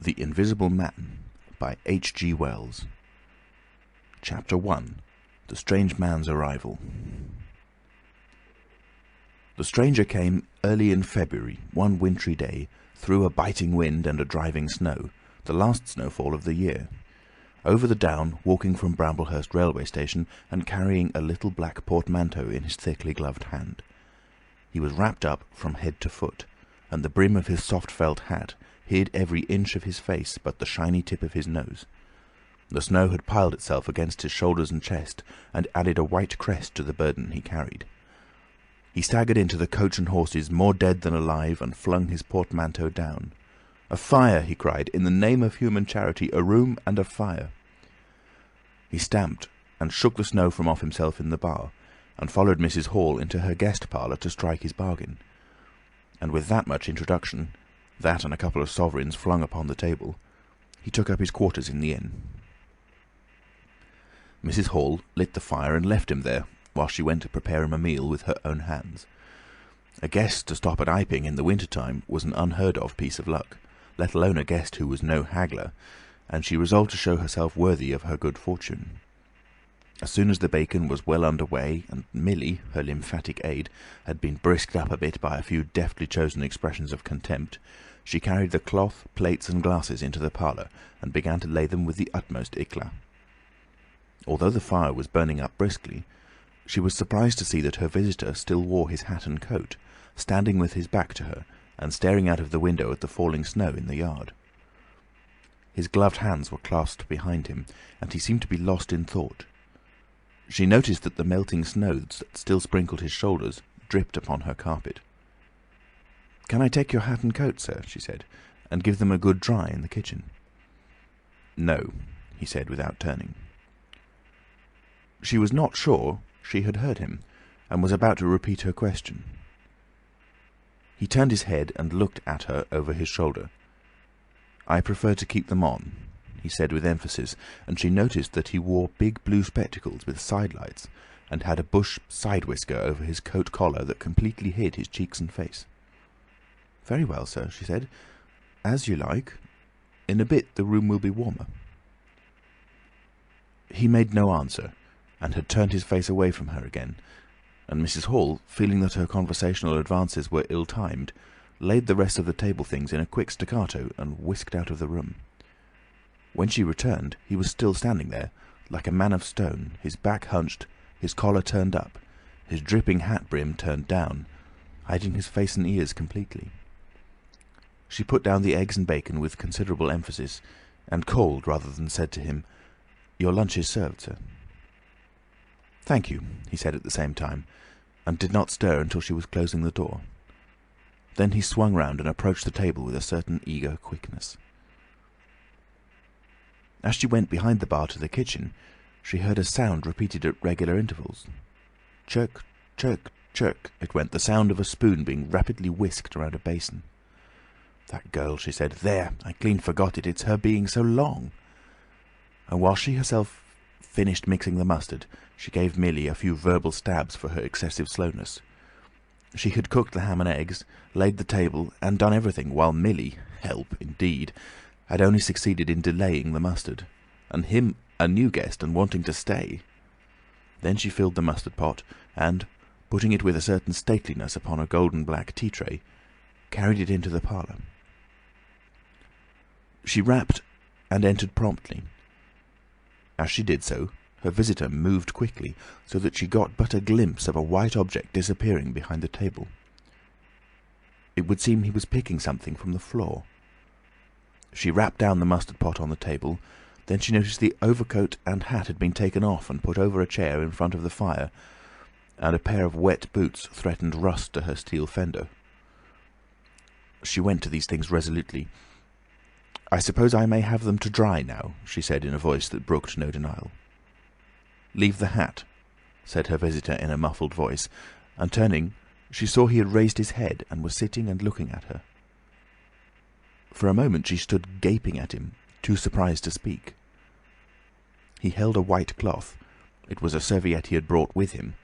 The Invisible Man by H.G. Wells. Chapter 1. The Strange Man's Arrival. The stranger came early in February, one wintry day, through a biting wind and a driving snow, the last snowfall of the year. Over the down, walking from Bramblehurst railway station and carrying a little black portmanteau in his thickly gloved hand. He was wrapped up from head to foot, and the brim of his soft felt hat hid every inch of his face but the shiny tip of his nose. The snow had piled itself against his shoulders and chest, and added a white crest to the burden he carried. He staggered into the coach and horses, more dead than alive, and flung his portmanteau down. "A fire!" he cried. "In the name of human charity, a room and a fire!" He stamped and shook the snow from off himself in the bar, and followed Mrs. Hall into her guest parlour to strike his bargain. And with that much introduction, that and a couple of sovereigns flung upon the table, he took up his quarters in the inn. Mrs. Hall lit the fire and left him there, while she went to prepare him a meal with her own hands. A guest to stop at Iping in the winter-time was an unheard-of piece of luck, let alone a guest who was no haggler, and she resolved to show herself worthy of her good fortune. As soon as the bacon was well under way, and Millie, her lymphatic aid, had been brisked up a bit by a few deftly chosen expressions of contempt, she carried the cloth, plates, and glasses into the parlour, and began to lay them with the utmost éclat. Although the fire was burning up briskly, she was surprised to see that her visitor still wore his hat and coat, standing with his back to her, and staring out of the window at the falling snow in the yard. His gloved hands were clasped behind him, and he seemed to be lost in thought. She noticed that the melting snow that still sprinkled his shoulders dripped upon her carpet. "Can I take your hat and coat, sir?" she said, "and give them a good dry in the kitchen?" "No," he said without turning. She was not sure she had heard him, and was about to repeat her question. He turned his head and looked at her over his shoulder. "I prefer to keep them on," he said with emphasis, and she noticed that he wore big blue spectacles with sidelights, and had a bush side whisker over his coat collar that completely hid his cheeks and face. "Very well, sir," she said. "As you like. In a bit the room will be warmer." He made no answer, and had turned his face away from her again, and Mrs. Hall, feeling that her conversational advances were ill-timed, laid the rest of the table things in a quick staccato and whisked out of the room. When she returned, he was still standing there, like a man of stone, his back hunched, his collar turned up, his dripping hat brim turned down, hiding his face and ears completely. She put down the eggs and bacon with considerable emphasis, and called rather than said to him, "Your lunch is served, sir." "Thank you," he said at the same time, and did not stir until she was closing the door. Then he swung round and approached the table with a certain eager quickness. As she went behind the bar to the kitchen, she heard a sound repeated at regular intervals. Chirk, chirk, chirk, it went, the sound of a spoon being rapidly whisked around a basin. "That girl," she said. "There, I clean forgot it. It's her being so long." And while she herself finished mixing the mustard, she gave Millie a few verbal stabs for her excessive slowness. She had cooked the ham and eggs, laid the table, and done everything, while Millie, help indeed, had only succeeded in delaying the mustard, and him a new guest and wanting to stay. Then she filled the mustard pot, and, putting it with a certain stateliness upon a golden black tea tray, carried it into the parlour. She rapped and entered promptly. As she did so, her visitor moved quickly, so that she got but a glimpse of a white object disappearing behind the table. It would seem he was picking something from the floor. She rapped down the mustard pot on the table, then she noticed the overcoat and hat had been taken off and put over a chair in front of the fire, and a pair of wet boots threatened rust to her steel fender. She went to these things resolutely. "I suppose I may have them to dry now," she said in a voice that brooked no denial. "Leave the hat," said her visitor in a muffled voice, and turning, she saw he had raised his head and was sitting and looking at her. For a moment she stood gaping at him, too surprised to speak. He held a white cloth, it was a serviette he had brought with him,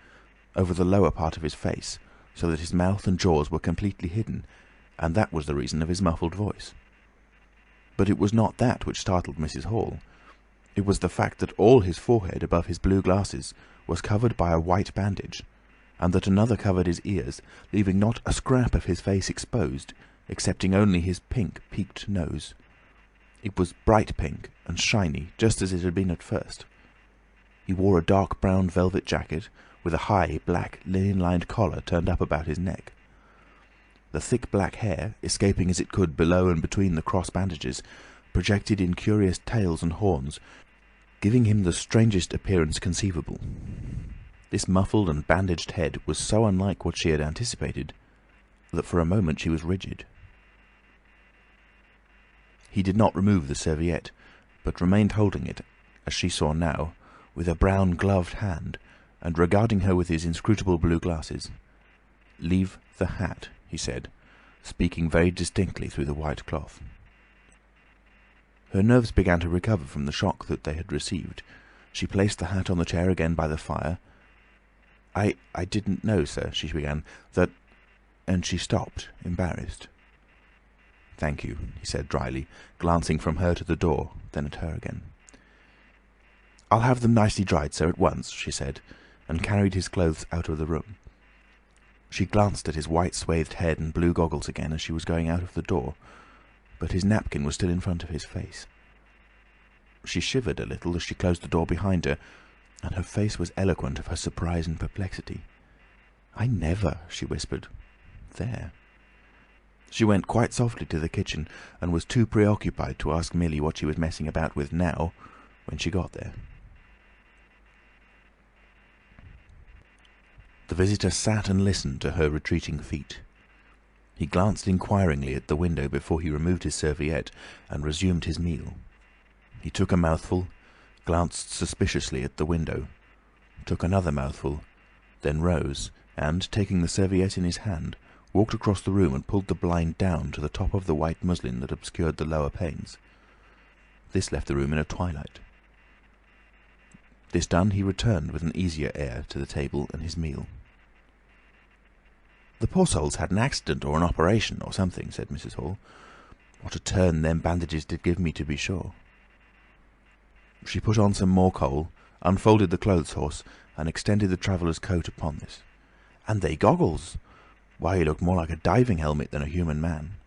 over the lower part of his face, so that his mouth and jaws were completely hidden, and that was the reason of his muffled voice. But it was not that which startled Mrs. Hall. It was the fact that all his forehead above his blue glasses was covered by a white bandage, and that another covered his ears, leaving not a scrap of his face exposed, excepting only his pink, peaked nose. It was bright pink and shiny, just as it had been at first. He wore a dark brown velvet jacket, with a high, black, linen-lined collar turned up about his neck. The thick black hair, escaping as it could below and between the cross bandages, projected in curious tails and horns, giving him the strangest appearance conceivable. This muffled and bandaged head was so unlike what she had anticipated that for a moment she was rigid. He did not remove the serviette, but remained holding it, as she saw now, with a brown gloved hand, and regarding her with his inscrutable blue glasses. "Leave the hat," he said, speaking very distinctly through the white cloth. Her nerves began to recover from the shock that they had received. She placed the hat on the chair again by the fire. I didn't know, sir," she began, "that—" and she stopped, embarrassed. "Thank you," he said dryly, glancing from her to the door, then at her again. "I'll have them nicely dried, sir, at once," she said, and carried his clothes out of the room. She glanced at his white swathed head and blue goggles again as she was going out of the door, but his napkin was still in front of his face. She shivered a little as she closed the door behind her, and her face was eloquent of her surprise and perplexity. "I never," she whispered. "There." She went quite softly to the kitchen, and was too preoccupied to ask Millie what she was messing about with now, when she got there. The visitor sat and listened to her retreating feet. He glanced inquiringly at the window before he removed his serviette and resumed his meal. He took a mouthful, glanced suspiciously at the window, took another mouthful, then rose, and, taking the serviette in his hand, walked across the room and pulled the blind down to the top of the white muslin that obscured the lower panes. This left the room in a twilight. This done, he returned with an easier air to the table and his meal. "The poor soul's had an accident or an operation or something," said Mrs. Hall. "What a turn them bandages did give me, to be sure." She put on some more coal, unfolded the clothes horse, and extended the traveller's coat upon this. "And they goggles! Why, he looked more like a diving helmet than a human man."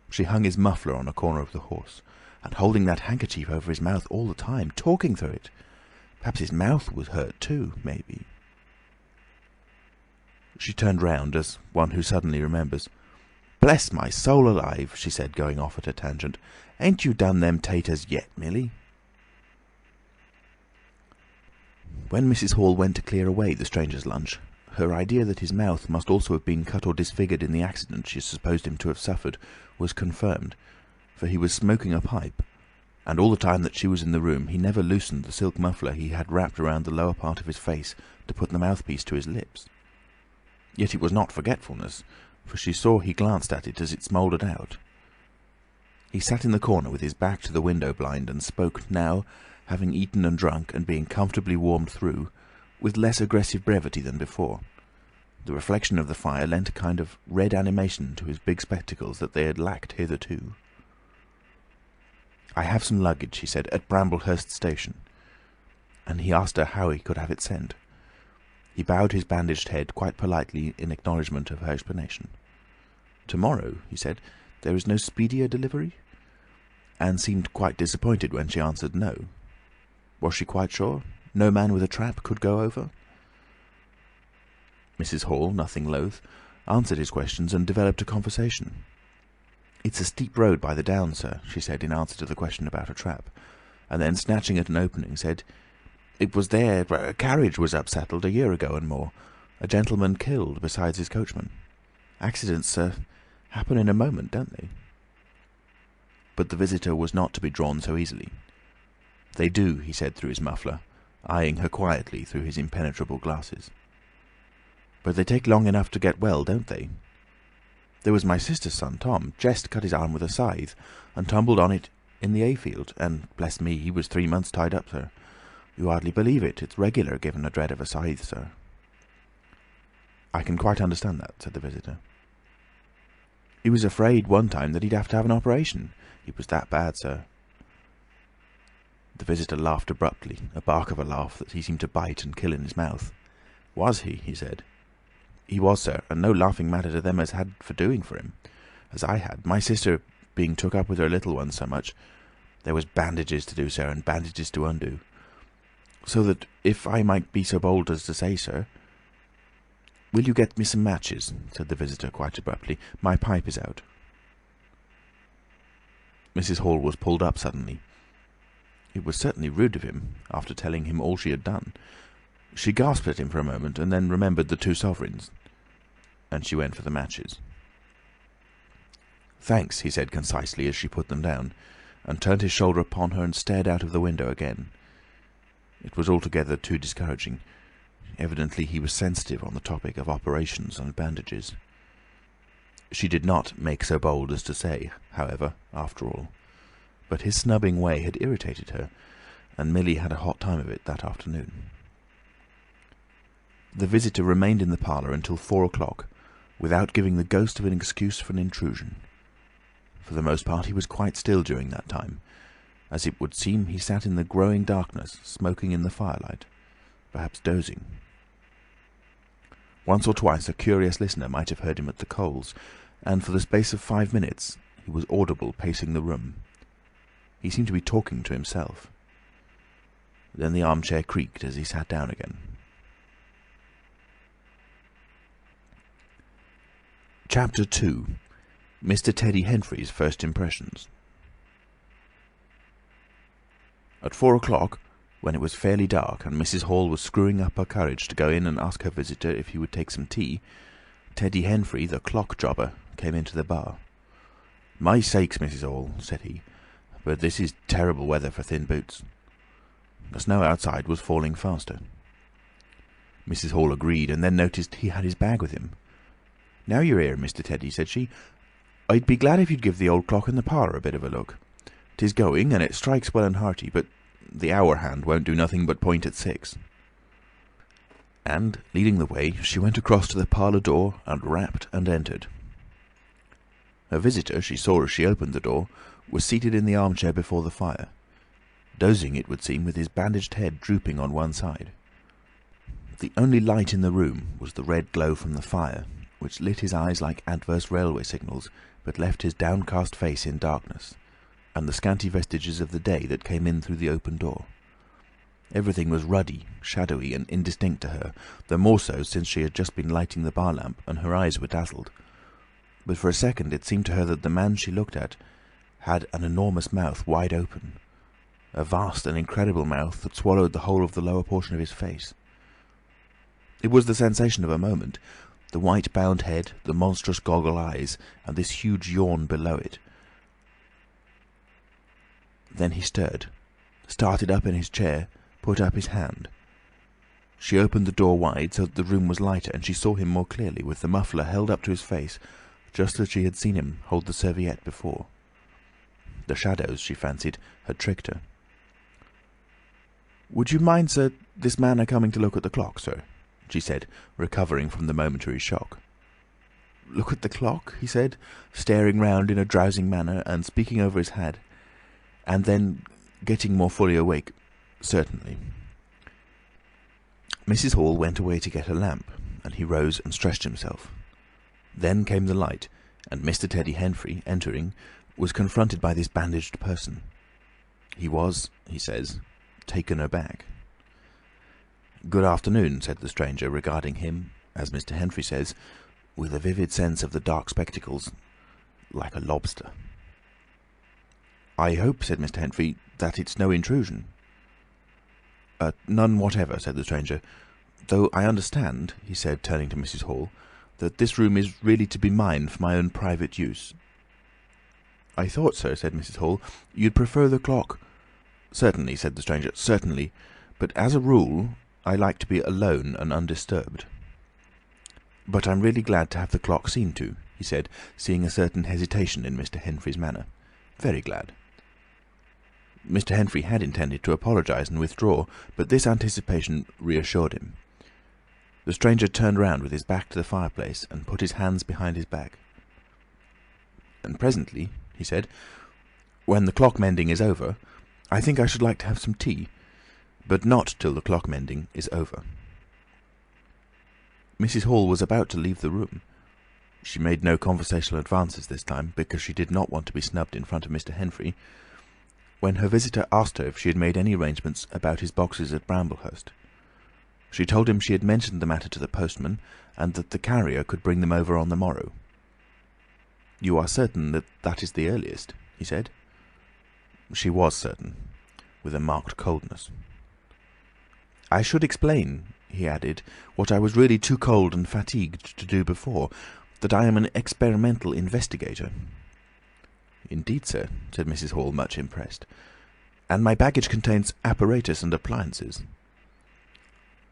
She hung his muffler on a corner of the horse, and holding that handkerchief over his mouth all the time, talking through it. Perhaps his mouth was hurt too, maybe. She turned round, as one who suddenly remembers. "Bless my soul alive," she said, going off at a tangent. "Ain't you done them taters yet, Millie?" When Mrs. Hall went to clear away the stranger's lunch, her idea that his mouth must also have been cut or disfigured in the accident she supposed him to have suffered was confirmed, for he was smoking a pipe, and all the time that she was in the room he never loosened the silk muffler he had wrapped around the lower part of his face to put the mouthpiece to his lips. Yet it was not forgetfulness, for she saw he glanced at it as it smouldered out. He sat in the corner with his back to the window blind and spoke now, having eaten and drunk and being comfortably warmed through, with less aggressive brevity than before. The reflection of the fire lent a kind of red animation to his big spectacles that they had lacked hitherto. "I have some luggage," he said, "at Bramblehurst station." And he asked her how he could have it sent. He bowed his bandaged head quite politely in acknowledgment of her explanation. "Tomorrow," he said, "there is no speedier delivery?" And seemed quite disappointed when she answered no. Was she quite sure? No man with a trap could go over? Mrs. Hall, nothing loath, answered his questions and developed a conversation. "It's a steep road by the down, sir," she said in answer to the question about a trap, and then, snatching at an opening, said, "It was there a carriage was upsettled a year ago and more. A gentleman killed besides his coachman. Accidents, sir, happen in a moment, don't they?" But the visitor was not to be drawn so easily. "They do," he said through his muffler, eyeing her quietly through his impenetrable glasses. "But they take long enough to get well, don't they? There was my sister's son, Tom, just cut his arm with a scythe, and tumbled on it in the hayfield, and, bless me, he was 3 months tied up, sir. You hardly believe it. It's regular, given a dread of a scythe, sir." "I can quite understand that," said the visitor. He was afraid one time that he'd have to have an operation. It was that bad, sir." The visitor laughed abruptly, a bark of a laugh that he seemed to bite and kill in his mouth. "Was he?" he said. "He was, sir, and no laughing matter to them as had for doing for him, as I had, my sister being took up with her little ones so much. There was bandages to do, sir, and bandages to undo. So that, if I might be so bold as to say, sir—" "Will you get me some matches?" said the visitor quite abruptly. "My pipe is out." Mrs. Hall was pulled up suddenly. It was certainly rude of him, after telling him all she had done. She gasped at him for a moment, and then remembered the 2 sovereigns, and she went for the matches. "Thanks," he said concisely as she put them down, and turned his shoulder upon her and stared out of the window again. It was altogether too discouraging. Evidently he was sensitive on the topic of operations and bandages. She did not make so bold as to say, however, after all. But his snubbing way had irritated her, and Millie had a hot time of it that afternoon. The visitor remained in the parlour until 4 o'clock, without giving the ghost of an excuse for an intrusion. For the most part he was quite still during that time. As it would seem, he sat in the growing darkness, smoking in the firelight, perhaps dozing. Once or twice a curious listener might have heard him at the coals, and for the space of 5 minutes he was audible pacing the room. He seemed to be talking to himself. Then the armchair creaked as he sat down again. Chapter 2. Mr. Teddy Henfrey's First Impressions. At 4 o'clock, when it was fairly dark and Mrs. Hall was screwing up her courage to go in and ask her visitor if he would take some tea, Teddy Henfrey, the clock jobber, came into the bar. "My sakes, Mrs. Hall," said he, "but this is terrible weather for thin boots." The snow outside was falling faster. Mrs. Hall agreed, and then noticed he had his bag with him. "Now you're here, Mr. Teddy," said she, "I'd be glad if you'd give the old clock in the parlour a bit of a look. 'Tis going, and it strikes well and hearty, but the hour hand won't do nothing but point at 6. And, leading the way, she went across to the parlour door and rapped and entered. Her visitor, she saw as she opened the door, was seated in the armchair before the fire, dozing, it would seem, with his bandaged head drooping on one side. The only light in the room was the red glow from the fire, which lit his eyes like adverse railway signals, but left his downcast face in darkness, and the scanty vestiges of the day that came in through the open door. Everything was ruddy, shadowy, and indistinct to her, the more so since she had just been lighting the bar lamp, and her eyes were dazzled. But for a second it seemed to her that the man she looked at had an enormous mouth wide open, a vast and incredible mouth that swallowed the whole of the lower portion of his face. It was the sensation of a moment, the white bound head, the monstrous goggle eyes, and this huge yawn below it. Then he stirred, started up in his chair, put up his hand. She opened the door wide so that the room was lighter, and she saw him more clearly, with the muffler held up to his face, just as she had seen him hold the serviette before. The shadows, she fancied, had tricked her. "Would you mind, sir, this man coming to look at the clock, sir?" she said, recovering from the momentary shock. "Look at the clock?" he said, staring round in a drowsing manner and speaking over his head, and then, getting more fully awake, "Certainly." Mrs. Hall went away to get a lamp, and he rose and stretched himself. Then came the light, and Mr. Teddy Henfrey, entering, was confronted by this bandaged person. He was, he says, taken aback. "Good afternoon," said the stranger, regarding him, as Mr. Henfrey says, with a vivid sense of the dark spectacles, like a lobster. "I hope," said Mr. Henfrey, "that it's no intrusion." "None whatever," said the stranger, "though I understand," he said, turning to Mrs. Hall, "that this room is really to be mine for my own private use." "I thought, sir," said Mrs. Hall, "you'd prefer the clock—" "Certainly," said the stranger, "certainly. But as a rule, I like to be alone and undisturbed." "But I'm really glad to have the clock seen to," he said, seeing a certain hesitation in Mr. Henfrey's manner. "Very glad." Mr. Henfrey had intended to apologise and withdraw, but this anticipation reassured him. The stranger turned round with his back to the fireplace and put his hands behind his back. And presently," he said, "when the clock mending is over, I think I should like to have some tea, but not till the clock mending is over." Mrs. Hall was about to leave the room. She made no conversational advances this time, because she did not want to be snubbed in front of Mr. Henfrey, when her visitor asked her if she had made any arrangements about his boxes at Bramblehurst. She told him she had mentioned the matter to the postman, and that the carrier could bring them over on the morrow. "You are certain that that is the earliest?" he said. She was certain, with a marked coldness. "I should explain," he added, "what I was really too cold and fatigued to do before, that I am an experimental investigator." "Indeed, sir," said Mrs. Hall, much impressed. "And my baggage contains apparatus and appliances."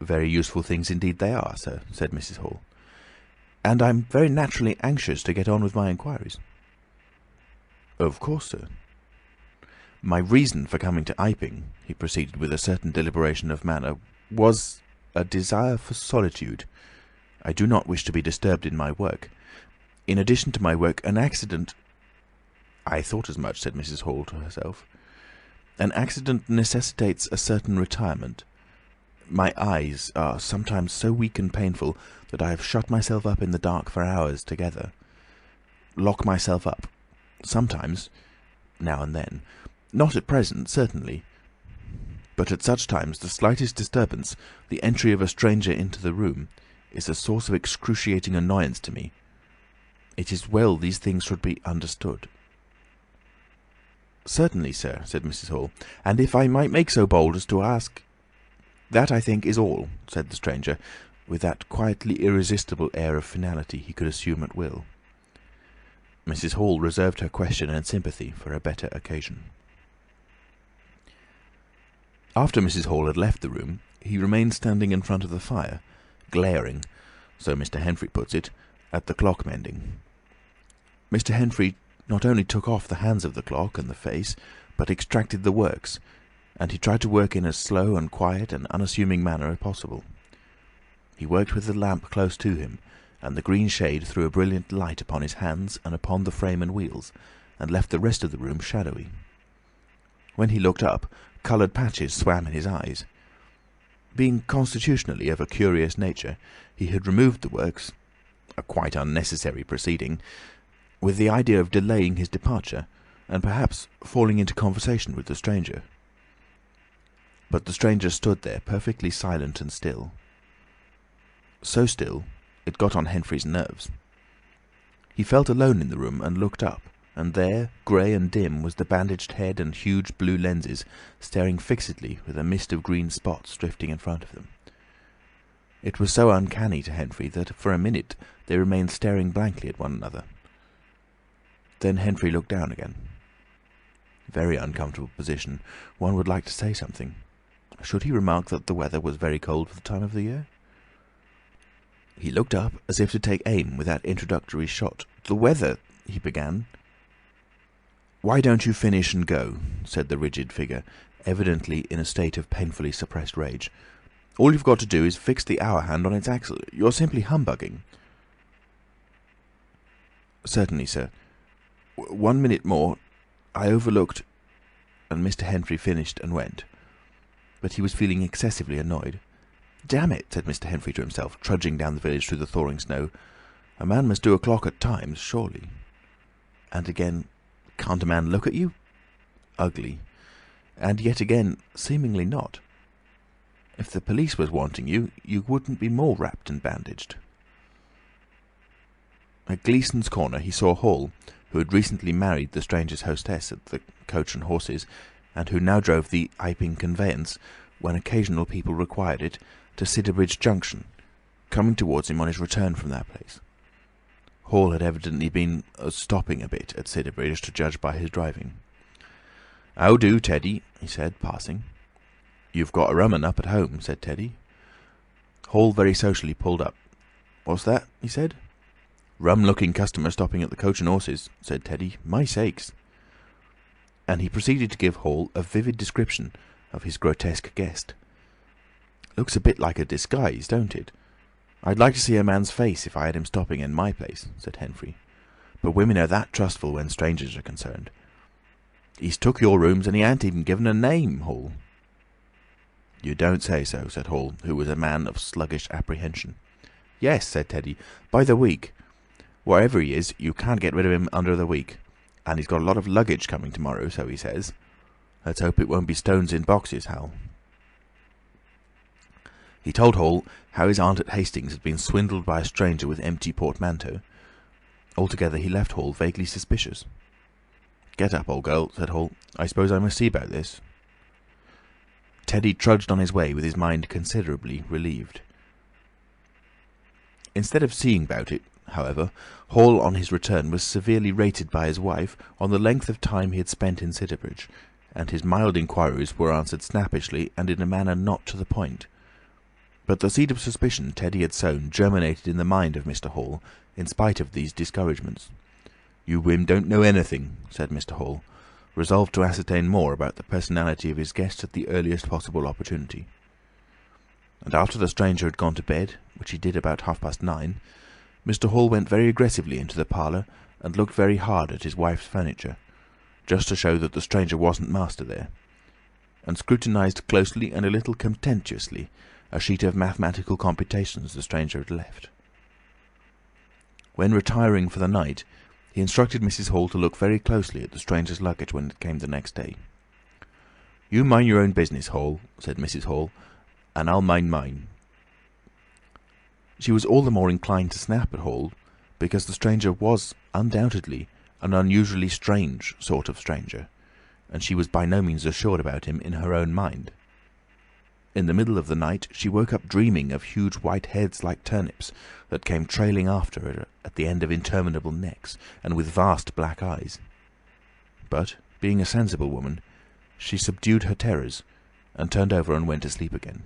"Very useful things indeed they are, sir," said Mrs. Hall. "And I'm very naturally anxious to get on with my inquiries." "Of course, sir." "My reason for coming to Iping," he proceeded with a certain deliberation of manner, "was a desire for solitude. I do not wish to be disturbed in my work. In addition to my work, an accident—" "I thought as much," said Mrs. Hall to herself. "An accident necessitates a certain retirement. My eyes are sometimes so weak and painful that I have shut myself up in the dark for hours together. Lock myself up. Sometimes, now and then. Not at present, certainly. But at such times the slightest disturbance, the entry of a stranger into the room, is a source of excruciating annoyance to me. It is well these things should be understood." "Certainly, sir," said Mrs. Hall. "And if I might make so bold as to ask—" "That, I think, is all," said the stranger, with that quietly irresistible air of finality he could assume at will. Mrs. Hall reserved her question and sympathy for a better occasion. After Mrs. Hall had left the room, he remained standing in front of the fire, glaring, so Mr. Henfrey puts it, at the clock mending. Mr. Henfrey not only took off the hands of the clock and the face, but extracted the works, and he tried to work in as slow and quiet and unassuming manner as possible. He worked with the lamp close to him, and the green shade threw a brilliant light upon his hands and upon the frame and wheels, and left the rest of the room shadowy. When he looked up, coloured patches swam in his eyes. Being constitutionally of a curious nature, he had removed the works, a quite unnecessary proceeding, with the idea of delaying his departure, and perhaps falling into conversation with the stranger. But the stranger stood there, perfectly silent and still. So still, it got on Henfrey's nerves. He felt alone in the room and looked up, and there, grey and dim, was the bandaged head and huge blue lenses staring fixedly with a mist of green spots drifting in front of them. It was so uncanny to Henfrey that for a minute they remained staring blankly at one another. Then Henfrey looked down again. Very uncomfortable position. One would like to say something. Should he remark that the weather was very cold for the time of the year? He looked up as if to take aim with that introductory shot. "The weather—" he began. "Why don't you finish and go?" said the rigid figure, evidently in a state of painfully suppressed rage. "All you've got to do is fix the hour hand on its axle. You're simply humbugging." "Certainly, sir. 1 minute more. I overlooked—" and Mr. Henfrey finished and went. But he was feeling excessively annoyed. "Damn it," said Mr. Henfrey to himself, trudging down the village through the thawing snow. "A man must do a clock at times, surely." And again, "Can't a man look at you?" Ugly. And yet again, seemingly not. If the police was wanting you, you wouldn't be more wrapped and bandaged. At Gleason's Corner he saw Hall, who had recently married the stranger's hostess at the Coach and Horses, and who now drove the Iping conveyance, when occasional people required it, to Sidderbridge Junction, coming towards him on his return from that place. Hall had evidently been stopping a bit at Sidderbridge, to judge by his driving. "How do, Teddy?" he said, passing. "You've got a rum 'un up at home," said Teddy. Hall very socially pulled up. "What's that?" he said. "Rum-looking customer stopping at the Coach and Horses," said Teddy. "My sakes!" And he proceeded to give Hall a vivid description of his grotesque guest. "Looks a bit like a disguise, don't it? I'd like to see a man's face if I had him stopping in my place," said Henfrey. but women are that trustful when strangers are concerned. He's took your rooms and he ain't even given a name, Hall." "You don't say so," said Hall, who was a man of sluggish apprehension. "Yes," said Teddy, "by the week. Wherever he is, you can't get rid of him under the week. And he's got a lot of luggage coming tomorrow, so he says. Let's hope it won't be stones in boxes, Hal." He told Hall how his aunt at Hastings had been swindled by a stranger with empty portmanteau. Altogether he left Hall vaguely suspicious. "Get up, old girl," said Hall. "I suppose I must see about this." Teddy trudged on his way with his mind considerably relieved. Instead of seeing about it, however, Hall on his return was severely rated by his wife on the length of time he had spent in Sidderbridge, and his mild inquiries were answered snappishly and in a manner not to the point. But the seed of suspicion Teddy had sown germinated in the mind of Mr. Hall, in spite of these discouragements. "You Wim don't know anything," said Mr. Hall, resolved to ascertain more about the personality of his guest at the earliest possible opportunity. And after the stranger had gone to bed, which he did about 9:30, Mr. Hall went very aggressively into the parlour and looked very hard at his wife's furniture, just to show that the stranger wasn't master there, and scrutinised closely and a little contemptuously a sheet of mathematical computations the stranger had left. When retiring for the night, he instructed Mrs. Hall to look very closely at the stranger's luggage when it came the next day. "You mind your own business, Hall," said Mrs. Hall, "and I'll mind mine." She was all the more inclined to snap at Hall because the stranger was undoubtedly an unusually strange sort of stranger, and she was by no means assured about him in her own mind. In the middle of the night she woke up dreaming of huge white heads like turnips that came trailing after her at the end of interminable necks, and with vast black eyes. But, being a sensible woman, she subdued her terrors, and turned over and went to sleep again.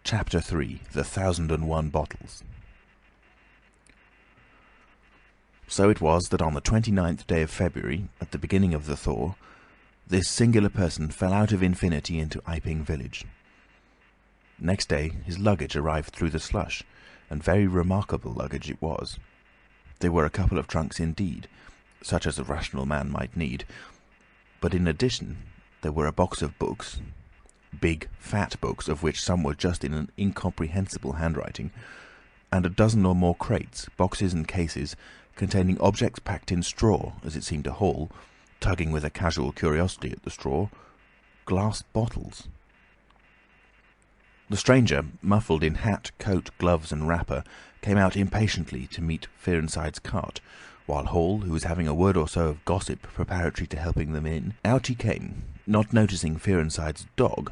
Chapter 3. The 1001 Bottles. So it was that on the 29th day of February, at the beginning of the thaw, this singular person fell out of infinity into Iping village. Next day his luggage arrived through the slush, and very remarkable luggage it was. There were a couple of trunks indeed, such as a rational man might need, but in addition there were a box of books, big, fat books, of which some were just in an incomprehensible handwriting, and a dozen or more crates, boxes and cases, containing objects packed in straw, as it seemed to Hall, tugging with a casual curiosity at the straw, glass bottles. The stranger, muffled in hat, coat, gloves and wrapper, came out impatiently to meet Fearenside's cart, while Hall, who was having a word or so of gossip preparatory to helping them in, out he came, not noticing Fearenside's dog,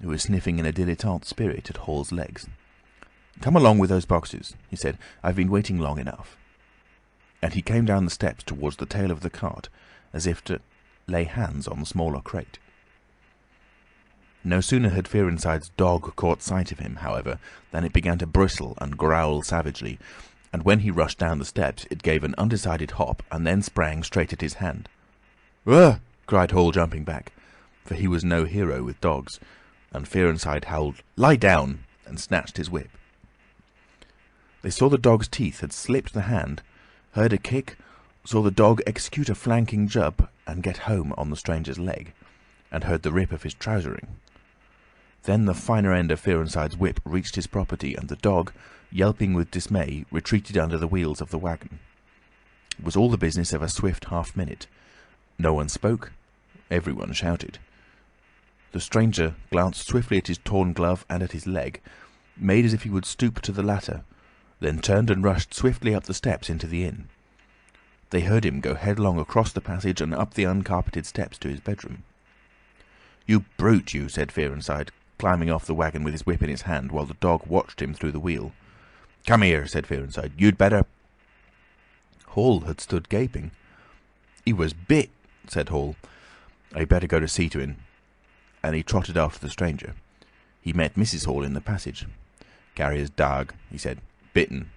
who was sniffing in a dilettante spirit at Hall's legs. "Come along with those boxes," he said. "I've been waiting long enough." And he came down the steps towards the tail of the cart, as if to lay hands on the smaller crate. No sooner had Fearenside's dog caught sight of him, however, than it began to bristle and growl savagely, and when he rushed down the steps it gave an undecided hop and then sprang straight at his hand. "Ugh!" cried Hall, jumping back, for he was no hero with dogs, and Fearenside howled, "Lie down!" and snatched his whip. They saw the dog's teeth had slipped the hand, heard a kick, saw the dog execute a flanking jump and get home on the stranger's leg, and heard the rip of his trousering. Then the finer end of Fearenside's whip reached his property, and the dog, yelping with dismay, retreated under the wheels of the wagon. It was all the business of a swift half-minute. No one spoke, everyone shouted. The stranger glanced swiftly at his torn glove and at his leg, made as if he would stoop to the latter, then turned and rushed swiftly up the steps into the inn. They heard him go headlong across the passage and up the uncarpeted steps to his bedroom. "You brute, you!" said Fearenside, climbing off the wagon with his whip in his hand, while the dog watched him through the wheel. "Come here," said Fearenside. "You'd better—" Hall had stood gaping. "He was bit," said Hall. "I'd better go to see to him." And he trotted after the stranger. He met Mrs. Hall in the passage. "Carrier's dog," he said. "Bitten."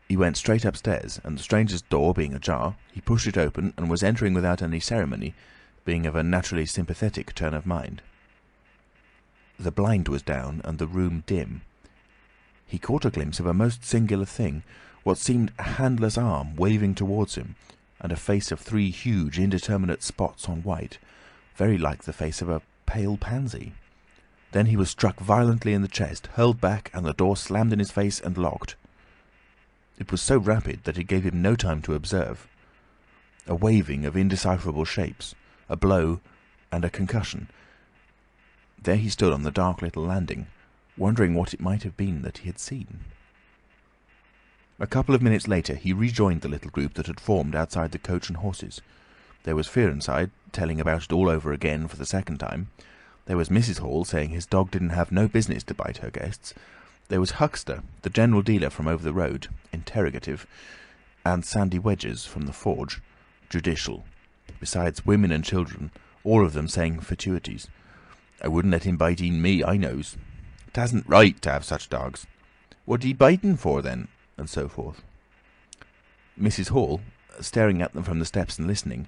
He went straight upstairs, and the stranger's door being ajar, he pushed it open and was entering without any ceremony, being of a naturally sympathetic turn of mind. The blind was down and the room dim. he caught a glimpse of a most singular thing, what seemed a handless arm waving towards him, and a face of 3 huge indeterminate spots on white, very like the face of a pale pansy. Then he was struck violently in the chest, hurled back, and the door slammed in his face and locked. It was so rapid that it gave him no time to observe. A waving of indecipherable shapes, a blow, and a concussion. There he stood on the dark little landing, wondering what it might have been that he had seen. A couple of minutes later he rejoined the little group that had formed outside the Coach and Horses. There was Fearenside, telling about it all over again for the second time. There was Mrs. Hall, saying his dog didn't have no business to bite her guests. There was Huxter, the general dealer from over the road, interrogative, and Sandy Wedges from the forge, judicial, besides women and children, all of them saying fatuities. "I wouldn't let him bite e'en me, I knows. 'Tasn't right to have such dogs. What he biting for, then?" and so forth. Mrs. Hall, staring at them from the steps and listening,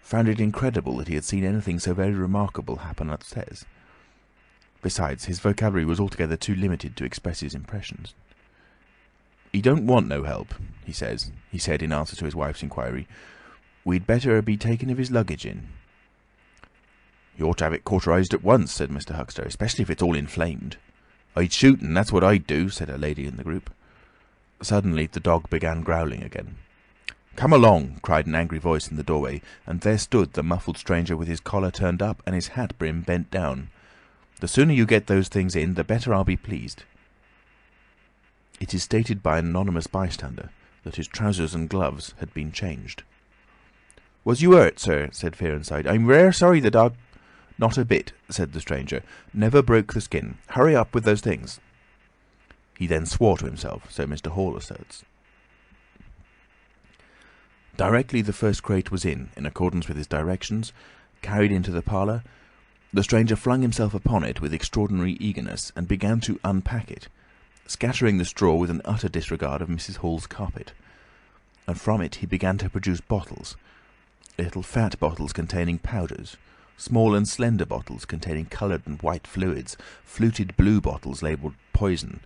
found it incredible that he had seen anything so very remarkable happen upstairs. Besides, his vocabulary was altogether too limited to express his impressions. "He don't want no help, he said in answer to his wife's inquiry. "We'd better be taking of his luggage in." "You ought to have it cauterized at once," said Mr. Huxter, "especially if it's all inflamed." "I'd shoot un, that's what I'd do," said a lady in the group. Suddenly the dog began growling again. "Come along!" cried an angry voice in the doorway, and there stood the muffled stranger with his collar turned up and his hat brim bent down. "The sooner you get those things in, the better I'll be pleased." It is stated by an anonymous bystander that his trousers and gloves had been changed. "Was you hurt, sir?" said Fearenside. "I'm rare sorry the dog—" "Not a bit," said the stranger. "Never broke the skin. Hurry up with those things." He then swore to himself, so Mr. Hall asserts. Directly the first crate was in accordance with his directions, carried into the parlour, the stranger flung himself upon it with extraordinary eagerness and began to unpack it, scattering the straw with an utter disregard of Mrs. Hall's carpet. And from it he began to produce bottles, little fat bottles containing powders, small and slender bottles containing coloured and white fluids, fluted blue bottles labelled poison,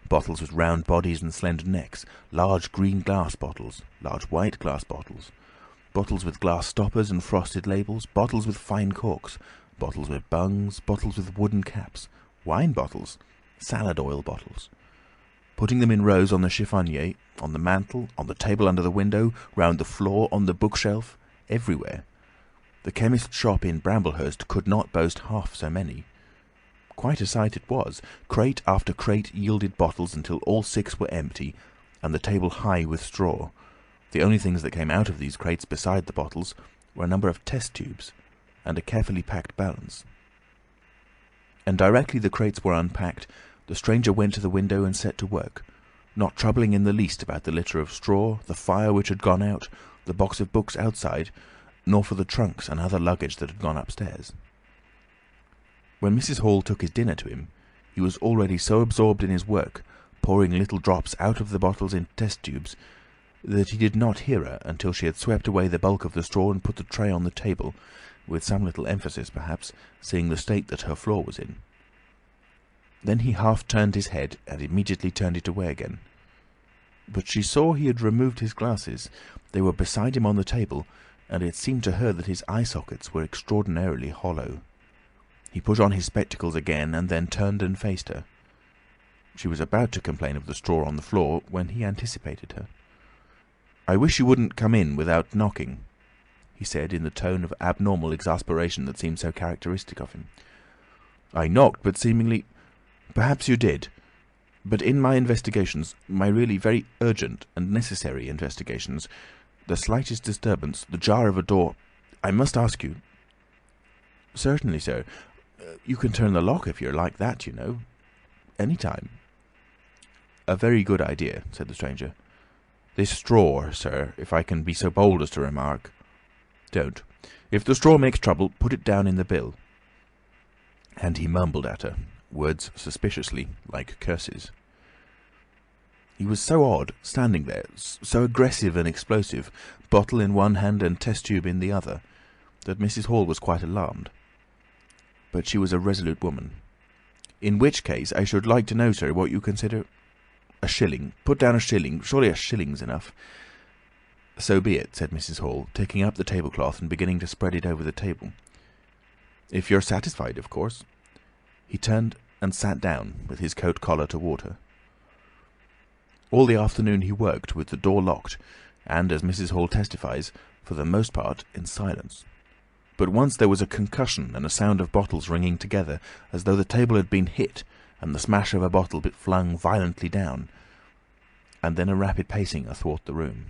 bottles with round bodies and slender necks, large green glass bottles, large white glass bottles, bottles with glass stoppers and frosted labels, bottles with fine corks, bottles with bungs, bottles with wooden caps, wine bottles, salad oil bottles. Putting them in rows on the chiffonier, on the mantel, on the table under the window, round the floor, on the bookshelf, everywhere. The chemist's shop in Bramblehurst could not boast half so many. Quite a sight it was. Crate after crate yielded bottles until all 6 were empty, and the table high with straw. The only things that came out of these crates beside the bottles were a number of test tubes and a carefully packed balance. And directly the crates were unpacked, the stranger went to the window and set to work, not troubling in the least about the litter of straw, the fire which had gone out, the box of books outside, nor for the trunks and other luggage that had gone upstairs. When Mrs. Hall took his dinner to him, he was already so absorbed in his work, pouring little drops out of the bottles in test tubes, that he did not hear her until she had swept away the bulk of the straw and put the tray on the table, with some little emphasis perhaps, seeing the state that her floor was in. Then he half turned his head and immediately turned it away again. But she saw he had removed his glasses. They were beside him on the table, and it seemed to her that his eye sockets were extraordinarily hollow. He put on his spectacles again and then turned and faced her. She was about to complain of the straw on the floor when he anticipated her. "I wish you wouldn't come in without knocking," he said in the tone of abnormal exasperation that seemed so characteristic of him. "I knocked, but seemingly—" "Perhaps you did. But in my investigations, my really very urgent and necessary investigations, the slightest disturbance, the jar of a door— I must ask you—" "Certainly, sir. You can turn the lock if you're like that, you know. Any time." "A very good idea," said the stranger. "This straw, sir, if I can be so bold as to remark—" "Don't. If the straw makes trouble, put it down in the bill." And he mumbled at her, words suspiciously like curses. He was so odd, standing there, so aggressive and explosive, bottle in one hand and test tube in the other, that Mrs. Hall was quite alarmed. But she was a resolute woman. "In which case I should like to know, sir, what you consider—" A shilling. Put down a shilling. Surely a shilling's enough." "So be it," said Mrs. Hall, taking up the tablecloth and beginning to spread it over the table. "If you're satisfied, of course." He turned and sat down, with his coat collar toward her. All the afternoon he worked with the door locked, and, as Mrs. Hall testifies, for the most part in silence. But once there was a concussion and a sound of bottles ringing together, as though the table had been hit, and the smash of a bottle flung violently down, and then a rapid pacing athwart the room.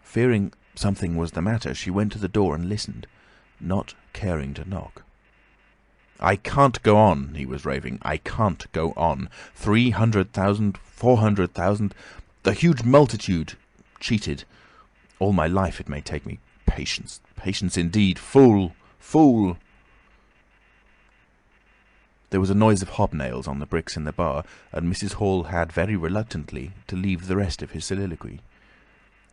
Fearing something was the matter, she went to the door and listened, not caring to knock. "I can't go on," he was raving. "I can't go on. 300,000, 400,000, the huge multitude cheated. All my life it may take me. Patience. Patience indeed. Fool! Fool!" There was a noise of hobnails on the bricks in the bar, and Mrs. Hall had very reluctantly to leave the rest of his soliloquy.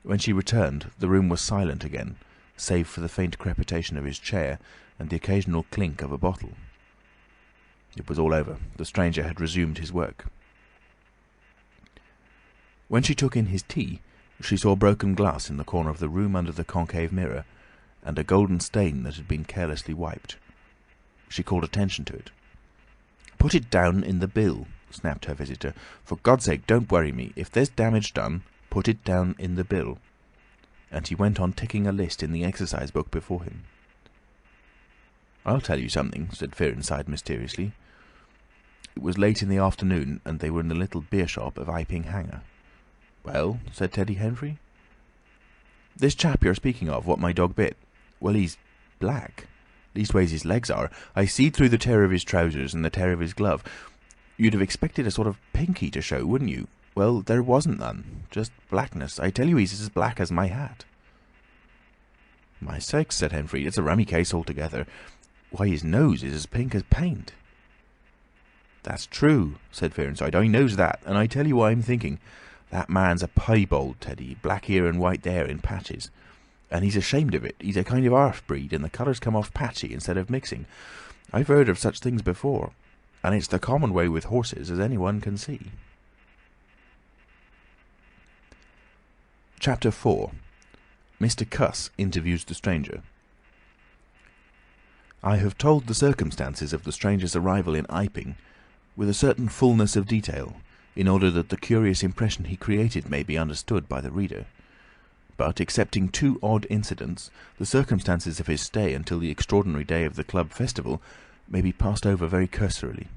When she returned, the room was silent again, save for the faint crepitation of his chair and the occasional clink of a bottle. It was all over. The stranger had resumed his work. When she took in his tea, she saw broken glass in the corner of the room under the concave mirror, and a golden stain that had been carelessly wiped. She called attention to it. "Put it down in the bill," snapped her visitor. "For God's sake, don't worry me. If there's damage done, put it down in the bill." And he went on ticking a list in the exercise book before him. "I'll tell you something," said Fearenside mysteriously. It was late in the afternoon, and they were in the little beer shop of Iping Hanger. "Well?" said Teddy Henfrey. "This chap you're speaking of, what my dog bit, well, he's black. Leastways his legs are. I seed through the tear of his trousers and the tear of his glove. You'd have expected a sort of pinky to show, wouldn't you? Well, there wasn't none. Just blackness. I tell you he's as black as my hat." "My sakes," said Henfrey, "it's a rummy case altogether. Why, his nose is as pink as paint." "That's true," said Fearenside. "I knows that, and I tell you what I'm thinking. That man's a piebald, Teddy, black here and white there in patches. And he's ashamed of it. He's a kind of half-breed, and the colours come off patchy instead of mixing. I've heard of such things before, and it's the common way with horses, as anyone can see." Chapter 4. Mr. Cuss interviews the stranger. I have told the circumstances of the stranger's arrival in Iping with a certain fullness of detail, in order that the curious impression he created may be understood by the reader. But, excepting two odd incidents, the circumstances of his stay until the extraordinary day of the club festival may be passed over very cursorily.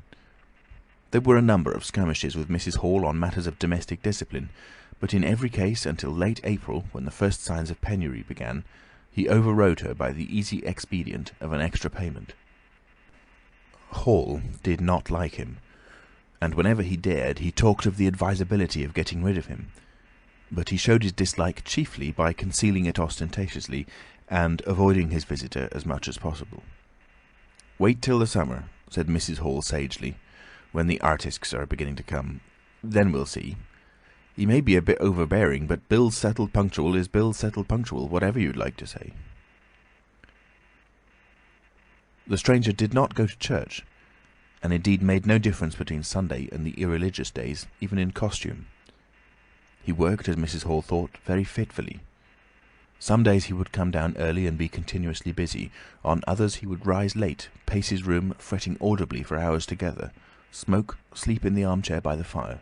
There were a number of skirmishes with Mrs. Hall on matters of domestic discipline, but in every case, until late April, when the first signs of penury began, he overrode her by the easy expedient of an extra payment. Hall did not like him, and whenever he dared, he talked of the advisability of getting rid of him. But he showed his dislike chiefly by concealing it ostentatiously, and avoiding his visitor as much as possible. "Wait till the summer," said Mrs. Hall sagely, "when the artisks are beginning to come. Then we'll see. He may be a bit overbearing, but bills settled punctual is bills settled punctual, whatever you'd like to say." The stranger did not go to church, and indeed made no difference between Sunday and the irreligious days, even in costume. He worked, as Mrs. Hall thought, very fitfully. Some days he would come down early and be continuously busy. On others he would rise late, pace his room, fretting audibly for hours together, smoke, sleep in the armchair by the fire.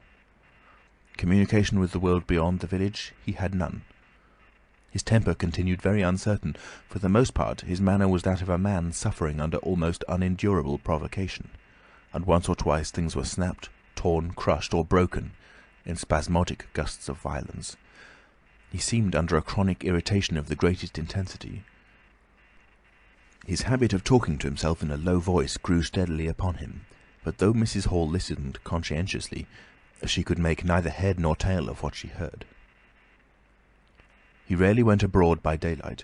Communication with the world beyond the village he had none. His temper continued very uncertain. For the most part his manner was that of a man suffering under almost unendurable provocation, and once or twice things were snapped, torn, crushed, or broken in spasmodic gusts of violence. He seemed under a chronic irritation of the greatest intensity. His habit of talking to himself in a low voice grew steadily upon him, but though Mrs. Hall listened conscientiously, she could make neither head nor tail of what she heard. He rarely went abroad by daylight,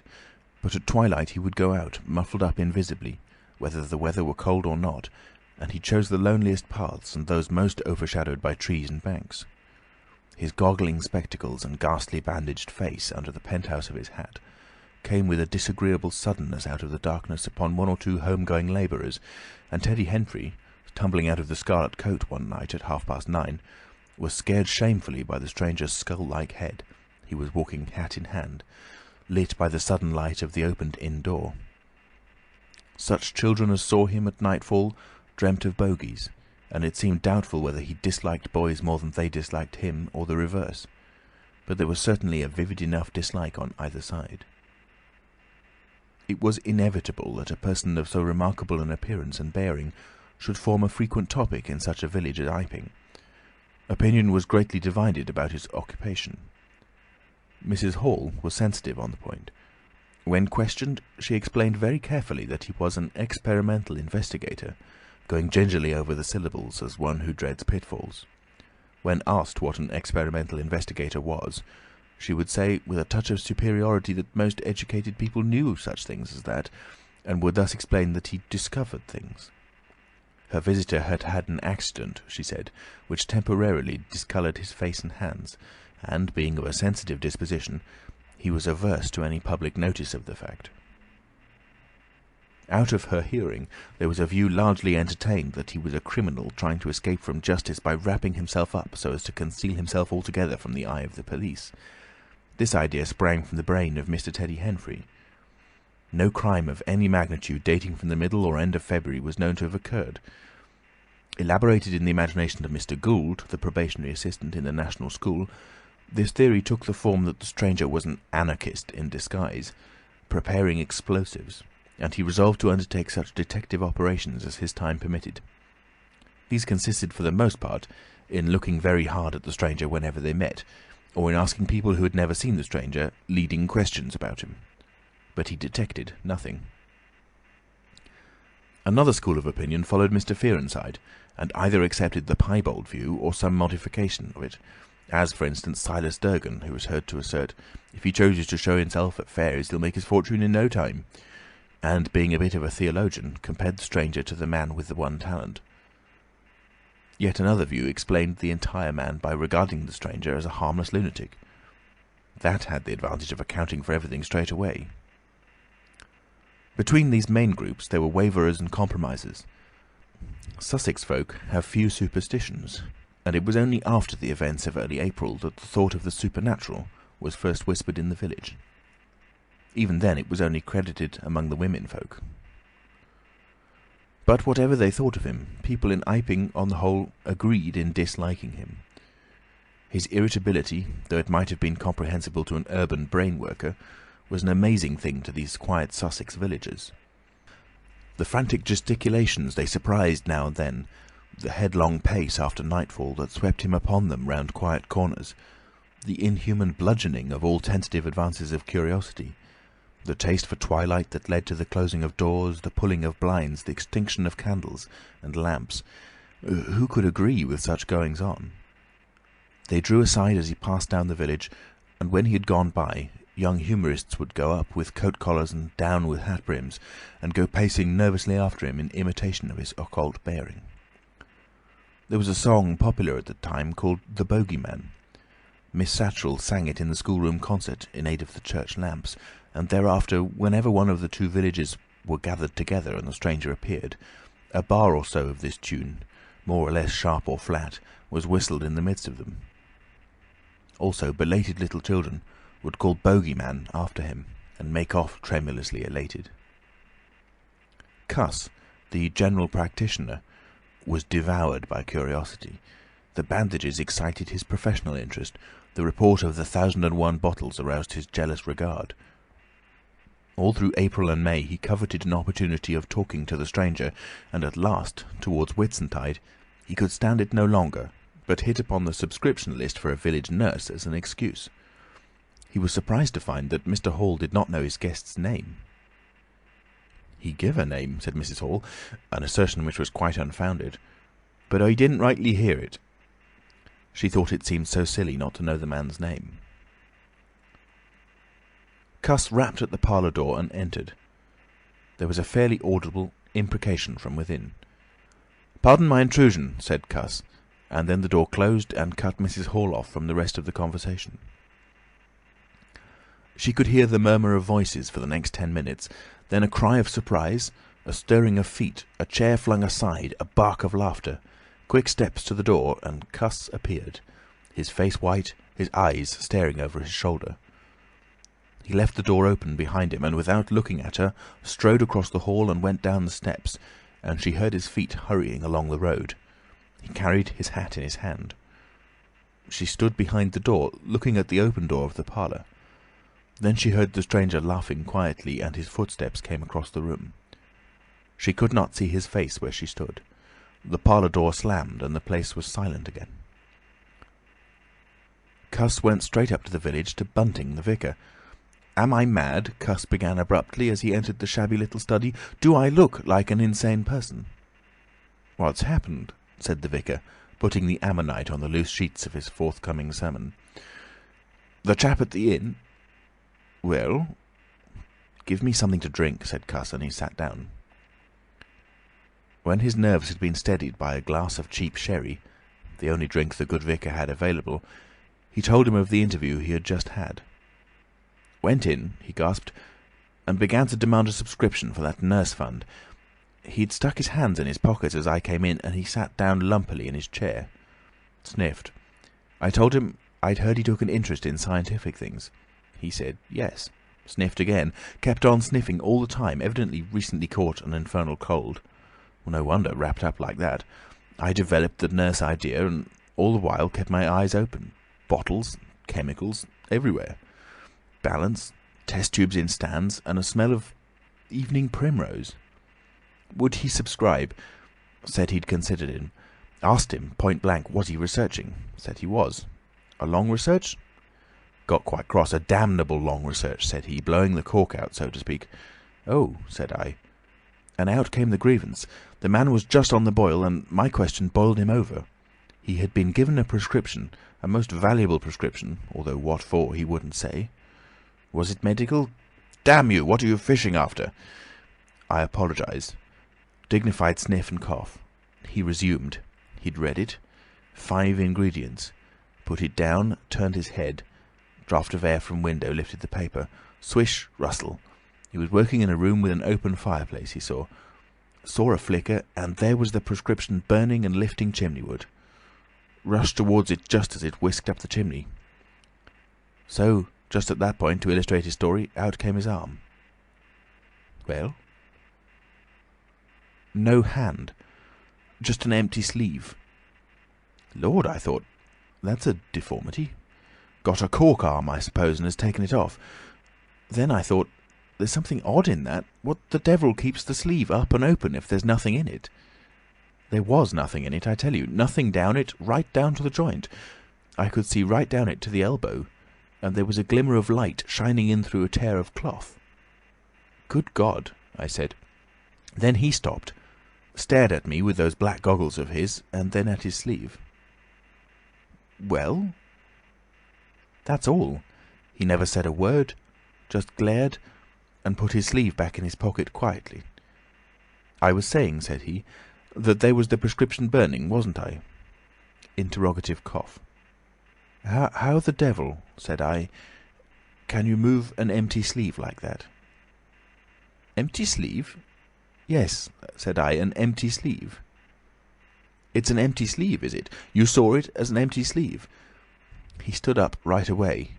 but at twilight he would go out, muffled up invisibly, whether the weather were cold or not, and he chose the loneliest paths and those most overshadowed by trees and banks. His goggling spectacles and ghastly bandaged face under the penthouse of his hat came with a disagreeable suddenness out of the darkness upon one or two home-going labourers, and Teddy Henfrey, tumbling out of the Scarlet Coat one night at 9:30, was scared shamefully by the stranger's skull-like head. He was walking hat in hand, lit by the sudden light of the opened inn door. Such children as saw him at nightfall dreamt of bogies, and it seemed doubtful whether he disliked boys more than they disliked him, or the reverse. But there was certainly a vivid enough dislike on either side. It was inevitable that a person of so remarkable an appearance and bearing should form a frequent topic in such a village as Iping. Opinion was greatly divided about his occupation. Mrs. Hall was sensitive on the point. When questioned, she explained very carefully that he was an experimental investigator, going gingerly over the syllables as one who dreads pitfalls. When asked what an experimental investigator was, she would say with a touch of superiority that most educated people knew such things as that, and would thus explain that he discovered things. Her visitor had had an accident, she said, which temporarily discoloured his face and hands, and, being of a sensitive disposition, he was averse to any public notice of the fact. Out of her hearing there was a view largely entertained that he was a criminal trying to escape from justice by wrapping himself up so as to conceal himself altogether from the eye of the police. This idea sprang from the brain of Mr. Teddy Henfrey. No crime of any magnitude dating from the middle or end of February was known to have occurred. Elaborated in the imagination of Mr. Gould, the probationary assistant in the National School, this theory took the form that the stranger was an anarchist in disguise, preparing explosives, and he resolved to undertake such detective operations as his time permitted. These consisted for the most part in looking very hard at the stranger whenever they met, or in asking people who had never seen the stranger leading questions about him. But he detected nothing. Another school of opinion followed Mr. Fearenside, and either accepted the piebald view or some modification of it, as, for instance, Silas Durgan, who was heard to assert, if he chooses to show himself at fairs, he'll make his fortune in no time, and, being a bit of a theologian, compared the stranger to the man with the one talent. Yet another view explained the entire man by regarding the stranger as a harmless lunatic. That had the advantage of accounting for everything straight away. Between these main groups there were waverers and compromisers. Sussex folk have few superstitions, and it was only after the events of early April that the thought of the supernatural was first whispered in the village. Even then it was only credited among the women folk. But whatever they thought of him, people in Iping on the whole agreed in disliking him. His irritability, though it might have been comprehensible to an urban brain worker, was an amazing thing to these quiet Sussex villagers. The frantic gesticulations they surprised now and then, the headlong pace after nightfall that swept him upon them round quiet corners, the inhuman bludgeoning of all tentative advances of curiosity, the taste for twilight that led to the closing of doors, the pulling of blinds, the extinction of candles and lamps. Who could agree with such goings-on? They drew aside as he passed down the village, and when he had gone by, young humorists would go up with coat collars and down with hat brims, and go pacing nervously after him in imitation of his occult bearing. There was a song popular at the time called "The Bogeyman." Miss Satchell sang it in the schoolroom concert in aid of the church lamps, and thereafter, whenever one of the two villages were gathered together and the stranger appeared, a bar or so of this tune, more or less sharp or flat, was whistled in the midst of them. Also, belated little children would call "Bogeyman" after him, and make off tremulously elated. Cuss, the general practitioner, was devoured by curiosity. The bandages excited his professional interest. The report of the 1,001 bottles aroused his jealous regard. All through April and May he coveted an opportunity of talking to the stranger, and at last, towards Whitsuntide, he could stand it no longer, but hit upon the subscription list for a village nurse as an excuse. He was surprised to find that Mr. Hall did not know his guest's name. "He give a name," said Mrs. Hall, an assertion which was quite unfounded, "but I didn't rightly hear it." She thought it seemed so silly not to know the man's name. Cuss rapped at the parlour door and entered. There was a fairly audible imprecation from within. "Pardon my intrusion," said Cuss, and then the door closed and cut Mrs. Hall off from the rest of the conversation. She could hear the murmur of voices for the next 10 minutes, then a cry of surprise, a stirring of feet, a chair flung aside, a bark of laughter, Quick steps to the door, and Cuss appeared, his face white, his eyes staring over his shoulder. He left the door open behind him, and without looking at her, strode across the hall and went down the steps, and she heard his feet hurrying along the road. He carried his hat in his hand. She stood behind the door, looking at the open door of the parlour. Then she heard the stranger laughing quietly, and his footsteps came across the room. She could not see his face where she stood. The parlour door slammed, and the place was silent again. Cuss went straight up to the village, to Bunting, the vicar. "Am I mad?" Cuss began abruptly as he entered the shabby little study. "Do I look like an insane person?" "What's happened?" said the vicar, putting the ammonite on the loose sheets of his forthcoming sermon. "The chap at the inn." "Well?" "Give me something to drink," said Cuss, and he sat down. When his nerves had been steadied by a glass of cheap sherry, the only drink the good vicar had available, he told him of the interview he had just had. "Went in," he gasped, "and began to demand a subscription for that nurse fund. He'd stuck his hands in his pockets as I came in, and he sat down lumpily in his chair. Sniffed. I told him I'd heard he took an interest in scientific things. He said yes. Sniffed again. Kept on sniffing all the time, evidently recently caught an infernal cold. No wonder, wrapped up like that. I developed the nurse idea, and all the while kept my eyes open. Bottles, chemicals, everywhere. Balance, test tubes in stands, and a smell of evening primrose. Would he subscribe? Said he'd considered him. Asked him, point blank, was he researching? Said he was. A long research? Got quite cross. A damnable long research, said he, blowing the cork out, so to speak. Oh, said I. And out came the grievance. The man was just on the boil, and my question boiled him over. He had been given a prescription, a most valuable prescription, although what for he wouldn't say. Was it medical? Damn you, what are you fishing after? I apologised. Dignified sniff and cough. He resumed. He'd read it. 5 ingredients. Put it down, turned his head. Draught of air from window lifted the paper. Swish, rustle. He was working in a room with an open fireplace, he saw. Saw a flicker, and there was the prescription burning and lifting chimney-wood. Rushed towards it just as it whisked up the chimney. So, just at that point, to illustrate his story, out came his arm. Well? No hand. Just an empty sleeve. Lord, I thought, that's a deformity. Got a cork arm, I suppose, and has taken it off. Then I thought, there's something odd in that. What the devil keeps the sleeve up and open if there's nothing in it? There was nothing in it, I tell you. Nothing down it, right down to the joint. I could see right down it to the elbow, and there was a glimmer of light shining in through a tear of cloth. Good God, I said. Then he stopped, stared at me with those black goggles of his, and then at his sleeve. Well? That's all. He never said a word, just glared, and put his sleeve back in his pocket quietly. I was saying, said he, that there was the prescription burning, wasn't I? Interrogative cough. How the devil, said I, can you move an empty sleeve like that? Empty sleeve? Yes, said I, an empty sleeve. It's an empty sleeve, is it? You saw it as an empty sleeve? He stood up right away.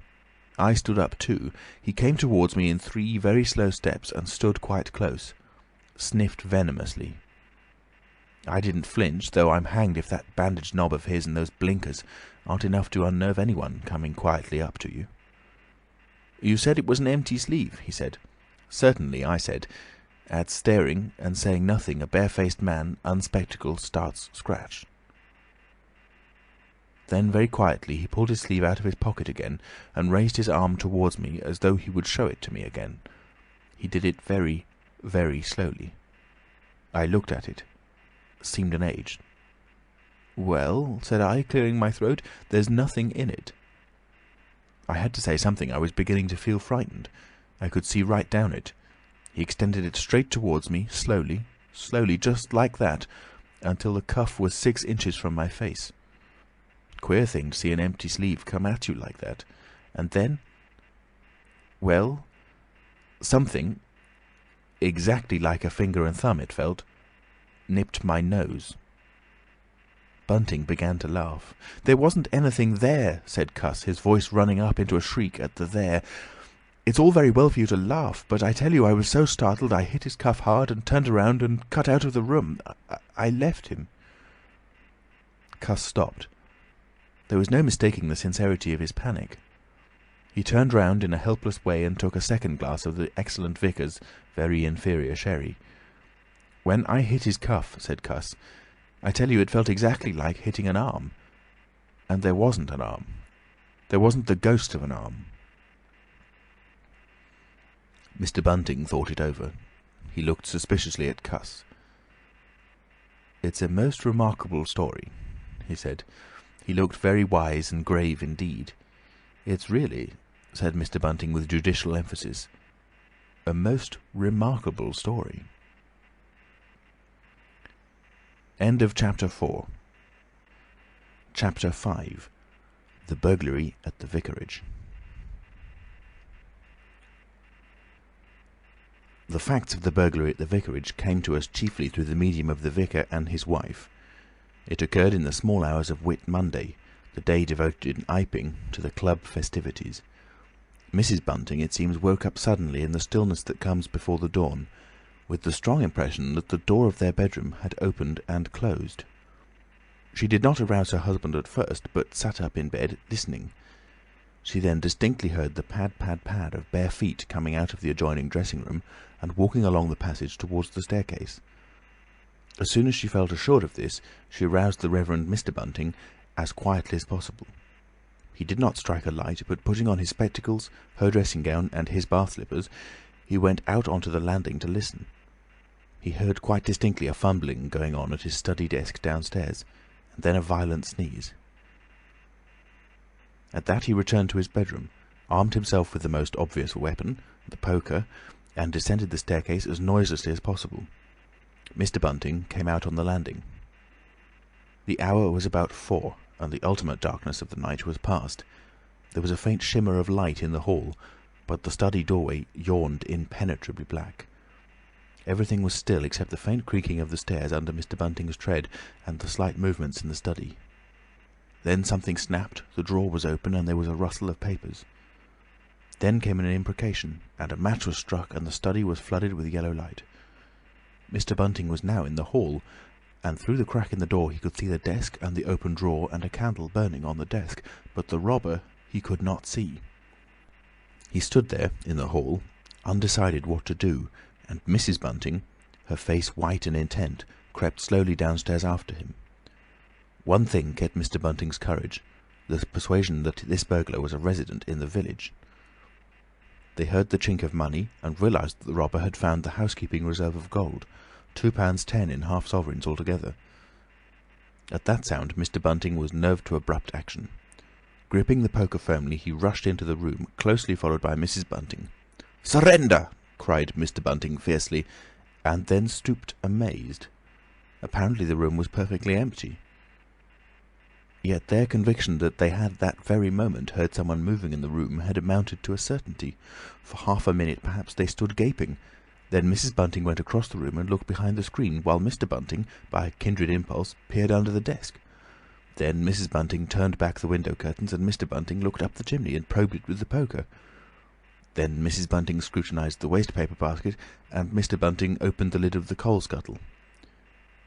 I stood up too. He came towards me in 3 very slow steps and stood quite close. Sniffed venomously. I didn't flinch, though I'm hanged if that bandaged knob of his and those blinkers aren't enough to unnerve anyone coming quietly up to you. You said it was an empty sleeve, he said. Certainly, I said. At staring and saying nothing, a barefaced man, unspectacled, starts scratch. Then very quietly he pulled his sleeve out of his pocket again and raised his arm towards me as though he would show it to me again. He did it very, very slowly. I looked at it. Seemed an age. Well, said I, clearing my throat, there's nothing in it. I had to say something. I was beginning to feel frightened. I could see right down it. He extended it straight towards me, slowly, slowly, just like that, until the cuff was 6 inches from my face. Queer thing to see an empty sleeve come at you like that. And then, well, something, exactly like a finger and thumb it felt, nipped my nose. Bunting began to laugh. "There wasn't anything there," said Cuss, his voice running up into a shriek at the "there." "It's all very well for you to laugh, but I tell you I was so startled I hit his cuff hard and turned around and cut out of the room. I left him." Cuss stopped. There was no mistaking the sincerity of his panic. He turned round in a helpless way and took a second glass of the excellent Vickers' very inferior sherry. "When I hit his cuff," said Cuss, "I tell you it felt exactly like hitting an arm. And there wasn't an arm. There wasn't the ghost of an arm." Mr. Bunting thought it over. He looked suspiciously at Cuss. "It's a most remarkable story," he said. He looked very wise and grave indeed. "It's really," said Mr. Bunting with judicial emphasis, "a most remarkable story." End of Chapter 4. Chapter 5. The Burglary at the Vicarage. The facts of the burglary at the vicarage came to us chiefly through the medium of the vicar and his wife. It occurred in the small hours of Whit Monday, the day devoted in Iping to the club festivities. Mrs. Bunting, it seems, woke up suddenly in the stillness that comes before the dawn, with the strong impression that the door of their bedroom had opened and closed. She did not arouse her husband at first, but sat up in bed, listening. She then distinctly heard the pad, pad, pad of bare feet coming out of the adjoining dressing-room and walking along the passage towards the staircase. As soon as she felt assured of this, she aroused the Reverend Mr. Bunting as quietly as possible. He did not strike a light, but putting on his spectacles, her dressing-gown, and his bath slippers, he went out onto the landing to listen. He heard quite distinctly a fumbling going on at his study desk downstairs, and then a violent sneeze. At that he returned to his bedroom, armed himself with the most obvious weapon, the poker, and descended the staircase as noiselessly as possible. Mr. Bunting came out on the landing. The hour was about 4, and the ultimate darkness of the night was past. There was a faint shimmer of light in the hall, but the study doorway yawned impenetrably black. Everything was still except the faint creaking of the stairs under Mr. Bunting's tread and the slight movements in the study. Then something snapped, the drawer was open, and there was a rustle of papers. Then came an imprecation, and a match was struck, and the study was flooded with yellow light. Mr. Bunting was now in the hall, and through the crack in the door he could see the desk and the open drawer and a candle burning on the desk, but the robber he could not see. He stood there in the hall, undecided what to do, and Mrs. Bunting, her face white and intent, crept slowly downstairs after him. One thing kept Mr. Bunting's courage, the persuasion that this burglar was a resident in the village. They heard the chink of money, and realised that the robber had found the housekeeping reserve of gold, £2.10 in half sovereigns altogether. At that sound Mr. Bunting was nerved to abrupt action. Gripping the poker firmly, he rushed into the room, closely followed by Mrs. Bunting. "Surrender!" cried Mr. Bunting fiercely, and then stooped amazed. Apparently the room was perfectly empty. Yet their conviction that they had that very moment heard someone moving in the room had amounted to a certainty. For half a minute perhaps they stood gaping. Then Mrs. Bunting went across the room and looked behind the screen, while Mr. Bunting, by a kindred impulse, peered under the desk. Then Mrs. Bunting turned back the window curtains, and Mr. Bunting looked up the chimney and probed it with the poker. Then Mrs. Bunting scrutinised the waste-paper basket, and Mr. Bunting opened the lid of the coal scuttle.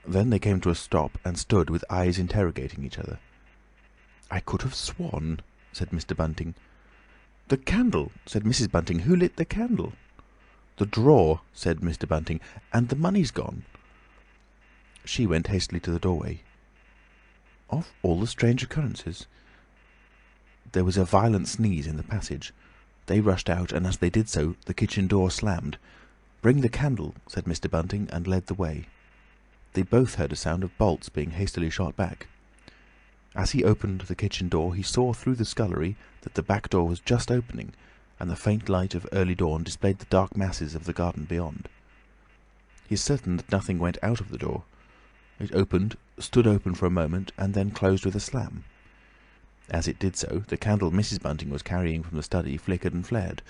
Then they came to a stop and stood with eyes interrogating each other. "I could have sworn," said Mr. Bunting. "The candle," said Mrs. Bunting. "Who lit the candle?" "The drawer," said Mr. Bunting. "And the money's gone." She went hastily to the doorway. Of all the strange occurrences! There was a violent sneeze in the passage. They rushed out, and as they did so, the kitchen door slammed. "Bring the candle," said Mr. Bunting, and led the way. They both heard a sound of bolts being hastily shot back. As he opened the kitchen door, he saw through the scullery that the back door was just opening, and the faint light of early dawn displayed the dark masses of the garden beyond. He is certain that nothing went out of the door. It opened, stood open for a moment, and then closed with a slam. As it did so, the candle Mrs. Bunting was carrying from the study flickered and flared.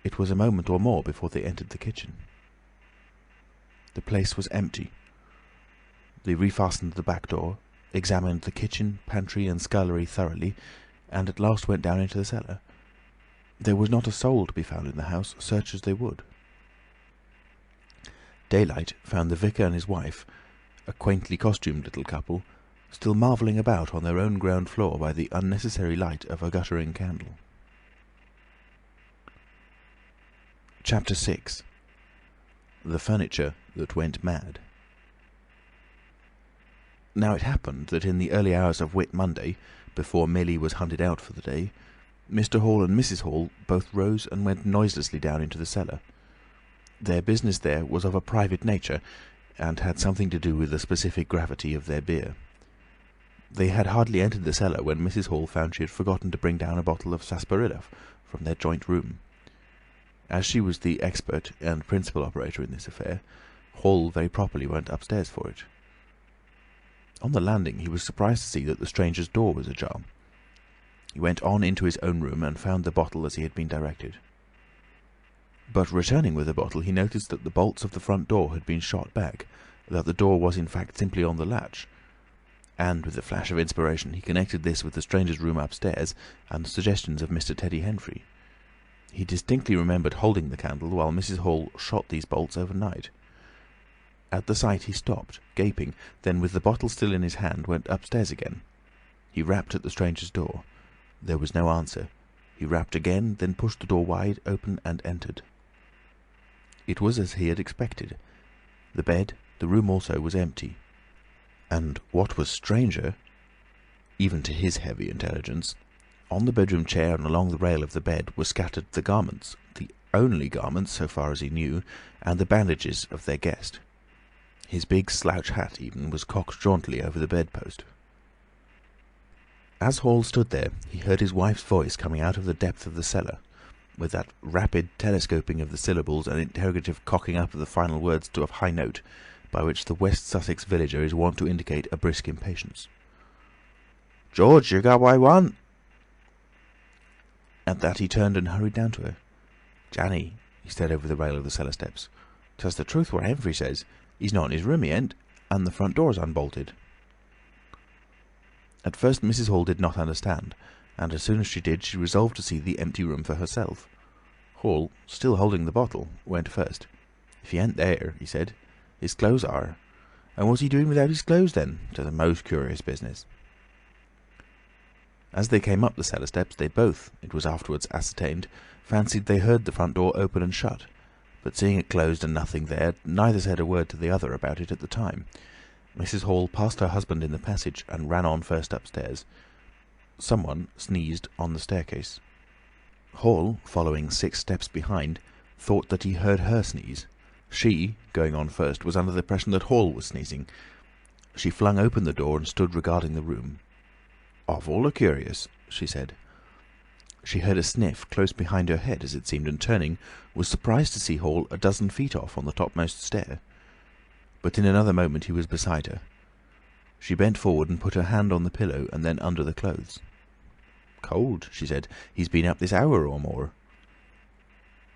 It was a moment or more before they entered the kitchen. The place was empty. They refastened the back door, examined the kitchen, pantry, and scullery thoroughly, and at last went down into the cellar. There was not a soul to be found in the house, search as they would. Daylight found the vicar and his wife, a quaintly costumed little couple, still marvelling about on their own ground floor by the unnecessary light of a guttering candle. Chapter 6. The Furniture That Went Mad. Now it happened that in the early hours of Whit Monday, before Millie was hunted out for the day, Mr. Hall and Mrs. Hall both rose and went noiselessly down into the cellar. Their business there was of a private nature, and had something to do with the specific gravity of their beer. They had hardly entered the cellar when Mrs. Hall found she had forgotten to bring down a bottle of sarsaparilla from their joint room. As she was the expert and principal operator in this affair, Hall very properly went upstairs for it. On the landing he was surprised to see that the stranger's door was ajar. He went on into his own room and found the bottle as he had been directed. But returning with the bottle, he noticed that the bolts of the front door had been shot back, that the door was in fact simply on the latch, and with a flash of inspiration he connected this with the stranger's room upstairs and the suggestions of Mr. Teddy Henfrey. He distinctly remembered holding the candle while Mrs. Hall shot these bolts overnight. At the sight he stopped, gaping, then with the bottle still in his hand went upstairs again. He rapped at the stranger's door. There was no answer. He rapped again, then pushed the door wide open and entered. It was as he had expected. The bed, the room also, was empty. And what was stranger, even to his heavy intelligence, on the bedroom chair and along the rail of the bed were scattered the garments, the only garments, so far as he knew, and the bandages of their guest. His big slouch hat, even, was cocked jauntily over the bedpost. As Hall stood there, he heard his wife's voice coming out of the depth of the cellar, with that rapid telescoping of the syllables and interrogative cocking up of the final words to a high note, by which the West Sussex villager is wont to indicate a brisk impatience. "George, you got what I want?" At that he turned and hurried down to her. "Janny," he said over the rail of the cellar steps, "'tis the truth what Henfrey says. He's not in his room, he ain't, and the front door's unbolted." At first Mrs. Hall did not understand, and as soon as she did, she resolved to see the empty room for herself. Hall, still holding the bottle, went first. "If he ain't there," he said, "his clothes are. And what's he doing without his clothes then? 'Tis a most curious business." As they came up the cellar steps, they both, it was afterwards ascertained, fancied they heard the front door open and shut, but seeing it closed and nothing there, neither said a word to the other about it at the time. Mrs. Hall passed her husband in the passage and ran on first upstairs. Someone sneezed on the staircase. Hall, following 6 steps behind, thought that he heard her sneeze. She, going on first, was under the impression that Hall was sneezing. She flung open the door and stood regarding the room. "Awful a curious," she said. She heard a sniff close behind her head, as it seemed, and turning, was surprised to see Hall a dozen feet off on the topmost stair. But in another moment he was beside her. She bent forward and put her hand on the pillow and then under the clothes. "Cold," she said. "He's been up this hour or more."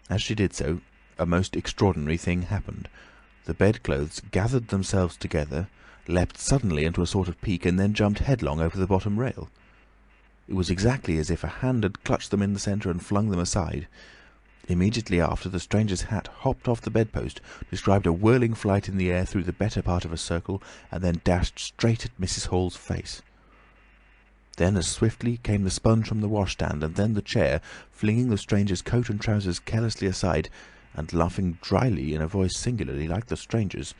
As she did so, a most extraordinary thing happened. The bedclothes gathered themselves together, leapt suddenly into a sort of peak, and then jumped headlong over the bottom rail. It was exactly as if a hand had clutched them in the centre and flung them aside. Immediately after, the stranger's hat hopped off the bedpost, described a whirling flight in the air through the better part of a circle, and then dashed straight at Mrs. Hall's face. Then as swiftly came the sponge from the washstand, and then the chair, flinging the stranger's coat and trousers carelessly aside, and laughing dryly in a voice singularly like the stranger's,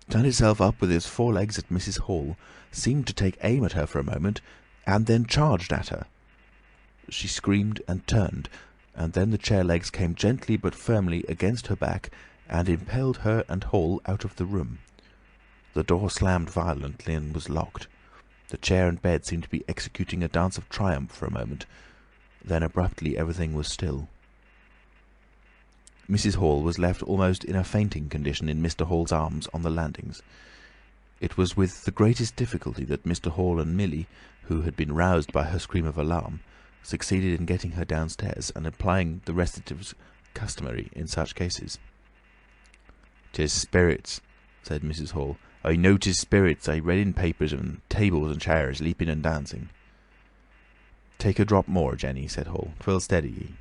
turned itself up with its 4 legs at Mrs. Hall, seemed to take aim at her for a moment, and then charged at her. She screamed and turned, and then the chair legs came gently but firmly against her back and impelled her and Hall out of the room. The door slammed violently and was locked. The chair and bed seemed to be executing a dance of triumph for a moment. Then abruptly everything was still. Mrs. Hall was left almost in a fainting condition in Mr. Hall's arms on the landings. It was with the greatest difficulty that Mr. Hall and Millie, who had been roused by her scream of alarm, succeeded in getting her downstairs and applying the restoratives customary in such cases. "'Tis spirits," said Mrs. Hall, I noticed spirits, I read in papers, and tables and chairs leaping and dancing." "Take a drop more, Jenny," said Hall. "'Twill steady ye."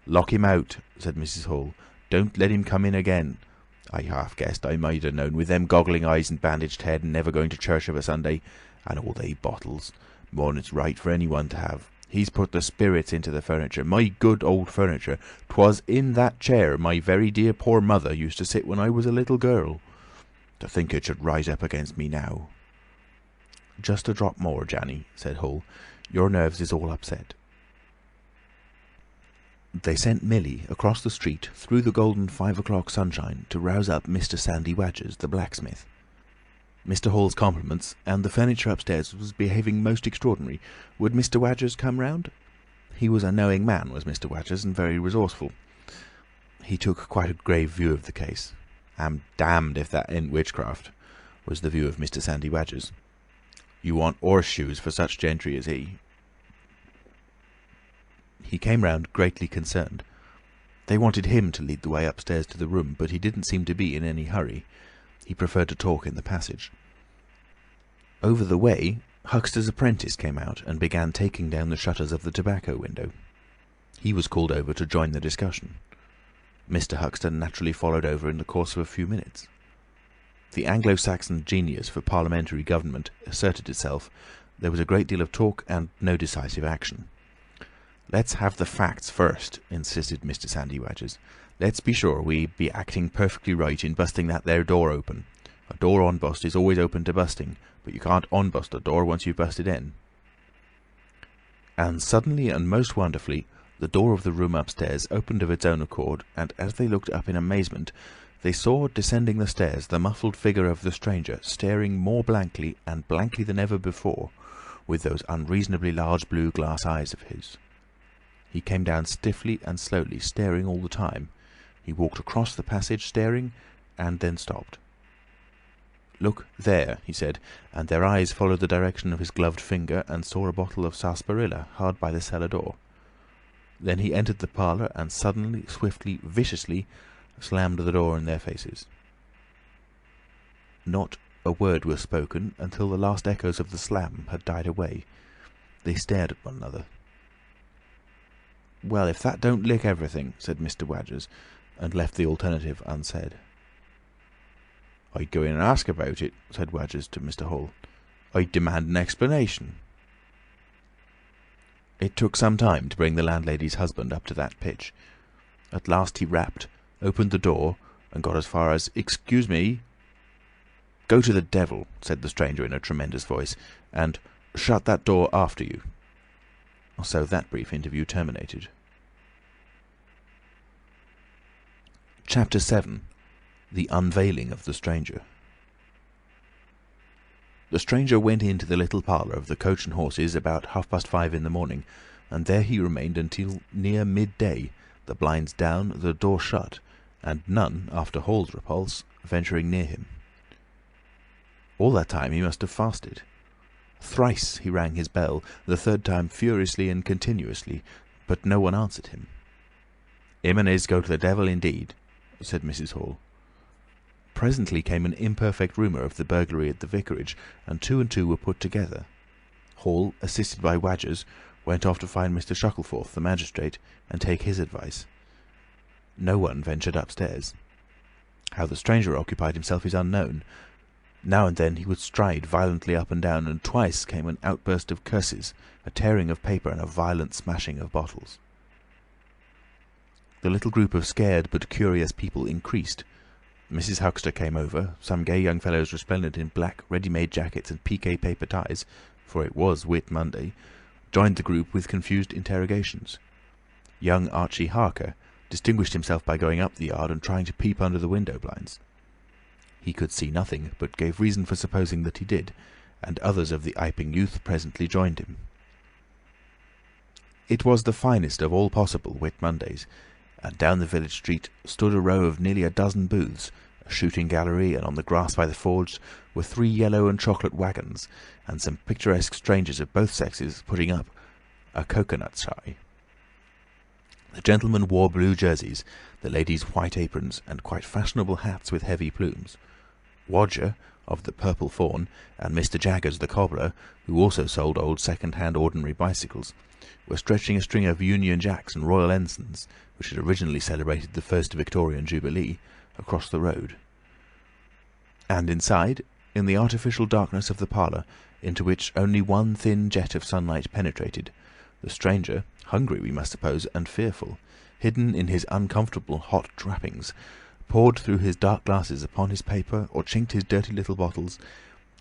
"Lock him out," said Mrs. Hall. "Don't let him come in again. I half guessed, I might have known, with them goggling eyes and bandaged head, and never going to church of a Sunday, and all they bottles. More'n it's right for anyone to have. He's put the spirits into the furniture, my good old furniture. 'Twas in that chair my very dear poor mother used to sit when I was a little girl. To think it should rise up against me now." "Just a drop more, Janny," said Hall. "Your nerves is all upset." They sent Millie across the street through the golden 5 o'clock sunshine to rouse up Mr. Sandy Wadgers, the blacksmith. Mr. Hall's compliments, and the furniture upstairs was behaving most extraordinary. Would Mr. Wadgers come round? He was a knowing man, was Mr. Wadgers, and very resourceful. He took quite a grave view of the case. "I'm damned if that ain't witchcraft," was the view of Mr. Sandy Wadgers. "You want horseshoes for such gentry as he." He came round greatly concerned. They wanted him to lead the way upstairs to the room, but he didn't seem to be in any hurry. He preferred to talk in the passage. Over the way, Huxter's apprentice came out and began taking down the shutters of the tobacco window. He was called over to join the discussion. Mr. Huxter naturally followed over in the course of a few minutes. The Anglo-Saxon genius for parliamentary government asserted itself. There was a great deal of talk and no decisive action. "Let's have the facts first," insisted Mr. Sandy Wadgers. "Let's be sure we be acting perfectly right in busting that there door open. A door on bust is always open to busting, but you can't unbust a door once you've busted in." And suddenly and most wonderfully, the door of the room upstairs opened of its own accord, and as they looked up in amazement, they saw descending the stairs the muffled figure of the stranger, staring more blankly and blankly than ever before, with those unreasonably large blue glass eyes of his. He came down stiffly and slowly, staring all the time. He walked across the passage, staring, and then stopped. "Look there," he said, and their eyes followed the direction of his gloved finger and saw a bottle of sarsaparilla hard by the cellar door. Then he entered the parlour and suddenly, swiftly, viciously slammed the door in their faces. Not a word was spoken until the last echoes of the slam had died away. They stared at one another. "Well, if that don't lick everything," said Mr. Wadgers, and left the alternative unsaid. "I'd go in and ask about it," said Wadgers to Mr. Hall. "I'd demand an explanation." It took some time to bring the landlady's husband up to that pitch. At last he rapped, opened the door, and got as far as "Excuse me." "Go to the devil," said the stranger in a tremendous voice, "and shut that door after you." So that brief interview terminated. Chapter 7. The Unveiling of the Stranger. The stranger went into the little parlour of the Coach and Horses about 5:30 in the morning, and there he remained until near midday, the blinds down, the door shut, and none, after Hall's repulse, venturing near him. All that time he must have fasted. Thrice he rang his bell, the third time furiously and continuously, but no one answered him. "Him and his go to the devil indeed," said Mrs. Hall. Presently came an imperfect rumour of the burglary at the vicarage, and two were put together. Hall, assisted by Wadgers, went off to find Mr. Shuttleforth, the magistrate, and take his advice. No one ventured upstairs. How the stranger occupied himself is unknown. Now and then he would stride violently up and down, and twice came an outburst of curses, a tearing of paper, and a violent smashing of bottles. The little group of scared but curious people increased. Mrs. Huxter came over, some gay young fellows resplendent in black ready-made jackets and piqué paper ties, for it was Whit Monday, joined the group with confused interrogations. Young Archie Harker distinguished himself by going up the yard and trying to peep under the window blinds. He could see nothing, but gave reason for supposing that he did, and others of the Iping youth presently joined him. It was the finest of all possible Whit Mondays, and down the village street stood a row of nearly a dozen booths, a shooting gallery, and on the grass by the forge were 3 yellow and chocolate waggons, and some picturesque strangers of both sexes putting up a cocoanut shy. The gentlemen wore blue jerseys, the ladies white aprons, and quite fashionable hats with heavy plumes. Wadger of the Purple Fawn, and Mr. Jaggers the cobbler, who also sold old second-hand ordinary bicycles, were stretching a string of Union Jacks and Royal Ensigns, which had originally celebrated the first Victorian Jubilee, across the road. And inside, in the artificial darkness of the parlour, into which only one thin jet of sunlight penetrated, the stranger, hungry we must suppose, and fearful, hidden in his uncomfortable hot wrappings, pored through his dark glasses upon his paper, or chinked his dirty little bottles,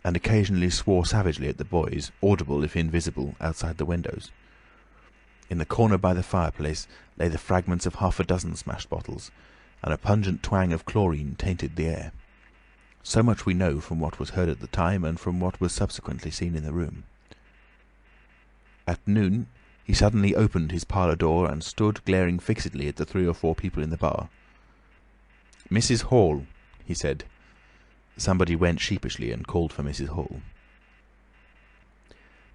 and occasionally swore savagely at the boys, audible if invisible, outside the windows. In the corner by the fireplace lay the fragments of half a dozen smashed bottles, and a pungent twang of chlorine tainted the air. So much we know from what was heard at the time and from what was subsequently seen in the room. At noon he suddenly opened his parlour door and stood glaring fixedly at the 3 or 4 people in the bar. "Mrs. Hall," he said. Somebody went sheepishly and called for Mrs. Hall.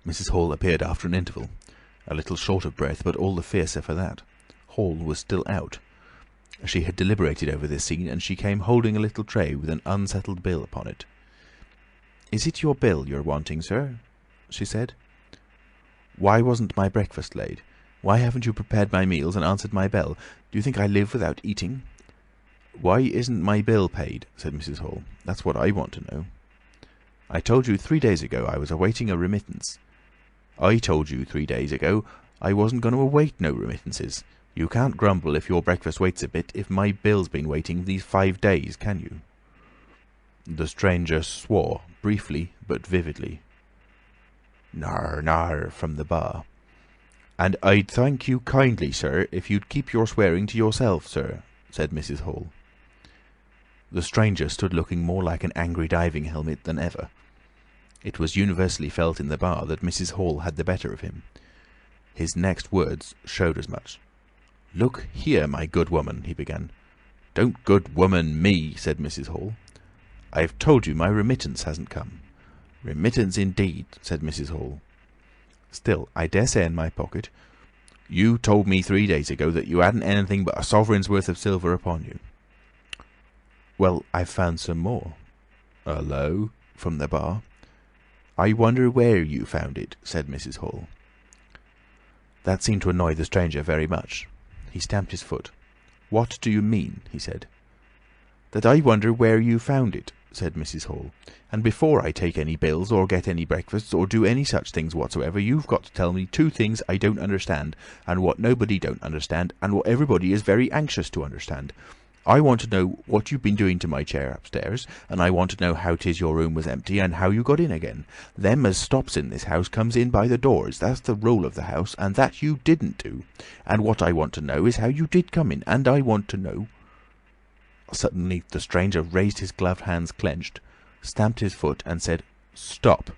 Mrs. Hall appeared after an interval, a little short of breath, but all the fiercer for that. Hall was still out. She had deliberated over this scene, and she came holding a little tray with an unsettled bill upon it. "Is it your bill you're wanting, sir?" she said. "Why wasn't my breakfast laid? Why haven't you prepared my meals and answered my bell? Do you think I live without eating?" "Why isn't my bill paid?" said Mrs. Hall. "That's what I want to know." "I told you 3 days ago I was awaiting a remittance." "I told you 3 days ago I wasn't going to await no remittances. You can't grumble if your breakfast waits a bit if my bill's been waiting these 5 days, can you?" The stranger swore, briefly but vividly. "Nar, nar," from the bar. "And I'd thank you kindly, sir, if you'd keep your swearing to yourself, sir," said Mrs. Hall. The stranger stood looking more like an angry diving helmet than ever. It was universally felt in the bar that Mrs. Hall had the better of him. His next words showed as much. "Look here, my good woman," he began. "Don't good woman me," said Mrs. Hall. "I've told you my remittance hasn't come." "Remittance indeed," said Mrs. Hall. "Still, I dare say in my pocket." "You told me 3 days ago that you hadn't anything but a sovereign's worth of silver upon you." "Well, I've found some more." "Hullo," from the bar. "I wonder where you found it," said Mrs. Hall. That seemed to annoy the stranger very much. He stamped his foot. "What do you mean?" he said. "That I wonder where you found it," said Mrs. Hall. "And before I take any bills, or get any breakfasts, or do any such things whatsoever, you've got to tell me 2 things I don't understand, and what nobody don't understand, and what everybody is very anxious to understand. I want to know what you've been doing to my chair upstairs, and I want to know how 'tis your room was empty, and how you got in again. Them as stops in this house comes in by the doors, that's the rule of the house, and that you didn't do. And what I want to know is how you did come in, and I want to know—" Suddenly the stranger raised his gloved hands clenched, stamped his foot, and said, "Stop!"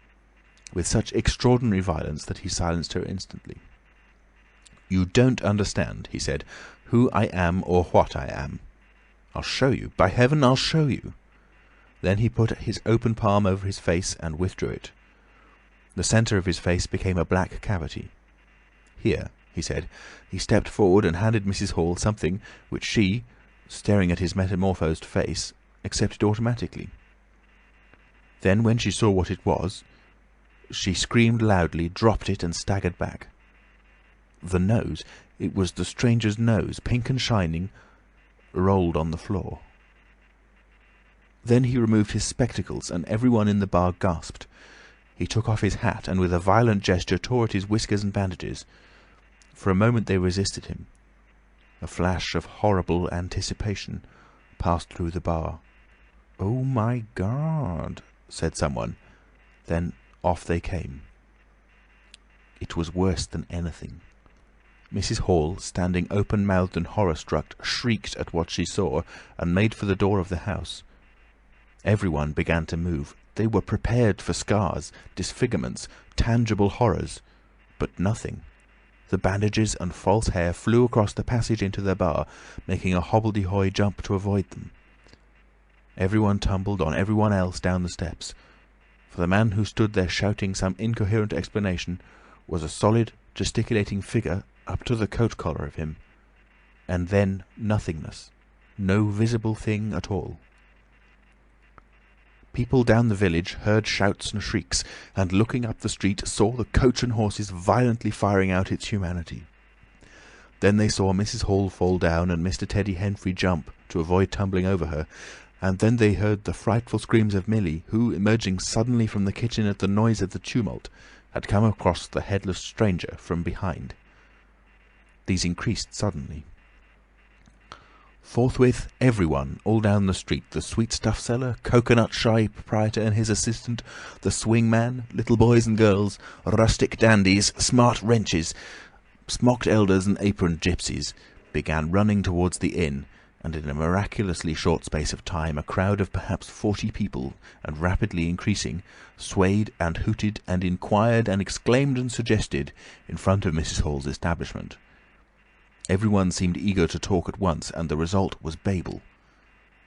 with such extraordinary violence that he silenced her instantly. "You don't understand," he said, "who I am or what I am. I'll show you. By heaven, I'll show you." Then he put his open palm over his face and withdrew it. The centre of his face became a black cavity. "Here," he said. He stepped forward and handed Mrs. Hall something which she, staring at his metamorphosed face, accepted automatically. Then, when she saw what it was, she screamed loudly, dropped it, and staggered back. The nose, it was the stranger's nose, pink and shining, rolled on the floor. Then he removed his spectacles, and everyone in the bar gasped. He took off his hat, and with a violent gesture tore at his whiskers and bandages. For a moment they resisted him. A flash of horrible anticipation passed through the bar. "Oh, my God!" said someone. Then off they came. It was worse than anything. Mrs. Hall, standing open-mouthed and horror-struck, shrieked at what she saw, and made for the door of the house. Everyone began to move. They were prepared for scars, disfigurements, tangible horrors. But nothing. The bandages and false hair flew across the passage into the bar, making a hobbledehoy jump to avoid them. Everyone tumbled on everyone else down the steps, for the man who stood there shouting some incoherent explanation was a solid, gesticulating figure up to the coat collar of him, and then nothingness, no visible thing at all. People down the village heard shouts and shrieks, and looking up the street saw the coach and horses violently firing out its humanity. Then they saw Mrs. Hall fall down and Mr. Teddy Henfrey jump to avoid tumbling over her, and then they heard the frightful screams of Millie, who, emerging suddenly from the kitchen at the noise of the tumult, had come across the headless stranger from behind. These increased suddenly. Forthwith, everyone, all down the street, the sweet-stuff seller, coconut-shy proprietor and his assistant, the swing-man, little boys and girls, rustic dandies, smart wenches, smocked elders and aproned gypsies, began running towards the inn, and in a miraculously short space of time a crowd of perhaps 40 people, and rapidly increasing, swayed and hooted and inquired and exclaimed and suggested in front of Mrs. Hall's establishment. Everyone seemed eager to talk at once, and the result was Babel.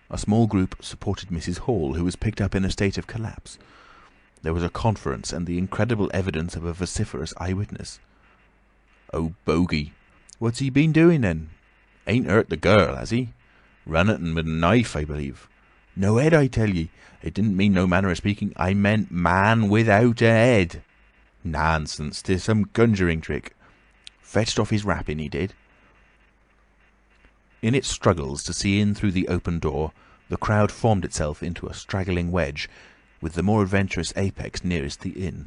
A small group supported Mrs. Hall, who was picked up in a state of collapse. There was a conference, and the incredible evidence of a vociferous eyewitness. "Oh, bogey! What's he been doing then? Ain't hurt the girl, has he? Run at 'en with a knife, I believe. No head, I tell ye. It didn't mean no manner of speaking. I meant man without a head. Nonsense! 'Tis some conjuring trick. Fetched off his wrapping, he did." In its struggles to see in through the open door, the crowd formed itself into a straggling wedge, with the more adventurous apex nearest the inn.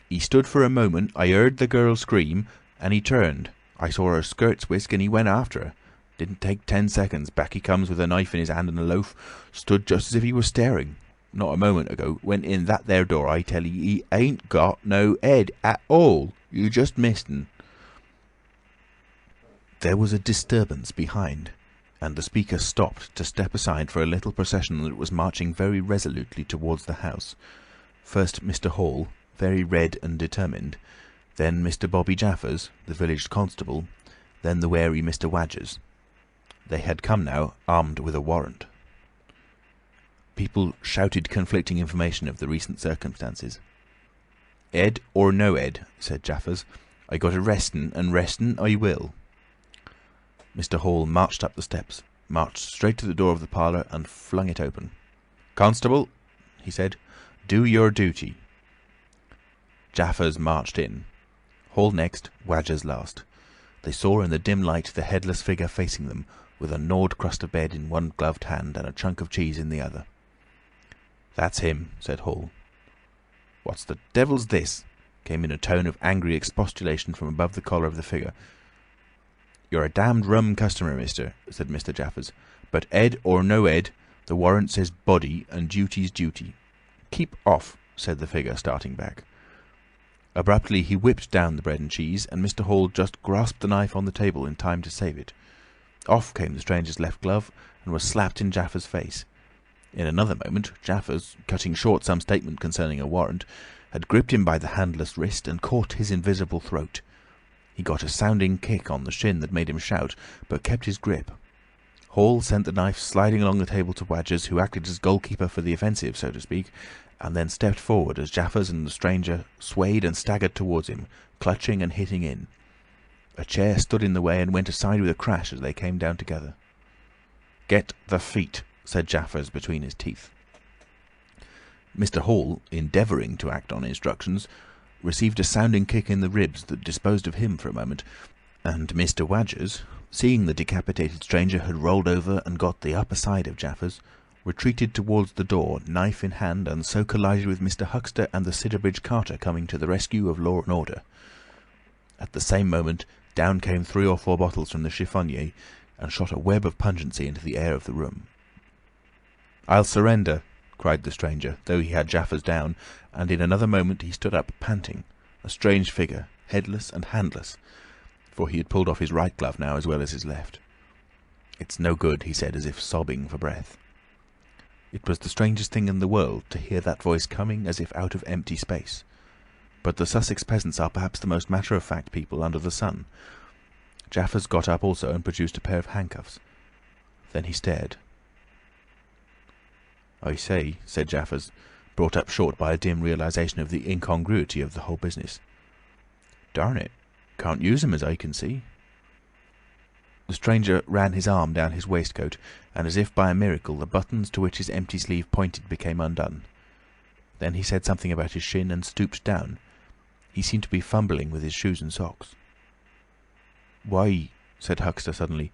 "He stood for a moment. I heard the girl scream, and he turned. I saw her skirts whisk, and he went after her. Didn't take 10 seconds. Back he comes with a knife in his hand and a loaf. Stood just as if he was staring. Not a moment ago. Went in that there door. I tell ye, he ain't got no head at all. You just missed un." There was a disturbance behind, and the speaker stopped to step aside for a little procession that was marching very resolutely towards the house. First Mr. Hall, very red and determined, then Mr. Bobby Jaffers, the village constable, then the wary Mr. Wadgers. They had come now, armed with a warrant. People shouted conflicting information of the recent circumstances. "Ed or no Ed," said Jaffers, "I got arrestin', and restin' I will." Mr. Hall marched up the steps, marched straight to the door of the parlour, and flung it open. "Constable," he said, "do your duty." Jaffers marched in. Hall next, Wadgers last. They saw in the dim light the headless figure facing them, with a gnawed crust of bread in one gloved hand and a chunk of cheese in the other. "That's him," said Hall. "What the devil's this?" came in a tone of angry expostulation from above the collar of the figure. "You're a damned rum customer, mister," said Mr. Jaffers. "But Ed or no Ed, the warrant says body, and duty's duty." "Keep off," said the figure, starting back. Abruptly he whipped down the bread and cheese, and Mr. Hall just grasped the knife on the table in time to save it. Off came the stranger's left glove, and was slapped in Jaffers' face. In another moment, Jaffers, cutting short some statement concerning a warrant, had gripped him by the handless wrist and caught his invisible throat. He got a sounding kick on the shin that made him shout, but kept his grip. Hall sent the knife sliding along the table to Wadgers, who acted as goalkeeper for the offensive, so to speak, and then stepped forward as Jaffers and the stranger swayed and staggered towards him, clutching and hitting in. A chair stood in the way and went aside with a crash as they came down together. "Get the feet," said Jaffers between his teeth. Mr. Hall, endeavouring to act on instructions, received a sounding kick in the ribs that disposed of him for a moment, and Mr. Wadgers, seeing the decapitated stranger had rolled over and got the upper side of Jaffers, retreated towards the door, knife in hand, and so collided with Mr. Huxter and the Sidderbridge carter coming to the rescue of law and order. At the same moment, down came 3 or 4 bottles from the chiffonnier, and shot a web of pungency into the air of the room. "I'll surrender," cried the stranger, though he had Jaffers down, and in another moment he stood up panting, a strange figure, headless and handless, for he had pulled off his right glove now as well as his left. "It's no good," he said, as if sobbing for breath. It was the strangest thing in the world to hear that voice coming as if out of empty space. But the Sussex peasants are perhaps the most matter-of-fact people under the sun. Jaffers got up also and produced a pair of handcuffs. Then he stared. "I say," said Jaffers, brought up short by a dim realisation of the incongruity of the whole business. "Darn it, can't use 'em as I can see." The stranger ran his arm down his waistcoat, and as if by a miracle the buttons to which his empty sleeve pointed became undone. Then he said something about his shin and stooped down. He seemed to be fumbling with his shoes and socks. "Why," said Huxter suddenly,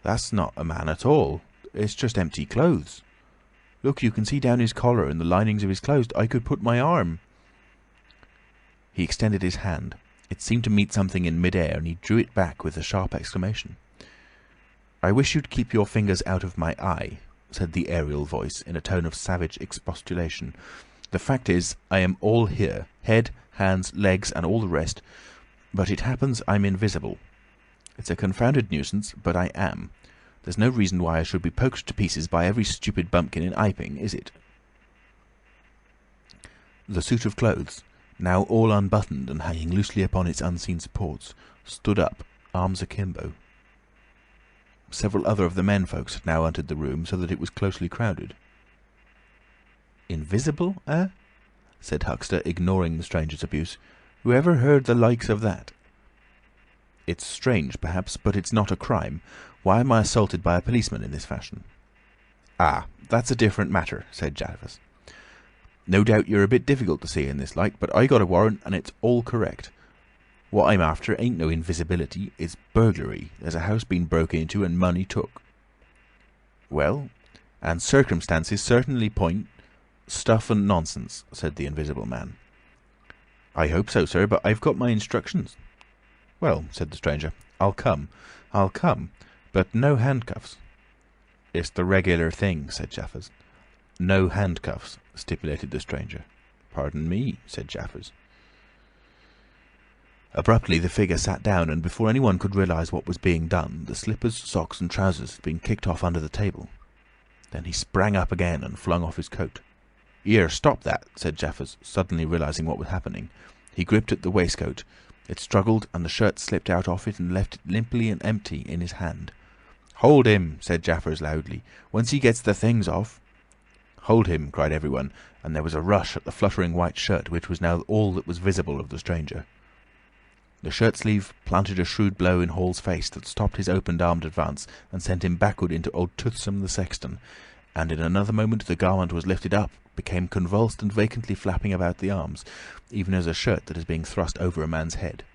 "that's not a man at all. It's just empty clothes. Look, you can see down his collar and the linings of his clothes. I could put my arm—" He extended his hand. It seemed to meet something in mid-air, and he drew it back with a sharp exclamation. "I wish you'd keep your fingers out of my eye," said the aerial voice in a tone of savage expostulation. "The fact is, I am all here, head, hands, legs, and all the rest, but it happens I'm invisible. It's a confounded nuisance, but I am. There's no reason why I should be poked to pieces by every stupid bumpkin in Iping, is it?" The suit of clothes, now all unbuttoned and hanging loosely upon its unseen supports, stood up, arms akimbo. Several other of the menfolks had now entered the room, so that it was closely crowded. "Invisible, eh?" said Huxter, ignoring the stranger's abuse. "Who ever heard the likes of that?" "It's strange, perhaps, but it's not a crime. Why am I assaulted by a policeman in this fashion?" "Ah, that's a different matter," said Jaffers. "No doubt you're a bit difficult to see in this light, but I got a warrant and it's all correct. What I'm after ain't no invisibility, it's burglary. There's a house been broke into and money took." "Well, and circumstances certainly point—" "Stuff and nonsense," said the Invisible Man. "I hope so, sir, but I've got my instructions." "Well," said the stranger, I'll come, but no handcuffs." "It's the regular thing," said Jaffers. "No handcuffs," stipulated the stranger. "Pardon me," said Jaffers. Abruptly the figure sat down, and before anyone could realise what was being done, the slippers, socks, and trousers had been kicked off under the table. Then he sprang up again and flung off his coat. "Here, stop that," said Jaffers, suddenly realising what was happening. He gripped at the waistcoat. It struggled, and the shirt slipped out of it and left it limply and empty in his hand. "Hold him," said Jaffers loudly. "Once he gets the things off—" "Hold him," cried everyone, and there was a rush at the fluttering white shirt, which was now all that was visible of the stranger. The shirt sleeve planted a shrewd blow in Hall's face that stopped his open-armed advance and sent him backward into old Toothsome the sexton, and in another moment the garment was lifted up, became convulsed and vacantly flapping about the arms, even as a shirt that is being thrust over a man's head.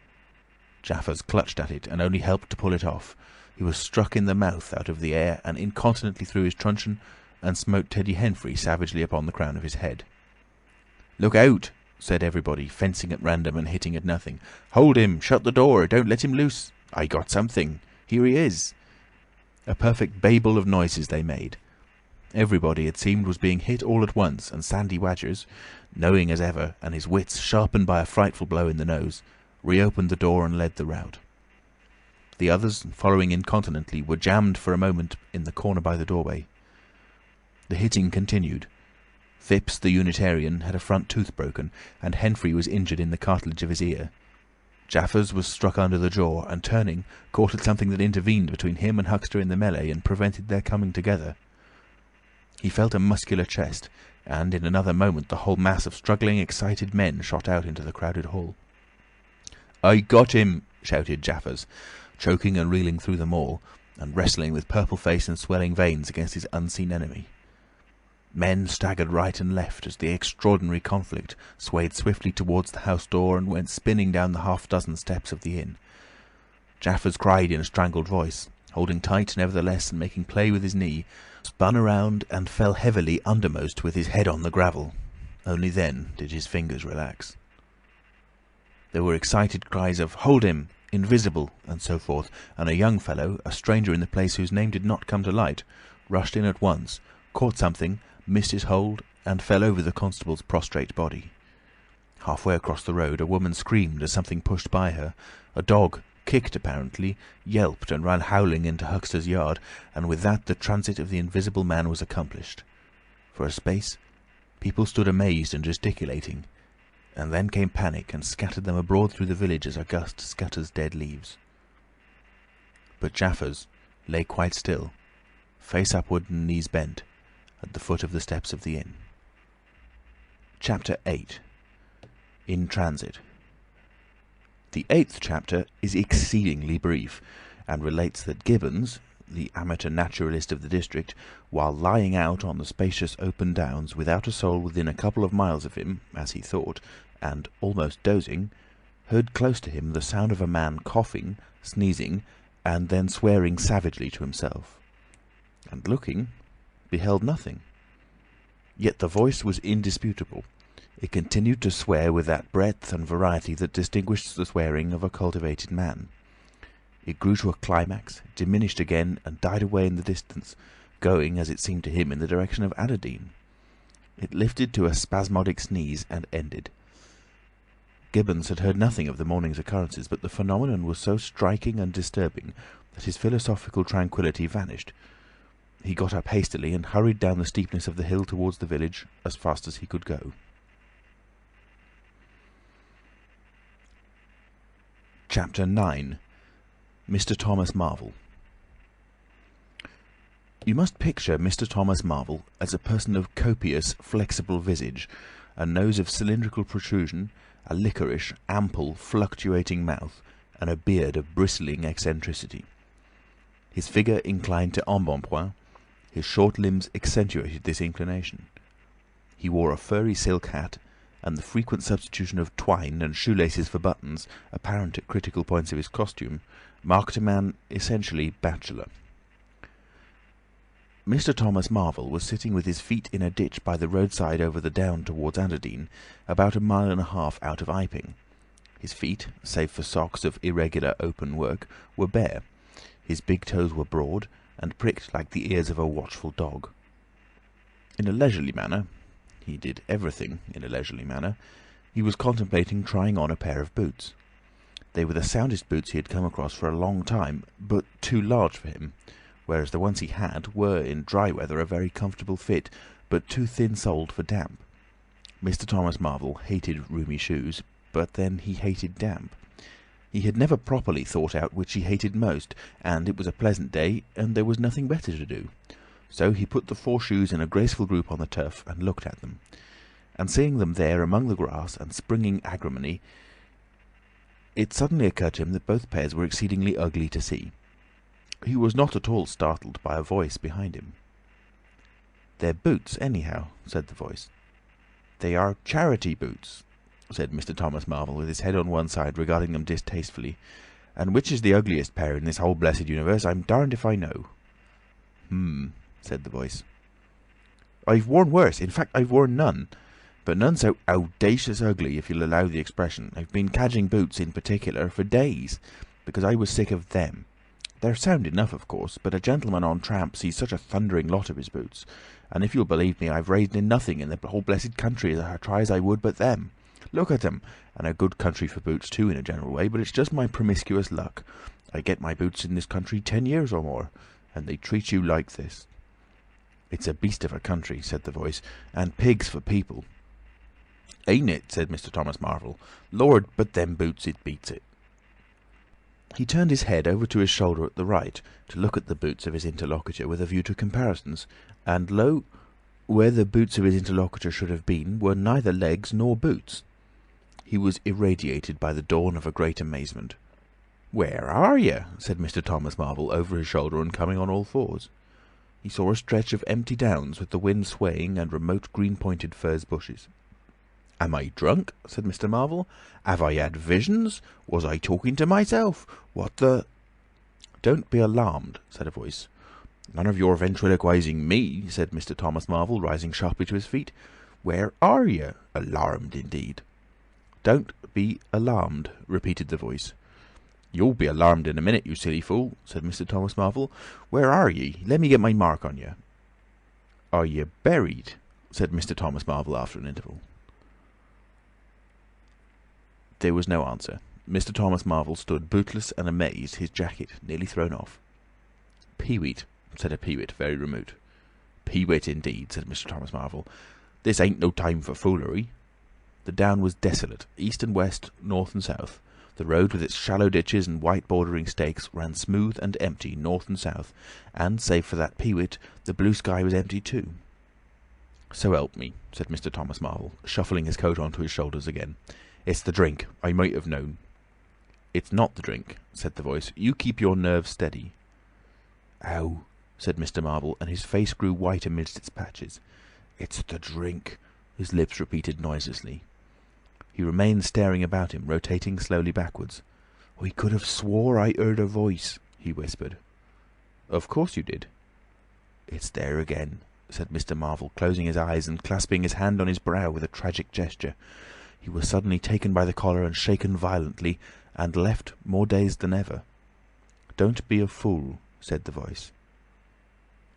Jaffers clutched at it and only helped to pull it off. He was struck in the mouth out of the air and incontinently threw his truncheon and smote Teddy Henfrey savagely upon the crown of his head. "Look out!" said everybody, fencing at random and hitting at nothing. "Hold him! Shut the door! Don't let him loose! I got something! Here he is!" A perfect babel of noises they made. Everybody, it seemed, was being hit all at once, and Sandy Wadgers, knowing as ever, and his wits sharpened by a frightful blow in the nose, reopened the door and led the rout. The others, following incontinently, were jammed for a moment in the corner by the doorway. The hitting continued. Phipps, the Unitarian, had a front tooth broken, and Henfrey was injured in the cartilage of his ear. Jaffers was struck under the jaw, and turning, caught at something that intervened between him and Huxter in the melee and prevented their coming together. He felt a muscular chest, and in another moment the whole mass of struggling, excited men shot out into the crowded hall. "I got him!" shouted Jaffers, choking and reeling through them all, and wrestling with purple face and swelling veins against his unseen enemy. Men staggered right and left as the extraordinary conflict swayed swiftly towards the house door and went spinning down the half-dozen steps of the inn. Jaffers cried in a strangled voice, holding tight nevertheless and making play with his knee, spun around and fell heavily undermost with his head on the gravel. Only then did his fingers relax. There were excited cries of "Hold him!" "Invisible!" and so forth, and a young fellow, a stranger in the place whose name did not come to light, rushed in at once, caught something, missed his hold, and fell over the constable's prostrate body. Halfway across the road a woman screamed as something pushed by her. A dog, kicked apparently, yelped and ran howling into Huxter's yard, and with that the transit of the Invisible Man was accomplished. For a space people stood amazed and gesticulating, and then came panic and scattered them abroad through the village as a gust scatters dead leaves. But Jaffers lay quite still, face upward and knees bent, at the foot of the steps of the inn. Chapter 8. In Transit. The 8th chapter is exceedingly brief, and relates that Gibbons, the amateur naturalist of the district, while lying out on the spacious open downs, without a soul within a couple of miles of him, as he thought, and almost dozing, heard close to him the sound of a man coughing, sneezing, and then swearing savagely to himself. And looking, beheld nothing. Yet the voice was indisputable. It continued to swear with that breadth and variety that distinguishes the swearing of a cultivated man. It grew to a climax, diminished again, and died away in the distance, going, as it seemed to him, in the direction of Adderdean. It lifted to a spasmodic sneeze and ended. Gibbons had heard nothing of the morning's occurrences, but the phenomenon was so striking and disturbing that his philosophical tranquillity vanished. He got up hastily and hurried down the steepness of the hill towards the village as fast as he could go. Chapter 9. Mr. Thomas Marvel. You must picture Mr. Thomas Marvel as a person of copious, flexible visage, a nose of cylindrical protrusion, a liquorish, ample, fluctuating mouth, and a beard of bristling eccentricity. His figure inclined to embonpoint, his short limbs accentuated this inclination. He wore a furry silk hat, and the frequent substitution of twine and shoelaces for buttons, apparent at critical points of his costume, marked a man essentially bachelor. Mr. Thomas Marvel was sitting with his feet in a ditch by the roadside over the down towards Adderdean, about a mile and a half out of Iping. His feet, save for socks of irregular open work, were bare. His big toes were broad, and pricked like the ears of a watchful dog. In a leisurely manner, he did everything in a leisurely manner, he was contemplating trying on a pair of boots. They were the soundest boots he had come across for a long time, but too large for him, whereas the ones he had were, in dry weather, a very comfortable fit, but too thin-soled for damp. Mr. Thomas Marvel hated roomy shoes, but then he hated damp. He had never properly thought out which he hated most, and it was a pleasant day, and there was nothing better to do. So he put the 4 shoes in a graceful group on the turf and looked at them. And seeing them there among the grass and springing agrimony, it suddenly occurred to him that both pairs were exceedingly ugly to see. He was not at all startled by a voice behind him. "They're boots, anyhow," said the voice. "They are charity boots," said Mr. Thomas Marvel, with his head on one side, regarding them distastefully. "And which is the ugliest pair in this whole blessed universe, I'm darned if I know." Said the voice. "I've worn worse. In fact, I've worn none. But none so audacious ugly, if you'll allow the expression. I've been cadging boots, in particular, for days, because I was sick of them. They're sound enough, of course, but a gentleman on tramp sees such a thundering lot of his boots, and if you'll believe me, I've raised in nothing in the whole blessed country as I try as I would but them. Look at them, and a good country for boots too in a general way, but it's just my promiscuous luck. I get my boots in this country 10 years or more, and they treat you like this." "It's a beast of a country," said the voice, "and pigs for people." "Ain't it?" said Mr. Thomas Marvel. "Lord, but them boots, it beats it." He turned his head over to his shoulder at the right, to look at the boots of his interlocutor with a view to comparisons, and lo! where the boots of his interlocutor should have been were neither legs nor boots. He was irradiated by the dawn of a great amazement. "Where are you?" said Mr. Thomas Marvel, over his shoulder and coming on all fours. He saw a stretch of empty downs, with the wind swaying, and remote green-pointed furze bushes. "Am I drunk?" said Mr. Marvel. "Have I had visions? Was I talking to myself? What the—" "Don't be alarmed," said a voice. "None of your ventriloquizing me," said Mr. Thomas Marvel, rising sharply to his feet. "Where are you? Alarmed, indeed." "Don't be alarmed," repeated the voice. "You'll be alarmed in a minute, you silly fool," said Mr. Thomas Marvel. "Where are ye? Let me get my mark on you." "Are ye buried?" said Mr. Thomas Marvel after an interval. There was no answer. Mr. Thomas Marvel stood bootless and amazed, his jacket nearly thrown off. "Peewit," said a peewit very remote. "Peewit, indeed," said Mr. Thomas Marvel. "This ain't no time for foolery." The down was desolate, east and west, north and south. The road, with its shallow ditches and white bordering stakes, ran smooth and empty north and south, and, save for that peewit, the blue sky was empty too. "So help me," said Mr. Thomas Marvel, shuffling his coat onto his shoulders again. "It's the drink. I might have known." "It's not the drink," said the voice. "You keep your nerves steady." "Ow," said Mr. Marvel, and his face grew white amidst its patches. "It's the drink," his lips repeated noiselessly. He remained staring about him, rotating slowly backwards. "I could have swore I heard a voice," he whispered. "Of course you did." "It's there again," said Mr. Marvel, closing his eyes and clasping his hand on his brow with a tragic gesture. He was suddenly taken by the collar and shaken violently, and left more dazed than ever. "Don't be a fool," said the voice.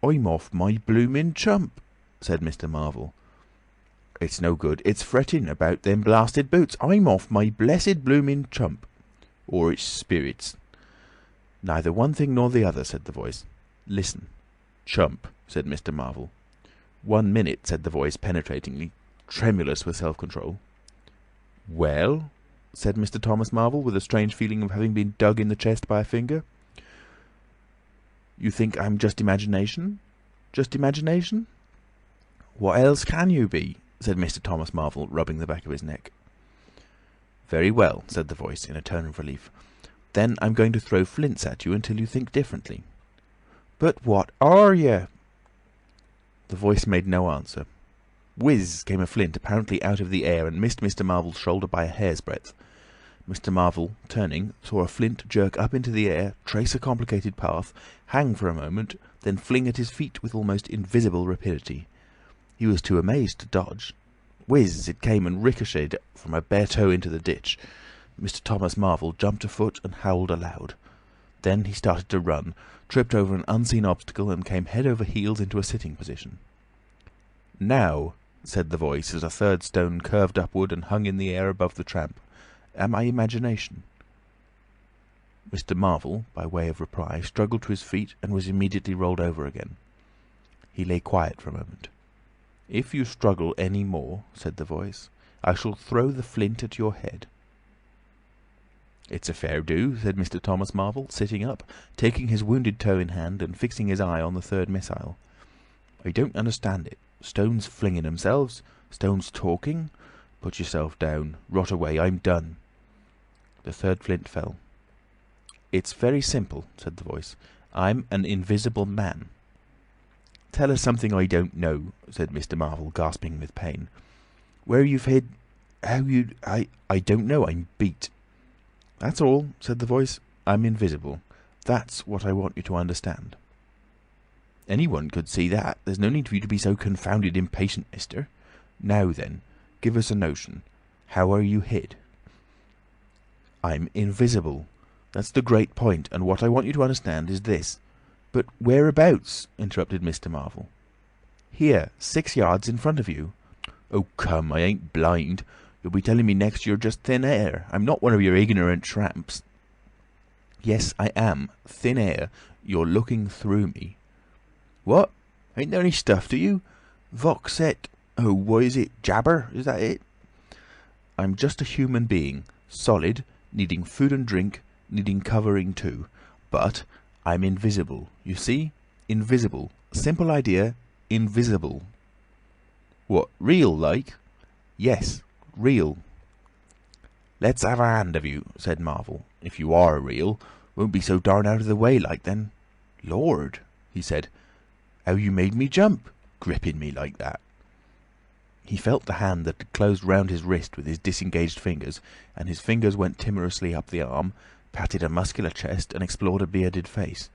"I'm off my bloomin' chump," said Mr. Marvel. "It's no good. It's fretting about them blasted boots. I'm off my blessed bloomin' chump. Or it's spirits." "Neither one thing nor the other," said the voice. "Listen." "Chump," said Mr. Marvel. "1 minute," said the voice penetratingly, tremulous with self-control. "Well?" said Mr. Thomas Marvel, with a strange feeling of having been dug in the chest by a finger. "You think I'm just imagination? Just imagination?" "What else can you be?" said Mr. Thomas Marvel, rubbing the back of his neck. "Very well," said the voice, in a tone of relief. "Then I'm going to throw flints at you until you think differently." "But what are you?" The voice made no answer. Whiz came a flint, apparently out of the air, and missed Mr. Marvel's shoulder by a hair's breadth. Mr. Marvel, turning, saw a flint jerk up into the air, trace a complicated path, hang for a moment, then fling at his feet with almost invisible rapidity. He was too amazed to dodge. Whiz it came and ricocheted from a bare toe into the ditch. Mr. Thomas Marvel jumped a foot and howled aloud. Then he started to run, tripped over an unseen obstacle, and came head over heels into a sitting position. "Now," said the voice, as a third stone curved upward and hung in the air above the tramp, "am I imagination?" Mr. Marvel, by way of reply, struggled to his feet and was immediately rolled over again. He lay quiet for a moment. "If you struggle any more," said the voice, "I shall throw the flint at your head." "It's a fair do," said Mr. Thomas Marvel, sitting up, taking his wounded toe in hand and fixing his eye on the third missile. "I don't understand it. Stones flinging themselves, stones talking. Put yourself down. Rot away. I'm done." The third flint fell. "It's very simple," said the voice. "I'm an invisible man." "Tell us something I don't know," said Mr. Marvel, gasping with pain. "Where you've hid... how you... I don't know. I'm beat." "That's all," said the voice. "I'm invisible. That's what I want you to understand." "Anyone could see that. There's no need for you to be so confounded impatient, mister. Now then, give us a notion. How are you hid?" "I'm invisible. That's the great point, and what I want you to understand is this." "But whereabouts?" interrupted Mr. Marvel. "Here, 6 yards in front of you." "Oh, come, I ain't blind. You'll be telling me next you're just thin air. I'm not one of your ignorant tramps." "Yes, I am. Thin air. You're looking through me." "What? Ain't there any stuff to you? Vox et... oh, what is it? Jabber? Is that it?" "I'm just a human being. Solid, needing food and drink, needing covering too. But I'm invisible. You see? Invisible. Simple idea. Invisible." "What, real like?" "Yes, real." "Let's have a hand of you," said Marvel. "If you are real, won't be so darn out of the way like then." "Lord," he said, "how you made me jump, gripping me like that." He felt the hand that had closed round his wrist with his disengaged fingers, and his fingers went timorously up the arm, patted a muscular chest, and explored a bearded face.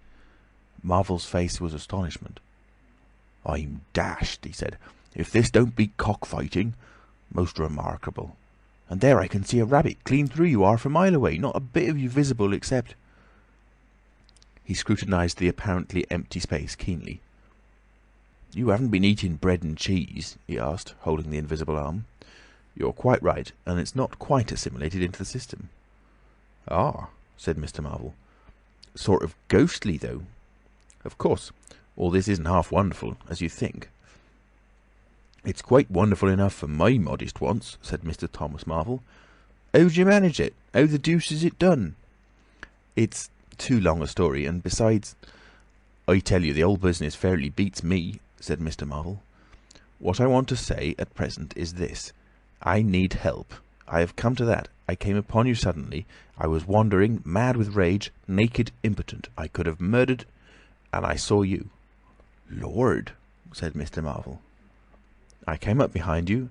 Marvel's face was astonishment. "I'm dashed," he said, "if this don't beat cockfighting. Most remarkable. And there I can see a rabbit clean through you 1/2 a mile away, not a bit of you visible except—" He scrutinised the apparently empty space keenly. "You haven't been eating bread and cheese?" he asked, holding the invisible arm. "You're quite right, and it's not quite assimilated into the system." "Ah," said Mr. Marvel. "Sort of ghostly, though." "Of course. All this isn't half wonderful, as you think." "It's quite wonderful enough for my modest wants," said Mr. Thomas Marvel. "How'd you manage it? How the deuce is it done?" "It's too long a story, and besides—" "I tell you, the whole business fairly beats me," said Mr. Marvel. "What I want to say at present is this. I need help. I have come to that. I came upon you suddenly. I was wandering, mad with rage, naked, impotent. I could have murdered, and I saw you." "Lord!" said Mr. Marvel. "I came up behind you,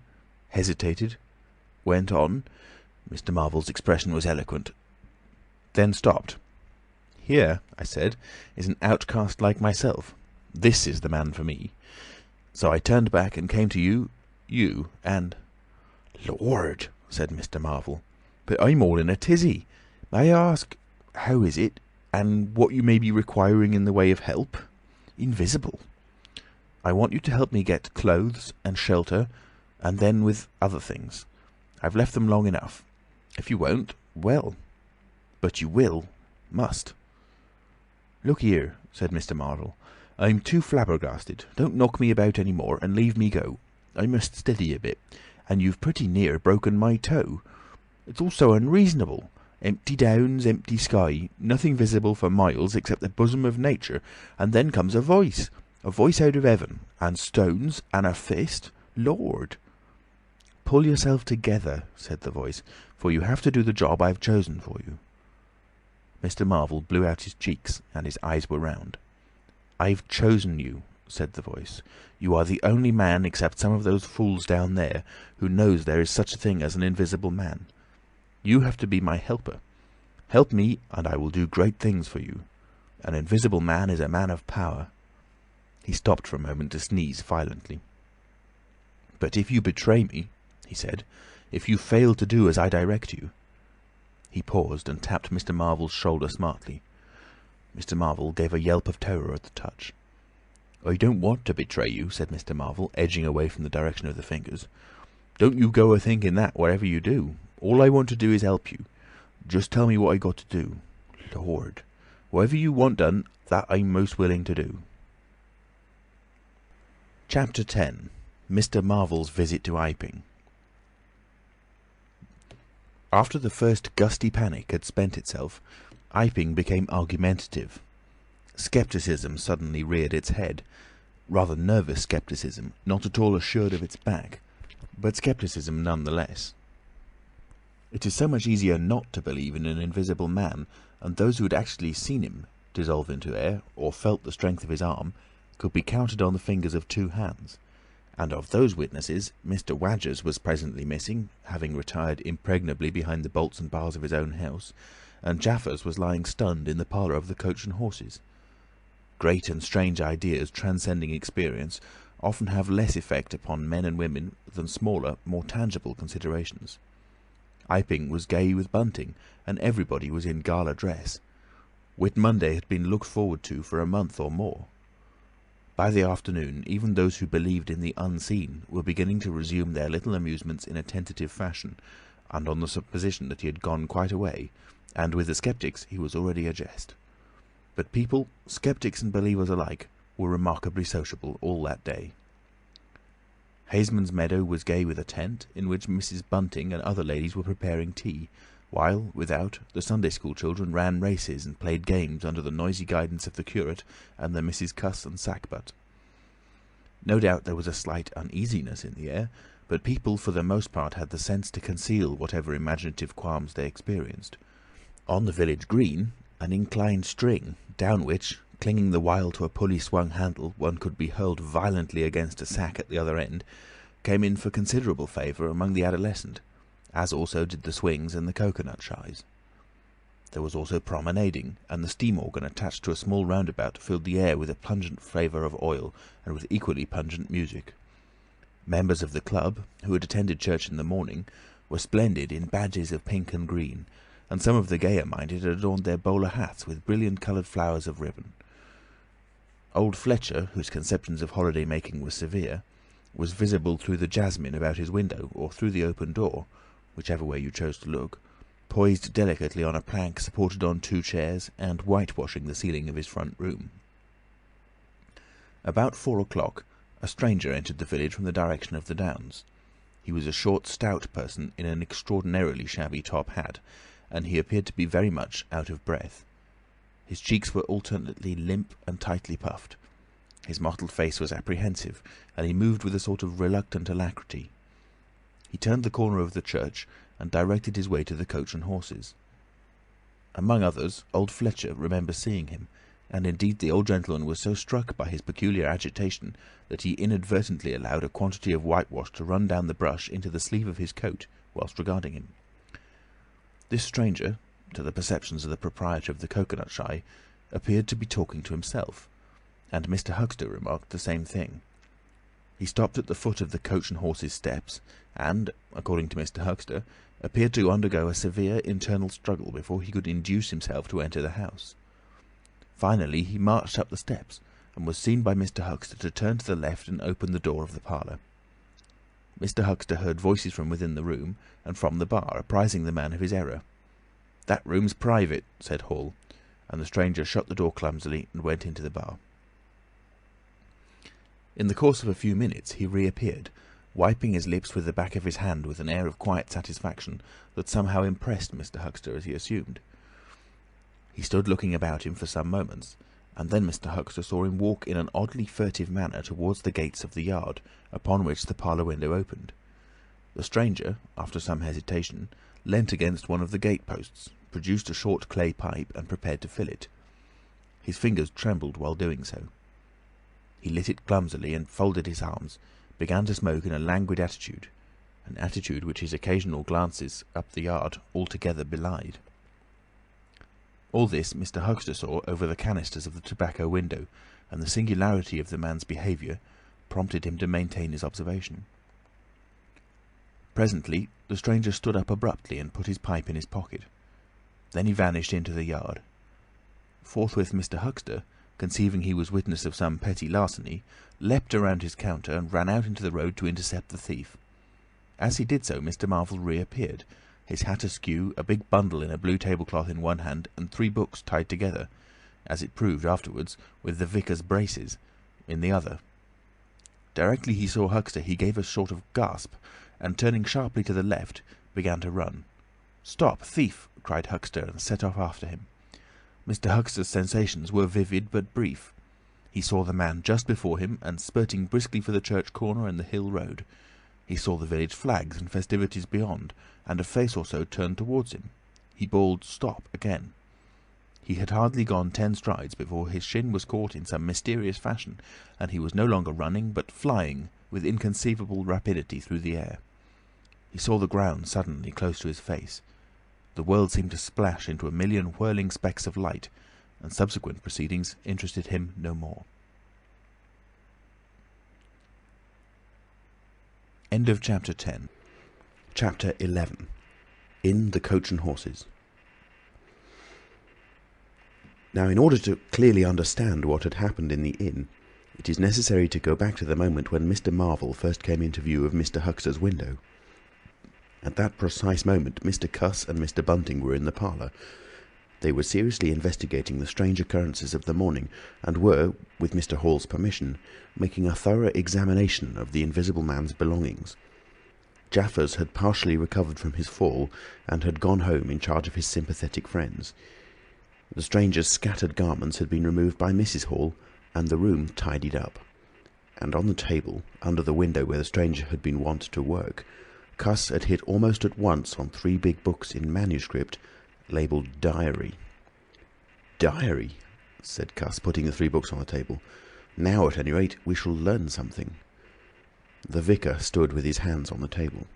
hesitated, went on." Mr. Marvel's expression was eloquent. "Then stopped. 'Here,' I said, 'is an outcast like myself. This is the man for me.' So I turned back and came to you, and—" "Lord!" said Mr. Marvel. "But I'm all in a tizzy. May I ask how is it, and what you may be requiring in the way of help? Invisible. I want you to help me get clothes and shelter, and then with other things. I've left them long enough. If you won't, well, but you must." "Look here," said Mr. Marvel. "I'm too flabbergasted. Don't knock me about any more, and leave me go. I must steady a bit, and you've pretty near broken my toe. It's all so unreasonable. Empty downs, empty sky, nothing visible for miles except the bosom of nature, and then comes a voice out of heaven, and stones, and a fist. Lord!" "Pull yourself together," said the voice, "for you have to do the job I've chosen for you." Mr. Marvel blew out his cheeks, and his eyes were round. "I've chosen you," said the voice. "You are the only man, except some of those fools down there, who knows there is such a thing as an invisible man. You have to be my helper. Help me, and I will do great things for you. An invisible man is a man of power." He stopped for a moment to sneeze violently. "But if you betray me," he said, "if you fail to do as I direct you—" He paused and tapped Mr. Marvel's shoulder smartly. Mr. Marvel gave a yelp of terror at the touch. "I don't want to betray you," said Mr. Marvel, edging away from the direction of the fingers. "Don't you go a-thinking that, whatever you do. All I want to do is help you. Just tell me what I got to do. Lord! Whatever you want done, that I'm most willing to do." Chapter 10. Mr. Marvel's Visit to Iping. After the first gusty panic had spent itself, Iping became argumentative. Scepticism suddenly reared its head. Rather nervous scepticism, not at all assured of its back, but scepticism none the less. It is so much easier not to believe in an invisible man, and those who had actually seen him dissolve into air, or felt the strength of his arm, could be counted on the fingers of two hands. And of those witnesses, Mr. Wadgers was presently missing, having retired impregnably behind the bolts and bars of his own house, and Jaffers was lying stunned in the parlour of the Coach and Horses. Great and strange ideas transcending experience often have less effect upon men and women than smaller, more tangible considerations. Iping was gay with bunting, and everybody was in gala dress. Whit Monday had been looked forward to for a month or more. By the afternoon, even those who believed in the unseen were beginning to resume their little amusements in a tentative fashion, and on the supposition that he had gone quite away, and with the sceptics he was already a jest. But people, sceptics and believers alike, were remarkably sociable all that day. Haysman's Meadow was gay with a tent, in which Mrs. Bunting and other ladies were preparing tea, while, without, the Sunday school children ran races and played games under the noisy guidance of the curate and the Misses Cuss and Sackbut. No doubt there was a slight uneasiness in the air, but people for the most part had the sense to conceal whatever imaginative qualms they experienced. On the village green, an inclined string, down which, clinging the while to a pulley-swung handle, one could be hurled violently against a sack at the other end, came in for considerable favour among the adolescent, as also did the swings and the cocoanut shies. There was also promenading, and the steam organ attached to a small roundabout filled the air with a pungent flavour of oil and with equally pungent music. Members of the club, who had attended church in the morning, were splendid in badges of pink and green, and some of the gayer-minded had adorned their bowler hats with brilliant-coloured flowers of ribbon. Old Fletcher, whose conceptions of holiday-making were severe, was visible through the jasmine about his window, or through the open door, whichever way you chose to look, poised delicately on a plank supported on two chairs, and whitewashing the ceiling of his front room. About 4 o'clock, a stranger entered the village from the direction of the Downs. He was a short, stout person in an extraordinarily shabby top hat, and he appeared to be very much out of breath. His cheeks were alternately limp and tightly puffed. His mottled face was apprehensive, and he moved with a sort of reluctant alacrity. He turned the corner of the church, and directed his way to the Coach and Horses. Among others, old Fletcher remembers seeing him, and indeed the old gentleman was so struck by his peculiar agitation that he inadvertently allowed a quantity of whitewash to run down the brush into the sleeve of his coat whilst regarding him. This stranger, to the perceptions of the proprietor of the cocoanut shy, appeared to be talking to himself, and Mr. Huxter remarked the same thing. He stopped at the foot of the Coach and Horses steps, and, according to Mr. Huxter, appeared to undergo a severe internal struggle before he could induce himself to enter the house. Finally he marched up the steps, and was seen by Mr. Huxter to turn to the left and open the door of the parlour. Mr. Huxter heard voices from within the room and from the bar, apprising the man of his error. "That room's private," said Hall, and the stranger shut the door clumsily and went into the bar. In the course of a few minutes he reappeared, wiping his lips with the back of his hand with an air of quiet satisfaction that somehow impressed Mr. Huxter as he assumed. He stood looking about him for some moments, and then Mr. Huxter saw him walk in an oddly furtive manner towards the gates of the yard, upon which the parlour window opened. The stranger, after some hesitation, leant against one of the gate-posts, produced a short clay pipe, and prepared to fill it. His fingers trembled while doing so. He lit it clumsily and folded his arms, began to smoke in a languid attitude, an attitude which his occasional glances up the yard altogether belied. All this Mr. Huxter saw over the canisters of the tobacco window, and the singularity of the man's behaviour prompted him to maintain his observation. Presently the stranger stood up abruptly and put his pipe in his pocket. Then he vanished into the yard. Forthwith Mr. Huxter, conceiving he was witness of some petty larceny, leapt around his counter and ran out into the road to intercept the thief. As he did so, Mr. Marvel reappeared, his hat askew, a big bundle in a blue tablecloth in one hand, and 3 books tied together, as it proved afterwards, with the vicar's braces, in the other. Directly he saw Huxter he gave a sort of gasp, and turning sharply to the left, began to run. "Stop, thief!" cried Huxter, and set off after him. Mr. Huxter's sensations were vivid but brief. He saw the man just before him, and spurting briskly for the church corner and the hill road. He saw the village flags and festivities beyond, and a face or so turned towards him. He bawled "Stop!" again. He had hardly gone 10 strides before his shin was caught in some mysterious fashion, and he was no longer running, but flying with inconceivable rapidity through the air. He saw the ground suddenly close to his face. The world seemed to splash into a million whirling specks of light, and subsequent proceedings interested him no more. End of Chapter 10. Chapter 11. In the Coach and Horses. Now, in order to clearly understand what had happened in the inn, it is necessary to go back to the moment when Mr. Marvel first came into view of Mr. Huxter's window. At that precise moment, Mr. Cuss and Mr. Bunting were in the parlour. They were seriously investigating the strange occurrences of the morning, and were, with Mr. Hall's permission, making a thorough examination of the Invisible Man's belongings. Jaffers had partially recovered from his fall, and had gone home in charge of his sympathetic friends. The stranger's scattered garments had been removed by Mrs. Hall, and the room tidied up. And on the table, under the window where the stranger had been wont to work, Cuss had hit almost at once on 3 big books in manuscript, labelled Diary. "Diary," said Cuss, putting the 3 books on the table. "Now, at any rate, we shall learn something." The vicar stood with his hands on the table.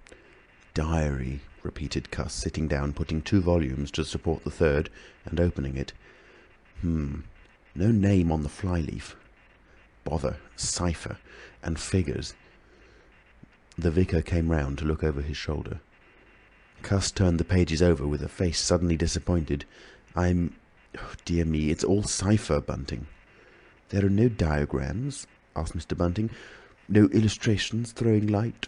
"Diary," repeated Cuss, sitting down, putting 2 volumes to support the 3rd, and opening it. No name on the flyleaf. Bother, cipher, and figures. The vicar came round to look over his shoulder. Cuss turned the pages over with a face suddenly disappointed. Oh, dear me, it's all cipher, Bunting." "There are no diagrams?" asked Mr. Bunting. "No illustrations throwing light?"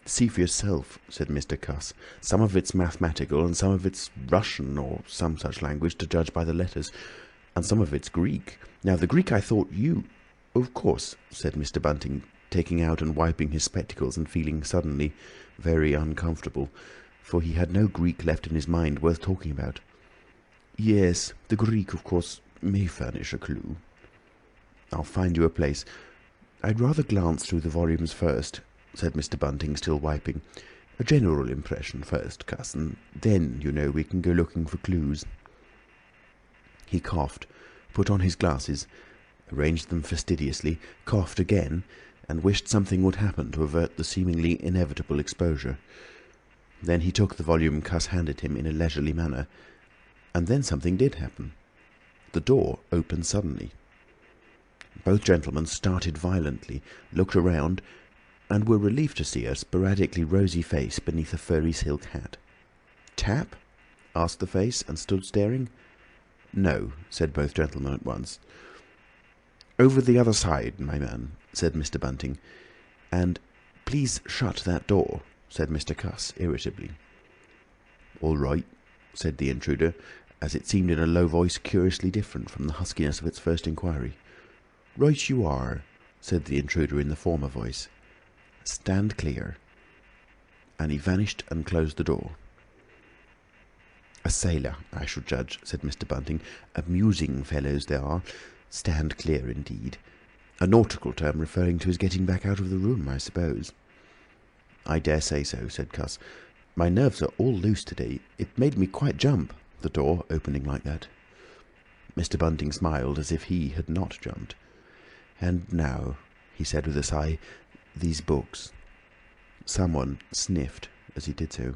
"See for yourself," said Mr. Cuss. "Some of it's mathematical, and some of it's Russian, or some such language, to judge by the letters, and some of it's Greek. Now, the Greek I thought you—" "Of course," said Mr. Bunting, taking out and wiping his spectacles, and feeling suddenly very uncomfortable, for he had no Greek left in his mind worth talking about. "Yes, the Greek, of course, may furnish a clue." "I'll find you a place. I'd rather glance through the volumes first," said Mr. Bunting, still wiping. A general impression first, cousin. Then, you know, we can go looking for clues." He coughed, put on his glasses, arranged them fastidiously, coughed again, and wished something would happen to avert the seemingly inevitable exposure. Then he took the volume Cuss handed him in a leisurely manner, and then something did happen. The door opened suddenly. Both gentlemen started violently, looked around, and were relieved to see a sporadically rosy face beneath a furry silk hat. "Tap?" asked the face, and stood staring. "No," said both gentlemen at once. "Over the other side, my man," said Mr. Bunting. "And please shut that door," said Mr. Cuss irritably. "All right," said the intruder, as it seemed in a low voice curiously different from the huskiness of its first inquiry. "Right you are," said the intruder in the former voice. "Stand clear." And he vanished and closed the door. "A sailor, I should judge," said Mr. Bunting. "Amusing fellows they are. Stand clear, indeed. A nautical term referring to his getting back out of the room, I suppose." "I dare say so," said Cuss. "My nerves are all loose today. It made me quite jump, the door opening like that." Mr. Bunting smiled as if he had not jumped. "And now," he said with a sigh, "these books." Someone sniffed as he did so.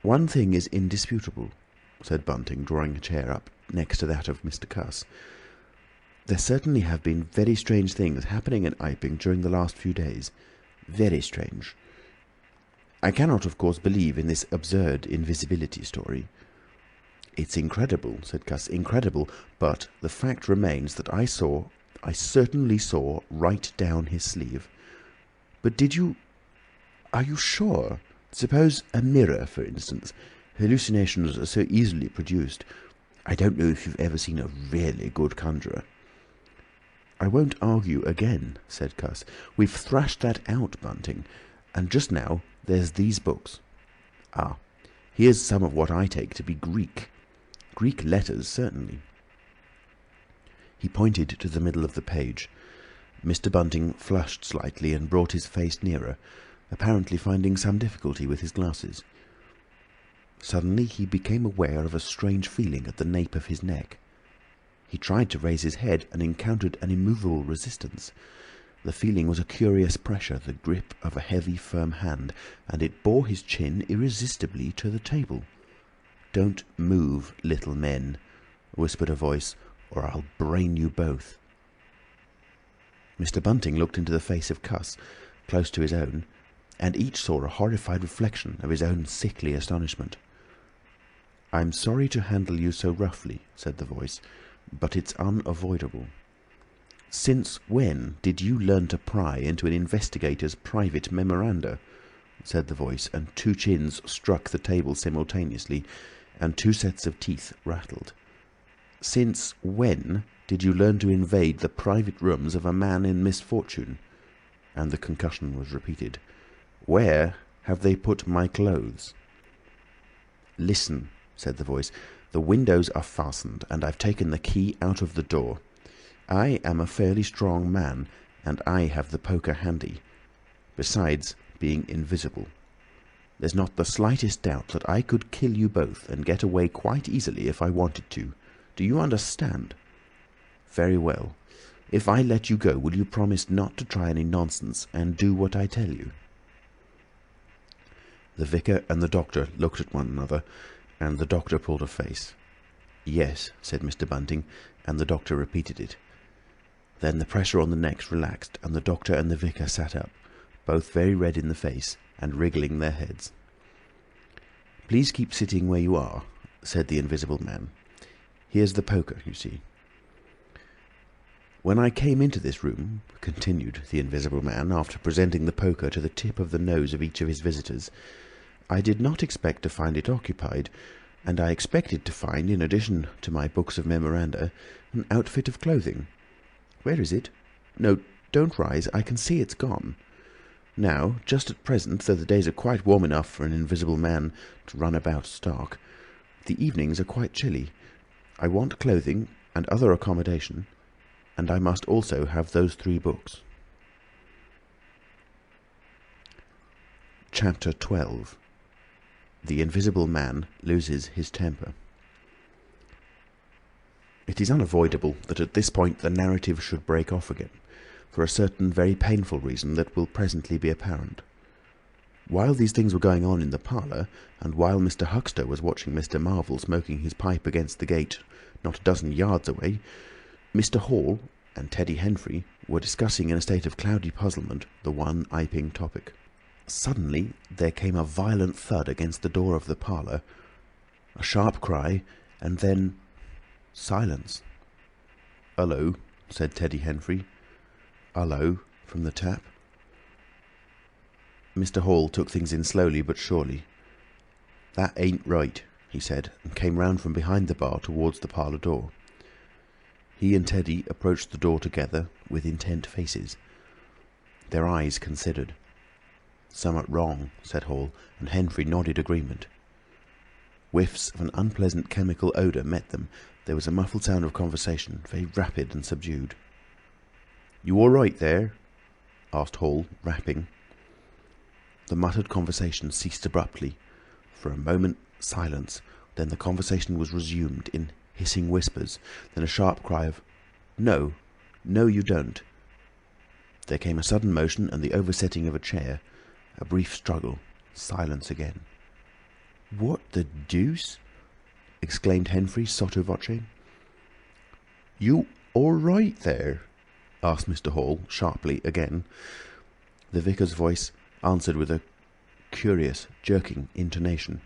"One thing is indisputable," said Bunting, drawing a chair up next to that of Mr. Cuss. "There certainly have been very strange things happening at Iping during the last few days. Very strange. I cannot, of course, believe in this absurd invisibility story." "It's incredible," said Cuss, "incredible, but the fact remains that I certainly saw right down his sleeve." "But did you... Are you sure? Suppose a mirror, for instance. Hallucinations are so easily produced. I don't know if you've ever seen a really good conjurer." "I won't argue again," said Cuss. "We've thrashed that out, Bunting. And just now there's these books. Ah, here's some of what I take to be Greek. Greek letters, certainly." He pointed to the middle of the page. Mr. Bunting flushed slightly and brought his face nearer, apparently finding some difficulty with his glasses. Suddenly he became aware of a strange feeling at the nape of his neck. He tried to raise his head and encountered an immovable resistance. The feeling was a curious pressure, the grip of a heavy, firm hand, and it bore his chin irresistibly to the table. "Don't move, little men," whispered a voice, "or I'll brain you both." Mr. Bunting looked into the face of Cuss, close to his own, and each saw a horrified reflection of his own sickly astonishment. "I'm sorry to handle you so roughly," said the voice, "but it's unavoidable. Since when did you learn to pry into an investigator's private memoranda?" said the voice, and two chins struck the table simultaneously, and two sets of teeth rattled. "Since when did you learn to invade the private rooms of a man in misfortune?" And the concussion was repeated. "Where have they put my clothes?" "Listen," said the voice. "The windows are fastened, and I've taken the key out of the door. I am a fairly strong man, and I have the poker handy. Besides being invisible. There's not the slightest doubt that I could kill you both and get away quite easily if I wanted to. Do you understand? Very well. If I let you go, will you promise not to try any nonsense and do what I tell you?" The vicar and the doctor looked at one another, and the doctor pulled a face. "Yes," said Mr. Bunting, and the doctor repeated it. Then the pressure on the necks relaxed, and the doctor and the vicar sat up, both very red in the face and wriggling their heads. "Please keep sitting where you are," said the Invisible Man. "Here's the poker, you see." "When I came into this room," continued the Invisible Man, after presenting the poker to the tip of the nose of each of his visitors, "I did not expect to find it occupied, and I expected to find, in addition to my books of memoranda, an outfit of clothing. Where is it? No, don't rise, I can see it's gone. Now, just at present, though the days are quite warm enough for an invisible man to run about stark, the evenings are quite chilly. I want clothing and other accommodation, and I must also have those 3 books." Chapter 12. The Invisible Man Loses His Temper. It is unavoidable that at this point the narrative should break off again, for a certain very painful reason that will presently be apparent. While these things were going on in the parlour, and while Mr. Huxter was watching Mr. Marvel smoking his pipe against the gate not a dozen yards away, Mr. Hall and Teddy Henfrey were discussing in a state of cloudy puzzlement the one Iping topic. Suddenly there came a violent thud against the door of the parlour, a sharp cry, and then silence. "Hullo," said Teddy Henfrey. "Hullo," from the tap. Mr. Hall took things in slowly but surely. "That ain't right," he said, and came round from behind the bar towards the parlour door. He and Teddy approached the door together with intent faces. Their eyes considered. "Summat wrong," said Hall, and Henfrey nodded agreement. Whiffs of an unpleasant chemical odour met them. There was a muffled sound of conversation, very rapid and subdued. "You all right there?" asked Hall, rapping. The muttered conversation ceased abruptly. For a moment, silence. Then the conversation was resumed in hissing whispers. Then a sharp cry of, "No, no, you don't." There came a sudden motion and the oversetting of a chair. A brief struggle. Silence again. "What the deuce?" exclaimed Henfrey sotto voce. "You all right there?" asked Mr. Hall, sharply again. The vicar's voice answered with a curious, jerking intonation.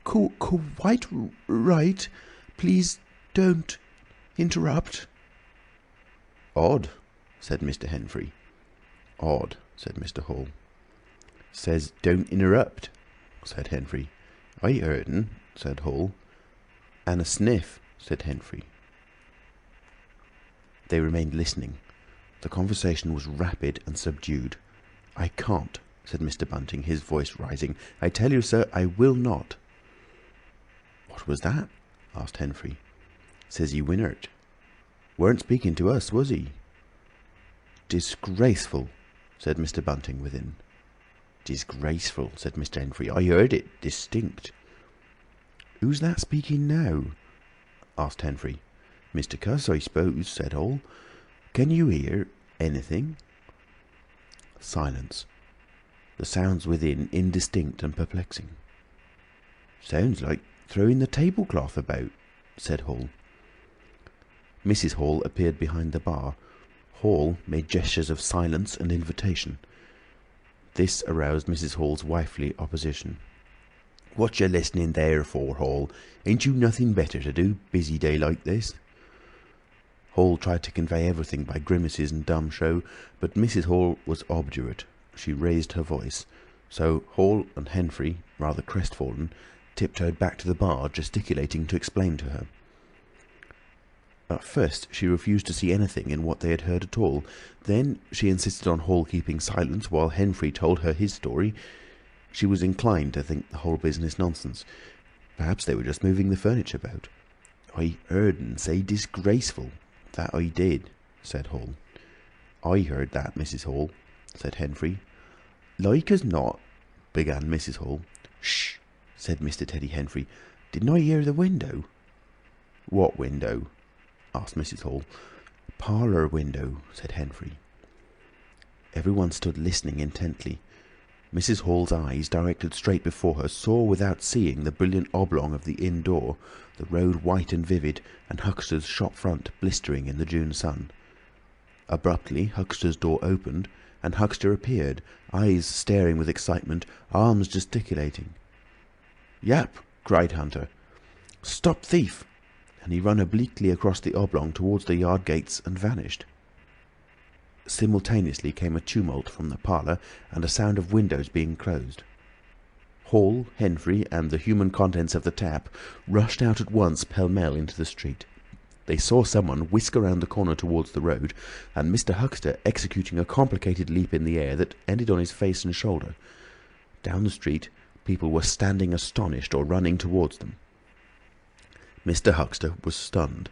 "Quite right. Please don't interrupt." "Odd," said Mr. Henfrey. "Odd," said Mr. Hall. "Says don't interrupt," said Henfrey. "I heard un," said Hall. "And a sniff," said Henfrey. They remained listening. The conversation was rapid and subdued. "I can't," said Mr. Bunting, his voice rising. "I tell you, sir, I will not." "What was that?" asked Henfrey. "Says he winnert. Weren't speaking to us, was he?" "Disgraceful," said Mr. Bunting within. "Disgraceful," said Mr. Henfrey. "I heard it distinct." "Who's that speaking now?" asked Henfrey. "Mr. Cuss, I suppose," said Hall. "Can you hear anything?" Silence. The sounds within indistinct and perplexing. "Sounds like throwing the tablecloth about," said Hall. Mrs. Hall appeared behind the bar. Hall made gestures of silence and invitation. This aroused Mrs. Hall's wifely opposition. "What you listening there for, Hall? Ain't you nothing better to do, busy day like this?" Hall tried to convey everything by grimaces and dumb show, but Mrs. Hall was obdurate. She raised her voice. So Hall and Henfrey, rather crestfallen, tiptoed back to the bar, gesticulating to explain to her. At first she refused to see anything in what they had heard at all. Then she insisted on Hall keeping silence while Henfrey told her his story. She was inclined to think the whole business nonsense. Perhaps they were just moving the furniture about. "I heard un say disgraceful. That I did," said Hall. "I heard that, Mrs. Hall," said Henfrey. "Like as not," began Mrs. Hall. "Shh!" said Mr. Teddy Henfrey. "Didn't I hear the window?" "What window?" asked Mrs. Hall. "Parlour window," said Henfrey. Everyone stood listening intently. Mrs. Hall's eyes, directed straight before her, saw without seeing the brilliant oblong of the inn door, the road white and vivid, and Huxter's shop front blistering in the June sun. Abruptly Huxter's door opened, and Huxter appeared, eyes staring with excitement, arms gesticulating. "Yap!" cried Hunter. "Stop thief!" and he ran obliquely across the oblong towards the yard gates and vanished. Simultaneously came a tumult from the parlour and a sound of windows being closed. Hall, Henfrey, and the human contents of the tap rushed out at once pell-mell into the street. They saw someone whisk around the corner towards the road, and Mr. Huxter executing a complicated leap in the air that ended on his face and shoulder. Down the street, people were standing astonished or running towards them. Mr. Huxter was stunned.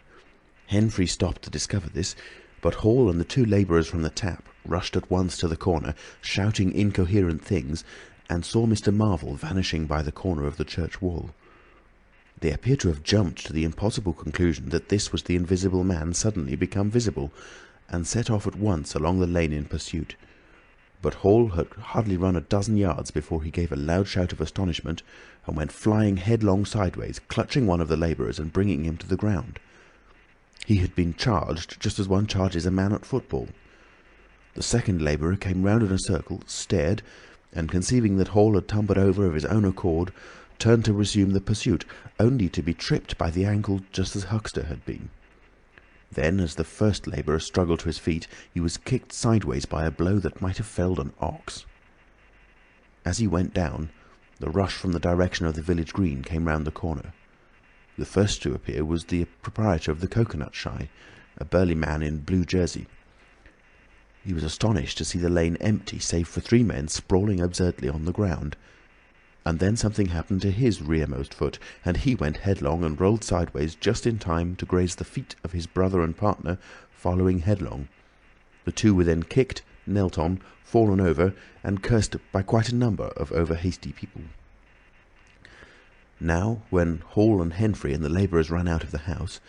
Henfrey stopped to discover this, but Hall and the two labourers from the tap rushed at once to the corner, shouting incoherent things, and saw Mr. Marvel vanishing by the corner of the church wall. They appeared to have jumped to the impossible conclusion that this was the Invisible Man suddenly become visible, and set off at once along the lane in pursuit. But Hall had hardly run a dozen yards before he gave a loud shout of astonishment and went flying headlong sideways, clutching one of the labourers and bringing him to the ground. He had been charged just as one charges a man at football. The second labourer came round in a circle, stared, and conceiving that Hall had tumbled over of his own accord, turned to resume the pursuit, only to be tripped by the ankle just as Huxter had been. Then, as the first labourer struggled to his feet, he was kicked sideways by a blow that might have felled an ox. As he went down, the rush from the direction of the village green came round the corner. The first to appear was the proprietor of the Cocoanut Shy, a burly man in blue jersey. He was astonished to see the lane empty, save for 3 men sprawling absurdly on the ground. And then something happened to his rearmost foot, and he went headlong and rolled sideways just in time to graze the feet of his brother and partner, following headlong. The two were then kicked, knelt on, fallen over, and cursed by quite a number of over-hasty people. Now, when Hall and Henfrey and the labourers ran out of the house,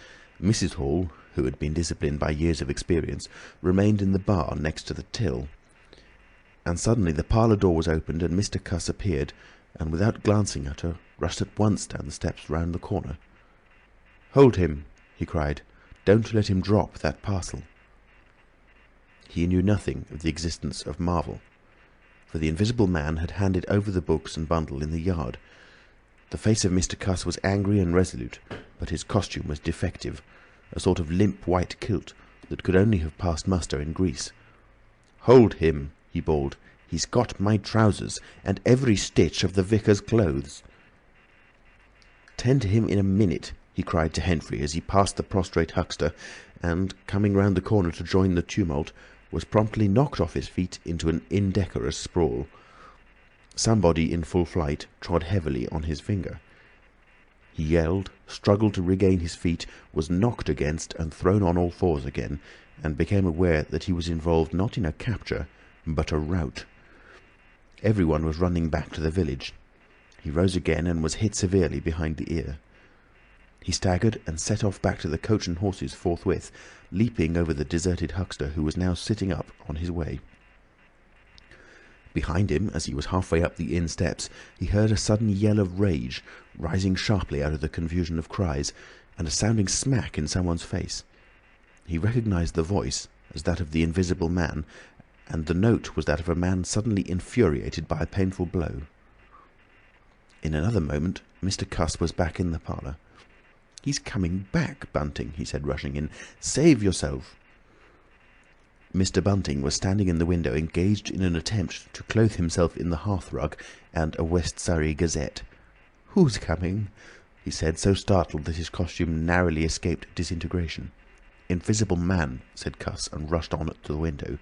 Mrs. Hall, who had been disciplined by years of experience, remained in the bar next to the till. And suddenly the parlour door was opened and Mr. Cuss appeared, and without glancing at her, rushed at once down the steps round the corner. "Hold him!" he cried. "Don't let him drop that parcel." He knew nothing of the existence of Marvel, for the Invisible Man had handed over the books and bundle in the yard. The face of Mr. Cuss was angry and resolute, but his costume was defective, a sort of limp white kilt that could only have passed muster in Greece. "Hold him!" he bawled. "He's got my trousers, and every stitch of the vicar's clothes." "Tend to him in a minute," he cried to Henfrey as he passed the prostrate huckster, and, coming round the corner to join the tumult, was promptly knocked off his feet into an indecorous sprawl. Somebody in full flight trod heavily on his finger. He yelled, struggled to regain his feet, was knocked against and thrown on all fours again, and became aware that he was involved not in a capture, but a rout. Everyone was running back to the village. He rose again and was hit severely behind the ear. He staggered and set off back to the coach and horses forthwith, leaping over the deserted huckster who was now sitting up on his way. Behind him, as he was halfway up the inn steps, he heard a sudden yell of rage, rising sharply out of the confusion of cries, and a sounding smack in someone's face. He recognised the voice as that of the Invisible Man, and the note was that of a man suddenly infuriated by a painful blow. In another moment, Mr. Cuss was back in the parlour. "He's coming back, Bunting," he said, rushing in. "Save yourself." Mr. Bunting was standing in the window, engaged in an attempt to clothe himself in the hearthrug and a West Surrey Gazette. "Who's coming?" he said, so startled that his costume narrowly escaped disintegration. "Invisible Man," said Cuss, and rushed on to the window.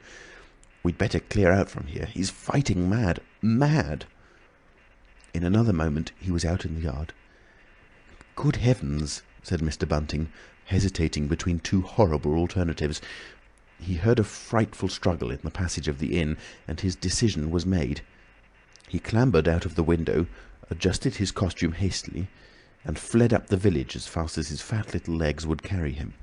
"We'd better clear out from here. He's fighting mad. Mad!" In another moment he was out in the yard. "Good heavens!" said Mr. Bunting, hesitating between two horrible alternatives. He heard a frightful struggle in the passage of the inn, and his decision was made. He clambered out of the window, adjusted his costume hastily, and fled up the village as fast as his fat little legs would carry him.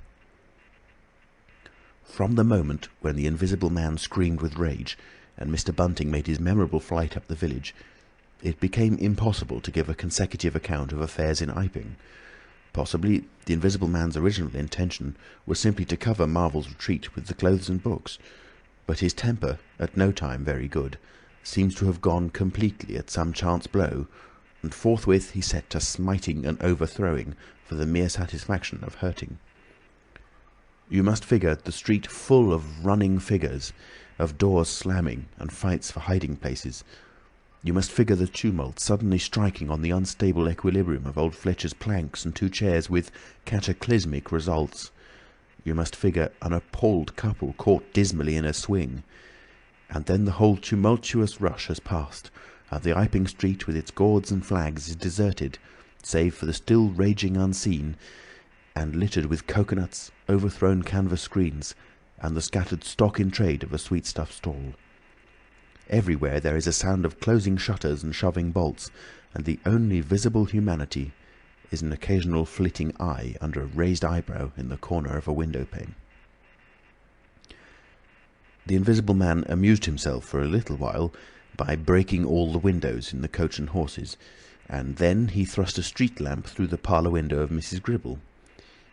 From the moment when the Invisible Man screamed with rage, and Mr. Bunting made his memorable flight up the village, it became impossible to give a consecutive account of affairs in Iping. Possibly the Invisible Man's original intention was simply to cover Marvel's retreat with the clothes and books, but his temper, at no time very good, seems to have gone completely at some chance blow, and forthwith he set to smiting and overthrowing for the mere satisfaction of hurting. You must figure the street full of running figures, of doors slamming and fights for hiding places. You must figure the tumult suddenly striking on the unstable equilibrium of old Fletcher's planks and 2 chairs with cataclysmic results. You must figure an appalled couple caught dismally in a swing. And then the whole tumultuous rush has passed, and the Iping street with its gourds and flags is deserted, save for the still raging unseen, and littered with coconuts, overthrown canvas screens, and the scattered stock in trade of a sweetstuff stall. Everywhere there is a sound of closing shutters and shoving bolts, and the only visible humanity is an occasional flitting eye under a raised eyebrow in the corner of a window pane. The Invisible Man amused himself for a little while by breaking all the windows in the Coach and Horses, and then he thrust a street lamp through the parlour window of Mrs. Gribble.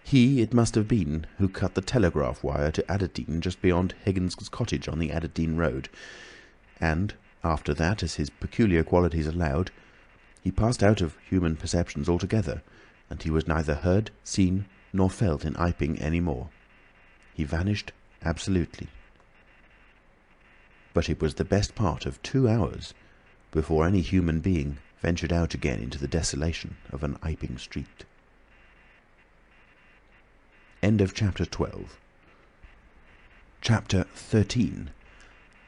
He, it must have been, who cut the telegraph wire to Adderdean just beyond Higgins's cottage on the Adderdean road, and, after that, as his peculiar qualities allowed, he passed out of human perceptions altogether, and he was neither heard, seen, nor felt in Iping any more. He vanished absolutely. But it was the best part of 2 hours before any human being ventured out again into the desolation of an Iping street. End of chapter 12. Chapter 13.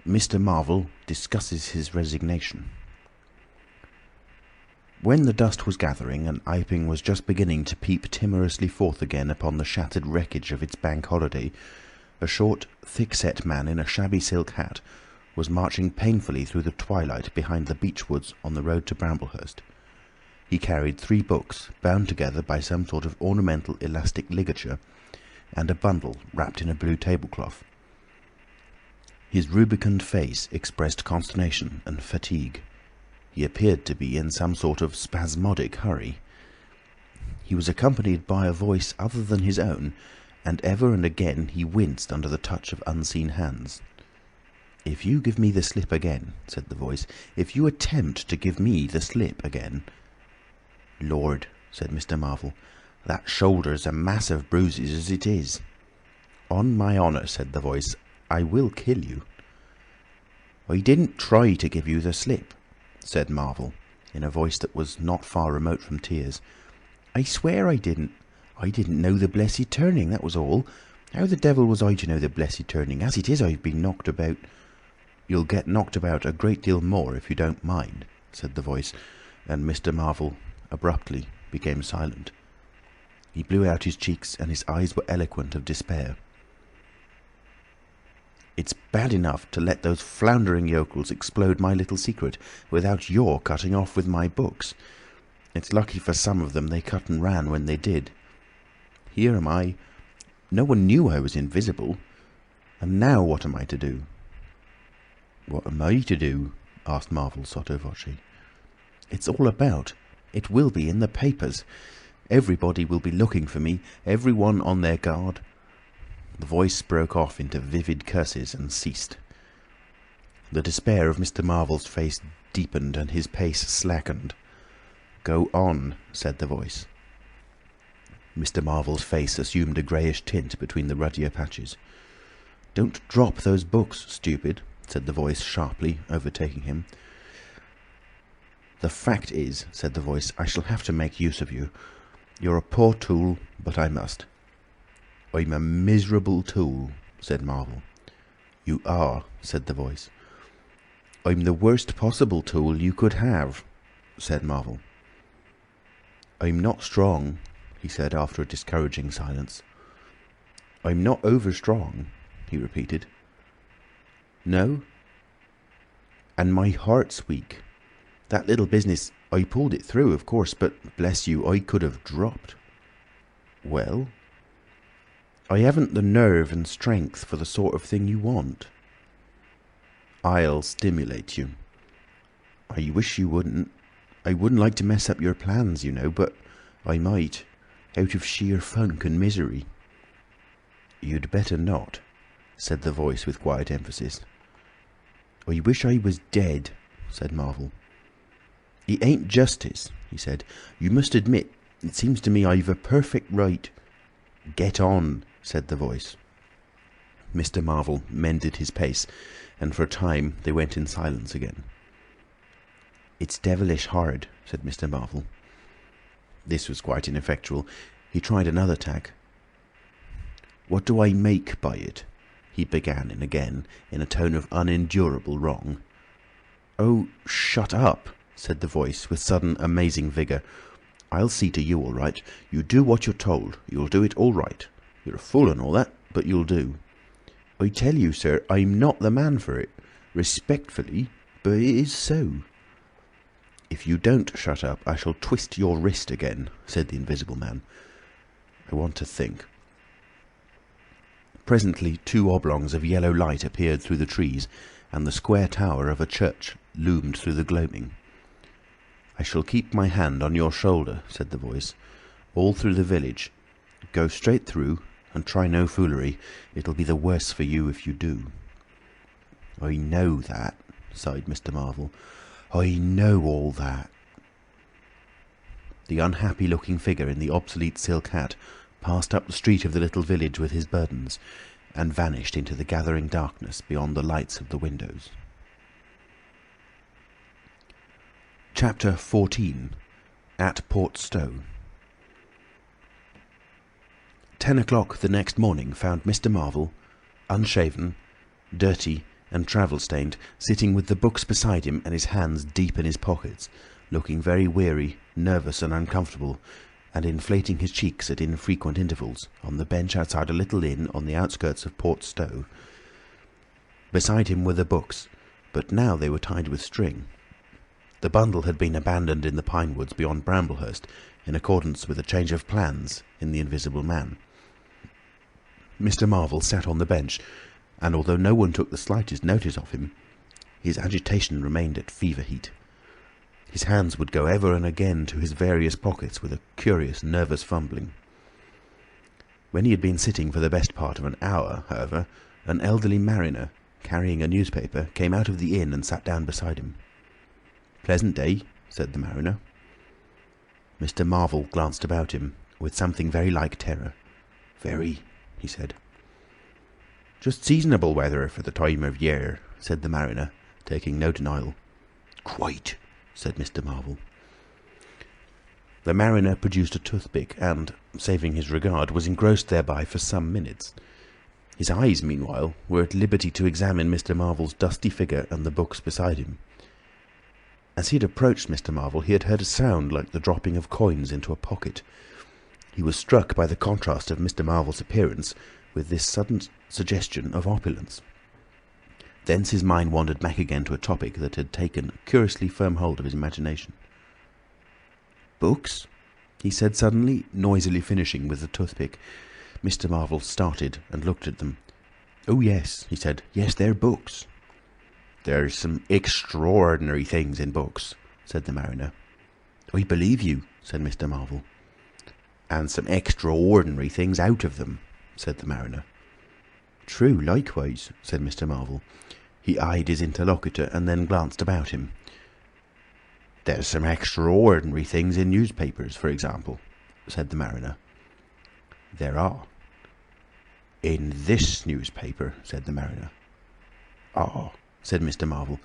Mr. Marvel discusses his resignation. When the dusk was gathering and Iping was just beginning to peep timorously forth again upon the shattered wreckage of its bank holiday, a short, thick-set man in a shabby silk hat was marching painfully through the twilight behind the beech woods on the road to Bramblehurst. He carried 3 books, bound together by some sort of ornamental elastic ligature, and a bundle wrapped in a blue tablecloth. His rubicund face expressed consternation and fatigue. He appeared to be in some sort of spasmodic hurry. He was accompanied by a voice other than his own, and ever and again he winced under the touch of unseen hands. "If you give me the slip again," said the voice, "if you attempt to give me the slip again—" "Lord," said Mr. Marvel, "that shoulder's a mass of bruises as it is." "On my honour," said the voice, "I will kill you." "I didn't try to give you the slip," said Marvel, in a voice that was not far remote from tears. "I swear I didn't. I didn't know the blessed turning, that was all. How the devil was I to know the blessed turning? As it is, I've been knocked about—" "You'll get knocked about a great deal more if you don't mind," said the voice, and Mr. Marvel abruptly became silent. He blew out his cheeks, and his eyes were eloquent of despair. "It's bad enough to let those floundering yokels explode my little secret without your cutting off with my books. It's lucky for some of them they cut and ran when they did. Here am I. No one knew I was invisible. And now what am I to do?" "What am I to do?" asked Marvel sotto voce. "It's all about. It will be in the papers. Everybody will be looking for me, everyone on their guard." The voice broke off into vivid curses and ceased. The despair of Mr. Marvel's face deepened and his pace slackened. "Go on," said the voice. Mr. Marvel's face assumed a greyish tint between the ruddier patches. "Don't drop those books, stupid," said the voice sharply, overtaking him. "The fact is," said the voice, "I shall have to make use of you. You're a poor tool, but I must." "I'm a miserable tool," said Marvel. "You are," said the voice. "I'm the worst possible tool you could have," said Marvel. "I'm not strong," he said after a discouraging silence. "I'm not over-strong," he repeated. "No? And my heart's weak. That little business, I pulled it through, of course, but bless you, I could have dropped." "Well?" "I haven't the nerve and strength for the sort of thing you want." "I'll stimulate you." "I wish you wouldn't. I wouldn't like to mess up your plans, you know, but I might, out of sheer funk and misery." "You'd better not," said the voice with quiet emphasis. "I wish I was dead," said Marvel. "It ain't justice," he said. "You must admit, it seems to me I've a perfect right—" "Get on," said the voice. Mr. Marvel mended his pace, and for a time they went in silence again. "It's devilish hard," said Mr. Marvel. This was quite ineffectual. He tried another tack. "What do I make by it?" he began again, in a tone of unendurable wrong. "Oh, shut up," said the voice, with sudden amazing vigour. "I'll see to you all right. You do what you're told. You'll do it all right. You're a fool and all that, but you'll do. I tell you, sir, I'm not the man for it. Respectfully, But it is so." "If you don't shut up, I shall twist your wrist again," said the Invisible Man. "I want to think." Presently 2 oblongs of yellow light appeared through the trees, and the square tower of a church loomed through the gloaming. "I shall keep my hand on your shoulder," said the voice, "all through the village. Go straight through, and try no foolery. It'll be the worse for you if you do." "I know that," sighed Mr. Marvel. "I know all that." The unhappy-looking figure in the obsolete silk hat passed up the street of the little village with his burdens, and vanished into the gathering darkness beyond the lights of the windows. Chapter 14. At Port Stowe. 10 o'clock the next morning found Mr. Marvel, unshaven, dirty, and travel-stained, sitting with the books beside him and his hands deep in his pockets, looking very weary, nervous, and uncomfortable, and inflating his cheeks at infrequent intervals, on the bench outside a little inn on the outskirts of Port Stowe. Beside him were the books, but now they were tied with string. The bundle had been abandoned in the pine woods beyond Bramblehurst, in accordance with a change of plans in the Invisible Man. Mr. Marvel sat on the bench, and although no one took the slightest notice of him, his agitation remained at fever heat. His hands would go ever and again to his various pockets with a curious, nervous fumbling. When he had been sitting for the best part of an hour, however, an elderly mariner, carrying a newspaper, came out of the inn and sat down beside him. "Pleasant day," said the mariner. Mr. Marvel glanced about him, with something very like terror. "Very," he said. "Just seasonable weather for the time of year," said the mariner, taking no denial. "Quite," said Mr. Marvel. The mariner produced a toothpick and, saving his regard, was engrossed thereby for some minutes. His eyes, meanwhile, were at liberty to examine Mr. Marvel's dusty figure and the books beside him. As he had approached Mr. Marvel, he had heard a sound like the dropping of coins into a pocket. He was struck by the contrast of Mr. Marvel's appearance with this sudden suggestion of opulence. Thence his mind wandered back again to a topic that had taken a curiously firm hold of his imagination. "Books?" he said suddenly, noisily finishing with the toothpick. Mr. Marvel started and looked at them. "Oh yes," he said. "Yes, they're books." "There's some extraordinary things in books," said the mariner. "I believe you," said Mr. Marvel. "And some extraordinary things out of them," said the mariner. "True, likewise," said Mr. Marvel. He eyed his interlocutor and then glanced about him. "There's some extraordinary things in newspapers, for example," said the mariner. "There are." "In this newspaper," said the mariner. "Ah," said Mr. Marvel.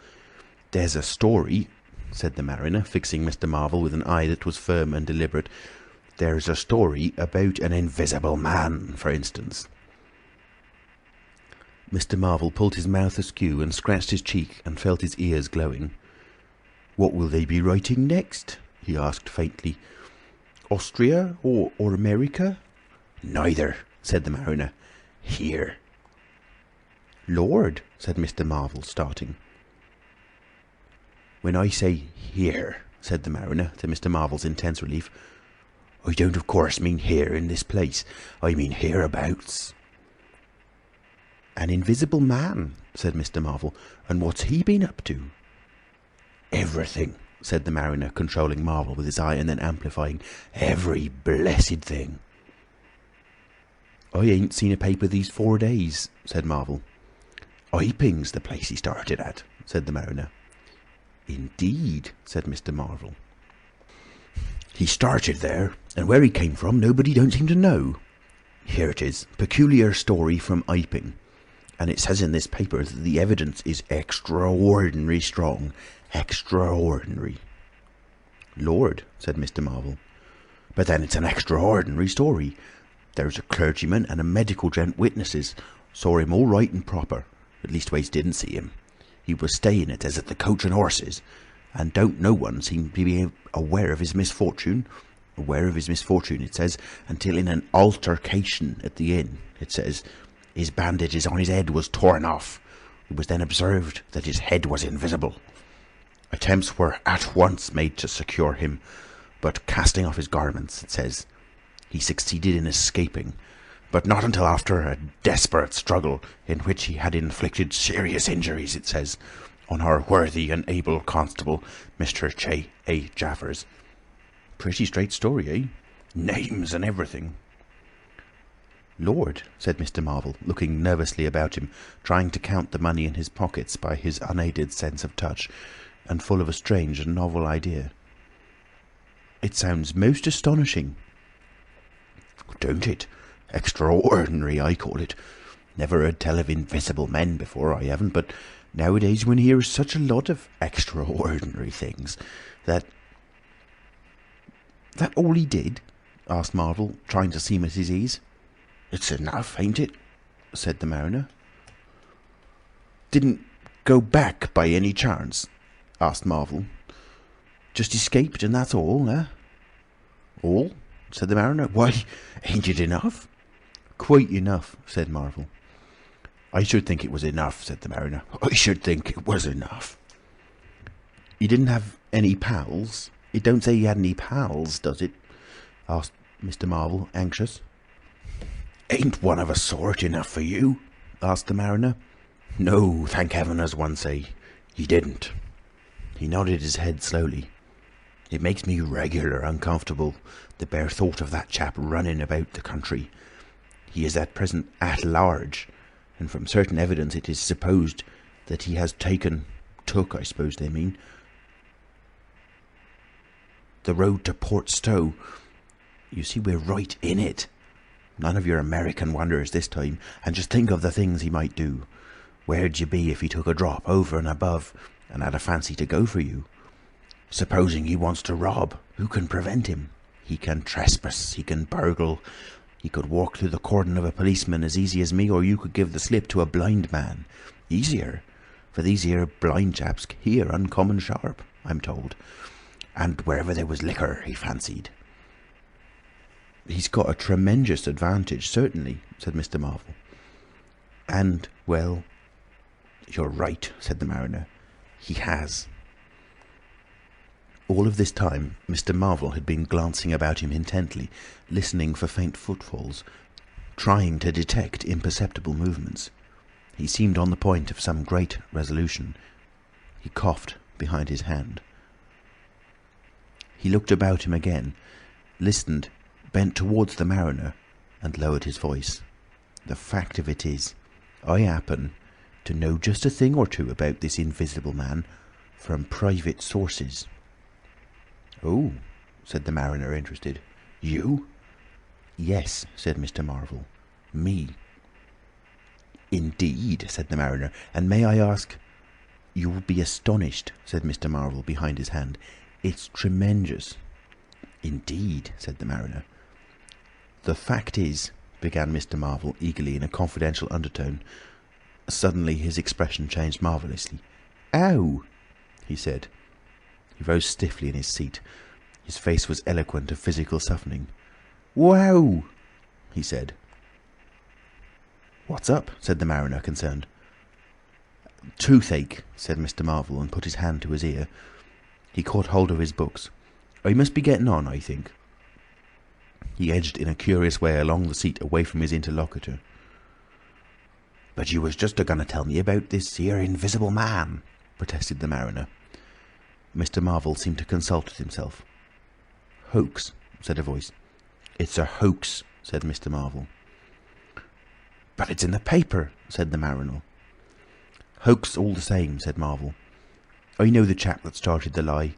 "There's a story," said the mariner, fixing Mr. Marvel with an eye that was firm and deliberate. "There's a story about an invisible man, for instance." Mr. Marvel pulled his mouth askew and scratched his cheek and felt his ears glowing. "What will they be writing next?" he asked faintly. "Austria or America?" "Neither," said the mariner. "Here." "Lord," said Mr. Marvel, starting. "When I say here," said the mariner, to Mr. Marvel's intense relief, "I don't of course mean here in this place. I mean hereabouts." "An invisible man," said Mr. Marvel. "And what's he been up to?" "Everything," said the mariner, controlling Marvel with his eye and then amplifying. "Every blessed thing." "I ain't seen a paper these 4 days," said Marvel. "Iping's the place he started at," said the mariner. "Indeed," said Mr. Marvel. "He started there, and where he came from nobody don't seem to know. Here it is, peculiar story from Iping. And it says in this paper that the evidence is extraordinary strong. Extraordinary." "Lord," said Mr. Marvel. "But then it's an extraordinary story. There's a clergyman and a medical gent witnesses. Saw him all right and proper. At leastways didn't see him. He was staying, it says, at the Coach and Horses. And don't no one seem to be aware of his misfortune. Aware of his misfortune, it says, until in an altercation at the inn, it says, his bandages on his head was torn off. It was then observed that his head was invisible. Attempts were at once made to secure him, but casting off his garments, it says, he succeeded in escaping, but not until after a desperate struggle in which he had inflicted serious injuries, it says, on our worthy and able constable, Mr. Che A. Jaffers. Pretty straight story, eh? Names and everything. Lord, said Mr. Marvel, looking nervously about him, trying to count the money in his pockets by his unaided sense of touch, and full of a strange and novel idea. It sounds most astonishing. Don't it? Extraordinary, I call it. Never heard tell of invisible men before, I haven't, but nowadays one hears such a lot of extraordinary things that... That all he did? Asked Marvel, trying to seem at his ease. It's enough, ain't it? Said the mariner. Didn't go back by any chance? Asked Marvel. Just escaped and that's all, eh? All? Said the mariner. Why, ain't it enough? Quite enough, said Marvel. I should think it was enough, said the mariner. I should think it was enough. He didn't have any pals? It don't say he had any pals, does it? Asked Mr. Marvel, anxious. Ain't one of a sort enough for you? Asked the mariner. No, thank heaven, as one say. He didn't. He nodded his head slowly. It makes me regular uncomfortable, the bare thought of that chap running about the country. He is at present at large, and from certain evidence it is supposed that he has took, I suppose they mean, the road to Port Stowe. You see, we're right in it. None of your American wonders this time, and just think of the things he might do. Where'd you be if he took a drop over and above and had a fancy to go for you? Supposing he wants to rob, who can prevent him? He can trespass, he can burgle, he could walk through the cordon of a policeman as easy as me, or you could give the slip to a blind man. Easier, for these here blind chaps hear uncommon sharp, I'm told. And wherever there was liquor, he fancied. He's got a tremendous advantage, certainly, said Mr. Marvel. And, well, you're right, said the mariner. He has. All of this time, Mr. Marvel had been glancing about him intently, listening for faint footfalls, trying to detect imperceptible movements. He seemed on the point of some great resolution. He coughed behind his hand. He looked about him again, listened, bent towards the mariner, and lowered his voice. The fact of it is, I happen to know just a thing or two about this invisible man from private sources. Oh, said the mariner, interested. You? Yes, said Mr. Marvel. Me. Indeed, said the mariner. And may I ask... You will be astonished, said Mr. Marvel behind his hand. It's tremendous. Indeed, said the mariner. The fact is, began Mr. Marvel eagerly in a confidential undertone. Suddenly his expression changed marvellously. Ow! He said. He rose stiffly in his seat. His face was eloquent of physical suffering. Wow! He said. What's up? Said the mariner, concerned. Toothache, said Mr. Marvel, and put his hand to his ear. He caught hold of his books. I must be getting on, I think. He edged in a curious way along the seat away from his interlocutor. But you was just a-going to tell me about this here invisible man, protested the mariner. Mr. Marvel seemed to consult with himself. Hoax, said a voice. It's a hoax, said Mr. Marvel. But it's in the paper, said the mariner. Hoax all the same, said Marvel. I know the chap that started the lie.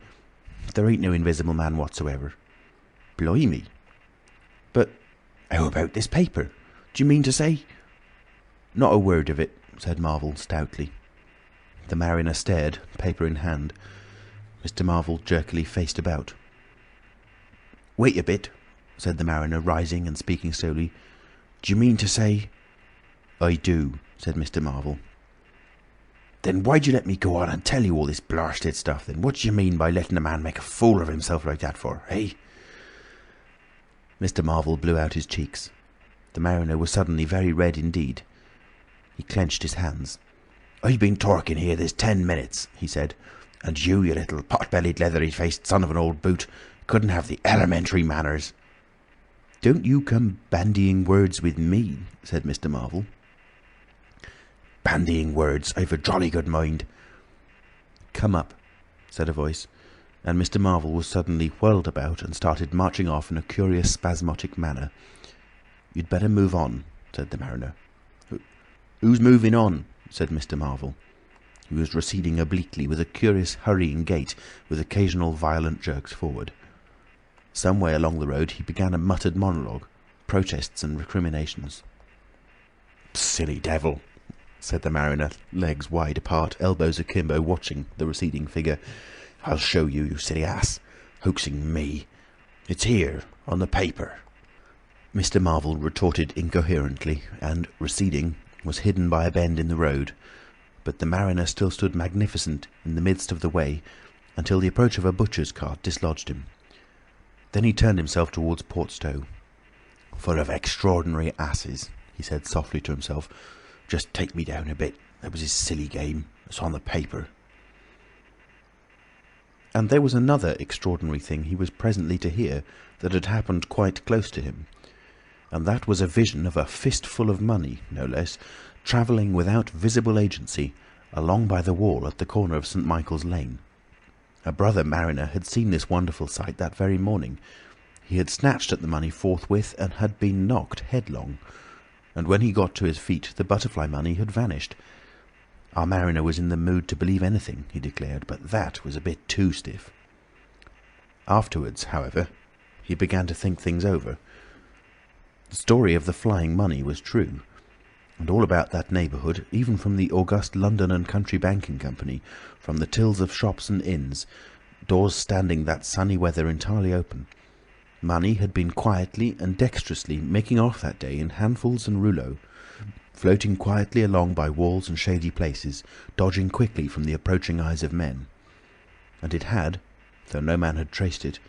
There ain't no invisible man whatsoever. Blimey. But how about this paper? Do you mean to say... Not a word of it, said Marvel stoutly. The mariner stared, paper in hand. Mr. Marvel jerkily faced about. Wait a bit, said the mariner, rising and speaking slowly. Do you mean to say... I do, said Mr. Marvel. Then why'd you let me go on and tell you all this blasted stuff then? What do you mean by letting a man make a fool of himself like that for, eh? Mr. Marvel blew out his cheeks. The mariner was suddenly very red indeed. He clenched his hands. "I've been torking here this 10 minutes," he said, "and you little pot-bellied, leathery-faced son of an old boot, couldn't have the elementary manners." "Don't you come bandying words with me," said Mr. Marvel. "Bandying words! I've a jolly good mind." "Come up," said a voice, and Mr. Marvel was suddenly whirled about and started marching off in a curious spasmodic manner. "You'd better move on," said the mariner. "Who's moving on?" said Mr. Marvel. He was receding obliquely with a curious hurrying gait, with occasional violent jerks forward. Some way along the road he began a muttered monologue, protests and recriminations. "Silly devil," said the mariner, legs wide apart, elbows akimbo, watching the receding figure. "I'll show you, you silly ass. Hoaxing me. It's here, on the paper." Mr. Marvel retorted incoherently, and, receding, was hidden by a bend in the road, but the mariner still stood magnificent in the midst of the way until the approach of a butcher's cart dislodged him. Then he turned himself towards Portstowe. "Full of extraordinary asses," he said softly to himself. "Just take me down a bit. That was his silly game. It's on the paper." And there was another extraordinary thing he was presently to hear that had happened quite close to him, and that was a vision of a fistful of money, no less, travelling without visible agency along by the wall at the corner of St. Michael's Lane. A brother mariner had seen this wonderful sight that very morning. He had snatched at the money forthwith and had been knocked headlong, and when he got to his feet the butterfly money had vanished. Our mariner was in the mood to believe anything, he declared, but that was a bit too stiff. Afterwards, however, he began to think things over. The story of the flying money was true, and all about that neighbourhood, even from the august London and Country Banking Company, from the tills of shops and inns, doors standing that sunny weather entirely open, money had been quietly and dexterously making off that day in handfuls and rouleaux, floating quietly along by walls and shady places, dodging quickly from the approaching eyes of men. And it had, though no man had traced it,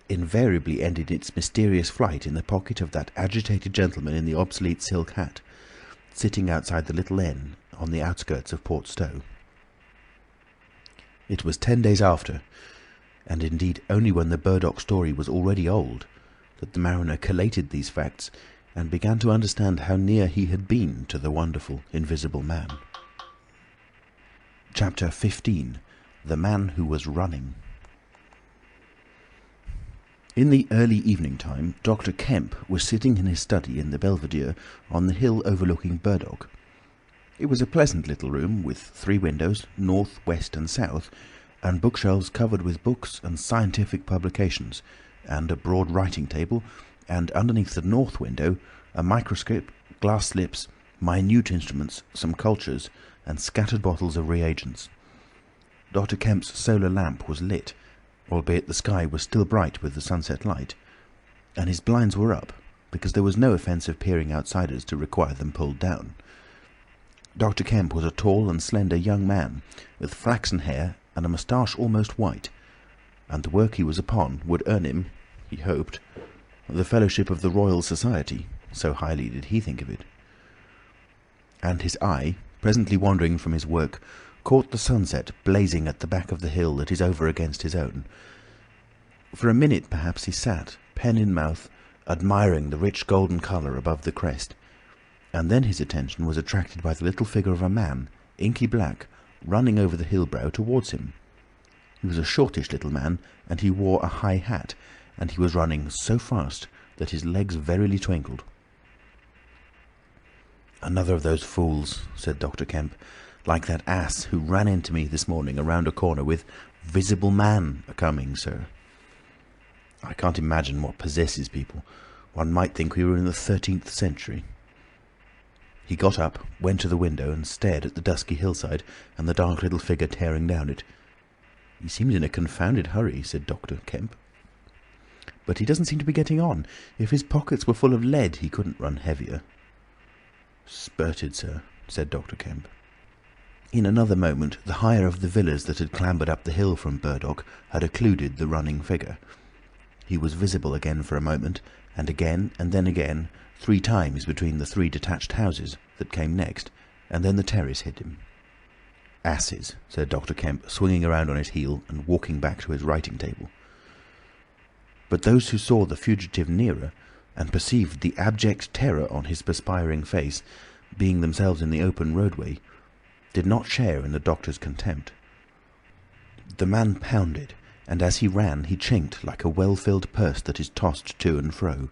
invariably ended its mysterious flight in the pocket of that agitated gentleman in the obsolete silk hat, sitting outside the little inn on the outskirts of Portstowe. It was 10 days after, and indeed only when the Burdock story was already old, that the mariner collated these facts and began to understand how near he had been to the wonderful invisible man. Chapter 15. The Man Who Was Running. In the early evening time, Dr. Kemp was sitting in his study in the Belvedere on the hill overlooking Burdock. It was a pleasant little room with 3 windows, north, west and south, and bookshelves covered with books and scientific publications, and a broad writing table, and underneath the north window a microscope, glass slips, minute instruments, some cultures, and scattered bottles of reagents. Dr. Kemp's solar lamp was lit, albeit the sky was still bright with the sunset light, and his blinds were up, because there was no offence of peering outsiders to require them pulled down. Dr. Kemp was a tall and slender young man, with flaxen hair and a moustache almost white, and the work he was upon would earn him, he hoped, the fellowship of the Royal Society, so highly did he think of it. And his eye, presently wandering from his work, caught the sunset blazing at the back of the hill that is over against his own. For a minute perhaps he sat, pen in mouth, admiring the rich golden colour above the crest, and then his attention was attracted by the little figure of a man, inky black, running over the hill brow towards him. He was a shortish little man, and he wore a high hat, and he was running so fast that his legs verily twinkled. "Another of those fools," said Dr. Kemp, "like that ass who ran into me this morning around a corner with 'Visible Man' a-coming, sir. I can't imagine what possesses people. One might think we were in the 13th century." He got up, went to the window, and stared at the dusky hillside and the dark little figure tearing down it. "He seems in a confounded hurry," said Dr. Kemp. "But he doesn't seem to be getting on. If his pockets were full of lead, he couldn't run heavier." "Spurted, sir," said Dr. Kemp. In another moment the higher of the villas that had clambered up the hill from Burdock had occluded the running figure. He was visible again for a moment, and then again, 3 times between the 3 detached houses that came next, and then the terrace hid him. "Asses," said Dr. Kemp, swinging around on his heel and walking back to his writing table. But those who saw the fugitive nearer, and perceived the abject terror on his perspiring face, being themselves in the open roadway, did not share in the doctor's contempt. The man pounded, and as he ran he chinked like a well-filled purse that is tossed to and fro.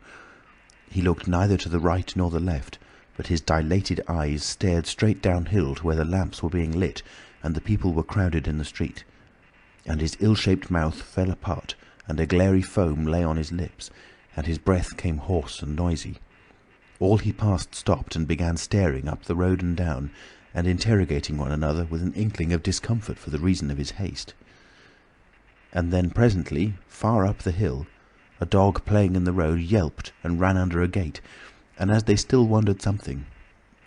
He looked neither to the right nor the left, but his dilated eyes stared straight downhill to where the lamps were being lit and the people were crowded in the street, and his ill-shaped mouth fell apart, and a glary foam lay on his lips, and his breath came hoarse and noisy. All he passed stopped and began staring up the road and down, and interrogating one another with an inkling of discomfort for the reason of his haste. And then presently, far up the hill, a dog playing in the road yelped and ran under a gate, and as they still wondered something,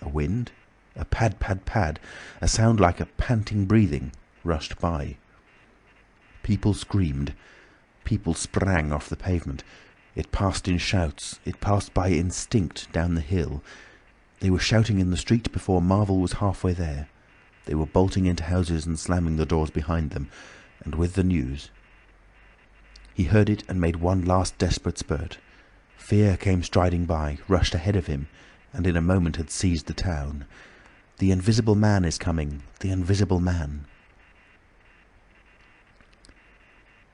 a wind, a pad, pad, pad, a sound like a panting breathing, rushed by. People screamed. People sprang off the pavement. It passed in shouts. It passed by instinct down the hill. They were shouting in the street before Marvel was halfway there. They were bolting into houses and slamming the doors behind them, and with the news. He heard it and made one last desperate spurt. Fear came striding by, rushed ahead of him, and in a moment had seized the town. The Invisible Man is coming. The Invisible Man.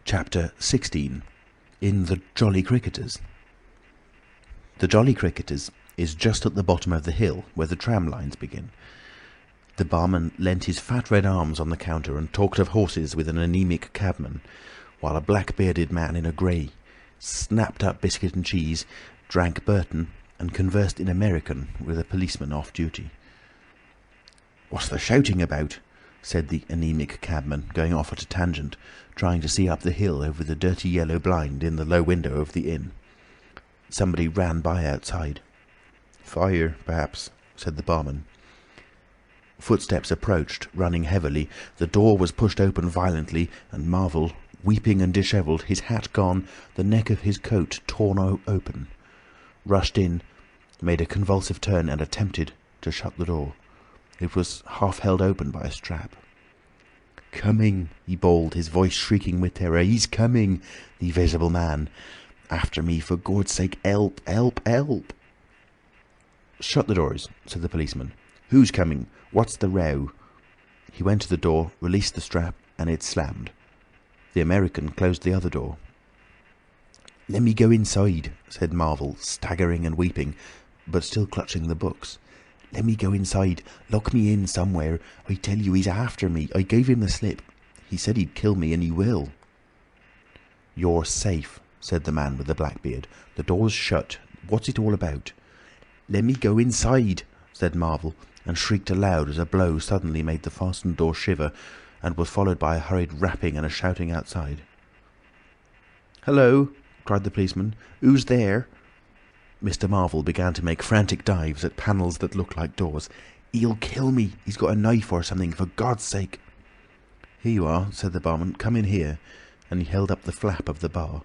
Chapter 16. In the Jolly Cricketers. The Jolly Cricketers is just at the bottom of the hill, where the tram lines begin. The barman leant his fat red arms on the counter and talked of horses with an anaemic cabman, while a black-bearded man in a grey snapped up biscuit and cheese, drank Burton, and conversed in American with a policeman off duty. "What's the shouting about?" said the anaemic cabman, going off at a tangent, trying to see up the hill over the dirty yellow blind in the low window of the inn. Somebody ran by outside. "Fire, perhaps," said the barman. Footsteps approached, running heavily. The door was pushed open violently, and Marvel, weeping and dishevelled, his hat gone, the neck of his coat torn open, rushed in, made a convulsive turn, and attempted to shut the door. It was half held open by a strap. "Coming!" he bawled, his voice shrieking with terror. "He's coming! The Invisible Man! After me, for God's sake! Help! Help! Help!" "Shut the doors," said the policeman. "Who's coming? What's the row?" He went to the door, released the strap, and it slammed. The American closed the other door. "Let me go inside," said Marvel, staggering and weeping, but still clutching the books. "Let me go inside. Lock me in somewhere. I tell you, he's after me. I gave him the slip. He said he'd kill me, and he will." "You're safe," said the man with the black beard. "The door's shut. What's it all about?" "Let me go inside," said Marvel, and shrieked aloud as a blow suddenly made the fastened door shiver, and was followed by a hurried rapping and a shouting outside. "Hello!" cried the policeman. "Who's there?" Mr. Marvel began to make frantic dives at panels that looked like doors. "He'll kill me. He's got a knife or something, for God's sake." "Here you are," said the barman. "Come in here," and he held up the flap of the bar.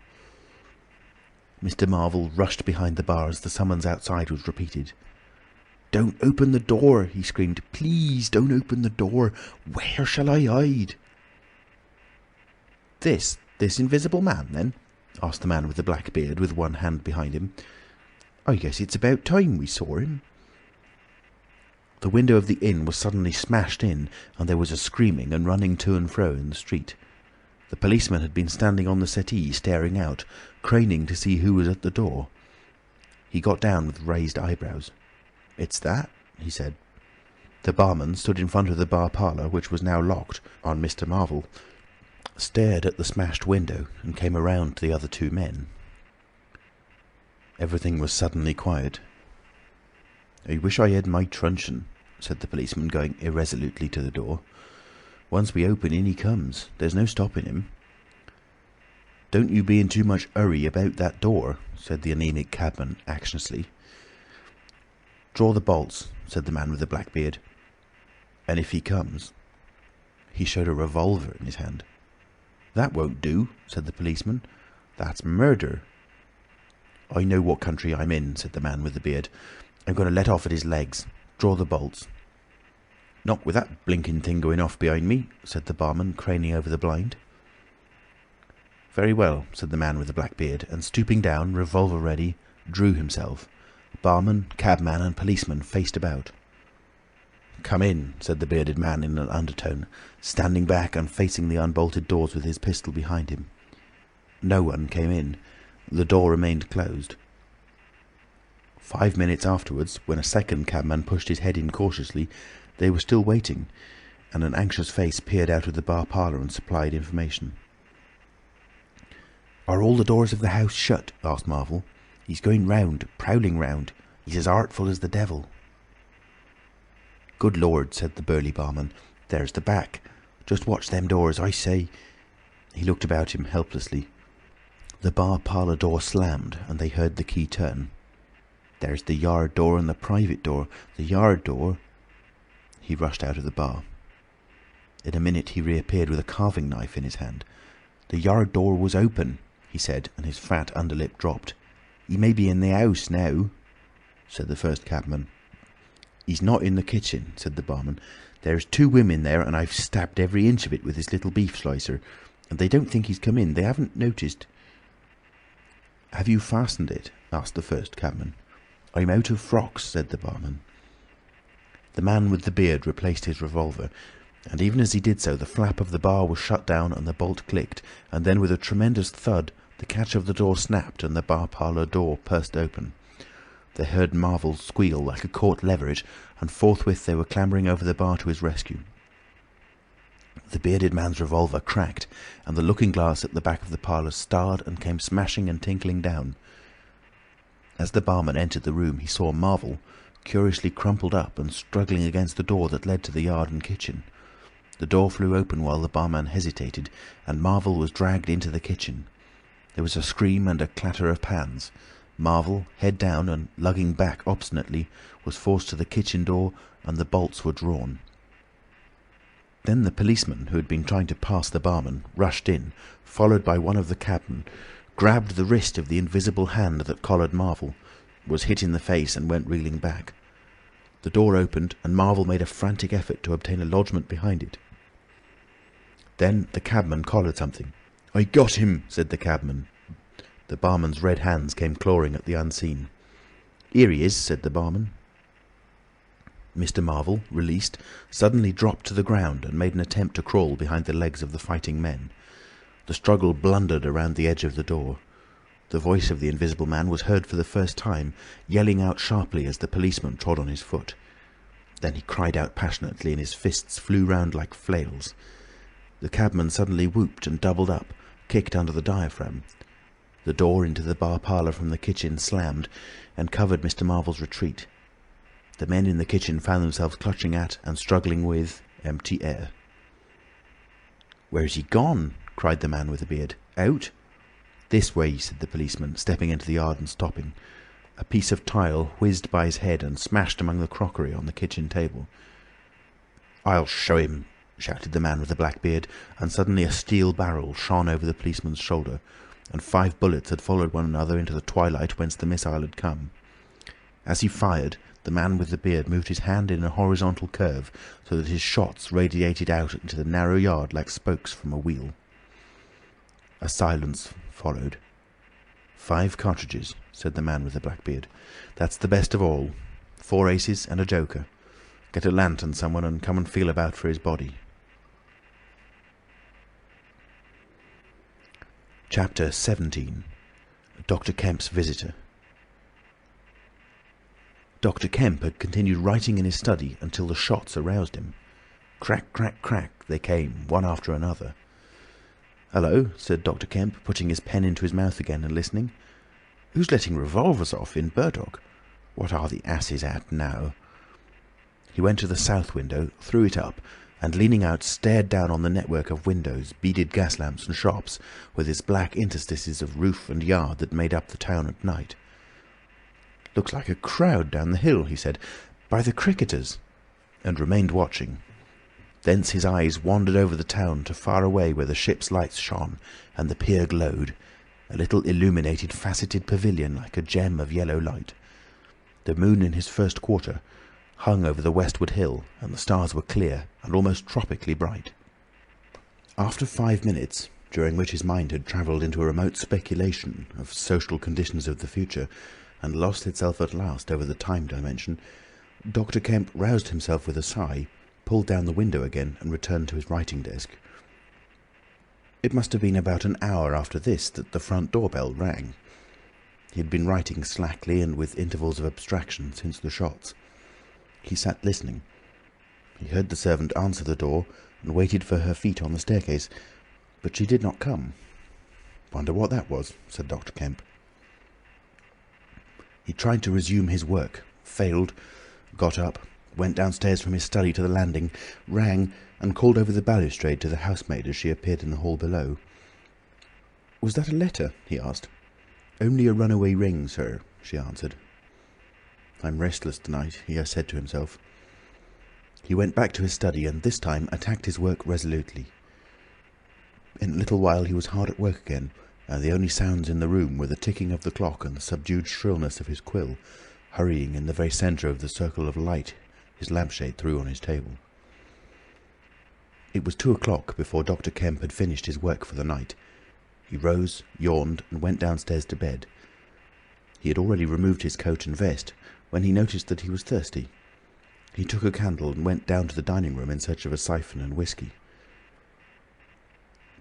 Mr. Marvel rushed behind the bar as the summons outside was repeated. "Don't open the door!" he screamed. "Please don't open the door! Where shall I hide?" This Invisible Man, then?" asked the man with the black beard, with one hand behind him. "I guess it's about time we saw him." The window of the inn was suddenly smashed in, and there was a screaming and running to and fro in the street. The policeman had been standing on the settee, staring out, craning to see who was at the door. He got down with raised eyebrows. "It's that," he said. The barman stood in front of the bar parlour, which was now locked on Mr. Marvel, stared at the smashed window, and came around to the other two men. Everything was suddenly quiet. "I wish I had my truncheon," said the policeman, going irresolutely to the door. "Once we open, in he comes. There's no stopping him." "Don't you be in too much hurry about that door," said the anaemic cabman anxiously. "Draw the bolts," said the man with the black beard. "And if he comes—" He showed a revolver in his hand. "That won't do," said the policeman. "That's murder." "I know what country I'm in," said the man with the beard. "I'm going to let off at his legs. Draw the bolts." "Not with that blinking thing going off behind me," said the barman, craning over the blind. "Very well," said the man with the black beard, and stooping down, revolver ready, drew himself. Barman, cabman, and policeman faced about. "Come in," said the bearded man in an undertone, standing back and facing the unbolted doors with his pistol behind him. No one came in. The door remained closed. 5 minutes afterwards, when a second cabman pushed his head in cautiously, they were still waiting, and an anxious face peered out of the bar parlour and supplied information. "Are all the doors of the house shut?" asked Marvel. "He's going round, prowling round. He's as artful as the devil." "Good Lord," said the burly barman. "There's the back. Just watch them doors, I say." He looked about him helplessly. The bar parlour door slammed, and they heard the key turn. "There's the yard door and the private door. The yard door—" He rushed out of the bar. In a minute he reappeared with a carving knife in his hand. "The yard door was open," he said, and his fat underlip dropped. "He may be in the house now," said the first cabman. "He's not in the kitchen," said the barman. "There's 2 women there, and I've stabbed every inch of it with this little beef slicer. And they don't think he's come in. They haven't noticed." "Have you fastened it?" asked the first cabman. "I'm out of frocks," said the barman. The man with the beard replaced his revolver, and even as he did so the flap of the bar was shut down and the bolt clicked, and then with a tremendous thud the catch of the door snapped and the bar parlour door burst open. They heard Marvel squeal like a caught leveret, and forthwith they were clambering over the bar to his rescue. The bearded man's revolver cracked, and the looking-glass at the back of the parlour starred and came smashing and tinkling down. As the barman entered the room he saw Marvel, curiously crumpled up and struggling against the door that led to the yard and kitchen. The door flew open while the barman hesitated, and Marvel was dragged into the kitchen. There was a scream and a clatter of pans. Marvel, head down and lugging back obstinately, was forced to the kitchen door, and the bolts were drawn. Then the policeman, who had been trying to pass the barman, rushed in, followed by one of the cabmen, grabbed the wrist of the invisible hand that collared Marvel, was hit in the face and went reeling back. The door opened, and Marvel made a frantic effort to obtain a lodgment behind it. Then the cabman collared something. "I got him," said the cabman. The barman's red hands came clawing at the unseen. "Here he is," said the barman. Mr. Marvel, released, suddenly dropped to the ground and made an attempt to crawl behind the legs of the fighting men. The struggle blundered around the edge of the door. The voice of the invisible man was heard for the first time, yelling out sharply as the policeman trod on his foot. Then he cried out passionately, and his fists flew round like flails. The cabman suddenly whooped and doubled up, kicked under the diaphragm. The door into the bar parlour from the kitchen slammed and covered Mr. Marvel's retreat. The men in the kitchen found themselves clutching at and struggling with empty air. "Where's he gone?" cried the man with the beard. "Out?" "This way," said the policeman, stepping into the yard and stopping. A piece of tile whizzed by his head and smashed among the crockery on the kitchen table. "I'll show him," shouted the man with the black beard, and suddenly a steel barrel shone over the policeman's shoulder, and 5 bullets had followed one another into the twilight whence the missile had come. As he fired, the man with the beard moved his hand in a horizontal curve, so that his shots radiated out into the narrow yard like spokes from a wheel. A silence followed. 5 cartridges, said the man with the black beard. "That's the best of all. 4 aces and a joker. Get a lantern, someone, and come and feel about for his body." Chapter 17. Dr. Kemp's Visitor. Dr. Kemp had continued writing in his study until the shots aroused him. Crack, crack, crack, they came, one after another. "Hello," said Dr. Kemp, putting his pen into his mouth again and listening. "Who's letting revolvers off in Burdock? What are the asses at now?" He went to the south window, threw it up, and leaning out stared down on the network of windows, beaded gas lamps and shops, with its black interstices of roof and yard that made up the town at night. "Looks like a crowd down the hill," he said, "by the cricketers," and remained watching. Thence his eyes wandered over the town to far away where the ship's lights shone and the pier glowed, a little illuminated faceted pavilion like a gem of yellow light. The moon in his first quarter, hung over the westward hill, and the stars were clear and almost tropically bright. After 5 minutes, during which his mind had travelled into a remote speculation of social conditions of the future, and lost itself at last over the time dimension, Dr. Kemp roused himself with a sigh, pulled down the window again, and returned to his writing desk. It must have been about an hour after this that the front door bell rang. He had been writing slackly and with intervals of abstraction since the shots. He sat listening. He heard the servant answer the door and waited for her feet on the staircase, but she did not come. "Wonder what that was," said Dr. Kemp. He tried to resume his work, failed, got up, went downstairs from his study to the landing, rang, and called over the balustrade to the housemaid as she appeared in the hall below. "Was that a letter?" he asked. "Only a runaway ring, sir," she answered. "I'm restless tonight," he said to himself. He went back to his study and this time attacked his work resolutely. In a little while he was hard at work again, and the only sounds in the room were the ticking of the clock and the subdued shrillness of his quill, hurrying in the very centre of the circle of light his lampshade threw on his table. It was 2 o'clock before Dr. Kemp had finished his work for the night. He rose, yawned, and went downstairs to bed. He had already removed his coat and vest when he noticed that he was thirsty. He took a candle and went down to the dining room in search of a siphon and whisky.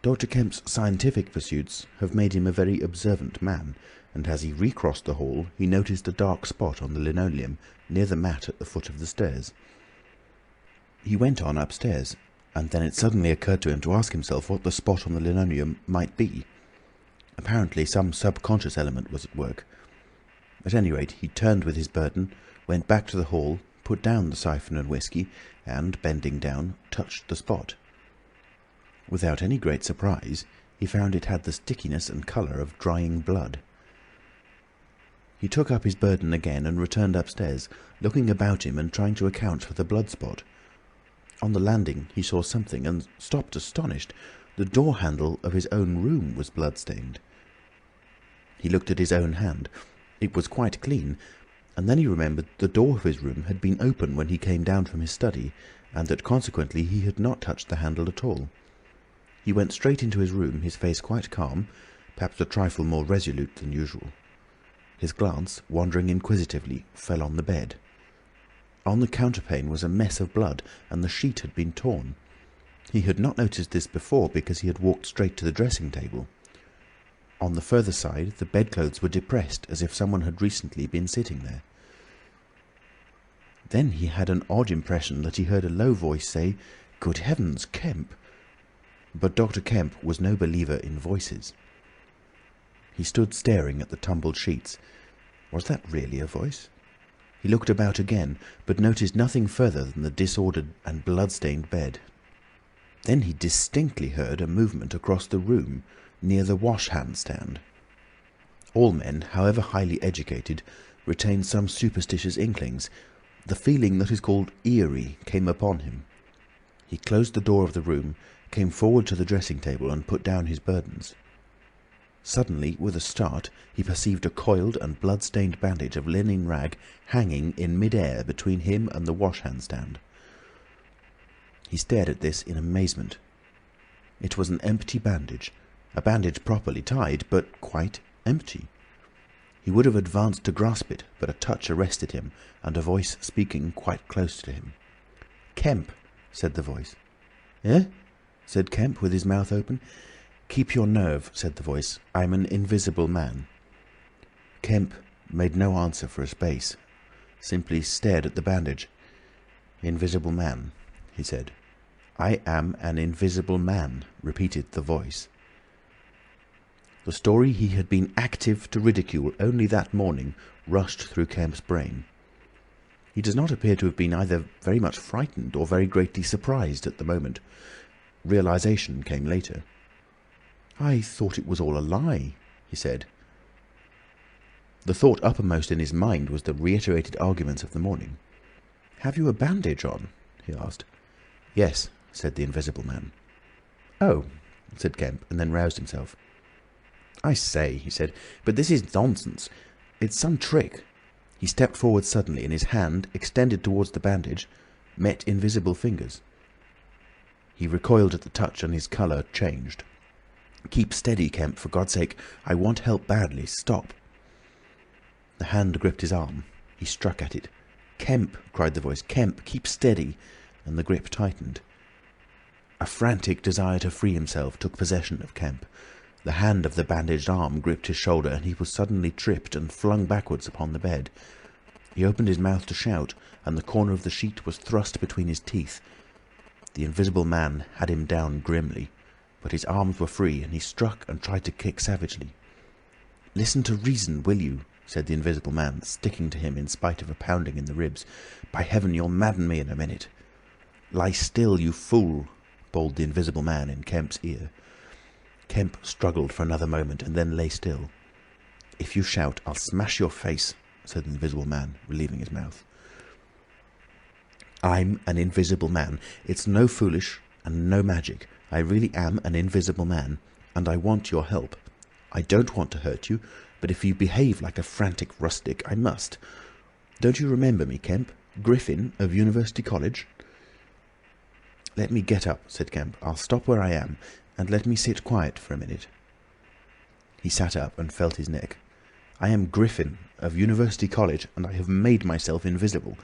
Dr. Kemp's scientific pursuits have made him a very observant man, and as he recrossed the hall, he noticed a dark spot on the linoleum near the mat at the foot of the stairs. He went on upstairs, and then it suddenly occurred to him to ask himself what the spot on the linoleum might be. Apparently some subconscious element was at work. At any rate, he turned with his burden, went back to the hall, put down the siphon and whisky, and, bending down, touched the spot. Without any great surprise, he found it had the stickiness and colour of drying blood. He took up his burden again and returned upstairs, looking about him and trying to account for the blood spot. On the landing he saw something and stopped astonished. The door handle of his own room was blood-stained. He looked at his own hand. It was quite clean, and then he remembered the door of his room had been open when he came down from his study, and that consequently he had not touched the handle at all. He went straight into his room, his face quite calm, perhaps a trifle more resolute than usual. His glance, wandering inquisitively, fell on the bed. On the counterpane was a mess of blood, and the sheet had been torn. He had not noticed this before because he had walked straight to the dressing-table. On the further side, the bedclothes were depressed, as if someone had recently been sitting there. Then he had an odd impression that he heard a low voice say, "Good heavens, Kemp!" But Dr. Kemp was no believer in voices. He stood staring at the tumbled sheets. Was that really a voice? He looked about again, but noticed nothing further than the disordered and blood-stained bed. Then he distinctly heard a movement across the room, near the wash-hand stand. All men, however highly educated, retain some superstitious inklings. The feeling that is called eerie came upon him. He closed the door of the room, came forward to the dressing-table and put down his burdens. Suddenly, with a start, he perceived a coiled and blood-stained bandage of linen rag hanging in mid-air between him and the wash-hand stand. He stared at this in amazement. It was an empty bandage, a bandage properly tied, but quite empty. He would have advanced to grasp it, but a touch arrested him, and a voice speaking quite close to him. "Kemp," said the voice. "Eh?" said Kemp, with his mouth open. "Keep your nerve," said the voice. "I'm an invisible man." Kemp made no answer for a space, simply stared at the bandage. "Invisible man," he said. "I am an invisible man," repeated the voice. The story he had been active to ridicule only that morning rushed through Kemp's brain. He does not appear to have been either very much frightened or very greatly surprised at the moment. Realization came later. "I thought it was all a lie," he said. The thought uppermost in his mind was the reiterated arguments of the morning. "Have you a bandage on?" he asked. "Yes," said the Invisible Man. "Oh," said Kemp, and then roused himself. "I say," he said, "but this is nonsense. It's some trick." He stepped forward suddenly, and his hand, extended towards the bandage, met invisible fingers. He recoiled at the touch, and his colour changed. "Keep steady, Kemp, for God's sake. I want help badly. Stop." The hand gripped his arm. He struck at it. "Kemp!" cried the voice. "Kemp, keep steady!" And the grip tightened. A frantic desire to free himself took possession of Kemp. The hand of the bandaged arm gripped his shoulder, and he was suddenly tripped and flung backwards upon the bed. He opened his mouth to shout, and the corner of the sheet was thrust between his teeth. The Invisible Man had him down grimly, but his arms were free, and he struck and tried to kick savagely. "Listen to reason, will you?" said the Invisible Man, sticking to him in spite of a pounding in the ribs. "By heaven, you'll madden me in a minute." "Lie still, you fool!" bawled the Invisible Man in Kemp's ear. Kemp struggled for another moment and then lay still. "If you shout, I'll smash your face," said the Invisible Man, relieving his mouth. "I'm an Invisible Man. It's no foolish and no magic. I really am an Invisible Man, and I want your help. I don't want to hurt you, but if you behave like a frantic rustic, I must. Don't you remember me, Kemp? Griffin of University College?" "Let me get up," said Kemp. "I'll stop where I am, and let me sit quiet for a minute." He sat up and felt his neck. "I am Griffin of University College, and I have made myself invisible.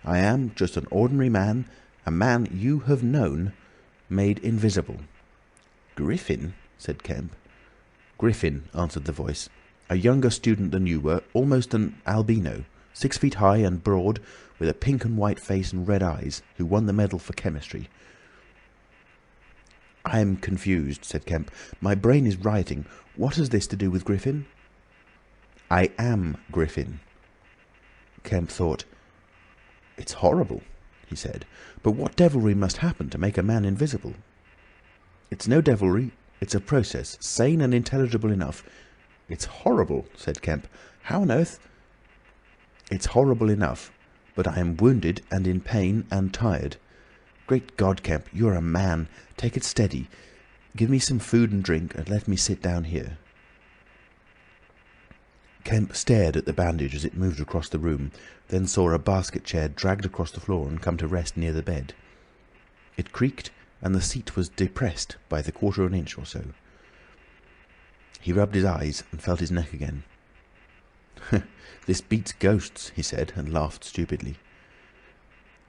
I am just an ordinary man, a man you have known, made invisible." "Griffin?" said Kemp. "Griffin," answered the voice. "A younger student than you were, almost an albino, 6 feet high and broad, with a pink and white face and red eyes, who won the medal for chemistry." "I am confused," said Kemp. "My brain is rioting. What has this to do with Griffin?" "I am Griffin." Kemp thought. "It's horrible," he said. "But what devilry must happen to make a man invisible?" "It's no devilry. It's a process, sane and intelligible enough." "It's horrible," said Kemp. "How on earth—" "It's horrible enough, but I am wounded and in pain and tired. Great God, Kemp, you're a man. Take it steady. Give me some food and drink, and let me sit down here." Kemp stared at the bandage as it moved across the room, then saw a basket chair dragged across the floor and come to rest near the bed. It creaked, and the seat was depressed by the quarter of an inch or so. He rubbed his eyes and felt his neck again. "This beats ghosts," he said, and laughed stupidly.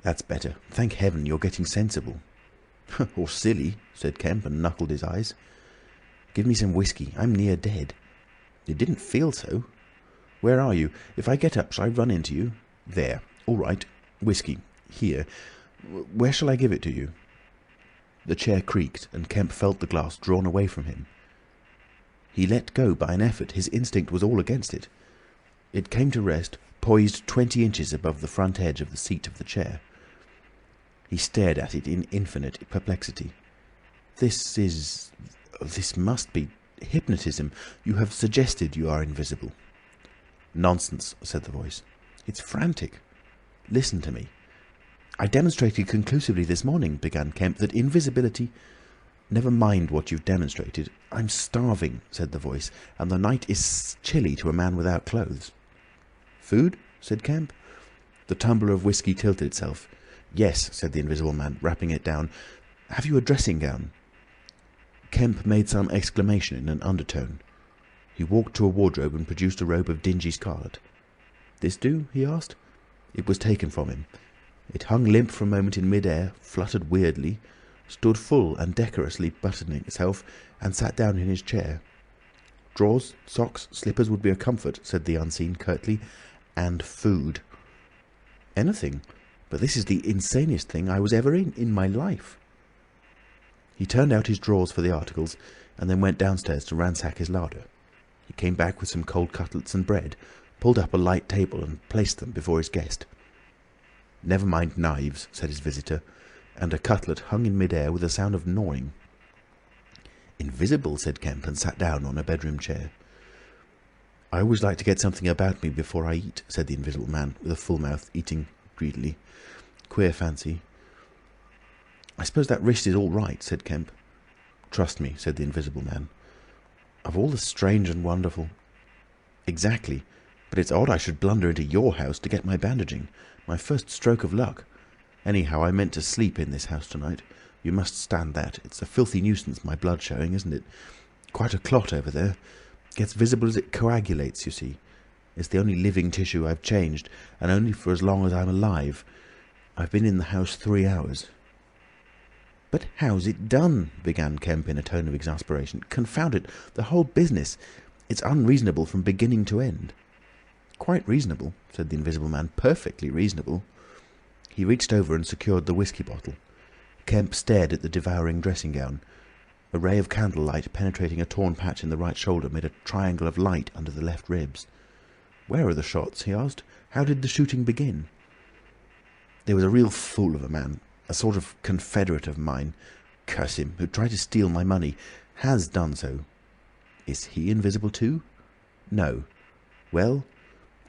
"That's better. Thank heaven you're getting sensible." "Or silly," said Kemp, and knuckled his eyes. "Give me some whiskey. I'm near dead." "It didn't feel so." "Where are you? If I get up, shall I run into you?" "There. All right. Whiskey. Here. Where shall I give it to you?" The chair creaked, and Kemp felt the glass drawn away from him. He let go by an effort. His instinct was all against it. It came to rest, poised 20 inches above the front edge of the seat of the chair. He stared at it in infinite perplexity. This must be hypnotism. You have suggested you are invisible." "Nonsense," said the voice. "It's frantic. Listen to me. I demonstrated conclusively this morning," began Kemp, "that invisibility—" "Never mind what you've demonstrated. I'm starving," said the voice, "and the night is chilly to a man without clothes." "Food?" said Kemp. The tumbler of whiskey tilted itself. "Yes," said the Invisible Man, rapping it down. "Have you a dressing gown?" Kemp made some exclamation in an undertone. He walked to a wardrobe and produced a robe of dingy scarlet. "This do?" he asked. It was taken from him. It hung limp for a moment in mid-air, fluttered weirdly, stood full and decorously buttoning itself, and sat down in his chair. "Drawers, socks, slippers would be a comfort," said the Unseen curtly. "And food." "Anything. But this is the insanest thing I was ever in my life." He turned out his drawers for the articles, and then went downstairs to ransack his larder. He came back with some cold cutlets and bread, pulled up a light table and placed them before his guest. "Never mind knives," said his visitor, and a cutlet hung in mid-air with a sound of gnawing. "Invisible," said Kemp, and sat down on a bedroom chair. "I always like to get something about me before I eat," said the Invisible Man, with a full mouth, eating greedily. "Queer fancy." "I suppose that wrist is all right," said Kemp. "Trust me," said the Invisible Man. "Of all the strange and wonderful—" "Exactly. But it's odd I should blunder into your house to get my bandaging. My first stroke of luck. Anyhow, I meant to sleep in this house tonight. You must stand that. It's a filthy nuisance, my blood showing, isn't it? Quite a clot over there. Gets visible as it coagulates, you see. It's the only living tissue I've changed, and only for as long as I'm alive. I've been in the house 3 hours." "But how's it done?" began Kemp in a tone of exasperation. "Confound it, the whole business. It's unreasonable from beginning to end." "Quite reasonable," said the Invisible Man. "Perfectly reasonable." He reached over and secured the whisky bottle. Kemp stared at the devouring dressing-gown. A ray of candlelight penetrating a torn patch in the right shoulder made a triangle of light under the left ribs. "Where are the shots?" he asked. "How did the shooting begin?" "There was a real fool of a man, a sort of confederate of mine, curse him, who tried to steal my money. Has done so." "Is he invisible too?" "No." "Well,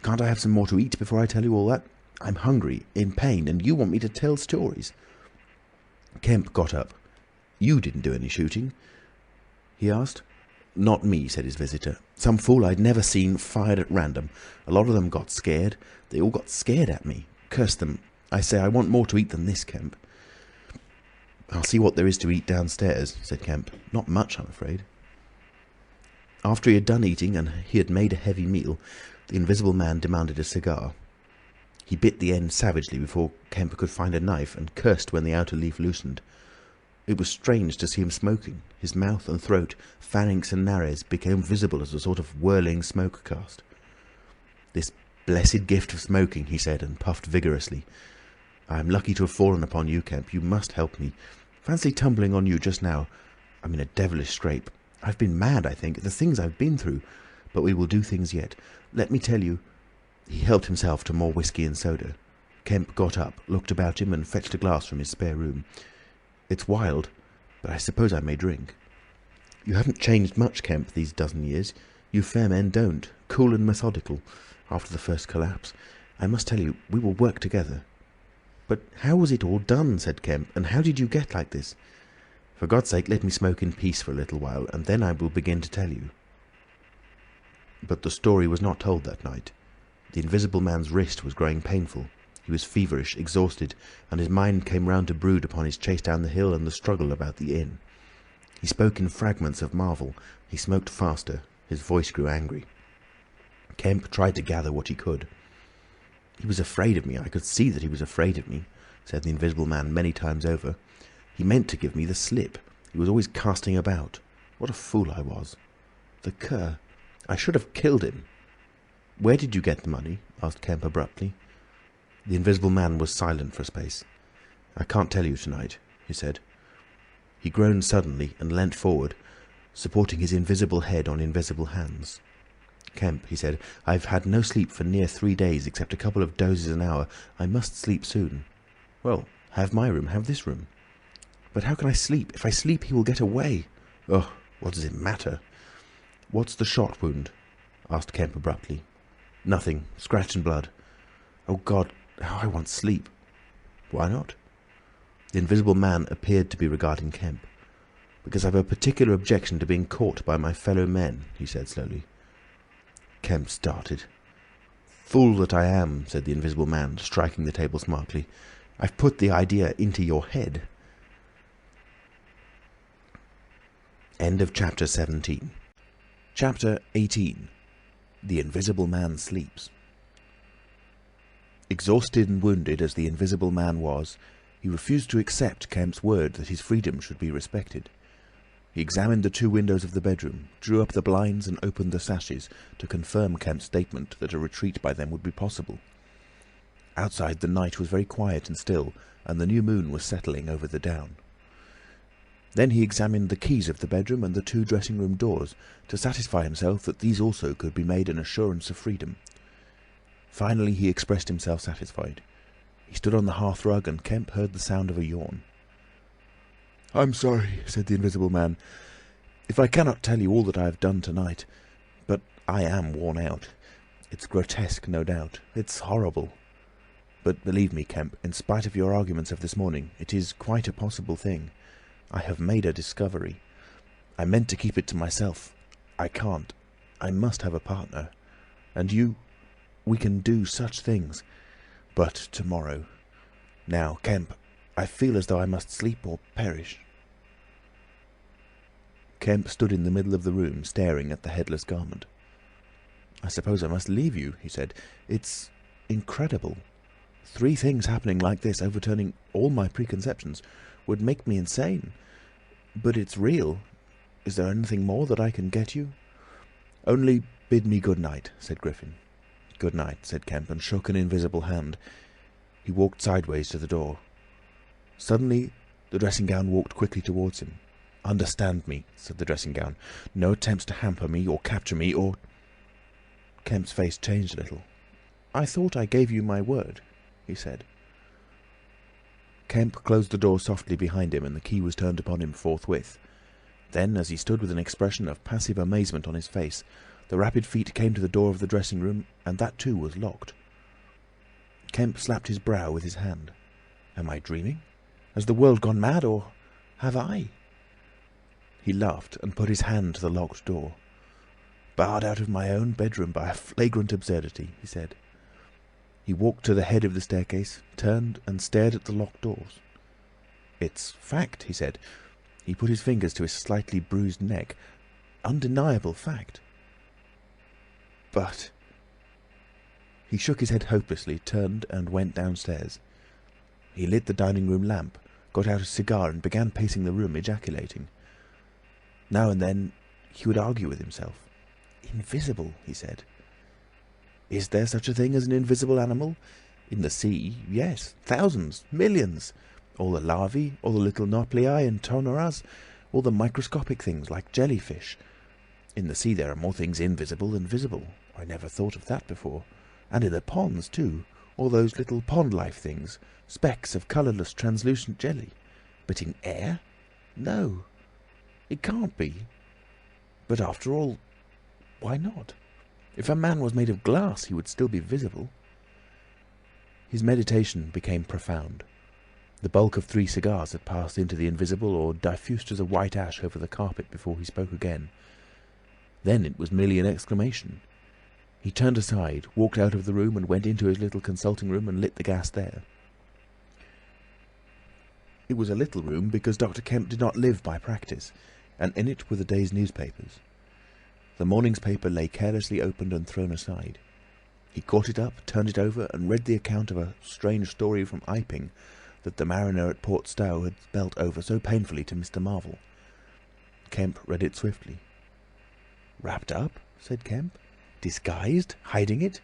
can't I have some more to eat before I tell you all that? I'm hungry, in pain, and you want me to tell stories." Kemp got up. "You didn't do any shooting?" he asked. "Not me," said his visitor. "Some fool I'd never seen fired at random. A lot of them got scared. They all got scared at me. Curse them. I say, I want more to eat than this, Kemp." "I'll see what there is to eat downstairs," said Kemp. "Not much, I'm afraid." After he had done eating, and he had made a heavy meal, the Invisible Man demanded a cigar. He bit the end savagely before Kemp could find a knife, and cursed when the outer leaf loosened. It was strange to see him smoking. His mouth and throat, pharynx and nares, became visible as a sort of whirling smoke cast. "This blessed gift of smoking," he said, and puffed vigorously. "I am lucky to have fallen upon you, Kemp. You must help me. Fancy tumbling on you just now. I'm in a devilish scrape. I've been mad, I think, the things I've been through. But we will do things yet. Let me tell you—" He helped himself to more whisky and soda. Kemp got up, looked about him, and fetched a glass from his spare room. "It's wild, but I suppose I may drink." "You haven't changed much, Kemp, these dozen years. You fair men don't. Cool and methodical, after the first collapse. I must tell you, we will work together." "But how was it all done?" said Kemp. "And how did you get like this?" "For God's sake, let me smoke in peace for a little while, and then I will begin to tell you." But the story was not told that night. The Invisible Man's wrist was growing painful. He was feverish, exhausted, and his mind came round to brood upon his chase down the hill and the struggle about the inn. He spoke in fragments of marvel. He smoked faster. His voice grew angry. Kemp tried to gather what he could. "He was afraid of me. I could see that he was afraid of me," said the Invisible Man many times over. "He meant to give me the slip. He was always casting about. What a fool I was. The cur! I should have killed him." "Where did you get the money?" asked Kemp abruptly. The Invisible Man was silent for a space. "I can't tell you tonight," he said. He groaned suddenly and leant forward, supporting his invisible head on invisible hands. "Kemp," he said, "I've had no sleep for near 3 days, except a couple of dozes an hour. I must sleep soon." "Well, have my room, have this room." "But how can I sleep? If I sleep, he will get away." "Oh, what does it matter?" "What's the shot wound?" asked Kemp abruptly. "Nothing. Scratch and blood." "Oh God, how I want sleep." "Why not?" The Invisible Man appeared to be regarding Kemp. "Because I've a particular objection to being caught by my fellow men," he said slowly. Kemp started. "Fool that I am," said the Invisible Man, striking the table smartly. "I've put the idea into your head." End of chapter 17. Chapter 18. The Invisible Man sleeps. Exhausted and wounded as the Invisible Man was, he refused to accept Kemp's word that his freedom should be respected. He examined the 2 windows of the bedroom, drew up the blinds and opened the sashes to confirm Kemp's statement that a retreat by them would be possible. Outside the night was very quiet and still, and the new moon was settling over the down. Then he examined the keys of the bedroom and the 2 dressing-room doors to satisfy himself that these also could be made an assurance of freedom. Finally he expressed himself satisfied. He stood on the hearthrug and Kemp heard the sound of a yawn. "I'm sorry," said the Invisible Man, "if I cannot tell you all that I have done tonight, but I am worn out. It's grotesque, no doubt. It's horrible. But believe me, Kemp, in spite of your arguments of this morning, it is quite a possible thing. I have made a discovery. I meant to keep it to myself. I can't. I must have a partner. And you, We can do such things. But tomorrow... Now, Kemp, I feel as though I must sleep or perish." Kemp stood in the middle of the room, staring at the headless garment. "I suppose I must leave you," he said. "It's incredible. 3 things happening like this, overturning all my preconceptions, would make me insane. But it's real. Is there anything more that I can get you?" "Only bid me good night," said Griffin. "Good night," said Kemp, and shook an invisible hand. He walked sideways to the door. Suddenly the dressing-gown walked quickly towards him. "Understand me," said the dressing-gown. "No attempts to hamper me or capture me or—" Kemp's face changed a little. "I thought I gave you my word," he said. Kemp closed the door softly behind him, and the key was turned upon him forthwith. Then, as he stood with an expression of passive amazement on his face, the rapid feet came to the door of the dressing-room, and that too was locked. Kemp slapped his brow with his hand. "Am I dreaming? Has the world gone mad, or have I?" He laughed and put his hand to the locked door. "Barred out of my own bedroom by a flagrant absurdity," he said. He walked to the head of the staircase, turned and stared at the locked doors. "It's fact," he said. He put his fingers to his slightly bruised neck. "Undeniable fact." "But—" He shook his head hopelessly, turned and went downstairs. He lit the dining-room lamp, got out a cigar and began pacing the room, ejaculating. Now and then he would argue with himself. "Invisible," he said. "Is there such a thing as an invisible animal? In the sea, yes. Thousands, millions. All the larvae, all the little nauplii and tonoras, all the microscopic things like jellyfish. In the sea there are more things invisible than visible. I never thought of that before. And in the ponds, too, all those little pond-life things, specks of colourless, translucent jelly. But in air? No. It can't be. But after all, why not? If a man was made of glass, he would still be visible." His meditation became profound. The bulk of 3 cigars had passed into the invisible or diffused as a white ash over the carpet before he spoke again. Then it was merely an exclamation. He turned aside, walked out of the room, and went into his little consulting room and lit the gas there. It was a little room because Dr. Kemp did not live by practice, and in it were the day's newspapers. The morning's paper lay carelessly opened and thrown aside. He caught it up, turned it over, and read the account of a strange story from Iping that the mariner at Port Stowe had spelt over so painfully to Mr. Marvel. Kemp read it swiftly. "Wrapped up?" said Kemp. "Disguised? Hiding it?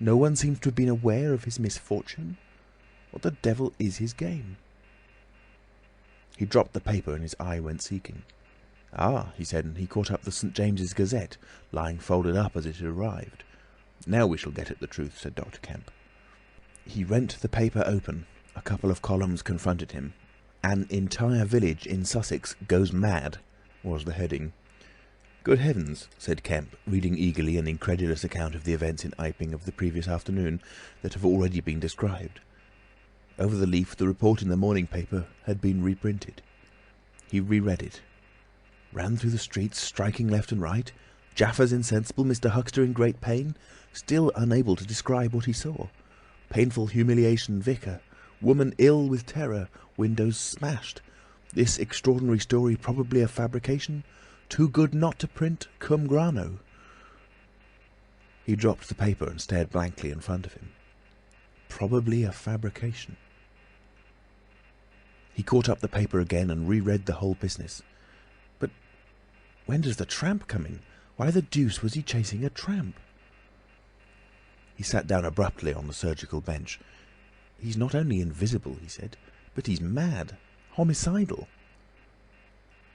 No one seems to have been aware of his misfortune? What the devil is his game?" He dropped the paper and his eye went seeking. "Ah," he said, and he caught up the St. James's Gazette, lying folded up as it had arrived. "Now we shall get at the truth," said Dr. Kemp. He rent the paper open. A couple of columns confronted him. "An entire village in Sussex goes mad," was the heading. "Good heavens," said Kemp, reading eagerly an incredulous account of the events in Iping of the previous afternoon that have already been described. Over the leaf the report in the morning paper had been reprinted. He reread it. "Ran through the streets, striking left and right. Jaffers insensible, Mr. Huxter in great pain, still unable to describe what he saw. Painful humiliation, vicar. Woman ill with terror, windows smashed. This extraordinary story probably a fabrication. Too good not to print, cum grano." He dropped the paper and stared blankly in front of him. Probably a fabrication. He caught up the paper again and reread the whole business. But when does the tramp come in? Why the deuce was he chasing a tramp? He sat down abruptly on the surgical bench. "He's not only invisible," he said, "but he's mad, homicidal."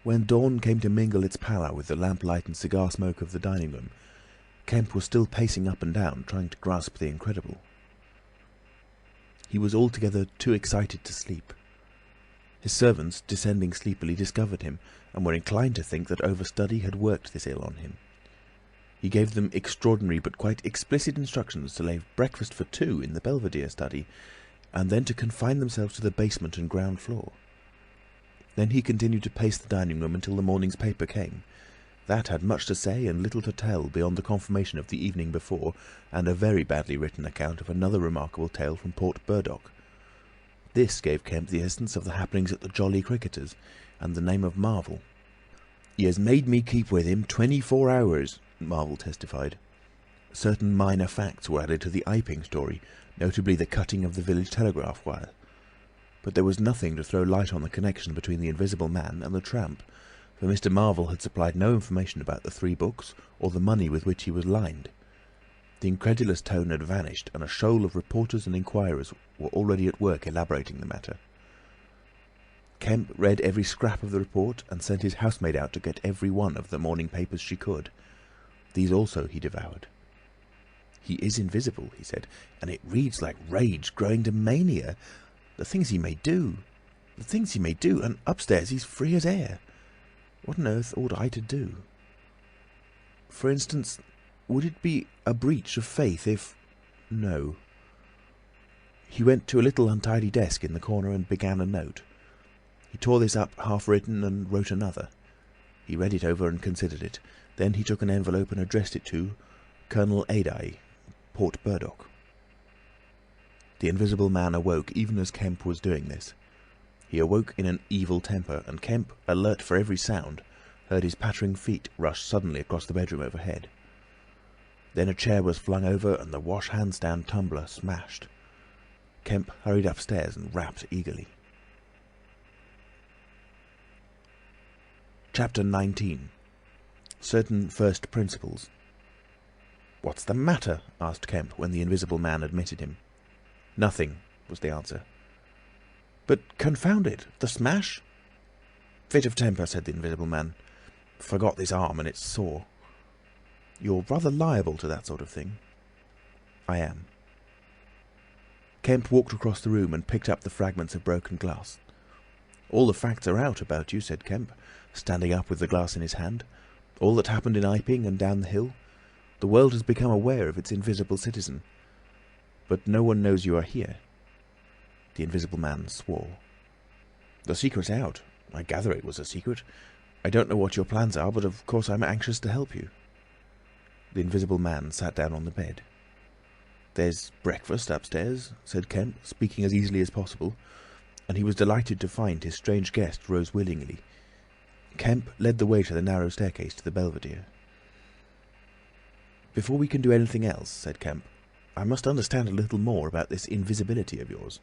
When dawn came to mingle its pallor with the lamplight and cigar smoke of the dining-room, Kemp was still pacing up and down, trying to grasp the incredible. He was altogether too excited to sleep. His servants, descending sleepily, discovered him, and were inclined to think that overstudy had worked this ill on him. He gave them extraordinary but quite explicit instructions to lay breakfast for 2 in the Belvedere study, and then to confine themselves to the basement and ground floor. Then he continued to pace the dining-room until the morning's paper came. That had much to say and little to tell beyond the confirmation of the evening before, and a very badly written account of another remarkable tale from Port Burdock. This gave Kemp the essence of the happenings at the Jolly Cricketers, and the name of Marvel. "He has made me keep with him 24 hours," Marvel testified. Certain minor facts were added to the Iping story, notably the cutting of the village telegraph wire. But there was nothing to throw light on the connection between the Invisible Man and the tramp, for Mr. Marvel had supplied no information about the 3 books or the money with which he was lined. The incredulous tone had vanished, and a shoal of reporters and inquirers were already at work elaborating the matter. Kemp read every scrap of the report and sent his housemaid out to get every one of the morning papers she could. These also he devoured. "He is invisible," he said, "and it reads like rage growing to mania. The things he may do! The things he may do! And upstairs he's free as air. What on earth ought I to do? For instance, would it be a breach of faith if... No." He went to a little untidy desk in the corner and began a note. He tore this up half-written and wrote another. He read it over and considered it. Then he took an envelope and addressed it to Colonel Adye, Port Burdock. The Invisible Man awoke even as Kemp was doing this. He awoke in an evil temper, and Kemp, alert for every sound, heard his pattering feet rush suddenly across the bedroom overhead. Then a chair was flung over and the wash-hand-stand tumbler smashed. Kemp hurried upstairs and rapped eagerly. Chapter 19. Certain First Principles. "What's the matter?" asked Kemp when the Invisible Man admitted him. "Nothing," was the answer. "But confound it, the smash?" "Fit of temper," said the Invisible Man. "Forgot this arm and it's sore." "You're rather liable to that sort of thing." "I am." Kemp walked across the room and picked up the fragments of broken glass. "All the facts are out about you," said Kemp, standing up with the glass in his hand. "All that happened in Iping and down the hill. The world has become aware of its invisible citizen. But no one knows you are here." The Invisible Man swore. "The secret's out. I gather it was a secret. I don't know what your plans are, but of course I'm anxious to help you." The Invisible Man sat down on the bed. "There's breakfast upstairs," said Kemp, speaking as easily as possible, and he was delighted to find his strange guest rose willingly. Kemp led the way to the narrow staircase to the belvedere. "Before we can do anything else," said Kemp, "I must understand a little more about this invisibility of yours."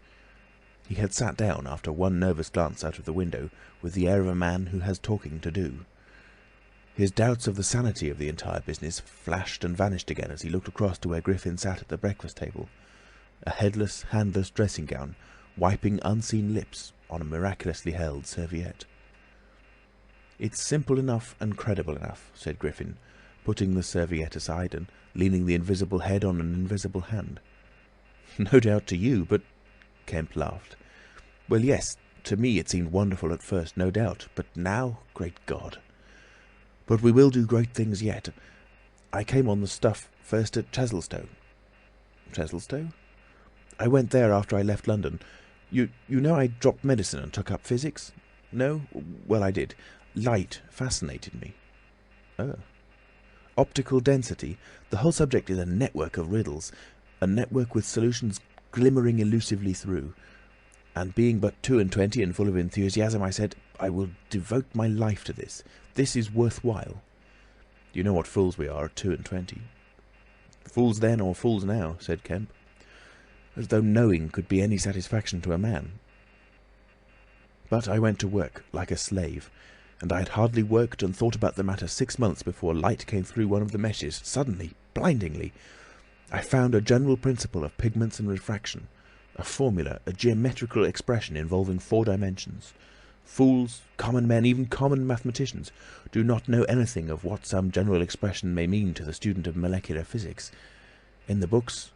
He had sat down, after one nervous glance out of the window, with the air of a man who has talking to do. His doubts of the sanity of the entire business flashed and vanished again as he looked across to where Griffin sat at the breakfast table, a headless, handless dressing gown, wiping unseen lips on a miraculously held serviette. "It's simple enough and credible enough," said Griffin, putting the serviette aside and leaning the invisible head on an invisible hand. "No doubt to you, but—" Kemp laughed. "Well, yes, to me it seemed wonderful at first, no doubt, but now, great God! But we will do great things yet. I came on the stuff first at Chesilstowe." "Chesilstowe?" "I went there after I left London. You know I dropped medicine and took up physics? No? Well, I did. Light fascinated me." "Oh." "Optical density. The whole subject is a network of riddles, a network with solutions glimmering elusively through. And being but 22 and full of enthusiasm, I said, I will devote my life to this. This is worthwhile. You know what fools we are at 22. "Fools then or fools now," said Kemp. "As though knowing could be any satisfaction to a man." "But I went to work like a slave, and I had hardly worked and thought about the matter 6 months before light came through one of the meshes, suddenly, blindingly. I found a general principle of pigments and refraction, a formula, a geometrical expression involving 4 dimensions. Fools, common men, even common mathematicians, do not know anything of what some general expression may mean to the student of molecular physics. In the books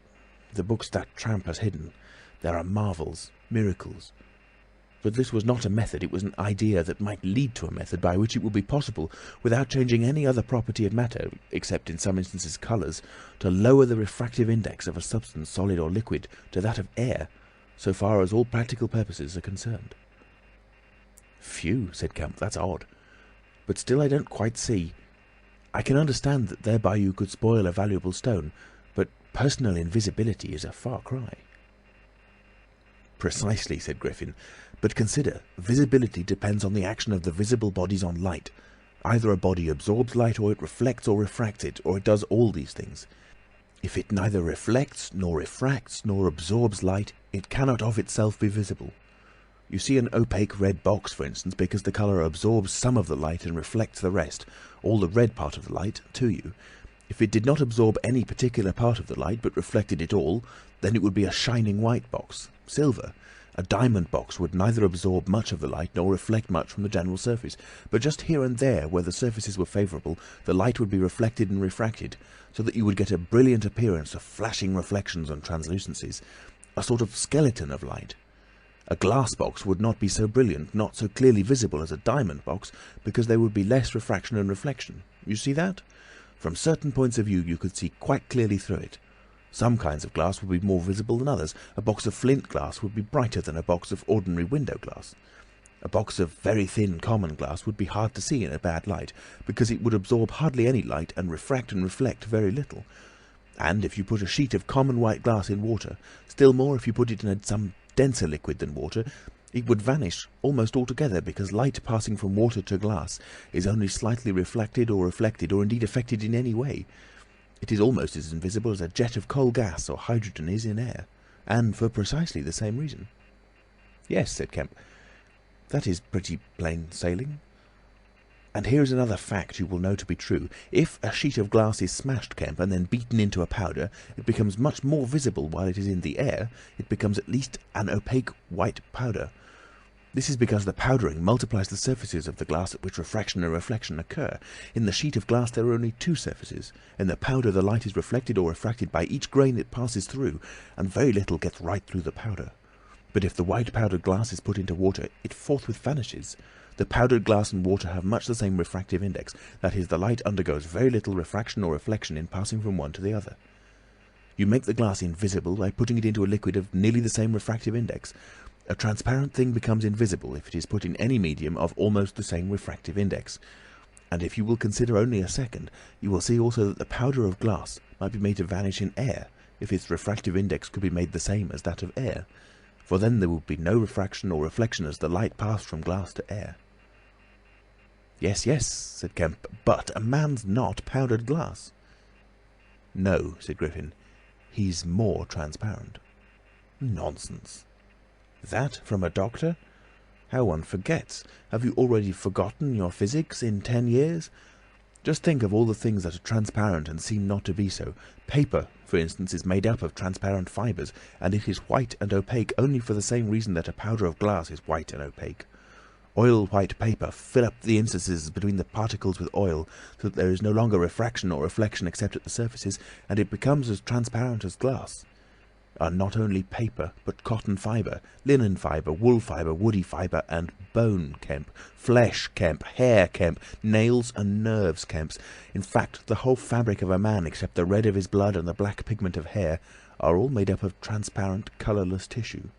that tramp has hidden, there are marvels, miracles. But this was not a method, it was an idea that might lead to a method by which it would be possible, without changing any other property of matter, except in some instances colours, to lower the refractive index of a substance, solid or liquid, to that of air, so far as all practical purposes are concerned." "Phew," said Kemp, "that's odd. But still I don't quite see—" I can understand that thereby you could spoil a valuable stone, but personal invisibility is a far cry." "Precisely," said Griffin. "But consider, visibility depends on the action of the visible bodies on light. Either a body absorbs light, or it reflects or refracts it, or it does all these things. If it neither reflects, nor refracts, nor absorbs light, it cannot of itself be visible. You see an opaque red box, for instance, because the colour absorbs some of the light and reflects the rest, all the red part of the light, to you. If it did not absorb any particular part of the light, but reflected it all, then it would be a shining white box, silver. A diamond box would neither absorb much of the light nor reflect much from the general surface, but just here and there, where the surfaces were favourable, the light would be reflected and refracted, so that you would get a brilliant appearance of flashing reflections and translucencies, a sort of skeleton of light. A glass box would not be so brilliant, not so clearly visible as a diamond box, because there would be less refraction and reflection. You see that? From certain points of view you could see quite clearly through it. Some kinds of glass would be more visible than others. A box of flint glass would be brighter than a box of ordinary window glass. A box of very thin common glass would be hard to see in a bad light, because it would absorb hardly any light and reflect very little. And if you put a sheet of common white glass in water, still more if you put it in some denser liquid than water, it would vanish almost altogether, because light passing from water to glass is only slightly reflected, or indeed affected in any way. It is almost as invisible as a jet of coal gas or hydrogen is in air, and for precisely the same reason." "Yes," said Kemp, "that is pretty plain sailing. And here is another fact you will know to be true. If a sheet of glass is smashed, Kemp, and then beaten into a powder, it becomes much more visible while it is in the air. It becomes at least an opaque white powder. This is because the powdering multiplies the surfaces of the glass at which refraction and reflection occur. In the sheet of glass there are only two surfaces. In the powder the light is reflected or refracted by each grain it passes through, and very little gets right through the powder. But if the white powdered glass is put into water, it forthwith vanishes. The powdered glass and water have much the same refractive index, that is, the light undergoes very little refraction or reflection in passing from one to the other. You make the glass invisible by putting it into a liquid of nearly the same refractive index. A transparent thing becomes invisible if it is put in any medium of almost the same refractive index. And if you will consider only a second, you will see also that the powder of glass might be made to vanish in air, if its refractive index could be made the same as that of air, for then there would be no refraction or reflection as the light passed from glass to air." "Yes, yes," said Kemp, "but a man's not powdered glass." "No," said Griffin, "he's more transparent." "Nonsense." "That from a doctor? How one forgets! Have you already forgotten your physics in 10 years? Just think of all the things that are transparent and seem not to be so. Paper, for instance, is made up of transparent fibres, and it is white and opaque only for the same reason that a powder of glass is white and opaque. Oil-white paper fill up the interstices between the particles with oil, so that there is no longer refraction or reflection except at the surfaces, and it becomes as transparent as glass. And not only paper, but cotton fibre, linen fibre, wool fibre, woody fibre, and bone, Kemp, flesh, Kemp, hair, Kemp, nails and nerves, Kemps. In fact, the whole fabric of a man, except the red of his blood and the black pigment of hair, are all made up of transparent, colourless tissue.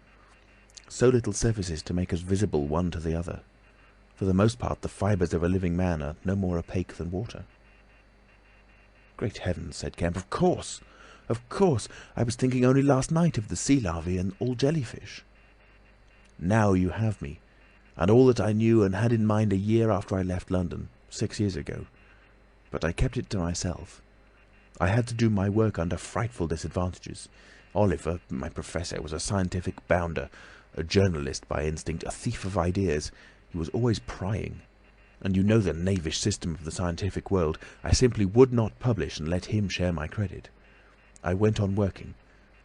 So little surfaces to make us visible one to the other. For the most part, the fibres of a living man are no more opaque than water." "Great heavens," said Kemp, "of course! Of course! I was thinking only last night of the sea larvae and all jellyfish." "Now you have me, and all that I knew and had in mind a year after I left London, 6 years ago. But I kept it to myself. I had to do my work under frightful disadvantages. Oliver, my professor, was a scientific bounder, a journalist by instinct, a thief of ideas. He was always prying. And you know the knavish system of the scientific world. I simply would not publish and let him share my credit. I went on working.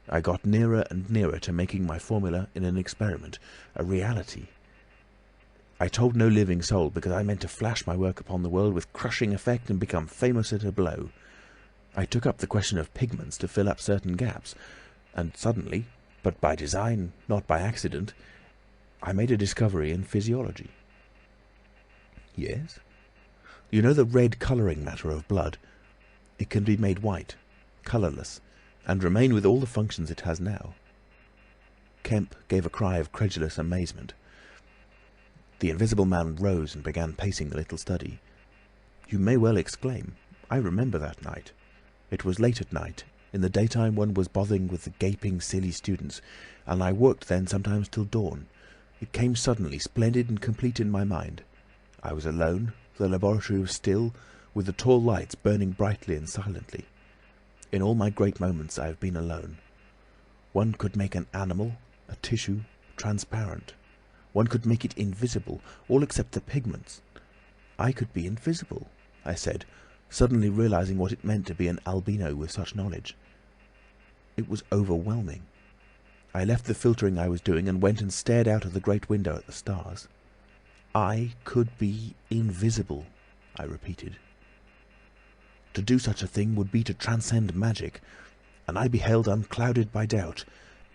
I got nearer and nearer to making my formula in an experiment, a reality. I told no living soul, because I meant to flash my work upon the world with crushing effect and become famous at a blow. I took up the question of pigments to fill up certain gaps, and suddenly, but by design, not by accident, I made a discovery in physiology." "Yes?" "You know the red colouring matter of blood? It can be made white, colourless, and remain with all the functions it has now." Kemp gave a cry of credulous amazement. The Invisible Man rose and began pacing the little study. "You may well exclaim. I remember that night. It was late at night. In the daytime one was bothering with the gaping, silly students, and I worked then sometimes till dawn. It came suddenly, splendid and complete in my mind. I was alone, the laboratory was still, with the tall lights burning brightly and silently. In all my great moments I have been alone. One could make an animal, a tissue, transparent. One could make it invisible, all except the pigments. I could be invisible, I said, suddenly realizing what it meant to be an albino with such knowledge. It was overwhelming. I left the filtering I was doing and went and stared out of the great window at the stars. I could be invisible, I repeated. To do such a thing would be to transcend magic, and I beheld, unclouded by doubt,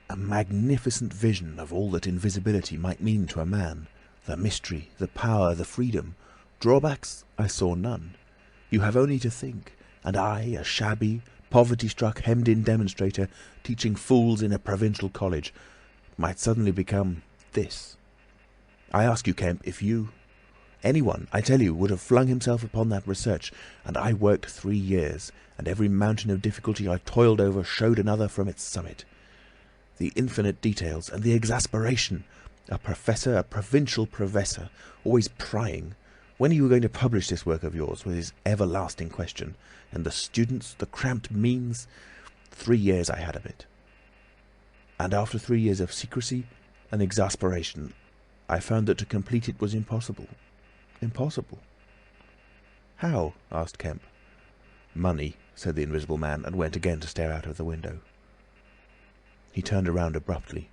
a magnificent vision of all that invisibility might mean to a man, the mystery, the power, the freedom. Drawbacks I saw none. You have only to think, and I, a shabby, poverty-struck, hemmed-in demonstrator, teaching fools in a provincial college, might suddenly become this. I ask you, Kemp, if you, anyone, I tell you, would have flung himself upon that research, and I worked 3 years, and every mountain of difficulty I toiled over showed another from its summit. The infinite details, and the exasperation! A professor, a provincial professor, always prying. When are you going to publish this work of yours, was his everlasting question. And the students, the cramped means. 3 years I had of it. And after 3 years of secrecy and exasperation, I found that to complete it was impossible. Impossible. How? Asked Kemp. Money, said the Invisible Man, and went again to stare out of the window. He turned around abruptly.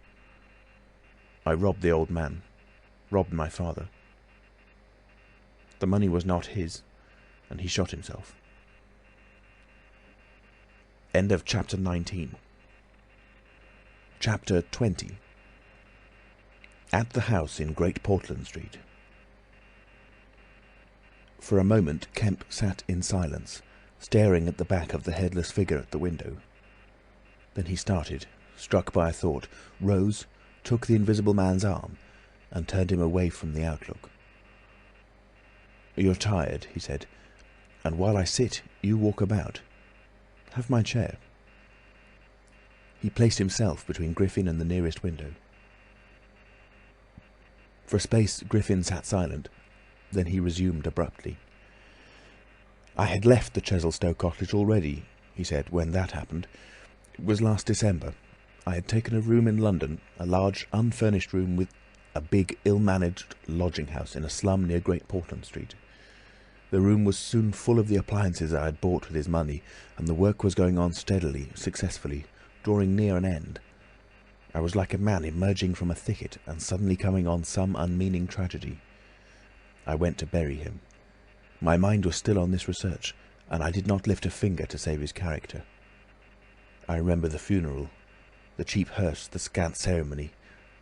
I robbed the old man. Robbed my father. The money was not his, and he shot himself. End of chapter 19. Chapter 20. At the house in Great Portland Street. For a moment Kemp sat in silence, staring at the back of the headless figure at the window. Then he started, struck by a thought, rose, took the Invisible Man's arm, and turned him away from the outlook. "You're tired," he said, "and while I sit, you walk about. Have my chair." He placed himself between Griffin and the nearest window. For a space Griffin sat silent, then he resumed abruptly. "I had left the Chesilstowe cottage already," he said, "when that happened. It was last December. I had taken a room in London, a large unfurnished room with a big ill-managed lodging-house in a slum near Great Portland Street. The room was soon full of the appliances I had bought with his money, and the work was going on steadily, successfully, drawing near an end. I was like a man emerging from a thicket and suddenly coming on some unmeaning tragedy. I went to bury him. My mind was still on this research, and I did not lift a finger to save his character. I remember the funeral, the cheap hearse, the scant ceremony,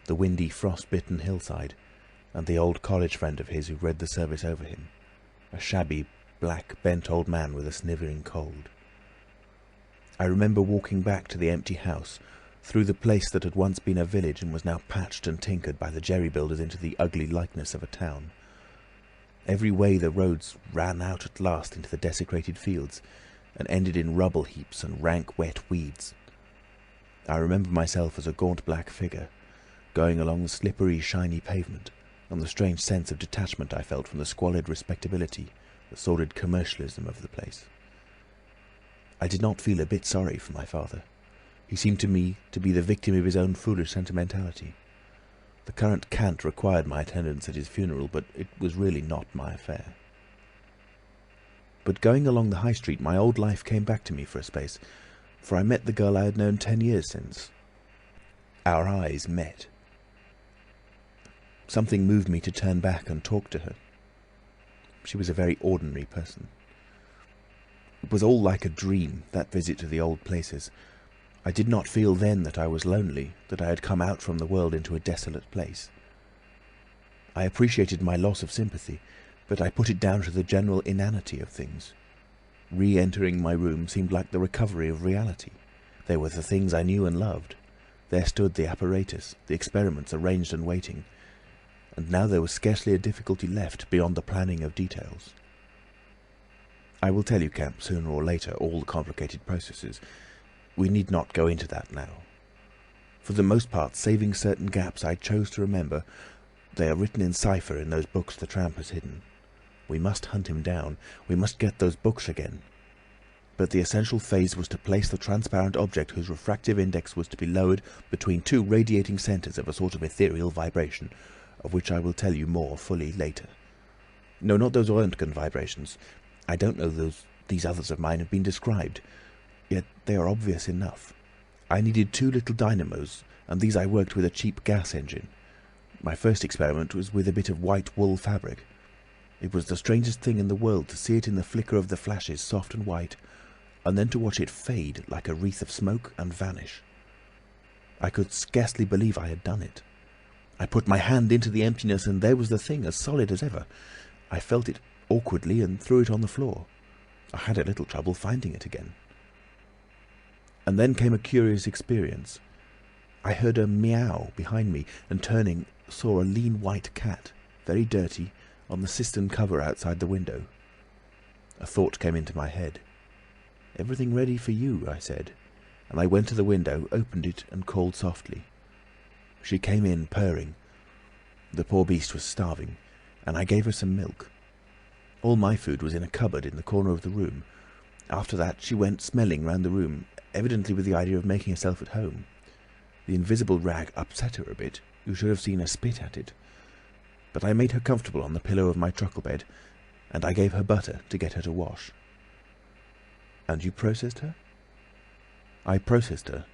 the windy, frost-bitten hillside, and the old college friend of his who read the service over him, a shabby, black, bent old man with a snivelling cold. I remember walking back to the empty house, through the place that had once been a village and was now patched and tinkered by the jerry builders into the ugly likeness of a town. Every way the roads ran out at last into the desecrated fields, and ended in rubble heaps and rank wet weeds. I remember myself as a gaunt black figure, going along the slippery, shiny pavement, and the strange sense of detachment I felt from the squalid respectability, the sordid commercialism of the place. I did not feel a bit sorry for my father. He seemed to me to be the victim of his own foolish sentimentality. The current cant required my attendance at his funeral, but it was really not my affair. But going along the High Street, my old life came back to me for a space, for I met the girl I had known 10 years since. Our eyes met. Something moved me to turn back and talk to her. She was a very ordinary person. It was all like a dream, that visit to the old places. I did not feel then that I was lonely, that I had come out from the world into a desolate place. I appreciated my loss of sympathy, but I put it down to the general inanity of things. Re-entering my room seemed like the recovery of reality. There were the things I knew and loved. There stood the apparatus, the experiments arranged and waiting, and now there was scarcely a difficulty left beyond the planning of details. I will tell you, Kemp, sooner or later, all the complicated processes. We need not go into that now. For the most part, saving certain gaps I chose to remember, they are written in cipher in those books the tramp has hidden. We must hunt him down. We must get those books again. But the essential phase was to place the transparent object whose refractive index was to be lowered between two radiating centres of a sort of ethereal vibration, of which I will tell you more fully later. No, not those Röntgen vibrations. I don't know these others of mine have been described, yet they are obvious enough. I needed 2 little dynamos, and these I worked with a cheap gas engine. My first experiment was with a bit of white wool fabric. It was the strangest thing in the world to see it in the flicker of the flashes, soft and white, and then to watch it fade like a wreath of smoke and vanish. I could scarcely believe I had done it. I put my hand into the emptiness, and there was the thing, as solid as ever. I felt it awkwardly and threw it on the floor. I had a little trouble finding it again. And then came a curious experience. I heard a meow behind me, and turning, saw a lean white cat, very dirty, on the cistern cover outside the window. A thought came into my head. "Everything ready for you," I said, and I went to the window, opened it, and called softly. She came in, purring. The poor beast was starving, and I gave her some milk. All my food was in a cupboard in the corner of the room. After that she went smelling round the room, evidently with the idea of making herself at home. The invisible rag upset her a bit. You should have seen her spit at it. But I made her comfortable on the pillow of my truckle bed, and I gave her butter to get her to wash. "And you processed her?" "I processed her.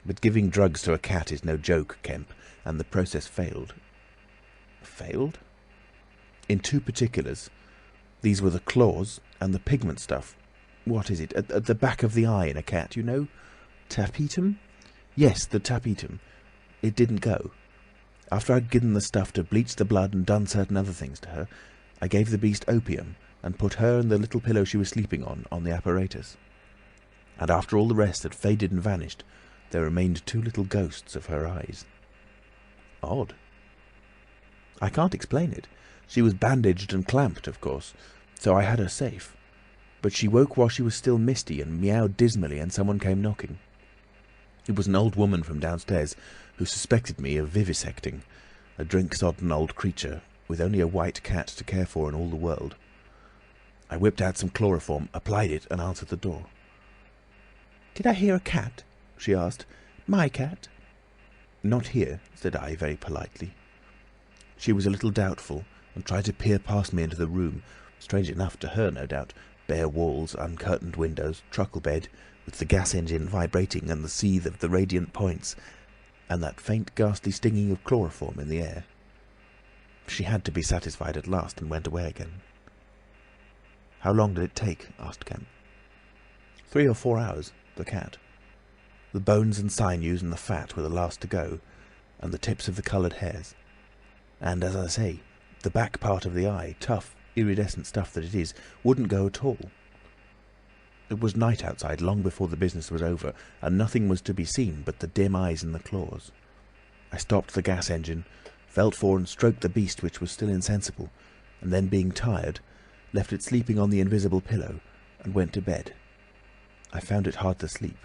But giving drugs to a cat is no joke, Kemp, and the process failed." "Failed?" "In 2 particulars. These were the claws and the pigment stuff. What is it? At the back of the eye in a cat, you know? Tapetum? Yes, the tapetum. It didn't go. After I'd given the stuff to bleach the blood and done certain other things to her, I gave the beast opium and put her and the little pillow she was sleeping on the apparatus. And after all the rest had faded and vanished, there remained 2 little ghosts of her eyes." "Odd." "I can't explain it. She was bandaged and clamped, of course, so I had her safe. But she woke while she was still misty and meowed dismally, and someone came knocking. It was an old woman from downstairs who suspected me of vivisecting, a drink-sodden old creature with only a white cat to care for in all the world. I whipped out some chloroform, applied it, and answered the door. "Did I hear a cat?" she asked. "My cat?" "Not here," said I very politely. She was a little doubtful, and tried to peer past me into the room, strange enough to her, no doubt, bare walls, uncurtained windows, truckle bed, with the gas engine vibrating and the seethe of the radiant points, and that faint ghastly stinging of chloroform in the air. She had to be satisfied at last, and went away again. "How long did it take?" asked Kemp. 3 or 4 hours, the cat. The bones and sinews and the fat were the last to go, and the tips of the coloured hairs. And, as I say, the back part of the eye, tough, iridescent stuff that it is, wouldn't go at all. It was night outside long before the business was over, and nothing was to be seen but the dim eyes and the claws. I stopped the gas engine, felt for and stroked the beast, which was still insensible, and then, being tired, left it sleeping on the invisible pillow, and went to bed. I found it hard to sleep.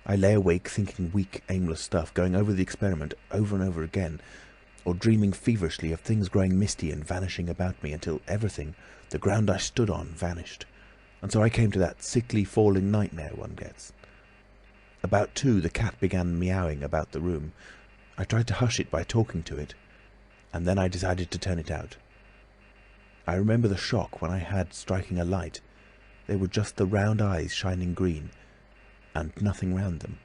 I lay awake thinking weak, aimless stuff, going over the experiment over and over again, or dreaming feverishly of things growing misty and vanishing about me, until everything, the ground I stood on, vanished. And so I came to that sickly falling nightmare one gets. About 2, the cat began meowing about the room. I tried to hush it by talking to it, and then I decided to turn it out. I remember the shock when I had striking a light. They were just the round eyes shining green, and nothing round them.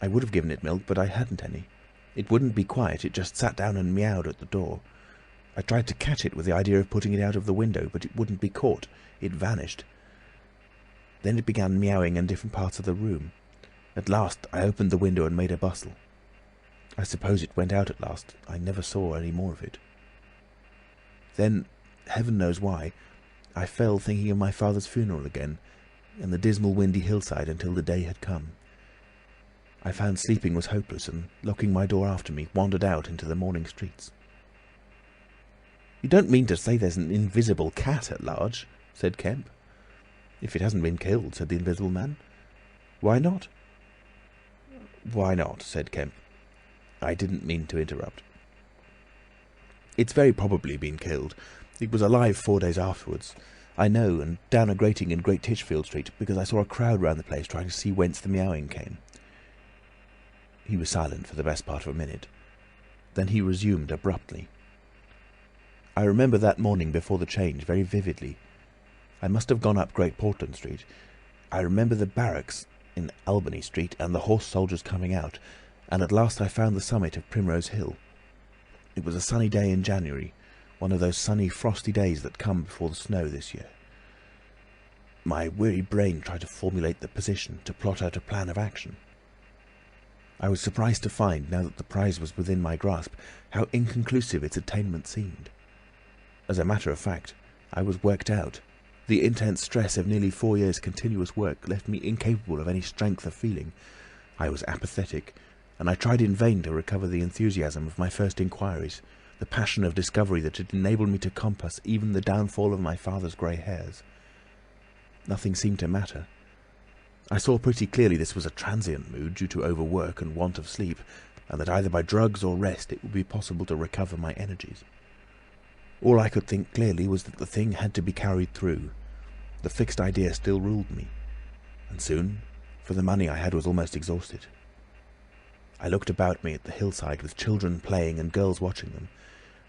I would have given it milk, but I hadn't any. It wouldn't be quiet, it just sat down and meowed at the door. I tried to catch it with the idea of putting it out of the window, but it wouldn't be caught. It vanished. Then it began meowing in different parts of the room. At last I opened the window and made a bustle. I suppose it went out at last. I never saw any more of it. Then, heaven knows why, I fell thinking of my father's funeral again, and the dismal windy hillside until the day had come. I found sleeping was hopeless, and, locking my door after me, wandered out into the morning streets. "You don't mean to say there's an invisible cat at large?" said Kemp. "If it hasn't been killed," said the Invisible Man. "Why not?" "Why not?" said Kemp. I didn't mean to interrupt. "It's very probably been killed. It was alive 4 days afterwards. I know, and down a grating in Great Titchfield Street, because I saw a crowd round the place trying to see whence the meowing came." He was silent for the best part of a minute. Then he resumed abruptly. "I remember that morning before the change very vividly. I must have gone up Great Portland Street. I remember the barracks in Albany Street and the horse soldiers coming out, and at last I found the summit of Primrose Hill. It was a sunny day in January, one of those sunny, frosty days that come before the snow this year. My weary brain tried to formulate the position, to plot out a plan of action. I was surprised to find, now that the prize was within my grasp, how inconclusive its attainment seemed. As a matter of fact, I was worked out. The intense stress of nearly 4 years' continuous work left me incapable of any strength of feeling. I was apathetic, and I tried in vain to recover the enthusiasm of my first inquiries, the passion of discovery that had enabled me to compass even the downfall of my father's grey hairs. Nothing seemed to matter. I saw pretty clearly this was a transient mood due to overwork and want of sleep, and that either by drugs or rest it would be possible to recover my energies. All I could think clearly was that the thing had to be carried through. The fixed idea still ruled me, and soon, for the money I had was almost exhausted. I looked about me at the hillside with children playing and girls watching them,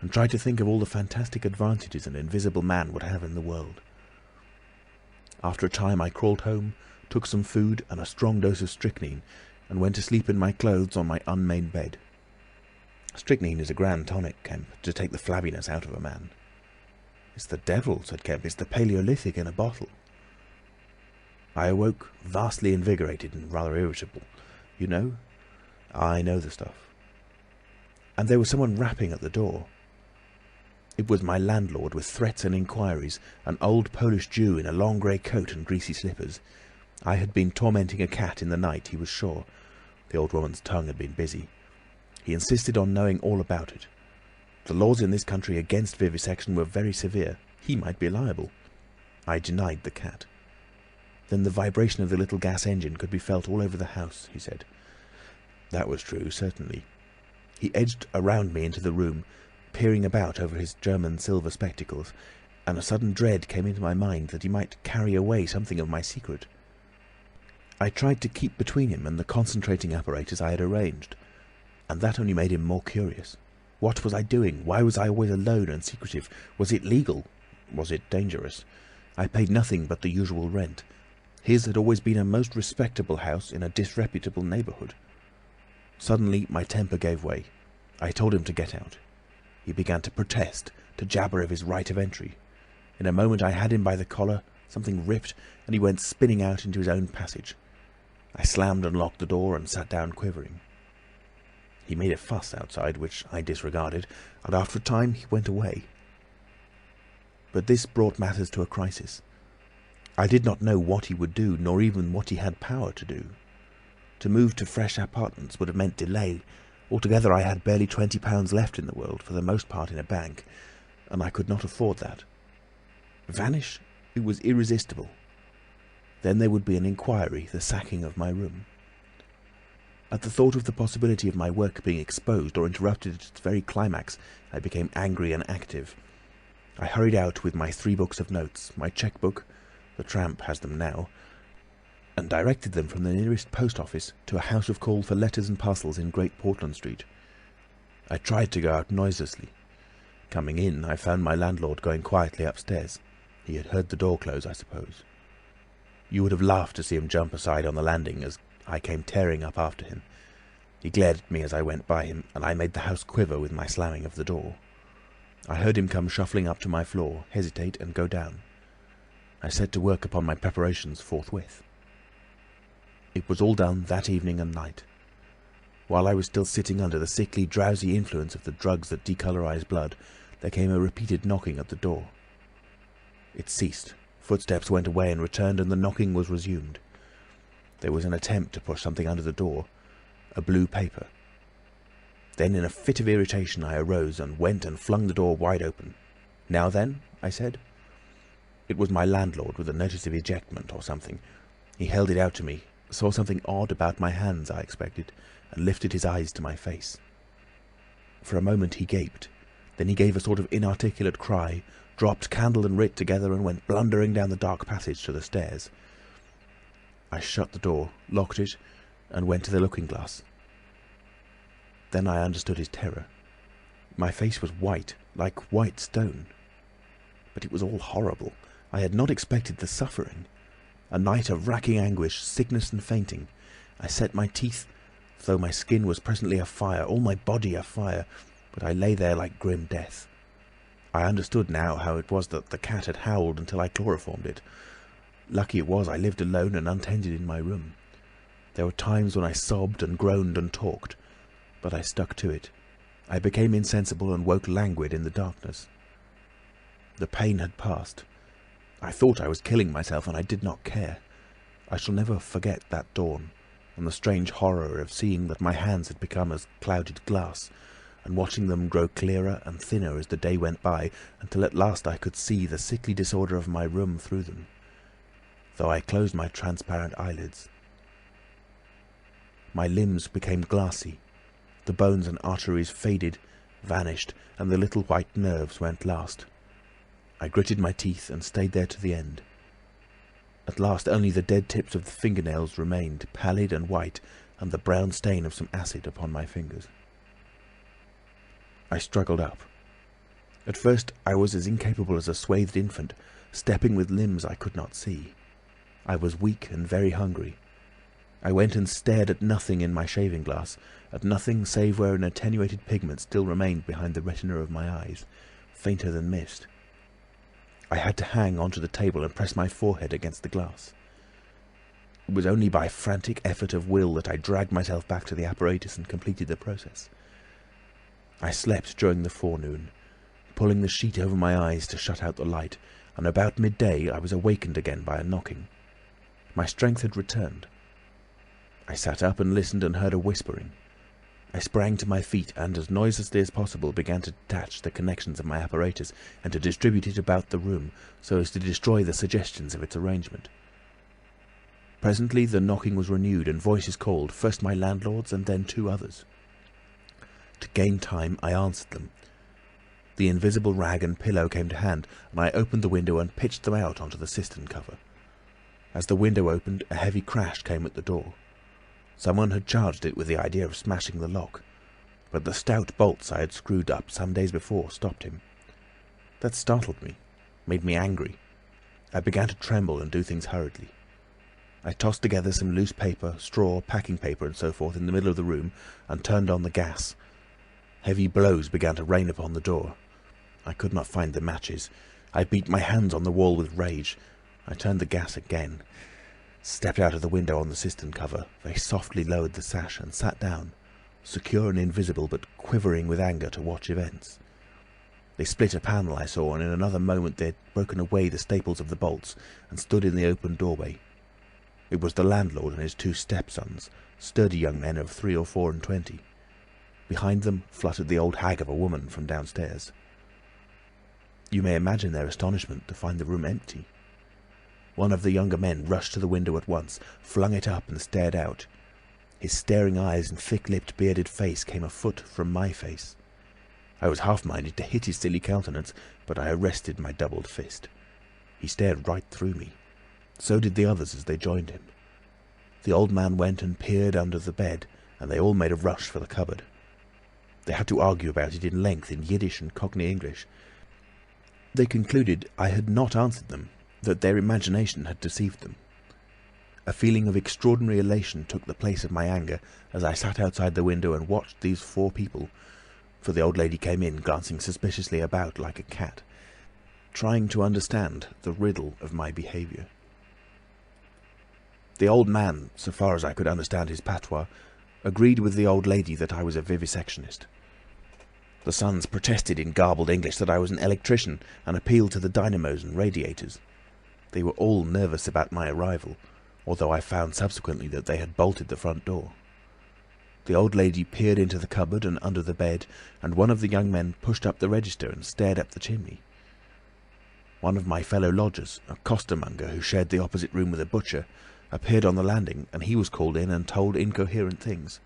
and tried to think of all the fantastic advantages an Invisible Man would have in the world. After a time I crawled home, took some food and a strong dose of strychnine, and went to sleep in my clothes on my unmade bed. Strychnine is a grand tonic, Kemp, to take the flabbiness out of a man. "It's the devil," said Kemp. "It's the Paleolithic in a bottle." I awoke vastly invigorated and rather irritable. "You know?" "I know the stuff." And there was someone rapping at the door. It was my landlord, with threats and inquiries, an old Polish Jew in a long grey coat and greasy slippers. I had been tormenting a cat in the night, he was sure. The old woman's tongue had been busy. He insisted on knowing all about it. The laws in this country against vivisection were very severe. He might be liable. I denied the cat. Then the vibration of the little gas engine could be felt all over the house, he said. That was true, certainly. He edged around me into the room, peering about over his German silver spectacles, and a sudden dread came into my mind that he might carry away something of my secret. I tried to keep between him and the concentrating apparatus I had arranged, and that only made him more curious. What was I doing? Why was I always alone and secretive? Was it legal? Was it dangerous? I paid nothing but the usual rent. His had always been a most respectable house in a disreputable neighbourhood. Suddenly my temper gave way. I told him to get out. He began to protest, to jabber of his right of entry. In a moment I had him by the collar, something ripped, and he went spinning out into his own passage. I slammed and locked the door and sat down quivering. He made a fuss outside, which I disregarded, and after a time he went away. But this brought matters to a crisis. I did not know what he would do, nor even what he had power to do. To move to fresh apartments would have meant delay. Altogether I had barely £20 left in the world, for the most part in a bank, and I could not afford that. Vanish? It was irresistible. Then there would be an inquiry, the sacking of my room. At the thought of the possibility of my work being exposed or interrupted at its very climax, I became angry and active. I hurried out with my 3 books of notes, my cheque-book, the tramp has them now, and directed them from the nearest post office to a house of call for letters and parcels in Great Portland Street. I tried to go out noiselessly. Coming in, I found my landlord going quietly upstairs. He had heard the door close, I suppose. You would have laughed to see him jump aside on the landing as I came tearing up after him. He glared at me as I went by him, and I made the house quiver with my slamming of the door. I heard him come shuffling up to my floor, hesitate, and go down. I set to work upon my preparations forthwith. It was all done that evening and night. While I was still sitting under the sickly, drowsy influence of the drugs that decolorize blood, there came a repeated knocking at the door. It ceased. Footsteps went away and returned, and the knocking was resumed. There was an attempt to push something under the door, a blue paper. Then, in a fit of irritation, I arose and went and flung the door wide open. "Now then?" I said. It was my landlord with a notice of ejectment or something. He held it out to me, saw something odd about my hands, I expected, and lifted his eyes to my face. For a moment he gaped. Then he gave a sort of inarticulate cry, dropped candle and writ together, and went blundering down the dark passage to the stairs. I shut the door, locked it, and went to the looking-glass. Then I understood his terror. My face was white, like white stone. But it was all horrible. I had not expected the suffering. A night of racking anguish, sickness and fainting. I set my teeth, though my skin was presently afire, all my body afire, but I lay there like grim death. I understood now how it was that the cat had howled until I chloroformed it. Lucky it was I lived alone and untended in my room. There were times when I sobbed and groaned and talked, but I stuck to it. I became insensible and woke languid in the darkness. The pain had passed. I thought I was killing myself, and I did not care. I shall never forget that dawn, and the strange horror of seeing that my hands had become as clouded glass, and watching them grow clearer and thinner as the day went by, until at last I could see the sickly disorder of my room through them, though I closed my transparent eyelids. My limbs became glassy. The bones and arteries faded, vanished, and the little white nerves went last. I gritted my teeth and stayed there to the end. At last only the dead tips of the fingernails remained, pallid and white, and the brown stain of some acid upon my fingers. I struggled up. At first I was as incapable as a swathed infant, stepping with limbs I could not see. I was weak and very hungry. I went and stared at nothing in my shaving-glass, at nothing save where an attenuated pigment still remained behind the retina of my eyes, fainter than mist. I had to hang onto the table and press my forehead against the glass. It was only by frantic effort of will that I dragged myself back to the apparatus and completed the process. I slept during the forenoon, pulling the sheet over my eyes to shut out the light, and about midday I was awakened again by a knocking. My strength had returned. I sat up and listened and heard a whispering. I sprang to my feet and, as noiselessly as possible, began to detach the connections of my apparatus and to distribute it about the room so as to destroy the suggestions of its arrangement. Presently the knocking was renewed and voices called, first my landlord's and then two others. To gain time I answered them. The invisible rag and pillow came to hand, and I opened the window and pitched them out onto the cistern cover. As the window opened, a heavy crash came at the door. Someone had charged it with the idea of smashing the lock, but the stout bolts I had screwed up some days before stopped him. That startled me, made me angry. I began to tremble and do things hurriedly. I tossed together some loose paper, straw, packing paper and so forth in the middle of the room and turned on the gas. Heavy blows began to rain upon the door. I could not find the matches. I beat my hands on the wall with rage. I turned the gas again, stepped out of the window on the cistern cover, very softly lowered the sash and sat down, secure and invisible but quivering with anger, to watch events. They split a panel I saw, and in another moment they had broken away the staples of the bolts and stood in the open doorway. It was the landlord and his two stepsons, sturdy young men of 3 or 4 and 20. Behind them fluttered the old hag of a woman from downstairs. You may imagine their astonishment to find the room empty. One of the younger men rushed to the window at once, flung it up and stared out. His staring eyes and thick-lipped, bearded face came a foot from my face. I was half-minded to hit his silly countenance, but I arrested my doubled fist. He stared right through me. So did the others as they joined him. The old man went and peered under the bed, and they all made a rush for the cupboard. They had to argue about it in length in Yiddish and Cockney English. They concluded I had not answered them, that their imagination had deceived them. A feeling of extraordinary elation took the place of my anger as I sat outside the window and watched these 4 people, for the old lady came in, glancing suspiciously about like a cat, trying to understand the riddle of my behaviour. The old man, so far as I could understand his patois, agreed with the old lady that I was a vivisectionist. The sons protested in garbled English that I was an electrician and appealed to the dynamos and radiators. They were all nervous about my arrival, although I found subsequently that they had bolted the front door. The old lady peered into the cupboard and under the bed, and one of the young men pushed up the register and stared up the chimney. one of my fellow lodgers, a costermonger who shared the opposite room with a butcher, appeared on the landing, and he was called in and told incoherent things.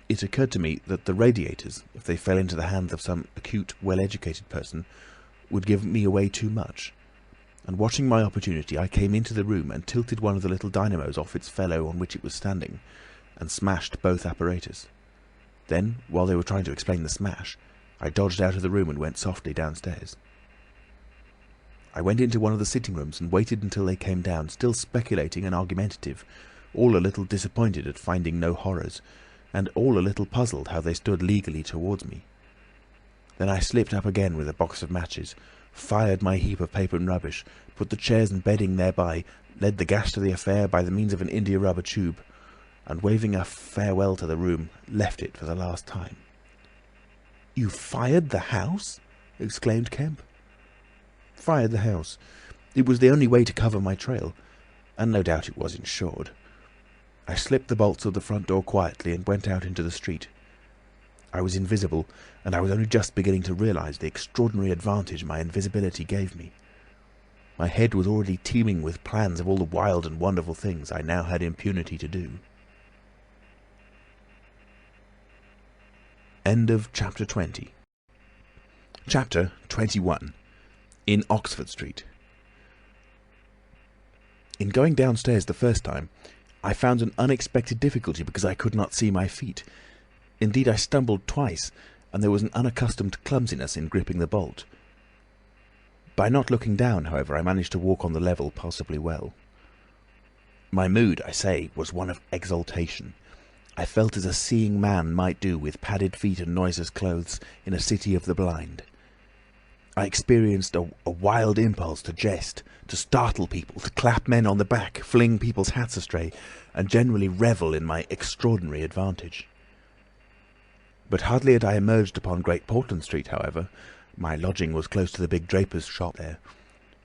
It occurred to me that the radiators, if they fell into the hands of some acute, well-educated person, would give me away too much. And watching my opportunity, I came into the room and tilted one of the little dynamos off its fellow on which it was standing, and smashed both apparatus. Then, while they were trying to explain the smash, I dodged out of the room and went softly downstairs. I went into one of the sitting rooms and waited until they came down, still speculating and argumentative, all a little disappointed at finding no horrors, and all a little puzzled how they stood legally towards me. Then I slipped up again with a box of matches, fired my heap of paper and rubbish, put the chairs and bedding thereby, led the gas to the affair by the means of an india-rubber tube, and waving a farewell to the room, left it for the last time. "You fired the house?" exclaimed Kemp. "Fired the house. It was the only way to cover my trail, and no doubt it was insured. I slipped the bolts of the front door quietly and went out into the street. I was invisible, and I was only just beginning to realise the extraordinary advantage my invisibility gave me. My head was already teeming with plans of all the wild and wonderful things I now had impunity to do. End of chapter 20. Chapter 21. In Oxford Street. In going downstairs the first time, I found an unexpected difficulty because I could not see my feet. Indeed, I stumbled twice, and there was an unaccustomed clumsiness in gripping the bolt. By not looking down, however, I managed to walk on the level passably well. My mood, I say, was one of exaltation. I felt as a seeing man might do with padded feet and noiseless clothes in a city of the blind. I experienced a wild impulse to jest, to startle people, to clap men on the back, fling people's hats astray, and generally revel in my extraordinary advantage. But hardly had I emerged upon Great Portland Street, however, my lodging was close to the big draper's shop there,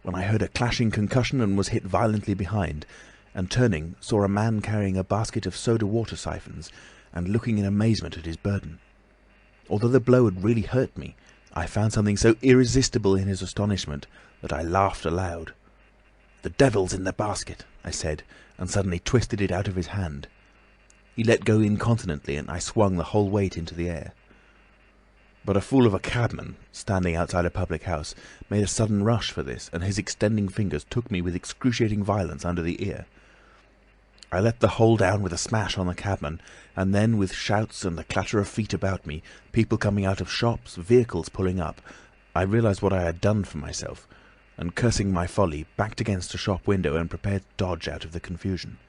when I heard a clashing concussion and was hit violently behind, and turning, saw a man carrying a basket of soda-water siphons, and looking in amazement at his burden. Although the blow had really hurt me, I found something so irresistible in his astonishment that I laughed aloud. "The devil's in the basket," I said, and suddenly twisted it out of his hand. He let go incontinently, and I swung the whole weight into the air. But a fool of a cabman, standing outside a public house, made a sudden rush for this, and his extending fingers took me with excruciating violence under the ear. I let the whole down with a smash on the cabman, and then, with shouts and the clatter of feet about me, people coming out of shops, vehicles pulling up, I realised what I had done for myself, and cursing my folly, backed against a shop window and prepared to dodge out of the confusion.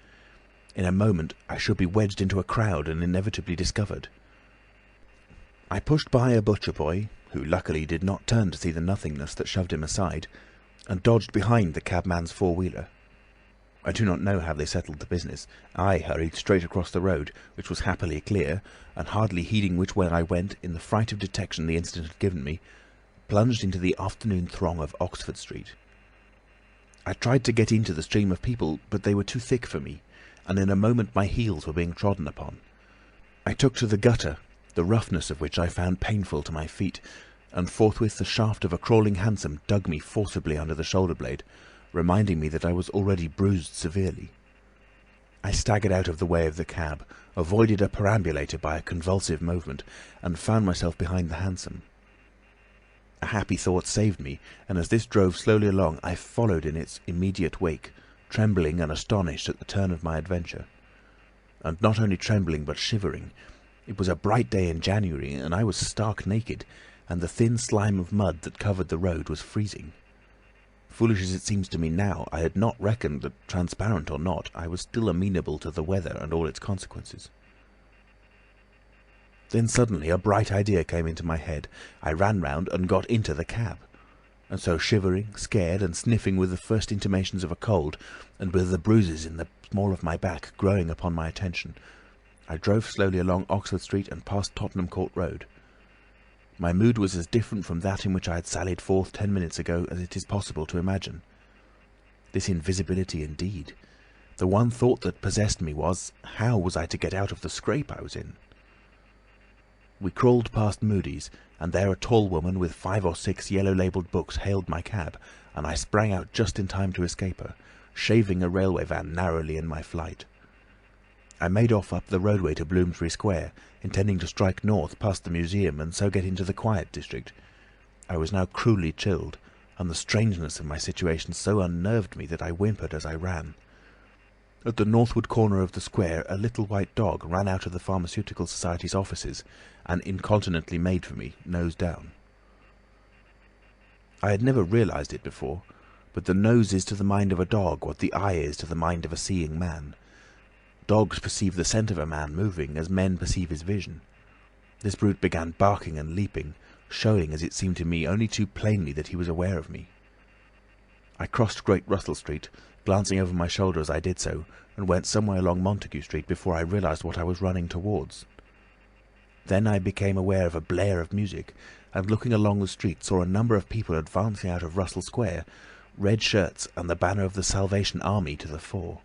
In a moment I should be wedged into a crowd and inevitably discovered. I pushed by a butcher boy, who luckily did not turn to see the nothingness that shoved him aside, and dodged behind the cabman's four-wheeler. I do not know how they settled the business. I hurried straight across the road, which was happily clear, and hardly heeding which way I went, in the fright of detection the incident had given me, plunged into the afternoon throng of Oxford Street. I tried to get into the stream of people, but they were too thick for me, and in a moment my heels were being trodden upon. I took to the gutter, the roughness of which I found painful to my feet, and forthwith the shaft of a crawling hansom dug me forcibly under the shoulder-blade, reminding me that I was already bruised severely. I staggered out of the way of the cab, avoided a perambulator by a convulsive movement, and found myself behind the hansom. A happy thought saved me, and as this drove slowly along, I followed in its immediate wake, trembling and astonished at the turn of my adventure. And not only trembling, but shivering. It was a bright day in January, and I was stark naked, and the thin slime of mud that covered the road was freezing. Foolish as it seems to me now, I had not reckoned that, transparent or not, I was still amenable to the weather and all its consequences. Then suddenly a bright idea came into my head. I ran round and got into the cab. And so, shivering, scared, and sniffing with the first intimations of a cold, and with the bruises in the small of my back growing upon my attention, I drove slowly along Oxford Street and past Tottenham Court Road. My mood was as different from that in which I had sallied forth 10 minutes ago as it is possible to imagine. This invisibility indeed. The one thought that possessed me was, how was I to get out of the scrape I was in? We crawled past Moody's, and there a tall woman with 5 or 6 yellow-labelled books hailed my cab, and I sprang out just in time to escape her, shaving a railway van narrowly in my flight. I made off up the roadway to Bloomsbury Square, intending to strike north past the museum and so get into the quiet district. I was now cruelly chilled, and the strangeness of my situation so unnerved me that I whimpered as I ran. At the northward corner of the square a little white dog ran out of the Pharmaceutical Society's offices and incontinently made for me, nose down. I had never realised it before, but the nose is to the mind of a dog what the eye is to the mind of a seeing man. Dogs perceive the scent of a man moving as men perceive his vision. This brute began barking and leaping, showing, as it seemed to me, only too plainly that he was aware of me. I crossed Great Russell Street, glancing over my shoulder as I did so, and went some way along Montague Street before I realised what I was running towards. Then I became aware of a blare of music, and looking along the street saw a number of people advancing out of Russell Square, red shirts and the banner of the Salvation Army to the fore.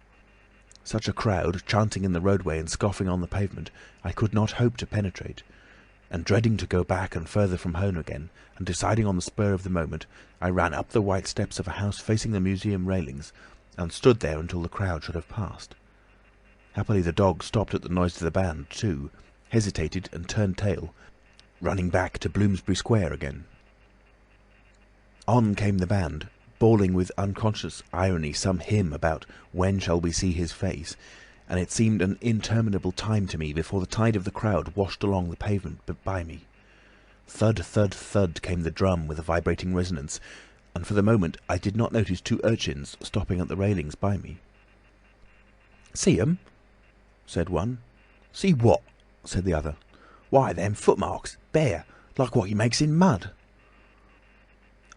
Such a crowd, chanting in the roadway and scoffing on the pavement, I could not hope to penetrate, and dreading to go back and further from home again, and deciding on the spur of the moment, I ran up the white steps of a house facing the museum railings, and stood there until the crowd should have passed. Happily the dog stopped at the noise of the band too, hesitated and turned tail, running back to Bloomsbury Square again. On came the band, bawling with unconscious irony some hymn about when shall we see his face, and it seemed an interminable time to me before the tide of the crowd washed along the pavement by me. Thud, thud, thud came the drum with a vibrating resonance, and for the moment I did not notice 2 urchins stopping at the railings by me. "See 'em?" said one. "See what?" said the other. "Why, them footmarks, bare, like what he makes in mud."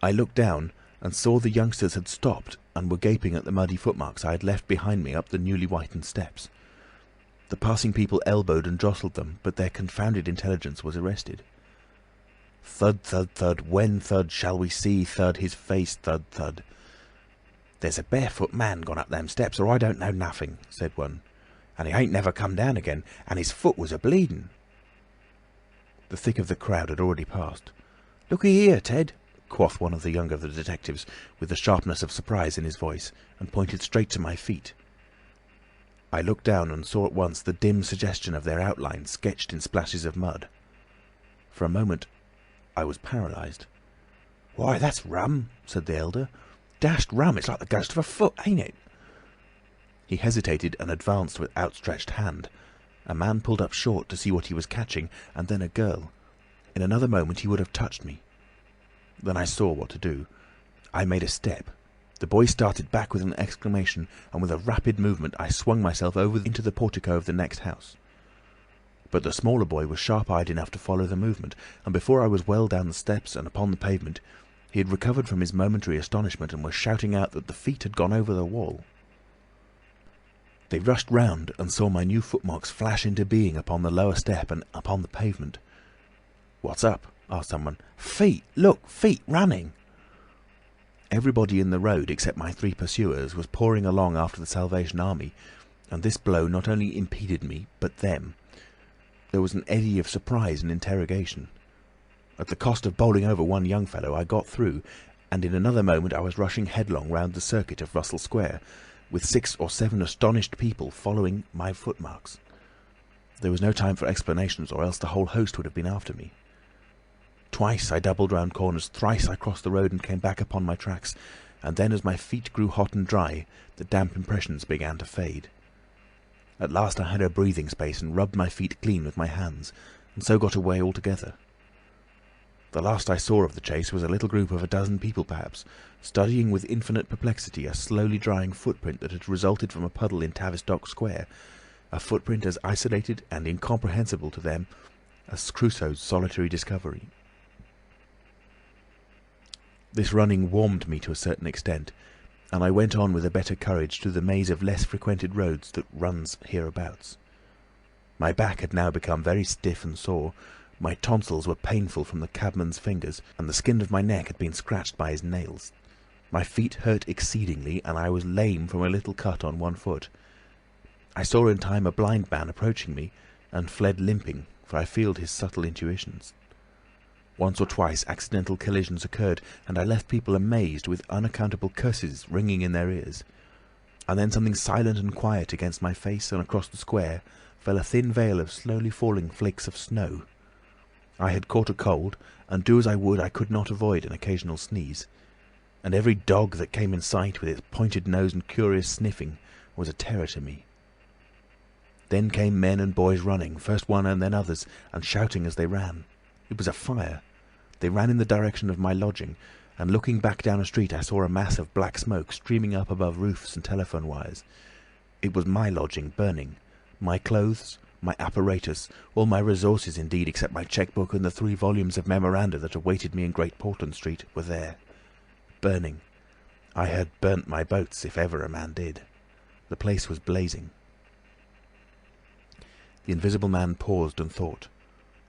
I looked down and saw the youngsters had stopped and were gaping at the muddy footmarks I had left behind me up the newly whitened steps. The passing people elbowed and jostled them, but their confounded intelligence was arrested. Thud, thud, thud, when thud shall we see thud his face, thud, thud. "There's a barefoot man gone up them steps, or I don't know nothing," said one. "And he ain't never come down again, and his foot was a-bleeding." The thick of the crowd had already passed. "Look'ee here, Ted," quoth one of the younger of the detectives, with the sharpness of surprise in his voice, and pointed straight to my feet. I looked down and saw at once the dim suggestion of their outline sketched in splashes of mud. For a moment I was paralysed. "Why, that's rum," said the elder. "Dashed rum, it's like the ghost of a foot, ain't it?" He hesitated and advanced with outstretched hand. A man pulled up short to see what he was catching, and then a girl. In another moment he would have touched me. Then I saw what to do. I made a step. The boy started back with an exclamation, and with a rapid movement I swung myself over into the portico of the next house. But the smaller boy was sharp-eyed enough to follow the movement, and before I was well down the steps and upon the pavement, he had recovered from his momentary astonishment and was shouting out that the feet had gone over the wall. They rushed round and saw my new footmarks flash into being upon the lower step and upon the pavement. "What's up?" asked someone. "Feet! Look! Feet running!" Everybody in the road, except my 3 pursuers, was pouring along after the Salvation Army, and this blow not only impeded me, but them. There was an eddy of surprise and interrogation. At the cost of bowling over one young fellow, I got through, and in another moment I was rushing headlong round the circuit of Russell Square, with 6 or 7 astonished people following my footmarks. There was no time for explanations, or else the whole host would have been after me. Twice I doubled round corners, thrice I crossed the road and came back upon my tracks, and then as my feet grew hot and dry, the damp impressions began to fade. At last I had a breathing space and rubbed my feet clean with my hands, and so got away altogether. The last I saw of the chase was a little group of a dozen people perhaps, studying with infinite perplexity a slowly drying footprint that had resulted from a puddle in Tavistock Square, a footprint as isolated and incomprehensible to them as Crusoe's solitary discovery. This running warmed me to a certain extent, and I went on with a better courage through the maze of less frequented roads that runs hereabouts. My back had now become very stiff and sore, my tonsils were painful from the cabman's fingers, and the skin of my neck had been scratched by his nails. My feet hurt exceedingly, and I was lame from a little cut on one foot. I saw in time a blind man approaching me, and fled limping, for I feared his subtle intuitions. Once or twice accidental collisions occurred, and I left people amazed with unaccountable curses ringing in their ears. And then something silent and quiet against my face, and across the square fell a thin veil of slowly falling flakes of snow. I had caught a cold, and do as I would I could not avoid an occasional sneeze. And every dog that came in sight, with its pointed nose and curious sniffing, was a terror to me. Then came men and boys running, first one and then others, and shouting as they ran. It was a fire. They ran in the direction of my lodging, and looking back down a street I saw a mass of black smoke streaming up above roofs and telephone wires. It was my lodging burning. My clothes, my apparatus, all my resources indeed, except my cheque-book and the 3 volumes of memoranda that awaited me in Great Portland Street, were there. Burning. I had burnt my boats, if ever a man did. The place was blazing. The Invisible Man paused and thought.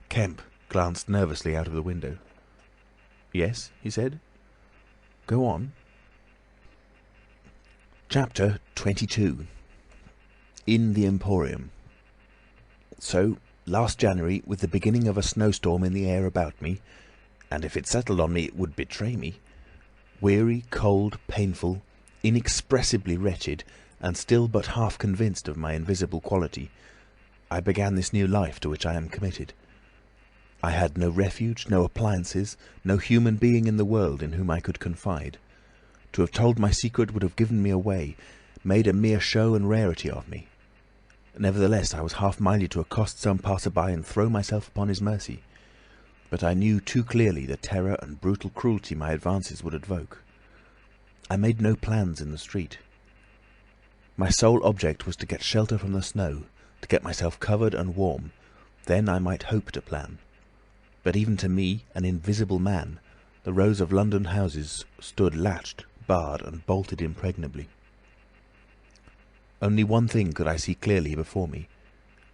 Kemp glanced nervously out of the window. "Yes?" he said. "Go on." Chapter 22. In the Emporium. So, last January, with the beginning of a snowstorm in the air about me, and if it settled on me it would betray me, weary, cold, painful, inexpressibly wretched, and still but half convinced of my invisible quality, I began this new life to which I am committed. I had no refuge, no appliances, no human being in the world in whom I could confide. To have told my secret would have given me away, made a mere show and rarity of me. Nevertheless, I was half-minded to accost some passer-by and throw myself upon his mercy. But I knew too clearly the terror and brutal cruelty my advances would evoke. I made no plans in the street. My sole object was to get shelter from the snow, to get myself covered and warm. Then I might hope to plan. But even to me, an invisible man, the rows of London houses stood latched, barred, and bolted impregnably. Only one thing could I see clearly before me,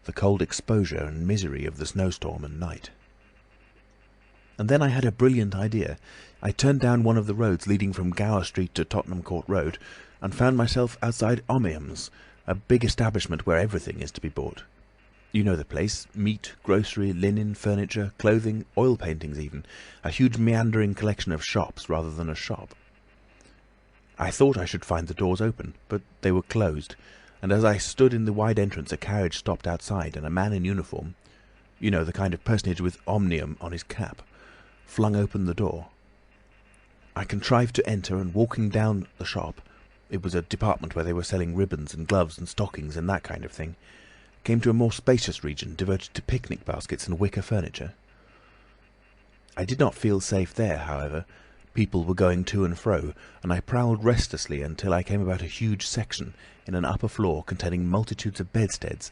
the cold exposure and misery of the snowstorm and night. And then I had a brilliant idea. I turned down one of the roads leading from Gower Street to Tottenham Court Road, and found myself outside Omnium's, a big establishment where everything is to be bought. You know the place: meat, grocery, linen, furniture, clothing, oil paintings even, a huge meandering collection of shops rather than a shop. I thought I should find the doors open, but they were closed, and as I stood in the wide entrance a carriage stopped outside, and a man in uniform, you know, the kind of personage with Omnium on his cap, flung open the door. I contrived to enter, and walking down the shop, it was a department where they were selling ribbons and gloves and stockings and that kind of thing, came to a more spacious region devoted to picnic baskets and wicker furniture. I did not feel safe there, however. People were going to and fro, and I prowled restlessly until I came about a huge section in an upper floor containing multitudes of bedsteads.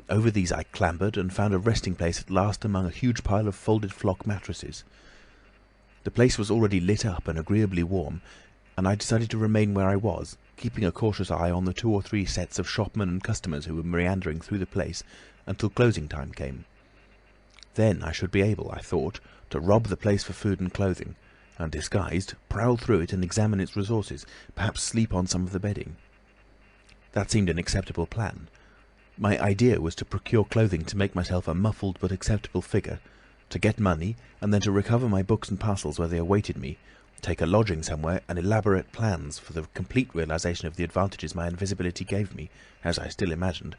Over these I clambered, and found a resting place at last among a huge pile of folded flock mattresses. The place was already lit up and agreeably warm, and I decided to remain where I was, keeping a cautious eye on the 2 or 3 sets of shopmen and customers who were meandering through the place until closing time came. Then I should be able, I thought, to rob the place for food and clothing, and disguised, prowl through it and examine its resources, perhaps sleep on some of the bedding. That seemed an acceptable plan. My idea was to procure clothing to make myself a muffled but acceptable figure, to get money, and then to recover my books and parcels where they awaited me, take a lodging somewhere, and elaborate plans for the complete realization of the advantages my invisibility gave me, as I still imagined,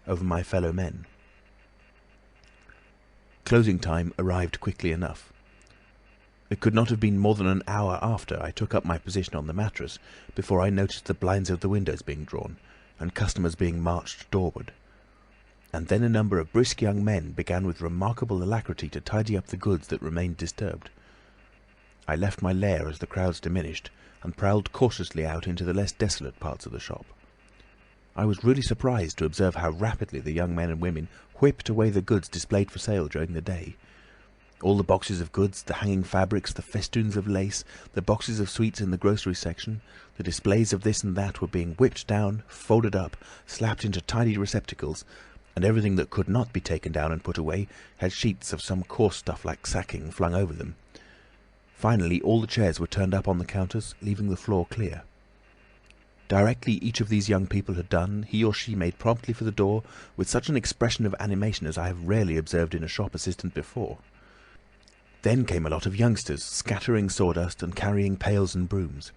over my fellow men. Closing time arrived quickly enough. It could not have been more than an hour after I took up my position on the mattress before I noticed the blinds of the windows being drawn, and customers being marched doorward. And then a number of brisk young men began with remarkable alacrity to tidy up the goods that remained disturbed. I left my lair as the crowds diminished, and prowled cautiously out into the less desolate parts of the shop. I was really surprised to observe how rapidly the young men and women whipped away the goods displayed for sale during the day. All the boxes of goods, the hanging fabrics, the festoons of lace, the boxes of sweets in the grocery section, the displays of this and that were being whipped down, folded up, slapped into tidy receptacles, and everything that could not be taken down and put away had sheets of some coarse stuff like sacking flung over them. Finally, all the chairs were turned up on the counters, leaving the floor clear. Directly each of these young people had done, he or she made promptly for the door with such an expression of animation as I have rarely observed in a shop assistant before. Then came a lot of youngsters, scattering sawdust and carrying pails and brooms.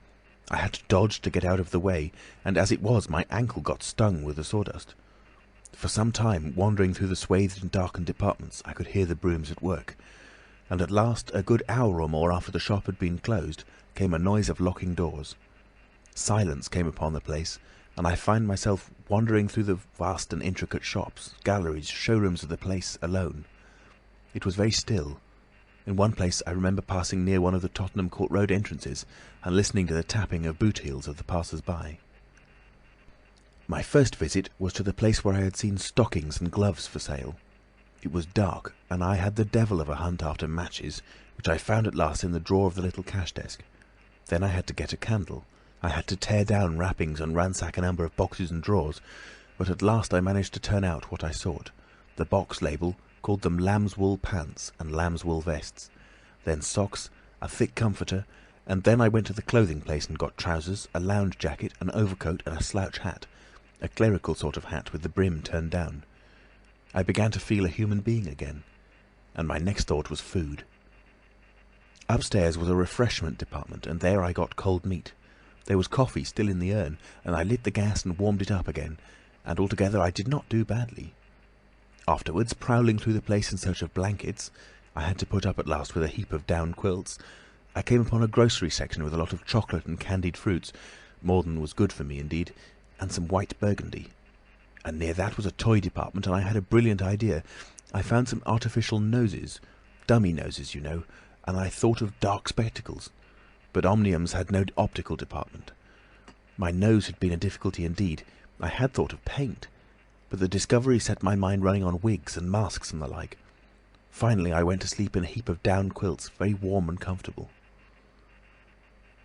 I had to dodge to get out of the way, and as it was, my ankle got stung with the sawdust. For some time, wandering through the swathed and darkened departments, I could hear the brooms at work, and at last, a good hour or more after the shop had been closed, came a noise of locking doors. Silence came upon the place, and I found myself wandering through the vast and intricate shops, galleries, showrooms of the place alone. It was very still. In one place I remember passing near one of the Tottenham Court Road entrances and listening to the tapping of boot heels of the passers-by. My first visit was to the place where I had seen stockings and gloves for sale. It was dark, and I had the devil of a hunt after matches, which I found at last in the drawer of the little cash desk. Then I had to get a candle. I had to tear down wrappings and ransack a number of boxes and drawers, but at last I managed to turn out what I sought. The box label called them lamb's wool pants and lamb's wool vests, then socks, a thick comforter, and then I went to the clothing place and got trousers, a lounge jacket, an overcoat and a slouch hat, a clerical sort of hat with the brim turned down. I began to feel a human being again, and my next thought was food. Upstairs was a refreshment department, and there I got cold meat. There was coffee still in the urn, and I lit the gas and warmed it up again, and altogether I did not do badly. Afterwards, prowling through the place in search of blankets, I had to put up at last with a heap of down quilts, I came upon a grocery section with a lot of chocolate and candied fruits, more than was good for me indeed, and some white burgundy. And near that was a toy department, and I had a brilliant idea. I found some artificial noses, dummy noses, you know, and I thought of dark spectacles. But Omnium's had no optical department. My nose had been a difficulty indeed. I had thought of paint, but the discovery set my mind running on wigs and masks and the like. Finally I went to sleep in a heap of down quilts, very warm and comfortable.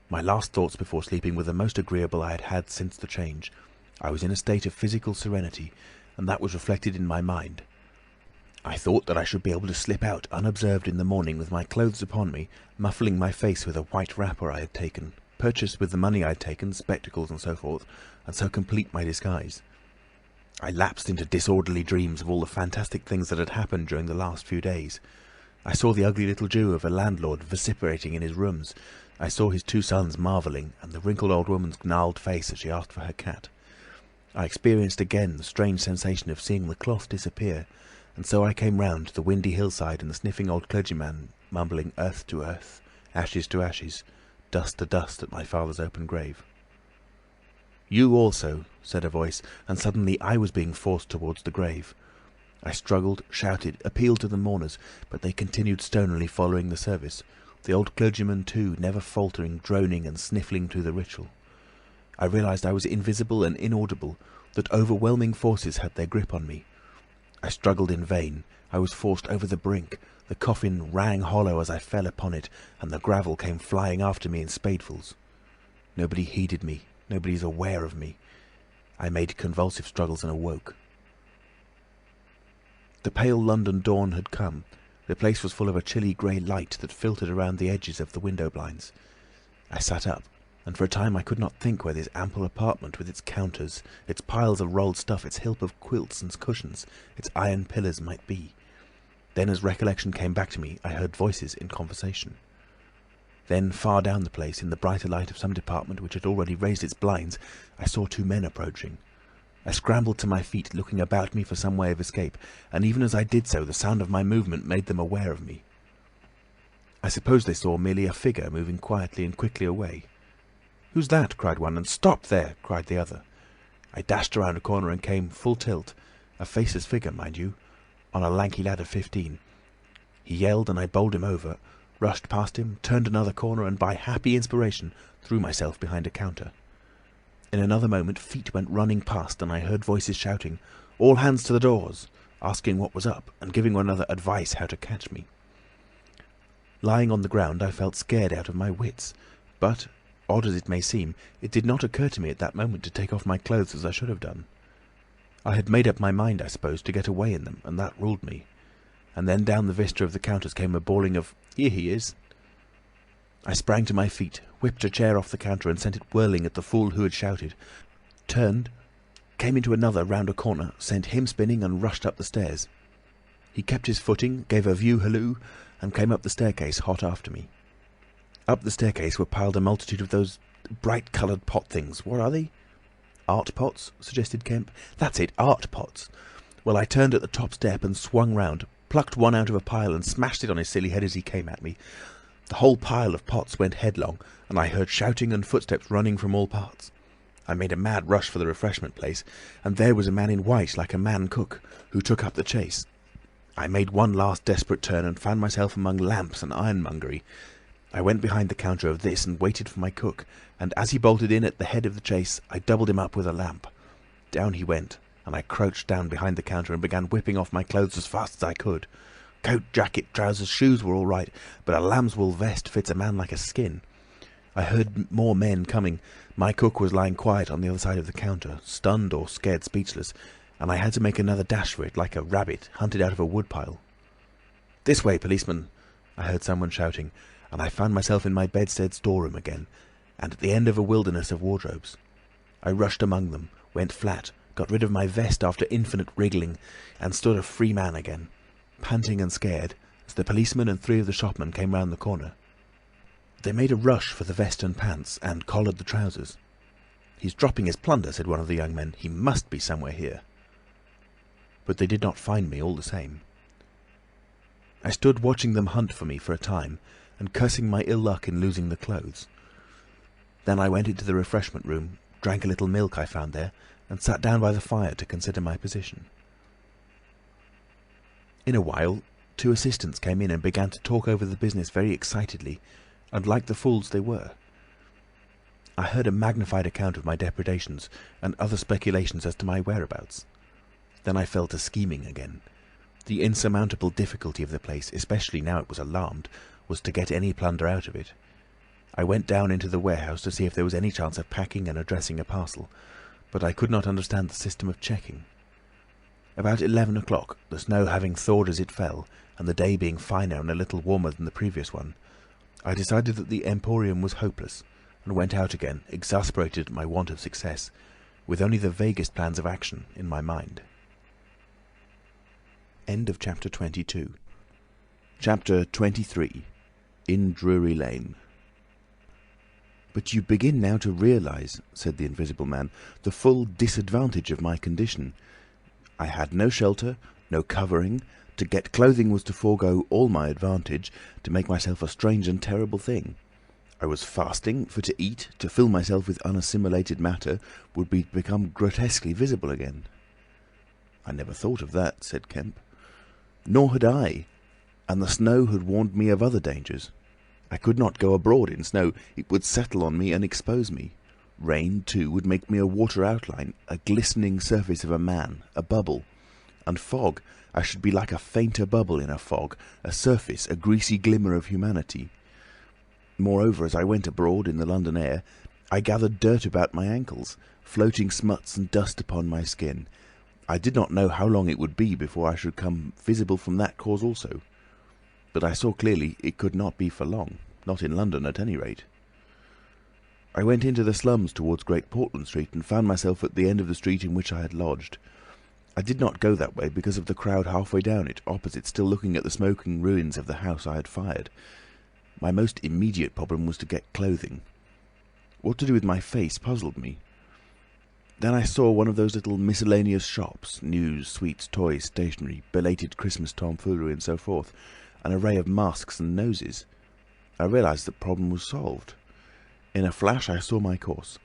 My last thoughts before sleeping were the most agreeable I had had since the change. I was in a state of physical serenity, and that was reflected in my mind. I thought that I should be able to slip out unobserved in the morning with my clothes upon me, muffling my face with a white wrapper I had taken, purchased with the money I had taken, spectacles and so forth, and so complete my disguise. I lapsed into disorderly dreams of all the fantastic things that had happened during the last few days. I saw the ugly little Jew of a landlord vociferating in his rooms. I saw his two sons marvelling, and the wrinkled old woman's gnarled face as she asked for her cat. I experienced again the strange sensation of seeing the cloth disappear, and so I came round to the windy hillside and the sniffing old clergyman mumbling earth to earth, ashes to ashes, dust to dust at my father's open grave. "You also," said a voice, and suddenly I was being forced towards the grave. I struggled, shouted, appealed to the mourners, but they continued stonily following the service, the old clergyman too, never faltering, droning and sniffling through the ritual. I realised I was invisible and inaudible, that overwhelming forces had their grip on me. I struggled in vain. I was forced over the brink. The coffin rang hollow as I fell upon it, and the gravel came flying after me in spadefuls. Nobody heeded me. Nobody is aware of me. I made convulsive struggles and awoke. The pale London dawn had come. The place was full of a chilly grey light that filtered around the edges of the window blinds. I sat up, and for a time I could not think where this ample apartment, with its counters, its piles of rolled stuff, its heap of quilts and cushions, its iron pillars, might be. Then, as recollection came back to me, I heard voices in conversation. Then, far down the place, in the brighter light of some department which had already raised its blinds, I saw two men approaching. I scrambled to my feet, looking about me for some way of escape, and even as I did so, the sound of my movement made them aware of me. I suppose they saw merely a figure moving quietly and quickly away. "Who's that?" cried one, and "Stop there!" cried the other. I dashed around a corner and came, full tilt, a faceless figure, mind you, on a lanky lad of 15. He yelled, and I bowled him over, rushed past him, turned another corner, and by happy inspiration threw myself behind a counter. In another moment feet went running past, and I heard voices shouting, "All hands to the doors!" asking what was up, and giving one another advice how to catch me. Lying on the ground, I felt scared out of my wits, but, odd as it may seem, it did not occur to me at that moment to take off my clothes as I should have done. I had made up my mind, I suppose, to get away in them, and that ruled me. And then down the vista of the counters came a bawling of, "Here he is!" I sprang to my feet, whipped a chair off the counter and sent it whirling at the fool who had shouted, turned, came into another round a corner, sent him spinning and rushed up the stairs. He kept his footing, gave a view halloo, and came up the staircase hot after me. Up the staircase were piled a multitude of those bright-coloured pot things. What are they? Art pots, suggested Kemp. That's it, art pots. Well, I turned at the top step and swung round, plucked one out of a pile and smashed it on his silly head as he came at me. The whole pile of pots went headlong, and I heard shouting and footsteps running from all parts. I made a mad rush for the refreshment place, and there was a man in white, like a man cook, who took up the chase. I made one last desperate turn and found myself among lamps and ironmongery. I went behind the counter of this and waited for my cook, and as he bolted in at the head of the chase, I doubled him up with a lamp. Down he went, and I crouched down behind the counter and began whipping off my clothes as fast as I could. Coat, jacket, trousers, shoes were all right, but a lamb's wool vest fits a man like a skin. I heard more men coming. My cook was lying quiet on the other side of the counter, stunned or scared speechless, and I had to make another dash for it, like a rabbit hunted out of a woodpile. "This way, policeman!" I heard someone shouting, and I found myself in my bedstead storeroom again, and at the end of a wilderness of wardrobes. I rushed among them, went flat, got rid of my vest after infinite wriggling, and stood a free man again, panting and scared, as the policeman and 3 of the shopmen came round the corner. They made a rush for the vest and pants, and collared the trousers. "He's dropping his plunder," said one of the young men. "He must be somewhere here." But they did not find me all the same. I stood watching them hunt for me for a time, and cursing my ill luck in losing the clothes. Then I went into the refreshment room, drank a little milk I found there, and sat down by the fire to consider my position. In a while, 2 assistants came in and began to talk over the business very excitedly, and like the fools they were. I heard a magnified account of my depredations, and other speculations as to my whereabouts. Then I fell to scheming again. The insurmountable difficulty of the place, especially now it was alarmed, was to get any plunder out of it. I went down into the warehouse to see if there was any chance of packing and addressing a parcel, but I could not understand the system of checking. About 11 o'clock, the snow having thawed as it fell, and the day being finer and a little warmer than the previous one, I decided that the Emporium was hopeless, and went out again, exasperated at my want of success, with only the vaguest plans of action in my mind. End of chapter 22. Chapter 23. In Drury Lane. "But you begin now to realise," said the Invisible Man, "the full disadvantage of my condition. I had no shelter, no covering. To get clothing was to forego all my advantage, to make myself a strange and terrible thing. I was fasting, for to eat, to fill myself with unassimilated matter, would be to become grotesquely visible again." "I never thought of that," said Kemp. "Nor had I, and the snow had warned me of other dangers. I could not go abroad in snow, it would settle on me and expose me. Rain, too, would make me a water outline, a glistening surface of a man, a bubble. And fog, I should be like a fainter bubble in a fog, a surface, a greasy glimmer of humanity. Moreover, as I went abroad in the London air, I gathered dirt about my ankles, floating smuts and dust upon my skin. I did not know how long it would be before I should come visible from that cause also. But I saw clearly it could not be for long, not in London at any rate. I went into the slums towards Great Portland Street, and found myself at the end of the street in which I had lodged. I did not go that way because of the crowd halfway down it, opposite, still looking at the smoking ruins of the house I had fired. My most immediate problem was to get clothing. What to do with my face puzzled me. Then I saw one of those little miscellaneous shops, news, sweets, toys, stationery, belated Christmas tomfoolery and so forth, an array of masks and noses. I realised the problem was solved. In a flash I saw my course.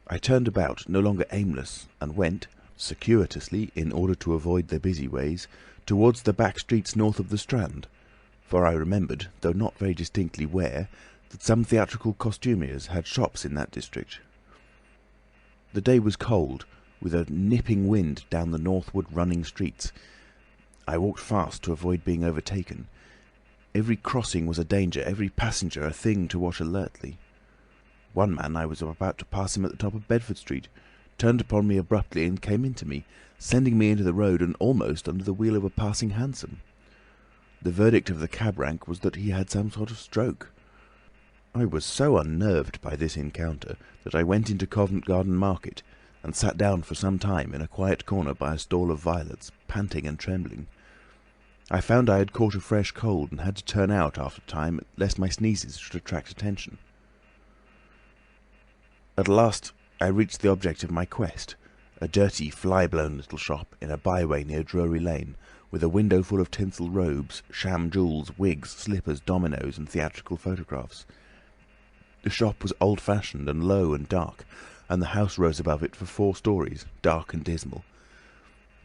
I turned about, no longer aimless, and went, circuitously, in order to avoid the busy ways, towards the back streets north of the Strand, for I remembered, though not very distinctly where, that some theatrical costumiers had shops in that district. The day was cold, with a nipping wind down the northward running streets. I walked fast to avoid being overtaken. Every crossing was a danger, every passenger a thing to watch alertly. One man, I was about to pass him at the top of Bedford Street, turned upon me abruptly and came into me, sending me into the road and almost under the wheel of a passing hansom. The verdict of the cab rank was that he had some sort of stroke. I was so unnerved by this encounter that I went into Covent Garden Market and sat down for some time in a quiet corner by a stall of violets, panting and trembling. I found I had caught a fresh cold and had to turn out after a time lest my sneezes should attract attention. At last I reached the object of my quest, a dirty, fly-blown little shop in a byway near Drury Lane, with a window full of tinsel robes, sham jewels, wigs, slippers, dominoes, and theatrical photographs. The shop was old-fashioned and low and dark, and the house rose above it for 4 stories, dark and dismal.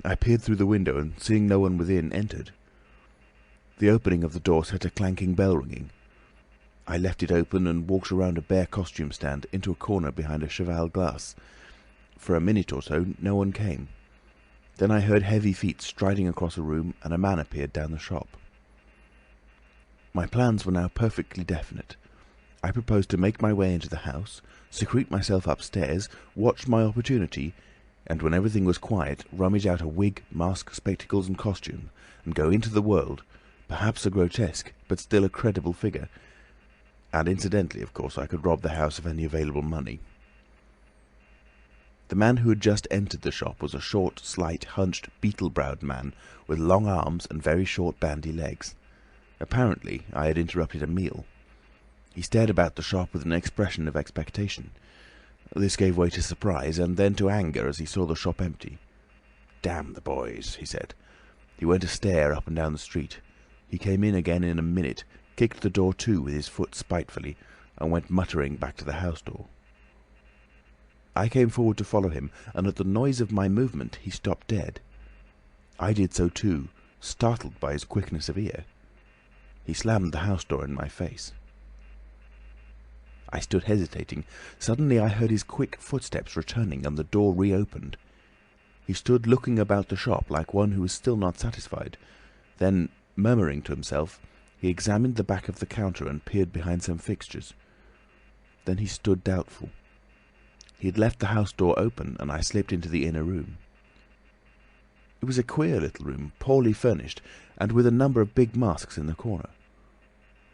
I peered through the window, and seeing no one within, entered. The opening of the door set a clanking bell ringing. I left it open and walked around a bare costume stand into a corner behind a cheval glass. For a minute or so no one came. Then I heard heavy feet striding across a room, and a man appeared down the shop. My plans were now perfectly definite. I proposed to make my way into the house, secrete myself upstairs, watch my opportunity, and when everything was quiet, rummage out a wig, mask, spectacles and costume, and go into the world, perhaps a grotesque, but still a credible figure. And incidentally, of course, I could rob the house of any available money. The man who had just entered the shop was a short, slight, hunched, beetle-browed man with long arms and very short bandy legs. Apparently I had interrupted a meal. He stared about the shop with an expression of expectation. This gave way to surprise, and then to anger as he saw the shop empty. "Damn the boys," he said. He went a stare up and down the street. He came in again in a minute, kicked the door to with his foot spitefully, and went muttering back to the house door. I came forward to follow him, and at the noise of my movement he stopped dead. I did so too, startled by his quickness of ear. He slammed the house door in my face. I stood hesitating. Suddenly I heard his quick footsteps returning, and the door reopened. He stood looking about the shop like one who was still not satisfied. Then, murmuring to himself, he examined the back of the counter and peered behind some fixtures. Then he stood doubtful. He had left the house door open, and I slipped into the inner room. It was a queer little room, poorly furnished, and with a number of big masks in the corner.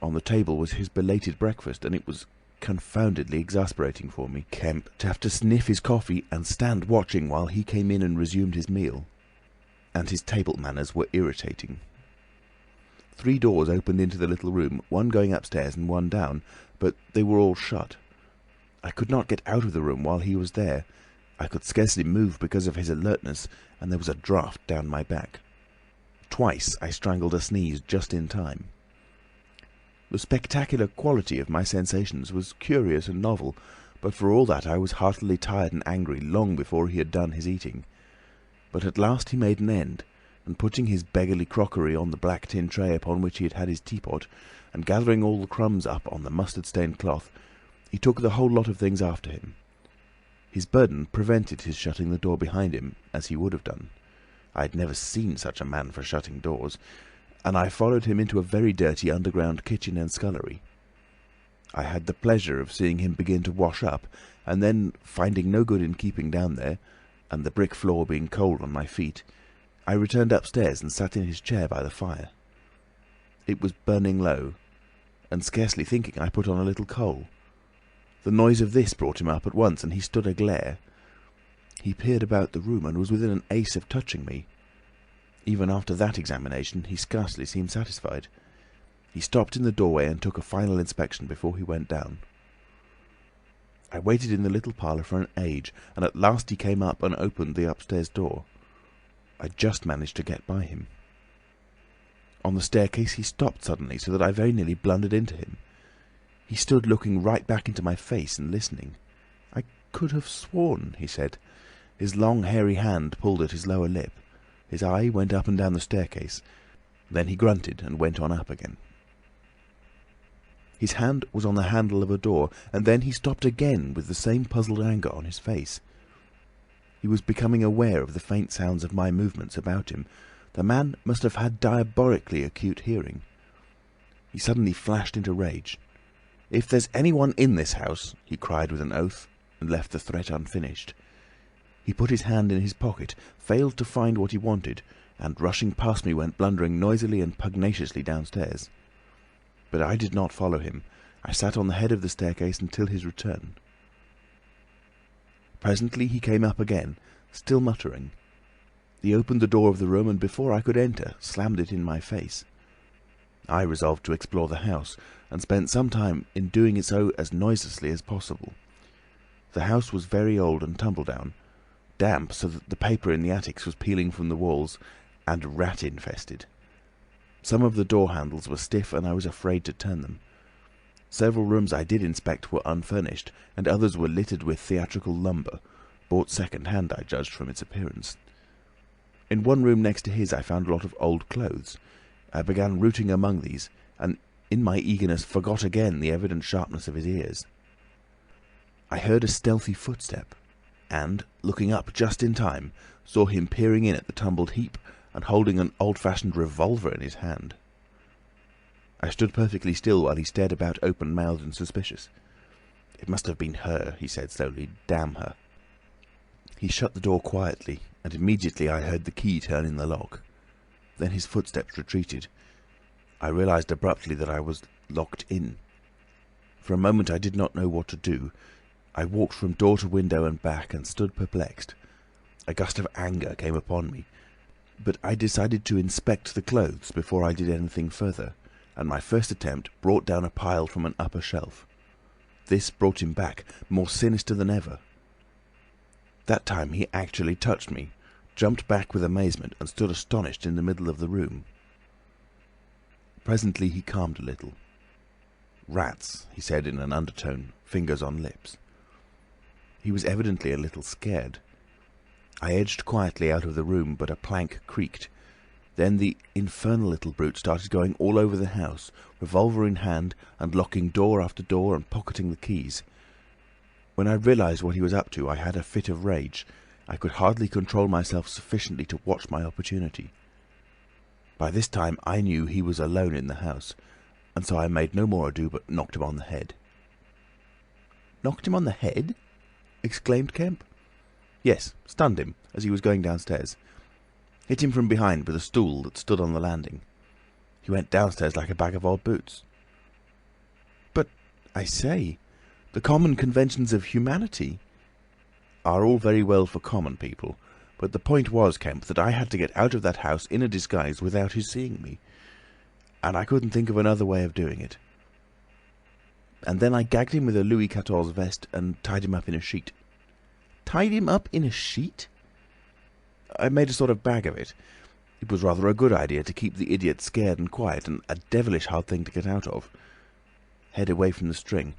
On the table was his belated breakfast, and it was confoundedly exasperating for me, Kemp, to have to sniff his coffee and stand watching while he came in and resumed his meal. And his table manners were irritating. 3 doors opened into the little room, one going upstairs and one down, but they were all shut. I could not get out of the room while he was there. I could scarcely move because of his alertness, and there was a draught down my back. Twice I strangled a sneeze just in time. The spectacular quality of my sensations was curious and novel, but for all that I was heartily tired and angry long before he had done his eating. But at last he made an end, and putting his beggarly crockery on the black tin tray upon which he had had his teapot, and gathering all the crumbs up on the mustard-stained cloth, he took the whole lot of things after him. His burden prevented his shutting the door behind him, as he would have done. I had never seen such a man for shutting doors, and I followed him into a very dirty underground kitchen and scullery. I had the pleasure of seeing him begin to wash up, and then, finding no good in keeping down there, and the brick floor being cold on my feet, I returned upstairs and sat in his chair by the fire. It was burning low, and scarcely thinking I put on a little coal. The noise of this brought him up at once, and he stood aglare. He peered about the room and was within an ace of touching me. Even after that examination he scarcely seemed satisfied. He stopped in the doorway and took a final inspection before he went down. I waited in the little parlour for an age, and at last he came up and opened the upstairs door. I just managed to get by him. On the staircase he stopped suddenly, so that I very nearly blundered into him. He stood looking right back into my face and listening. "I could have sworn," he said. His long hairy hand pulled at his lower lip. His eye went up and down the staircase. Then he grunted and went on up again. His hand was on the handle of a door, and then he stopped again with the same puzzled anger on his face. He was becoming aware of the faint sounds of my movements about him. The man must have had diabolically acute hearing. He suddenly flashed into rage. "If there's anyone in this house," he cried with an oath, and left the threat unfinished. He put his hand in his pocket, failed to find what he wanted, and rushing past me went blundering noisily and pugnaciously downstairs. But I did not follow him. I sat on the head of the staircase until his return. Presently he came up again, still muttering. He opened the door of the room, and before I could enter, slammed it in my face. I resolved to explore the house, and spent some time in doing so as noiselessly as possible. The house was very old and tumble-down, damp so that the paper in the attics was peeling from the walls, and rat-infested. Some of the door handles were stiff, and I was afraid to turn them. Several rooms I did inspect were unfurnished, and others were littered with theatrical lumber, bought second-hand, I judged from its appearance. In one room next to his I found a lot of old clothes. I began rooting among these, and in my eagerness forgot again the evident sharpness of his ears. I heard a stealthy footstep, and, looking up just in time, saw him peering in at the tumbled heap and holding an old-fashioned revolver in his hand. I stood perfectly still while he stared about open-mouthed and suspicious. "It must have been her," he said slowly. "Damn her." He shut the door quietly, and immediately I heard the key turn in the lock. Then his footsteps retreated. I realised abruptly that I was locked in. For a moment I did not know what to do. I walked from door to window and back, and stood perplexed. A gust of anger came upon me, but I decided to inspect the clothes before I did anything further, and my first attempt brought down a pile from an upper shelf. This brought him back, more sinister than ever. That time he actually touched me, jumped back with amazement, and stood astonished in the middle of the room. Presently he calmed a little. "Rats," he said in an undertone, fingers on lips. He was evidently a little scared. I edged quietly out of the room, but a plank creaked. Then the infernal little brute started going all over the house, revolver in hand, and locking door after door and pocketing the keys. When I realised what he was up to, I had a fit of rage. I could hardly control myself sufficiently to watch my opportunity. By this time I knew he was alone in the house, and so I made no more ado but knocked him on the head. "Knocked him on the head?" exclaimed Kemp. "Yes, stunned him as he was going downstairs. Hit him from behind with a stool that stood on the landing. He went downstairs like a bag of old boots." "But, I say, the common conventions of humanity—" "Are all very well for common people, but the point was, Kemp, that I had to get out of that house in a disguise without his seeing me, and I couldn't think of another way of doing it. And then I gagged him with a Louis XIV vest and tied him up in a sheet." "Tied him up in a sheet?" "I made a sort of bag of it. It was rather a good idea to keep the idiot scared and quiet, and a devilish hard thing to get out of. Head away from the string.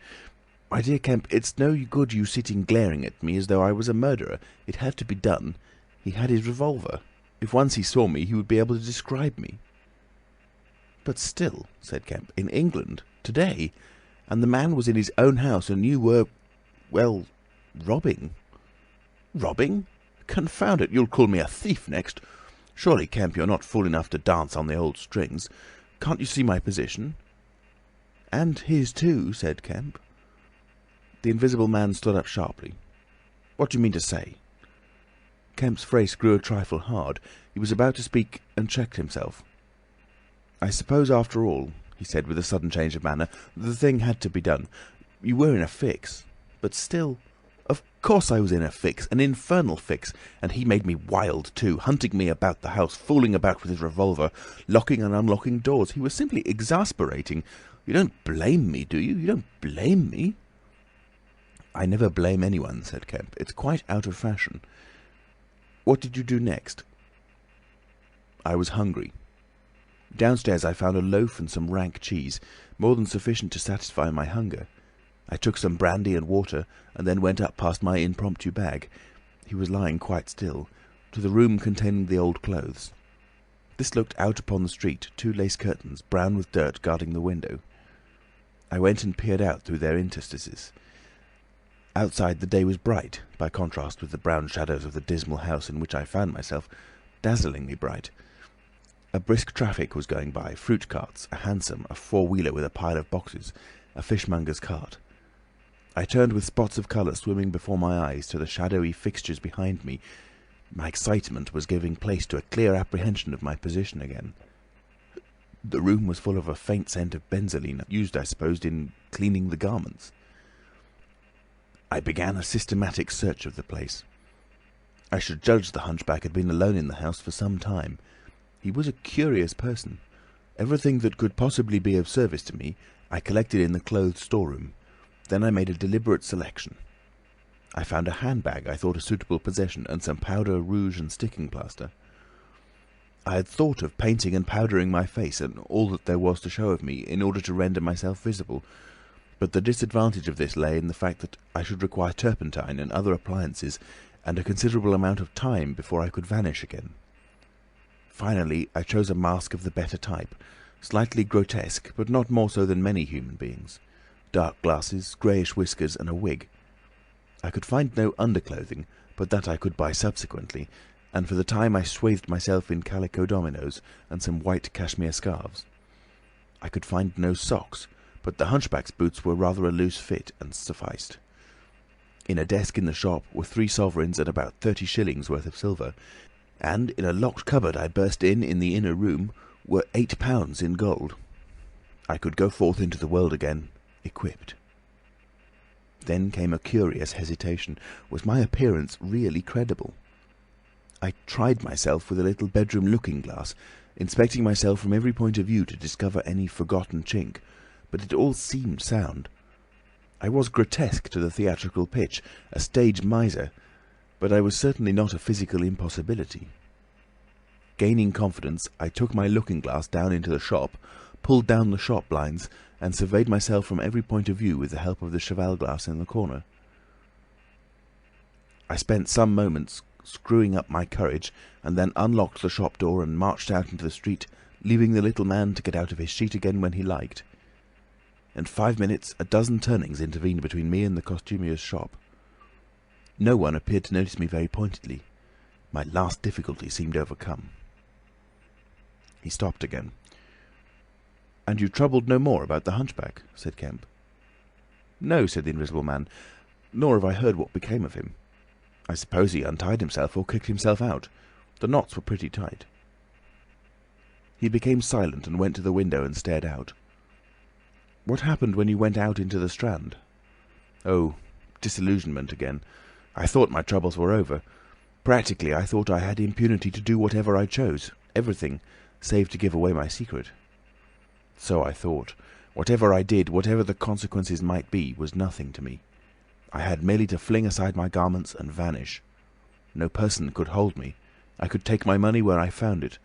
My dear Kemp, it's no good you sitting glaring at me as though I was a murderer. It had to be done. He had his revolver. If once he saw me, he would be able to describe me." "But still," said Kemp, "in England, today, and the man was in his own house, and you were, well, robbing." "Robbing? Confound it, you'll call me a thief next. Surely, Kemp, you're not fool enough to dance on the old strings. Can't you see my position?" "And his too," said Kemp. The Invisible Man stood up sharply. "What do you mean to say?" Kemp's face grew a trifle hard. He was about to speak and checked himself. "I suppose, after all," he said with a sudden change of manner, "the thing had to be done. You were in a fix. But still—" "Of course I was in a fix, an infernal fix, and he made me wild too, hunting me about the house, fooling about with his revolver, locking and unlocking doors. He was simply exasperating. You don't blame me, do you? You don't blame me?" "I never blame anyone," said Kemp. "It's quite out of fashion. What did you do next?" "I was hungry. Downstairs I found a loaf and some rank cheese, more than sufficient to satisfy my hunger. I took some brandy and water, and then went up past my impromptu bag— he was lying quite still— to the room containing the old clothes. This looked out upon the street, 2 lace curtains, brown with dirt, guarding the window. I went and peered out through their interstices. Outside the day was bright, by contrast with the brown shadows of the dismal house in which I found myself, dazzlingly bright. A brisk traffic was going by, fruit carts, a hansom, a 4-wheeler with a pile of boxes, a fishmonger's cart. I turned with spots of colour swimming before my eyes to the shadowy fixtures behind me. My excitement was giving place to a clear apprehension of my position again. The room was full of a faint scent of benzoline, used, I suppose, in cleaning the garments. I began a systematic search of the place. I should judge the hunchback had been alone in the house for some time. He was a curious person. Everything that could possibly be of service to me I collected in the clothes storeroom. Then I made a deliberate selection. I found a handbag I thought a suitable possession, and some powder, rouge and sticking plaster. I had thought of painting and powdering my face and all that there was to show of me in order to render myself visible, but the disadvantage of this lay in the fact that I should require turpentine and other appliances and a considerable amount of time before I could vanish again. Finally, I chose a mask of the better type, slightly grotesque, but not more so than many human beings. Dark glasses, greyish whiskers, and a wig. I could find no underclothing, but that I could buy subsequently, and for the time I swathed myself in calico dominoes and some white cashmere scarves. I could find no socks, but the hunchback's boots were rather a loose fit and sufficed. In a desk in the shop were 3 sovereigns and about 30 shillings worth of silver, and in a locked cupboard I burst in the inner room were £8 in gold. I could go forth into the world again, equipped. Then came a curious hesitation. Was my appearance really credible? I tried myself with a little bedroom looking-glass, inspecting myself from every point of view to discover any forgotten chink, but it all seemed sound. I was grotesque to the theatrical pitch, a stage miser, but I was certainly not a physical impossibility. Gaining confidence, I took my looking-glass down into the shop, pulled down the shop blinds, and surveyed myself from every point of view with the help of the cheval glass in the corner. I spent some moments screwing up my courage, and then unlocked the shop door and marched out into the street, leaving the little man to get out of his sheet again when he liked. In 5 minutes, a dozen turnings intervened between me and the costumier's shop. No one appeared to notice me very pointedly. My last difficulty seemed overcome. He stopped again. "And you troubled no more about the hunchback?" said Kemp. "No," said the Invisible Man, "nor have I heard what became of him. I suppose he untied himself or kicked himself out. The knots were pretty tight." He became silent and went to the window and stared out. "What happened when you went out into the Strand?" "Oh, disillusionment again. I thought my troubles were over. Practically, I thought I had impunity to do whatever I chose, everything, save to give away my secret. So I thought. Whatever I did, whatever the consequences might be, was nothing to me. I had merely to fling aside my garments and vanish. No person could hold me. I could take my money where I found it.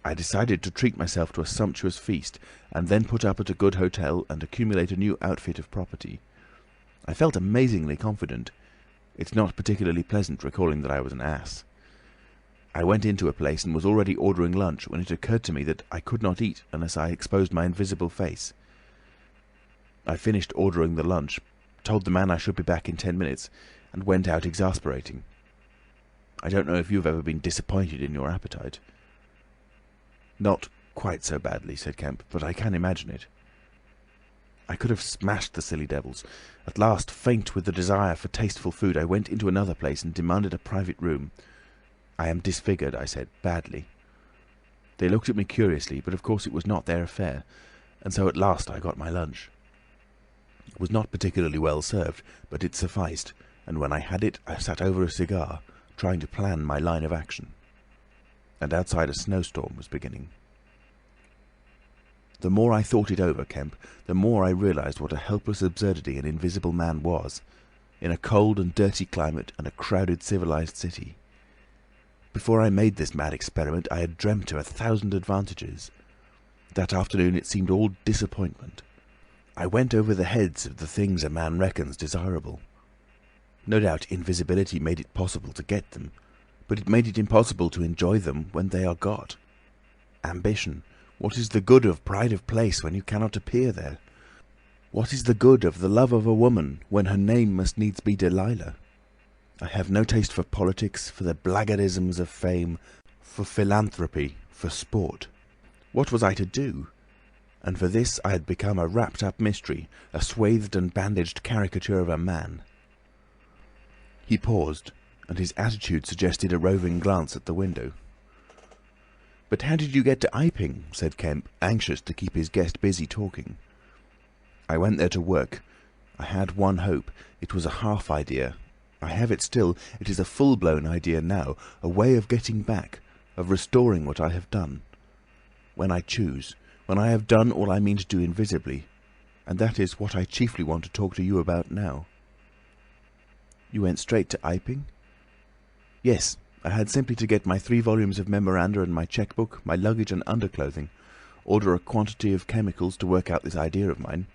I decided to treat myself to a sumptuous feast, and then put up at a good hotel and accumulate a new outfit of property. I felt amazingly confident. It's not particularly pleasant recalling that I was an ass. I went into a place and was already ordering lunch when it occurred to me that I could not eat unless I exposed my invisible face. I finished ordering the lunch, told the man I should be back in 10 minutes, and went out exasperating. I don't know if you've ever been disappointed in your appetite." "Not quite so badly," said Kemp, "but I can imagine it. I could have smashed the silly devils. At last, faint with the desire for tasteful food, I went into another place and demanded a private room. 'I am disfigured,' I said, 'badly.' They looked at me curiously, but of course it was not their affair, and so at last I got my lunch. It was not particularly well served, but it sufficed, and when I had it, I sat over a cigar, trying to plan my line of action. And outside a snowstorm was beginning. The more I thought it over, Kemp, the more I realised what a helpless absurdity an Invisible Man was, in a cold and dirty climate and a crowded civilised city. Before I made this mad experiment, I had dreamt of 1,000 advantages. That afternoon it seemed all disappointment. I went over the heads of the things a man reckons desirable. No doubt invisibility made it possible to get them, but it made it impossible to enjoy them when they are got. Ambition. What is the good of pride of place when you cannot appear there? What is the good of the love of a woman when her name must needs be Delilah? I have no taste for politics, for the blackguardisms of fame, for philanthropy, for sport. What was I to do? And for this I had become a wrapped-up mystery, a swathed and bandaged caricature of a man." He paused, and his attitude suggested a roving glance at the window. "But how did you get to Iping?" said Kemp, anxious to keep his guest busy talking. "I went there to work. I had one hope. It was a half idea. I have it still. It is a full-blown idea now, a way of getting back, of restoring what I have done. When I choose, when I have done all I mean to do invisibly. And that is what I chiefly want to talk to you about now." "You went straight to Iping?" "Yes. I had simply to get my 3 volumes of memoranda and my cheque-book, my luggage and underclothing, order a quantity of chemicals to work out this idea of mine.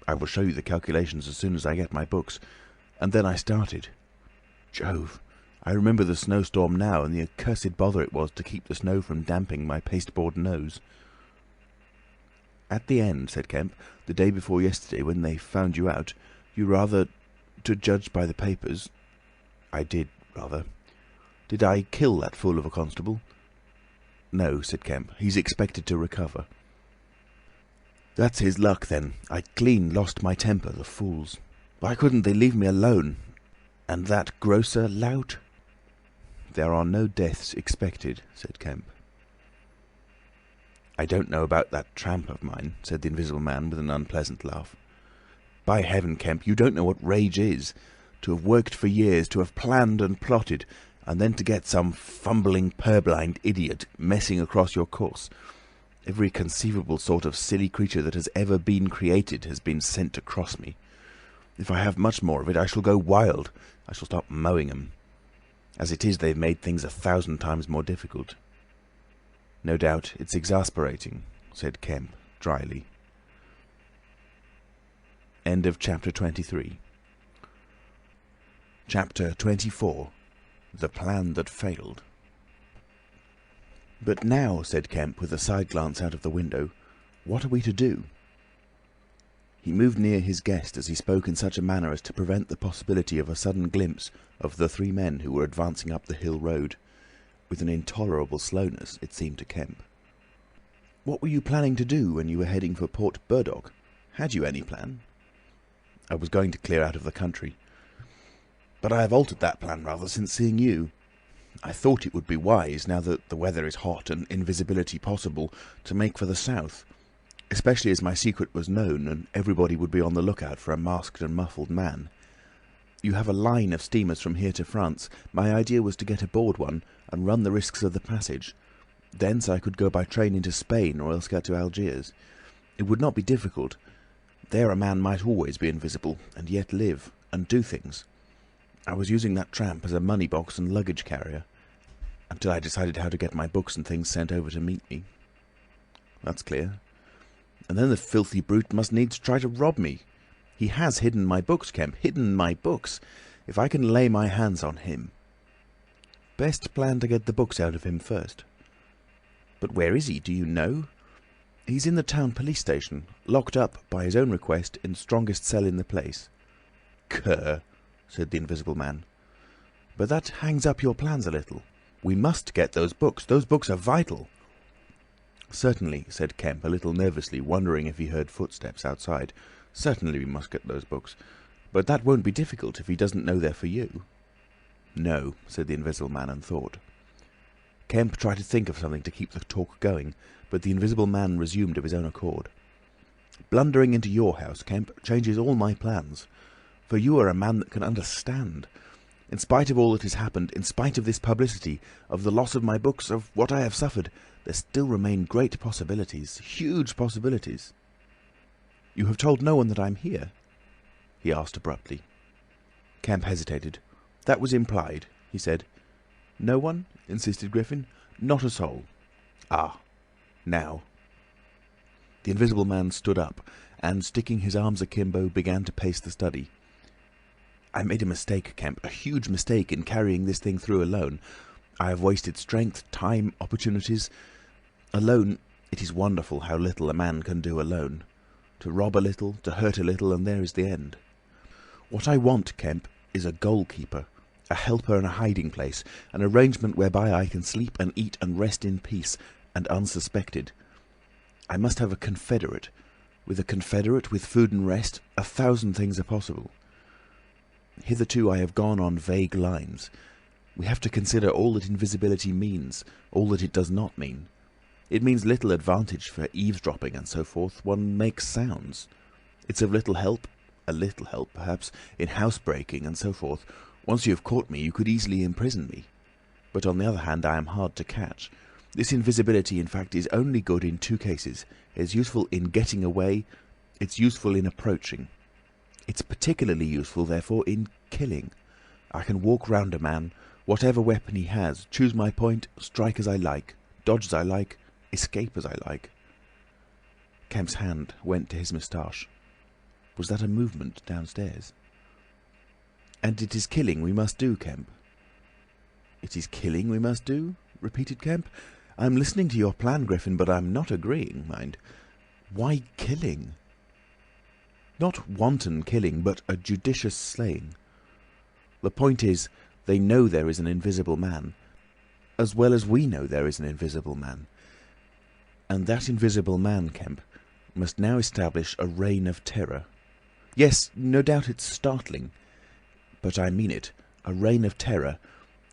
I will show you the calculations as soon as I get my books. And then I started. Jove! I remember the snowstorm now, and the accursed bother it was to keep the snow from damping my pasteboard nose." "At the end," said Kemp, "the day before yesterday, when they found you out, you rather, to judge by the papers—" "I did, rather. Did I kill that fool of a constable?" "No," said Kemp. "He's expected to recover." "That's his luck, then. I clean lost my temper, the fools. Why couldn't they leave me alone? And that grocer lout?" "There are no deaths expected," said Kemp. "I don't know about that tramp of mine," said the Invisible Man with an unpleasant laugh. "By heaven, Kemp, you don't know what rage is. To have worked for years, to have planned and plotted, and then to get some fumbling, purblind idiot messing across your course. Every conceivable sort of silly creature that has ever been created has been sent to cross me. If I have much more of it, I shall go wild. I shall start mowing 'em. As it is, they've made things 1,000 times more difficult." "No doubt it's exasperating," said Kemp dryly. End of chapter 23. Chapter 24. The Plan That Failed. "But now," said Kemp, with a side glance out of the window, "what are we to do?" He moved near his guest as he spoke in such a manner as to prevent the possibility of a sudden glimpse of the 3 men who were advancing up the hill road, with an intolerable slowness, it seemed to Kemp. "What were you planning to do when you were heading for Port Burdock? Had you any plan?" "I was going to clear out of the country. But I have altered that plan rather since seeing you. I thought it would be wise, now that the weather is hot and invisibility possible, to make for the south, especially as my secret was known and everybody would be on the lookout for a masked and muffled man. You have a line of steamers from here to France. My idea was to get aboard one and run the risks of the passage. Thence I could go by train into Spain or else get to Algiers. It would not be difficult. There a man might always be invisible and yet live and do things. I was using that tramp as a money box and luggage carrier, until I decided how to get my books and things sent over to meet me." "That's clear. And then the filthy brute must needs try to rob me. He has hidden my books, Kemp, hidden my books. If I can lay my hands on him—" "Best plan to get the books out of him first." "But where is he? Do you know?" "He's in the town police station, locked up, by his own request, in strongest cell in the place." "Cur!" said the Invisible Man. "But that hangs up your plans a little. We must get those books. Those books are vital." "Certainly," said Kemp, a little nervously, wondering if he heard footsteps outside. "Certainly we must get those books. But that won't be difficult if he doesn't know they're for you." "No," said the Invisible Man, and thought. Kemp tried to think of something to keep the talk going, but the Invisible Man resumed of his own accord. "Blundering into your house, Kemp, changes all my plans. For you are a man that can understand. In spite of all that has happened, in spite of this publicity, of the loss of my books, of what I have suffered, there still remain great possibilities, huge possibilities." "You have told no one that I'm here?" he asked abruptly. Kemp hesitated. "That was implied," he said. "No one?" insisted Griffin. "Not a soul." "Ah, now." The Invisible Man stood up, and, sticking his arms akimbo, began to pace the study. "I made a mistake, Kemp, a huge mistake in carrying this thing through alone. I have wasted strength, time, opportunities. Alone, it is wonderful how little a man can do alone. To rob a little, to hurt a little, and there is the end. What I want, Kemp, is a goalkeeper, a helper and a hiding place, an arrangement whereby I can sleep and eat and rest in peace, and unsuspected. I must have a confederate. With a confederate, with food and rest, 1,000 things are possible. Hitherto I have gone on vague lines. We have to consider all that invisibility means, all that it does not mean. It means little advantage for eavesdropping and so forth. One makes sounds. It's of little help, a little help perhaps, in housebreaking and so forth. Once you have caught me, you could easily imprison me. But on the other hand, I am hard to catch. This invisibility, in fact, is only good in two cases. It's useful in getting away. It's useful in approaching. It's particularly useful, therefore, in killing. I can walk round a man, whatever weapon he has, choose my point, strike as I like, dodge as I like, escape as I like. Kemp's hand went to his moustache. Was that a movement downstairs? "And it is killing we must do, Kemp." "It is killing we must do?" repeated Kemp. "I'm listening to your plan, Griffin, but I'm not agreeing, mind. Why killing? Not wanton killing, but a judicious slaying. The point is, they know there is an invisible man, as well as we know there is an invisible man. And that invisible man, Kemp, must now establish a reign of terror. Yes, no doubt it's startling, but I mean it, a reign of terror.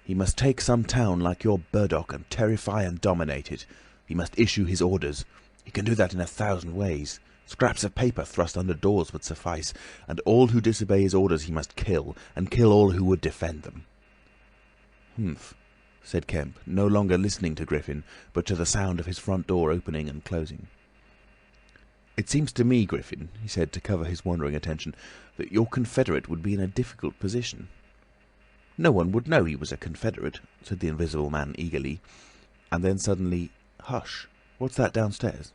He must take some town like your Burdock and terrify and dominate it. He must issue his orders. He can do that in 1,000 ways. Scraps of paper thrust under doors would suffice, and all who disobey his orders he must kill, and kill all who would defend them." "Humph," said Kemp, no longer listening to Griffin, but to the sound of his front door opening and closing. "It seems to me, Griffin," he said to cover his wandering attention, "that your confederate would be in a difficult position." "No one would know he was a confederate," said the Invisible Man eagerly, and then suddenly, "Hush! What's that downstairs?"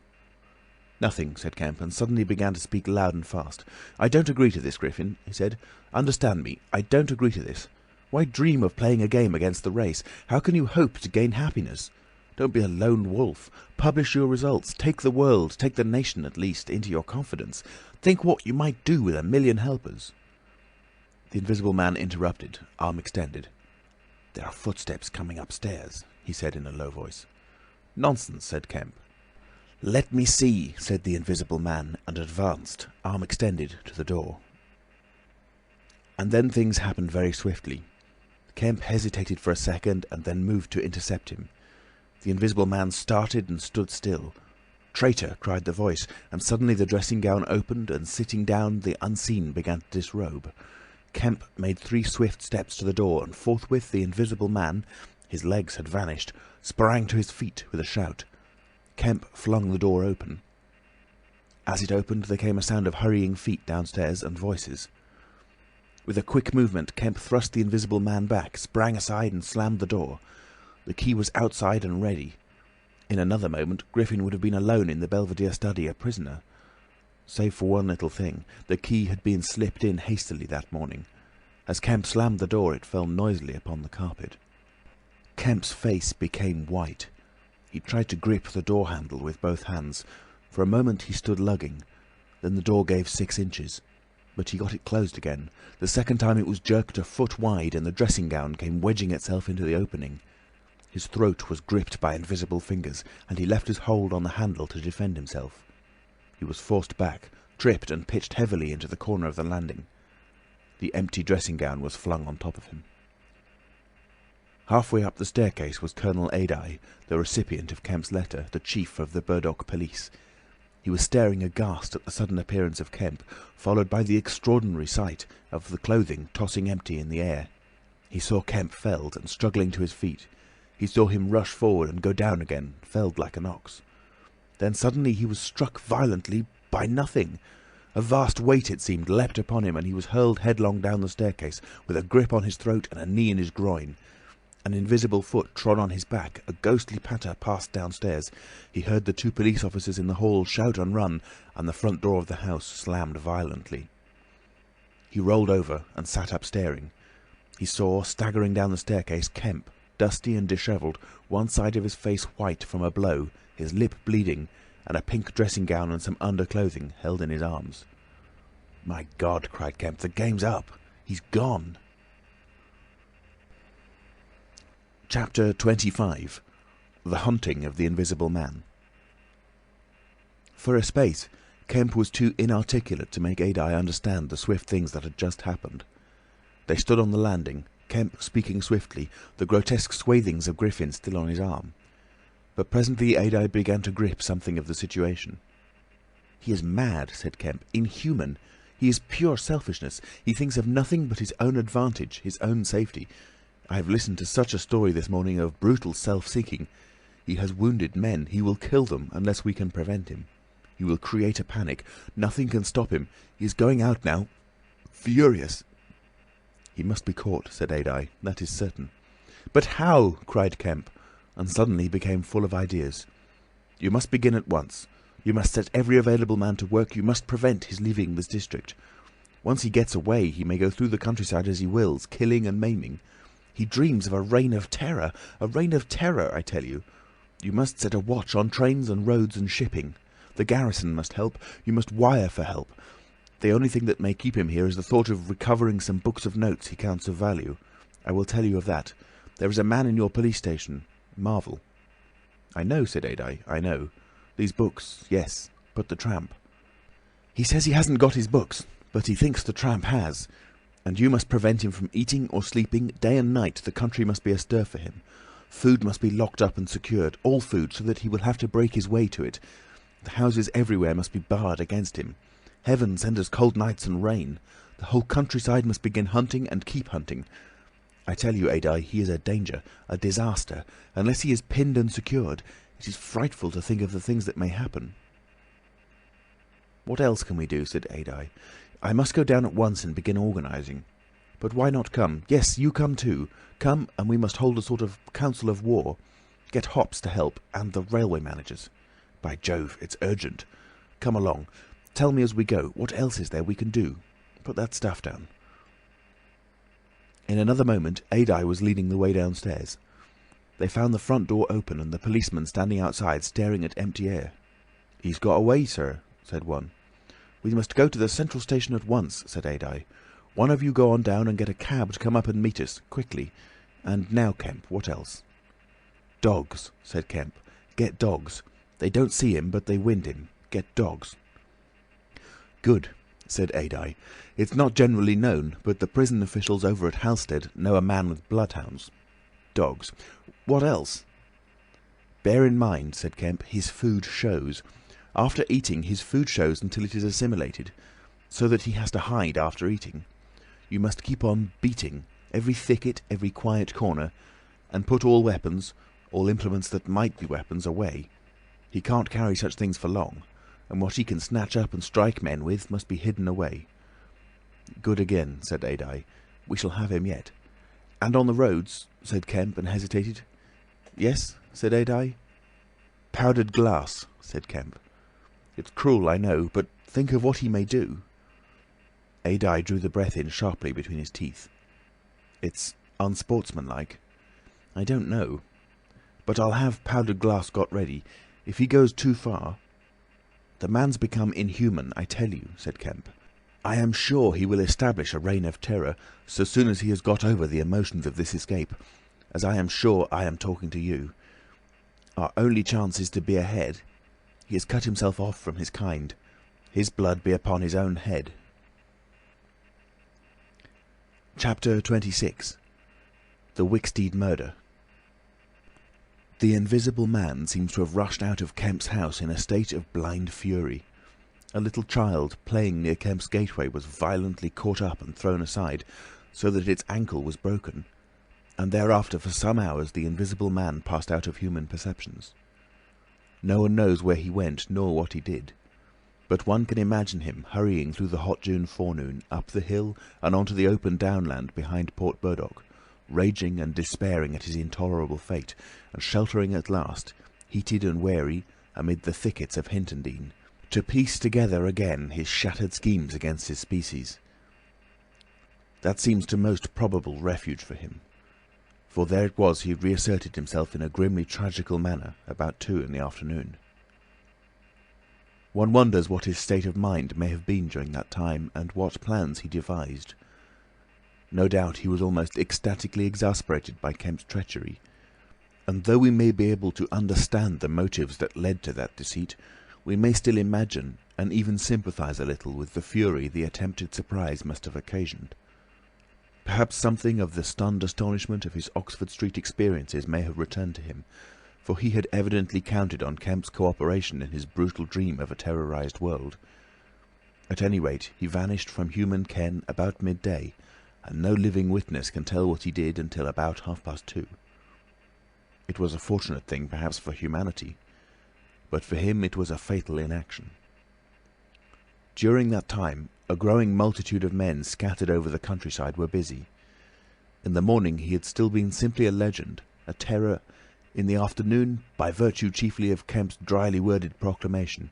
"Nothing," said Kemp, and suddenly began to speak loud and fast. "I don't agree to this, Griffin," he said. "Understand me, I don't agree to this. Why dream of playing a game against the race? How can you hope to gain happiness? Don't be a lone wolf. Publish your results. Take the world, take the nation at least, into your confidence. Think what you might do with 1,000,000 helpers." The Invisible Man interrupted, arm extended. "There are footsteps coming upstairs," he said in a low voice. "Nonsense," said Kemp. "Let me see," said the Invisible Man, and advanced, arm extended, to the door. And then things happened very swiftly. Kemp hesitated for a second and then moved to intercept him. The Invisible Man started and stood still. "Traitor!" cried the voice, and suddenly the dressing-gown opened, and sitting down, the unseen began to disrobe. Kemp made 3 swift steps to the door, and forthwith the Invisible Man, his legs had vanished, sprang to his feet with a shout. Kemp flung the door open. As it opened, there came a sound of hurrying feet downstairs and voices. With a quick movement, Kemp thrust the Invisible Man back, sprang aside and slammed the door. The key was outside and ready. In another moment, Griffin would have been alone in the Belvedere study, a prisoner. Save for one little thing, the key had been slipped in hastily that morning. As Kemp slammed the door, it fell noisily upon the carpet. Kemp's face became white. He tried to grip the door handle with both hands. For a moment he stood lugging. Then the door gave 6 inches. But he got it closed again. The second time it was jerked a foot wide, and the dressing-gown came wedging itself into the opening. His throat was gripped by invisible fingers, and he left his hold on the handle to defend himself. He was forced back, tripped, and pitched heavily into the corner of the landing. The empty dressing-gown was flung on top of him. Halfway up the staircase was Colonel Adye, the recipient of Kemp's letter, the chief of the Burdock police. He was staring aghast at the sudden appearance of Kemp, followed by the extraordinary sight of the clothing tossing empty in the air. He saw Kemp felled and struggling to his feet. He saw him rush forward and go down again, felled like an ox. Then suddenly he was struck violently by nothing. A vast weight, it seemed, leapt upon him, and he was hurled headlong down the staircase, with a grip on his throat and a knee in his groin. An invisible foot trod on his back. A ghostly patter passed downstairs. He heard the 2 police officers in the hall shout and run, and the front door of the house slammed violently. He rolled over and sat up staring. He saw, staggering down the staircase, Kemp, dusty and dishevelled, one side of his face white from a blow, his lip bleeding, and a pink dressing-gown and some underclothing held in his arms. "My God!" cried Kemp. "The game's up! He's gone!" Chapter 25. The Hunting of the Invisible Man. For a space, Kemp was too inarticulate to make Adye understand the swift things that had just happened. They stood on the landing, Kemp speaking swiftly, the grotesque swathings of Griffin still on his arm. But presently Adye began to grip something of the situation. "He is mad," said Kemp. "Inhuman. He is pure selfishness. He thinks of nothing but his own advantage, his own safety. I have listened to such a story this morning of brutal self-seeking. He has wounded men. He will kill them unless we can prevent him. He will create a panic. Nothing can stop him. He is going out now. Furious." "He must be caught," said Adye. "That is certain." "But how?" cried Kemp, and suddenly became full of ideas. "You must begin at once. You must set every available man to work. You must prevent his leaving this district. Once he gets away, he may go through the countryside as he wills, killing and maiming. He dreams of a reign of terror. A reign of terror, I tell you. You must set a watch on trains and roads and shipping. The garrison must help. You must wire for help. The only thing that may keep him here is the thought of recovering some books of notes he counts of value. I will tell you of that. There is a man in your police station, Marvel." "I know," said Adye. "I know. These books, yes. But the tramp?" "He says he hasn't got his books, but he thinks the tramp has. And you must prevent him from eating or sleeping. Day and night the country must be astir for him. Food must be locked up and secured, all food, so that he will have to break his way to it. The houses everywhere must be barred against him. Heaven send us cold nights and rain. The whole countryside must begin hunting and keep hunting. I tell you, Adye, he is a danger, a disaster. Unless he is pinned and secured, it is frightful to think of the things that may happen." "What else can we do?" said Adye. "I must go down at once and begin organising. But why not come? Yes, you come too. Come, and we must hold a sort of council of war. Get Hopps to help, and the railway managers. By Jove, it's urgent. Come along. Tell me as we go, what else is there we can do? Put that stuff down." In another moment Adye was leading the way downstairs. They found the front door open and the policeman standing outside staring at empty air. "He's got away, sir," said one. "We must go to the central station at once," said Adye. "One of you go on down and get a cab to come up and meet us, quickly. And now, Kemp, what else?" "Dogs," said Kemp. "Get dogs. They don't see him, but they wind him. Get dogs." "Good," said Adye. "It's not generally known, but the prison officials over at Halstead know a man with bloodhounds. Dogs. What else?" "Bear in mind," said Kemp, "his food shows. After eating, his food shows until it is assimilated, so that he has to hide after eating. You must keep on beating, every thicket, every quiet corner, and put all weapons, all implements that might be weapons, away. He can't carry such things for long, and what he can snatch up and strike men with must be hidden away." "Good again," said Adye. "We shall have him yet." "And on the roads," said Kemp, and hesitated. "Yes?" said Adye. "Powdered glass," said Kemp. "It's cruel, I know, but think of what he may do." Adye drew the breath in sharply between his teeth. "It's unsportsmanlike." "I don't know. But I'll have powdered glass got ready. If he goes too far—" "The man's become inhuman, I tell you," said Kemp. "I am sure he will establish a reign of terror so soon as he has got over the emotions of this escape, as I am sure I am talking to you. Our only chance is to be ahead. He has cut himself off from his kind. His blood be upon his own head." Chapter 26. The Wicksteed Murder. The Invisible Man seems to have rushed out of Kemp's house in a state of blind fury. A little child playing near Kemp's gateway was violently caught up and thrown aside, so that its ankle was broken, and thereafter for some hours the Invisible Man passed out of human perceptions. No one knows where he went nor what he did, but one can imagine him hurrying through the hot June forenoon, up the hill and on to the open downland behind Port Burdock, raging and despairing at his intolerable fate, and sheltering at last, heated and weary, amid the thickets of Hintondean, to piece together again his shattered schemes against his species. That seems the most probable refuge for him, for there it was he reasserted himself in a grimly tragical manner about 2 in the afternoon. One wonders what his state of mind may have been during that time, and what plans he devised. No doubt he was almost ecstatically exasperated by Kemp's treachery, and though we may be able to understand the motives that led to that deceit, we may still imagine and even sympathise a little with the fury the attempted surprise must have occasioned. Perhaps something of the stunned astonishment of his Oxford Street experiences may have returned to him, for he had evidently counted on Kemp's cooperation in his brutal dream of a terrorised world. At any rate, he vanished from human ken about midday, and no living witness can tell what he did until about 2:30. It was a fortunate thing, perhaps, for humanity, but for him it was a fatal inaction. During that time, a growing multitude of men scattered over the countryside were busy. In the morning he had still been simply a legend, a terror. In the afternoon, by virtue chiefly of Kemp's dryly worded proclamation,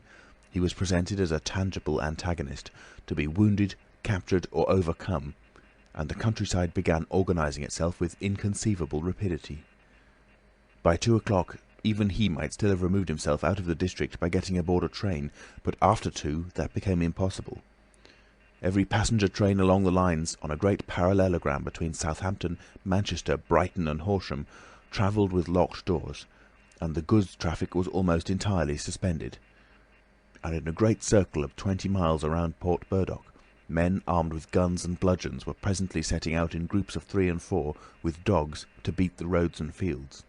he was presented as a tangible antagonist, to be wounded, captured, or overcome, and the countryside began organising itself with inconceivable rapidity. By 2 o'clock, even he might still have removed himself out of the district by getting aboard a train, but after 2 that became impossible. Every passenger train along the lines, on a great parallelogram between Southampton, Manchester, Brighton and Horsham, travelled with locked doors, and the goods traffic was almost entirely suspended. And in a great circle of 20 miles around Port Burdock, men armed with guns and bludgeons were presently setting out in groups of 3 and 4, with dogs, to beat the roads and fields.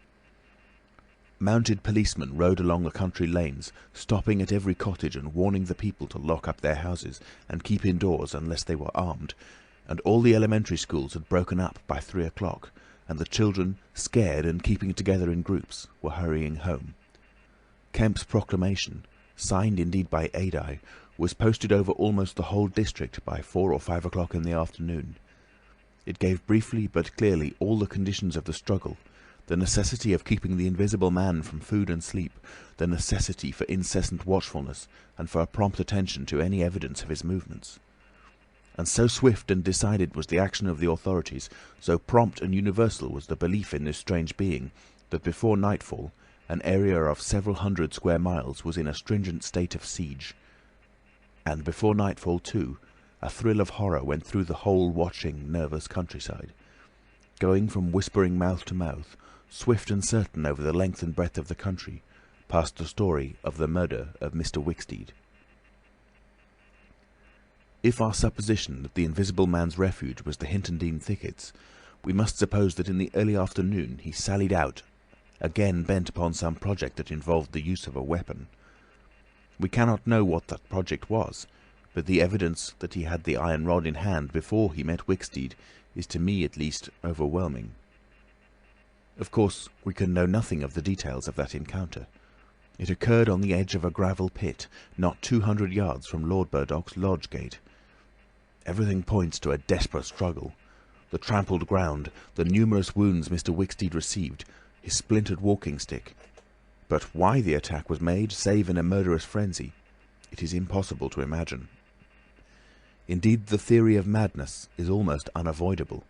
Mounted policemen rode along the country lanes, stopping at every cottage and warning the people to lock up their houses and keep indoors unless they were armed, and all the elementary schools had broken up by 3 o'clock, and the children, scared and keeping together in groups, were hurrying home. Kemp's proclamation, signed indeed by Adye, was posted over almost the whole district by 4 or 5 o'clock in the afternoon. It gave briefly but clearly all the conditions of the struggle, the necessity of keeping the Invisible Man from food and sleep, the necessity for incessant watchfulness, and for a prompt attention to any evidence of his movements. And so swift and decided was the action of the authorities, so prompt and universal was the belief in this strange being, that before nightfall an area of several hundred square miles was in a stringent state of siege. And before nightfall, too, a thrill of horror went through the whole watching, nervous countryside. Going from whispering mouth to mouth, swift and certain over the length and breadth of the country, passed the story of the murder of Mr. Wicksteed. If our supposition that the Invisible Man's refuge was the Hintondean thickets, we must suppose that in the early afternoon he sallied out, again bent upon some project that involved the use of a weapon. We cannot know what that project was, but the evidence that he had the iron rod in hand before he met Wicksteed is, to me at least, overwhelming. Of course, we can know nothing of the details of that encounter. It occurred on the edge of a gravel pit, not 200 yards from Lord Burdock's lodge gate. Everything points to a desperate struggle. The trampled ground, the numerous wounds Mr. Wicksteed received, his splintered walking stick. But why the attack was made, save in a murderous frenzy, it is impossible to imagine. Indeed, the theory of madness is almost unavoidable.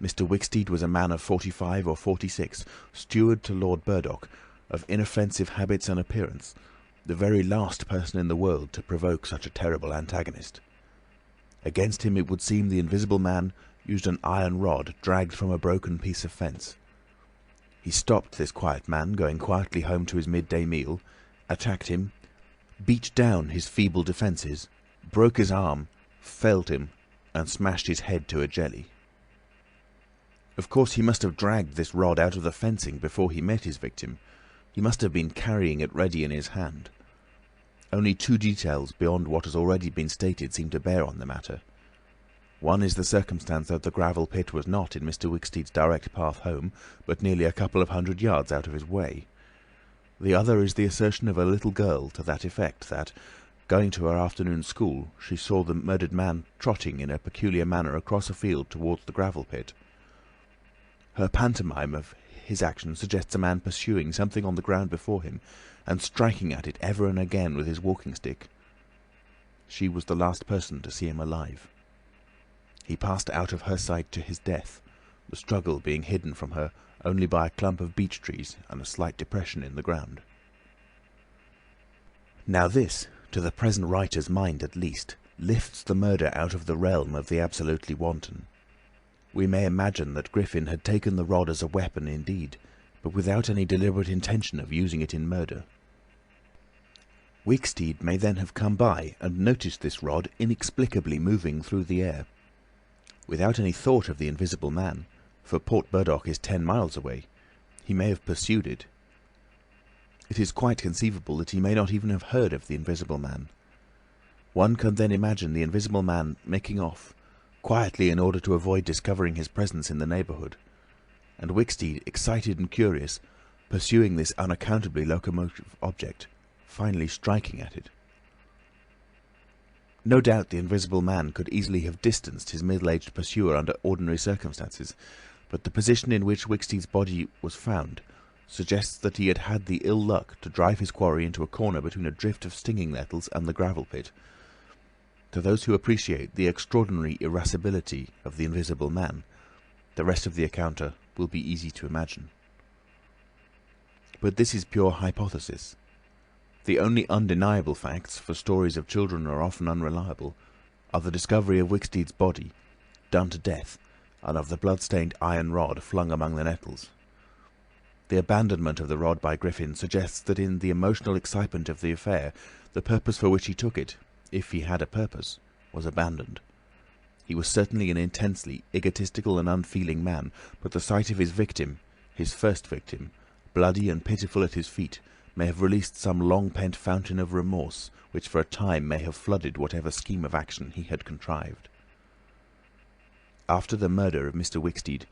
Mr. Wicksteed was a man of 45 or 46, steward to Lord Burdock, of inoffensive habits and appearance, the very last person in the world to provoke such a terrible antagonist. Against him it would seem the Invisible Man used an iron rod dragged from a broken piece of fence. He stopped this quiet man going quietly home to his midday meal, attacked him, beat down his feeble defences, broke his arm, felled him, and smashed his head to a jelly. Of course, he must have dragged this rod out of the fencing before he met his victim. He must have been carrying it ready in his hand. Only 2 details beyond what has already been stated seem to bear on the matter. One is the circumstance that the gravel pit was not in Mr. Wicksteed's direct path home, but nearly a couple of 100 yards out of his way. The other is the assertion of a little girl to that effect that, going to her afternoon school, she saw the murdered man trotting in a peculiar manner across a field towards the gravel pit. Her pantomime of his action suggests a man pursuing something on the ground before him and striking at it ever and again with his walking stick. She was the last person to see him alive. He passed out of her sight to his death, the struggle being hidden from her only by a clump of beech trees and a slight depression in the ground. Now this, to the present writer's mind at least, lifts the murder out of the realm of the absolutely wanton. We may imagine that Griffin had taken the rod as a weapon indeed, but without any deliberate intention of using it in murder. Wicksteed may then have come by and noticed this rod inexplicably moving through the air. Without any thought of the Invisible Man, for Port Burdock is 10 miles away, he may have pursued it, It is quite conceivable that he may not even have heard of the Invisible Man. One can then imagine the Invisible Man making off, quietly in order to avoid discovering his presence in the neighbourhood, and Wicksteed, excited and curious, pursuing this unaccountably locomotive object, finally striking at it. No doubt the Invisible Man could easily have distanced his middle-aged pursuer under ordinary circumstances, but the position in which Wicksteed's body was found suggests that he had had the ill luck to drive his quarry into a corner between a drift of stinging nettles and the gravel pit. To those who appreciate the extraordinary irascibility of the Invisible Man, the rest of the encounter will be easy to imagine. But this is pure hypothesis. The only undeniable facts, for stories of children are often unreliable, are the discovery of Wicksteed's body, done to death, and of the blood-stained iron rod flung among the nettles. The abandonment of the rod by Griffin suggests that in the emotional excitement of the affair, the purpose for which he took it, if he had a purpose, was abandoned. He was certainly an intensely egotistical and unfeeling man, but the sight of his victim, his first victim, bloody and pitiful at his feet, may have released some long-pent fountain of remorse, which for a time may have flooded whatever scheme of action he had contrived. After the murder of Mr. Wicksteed,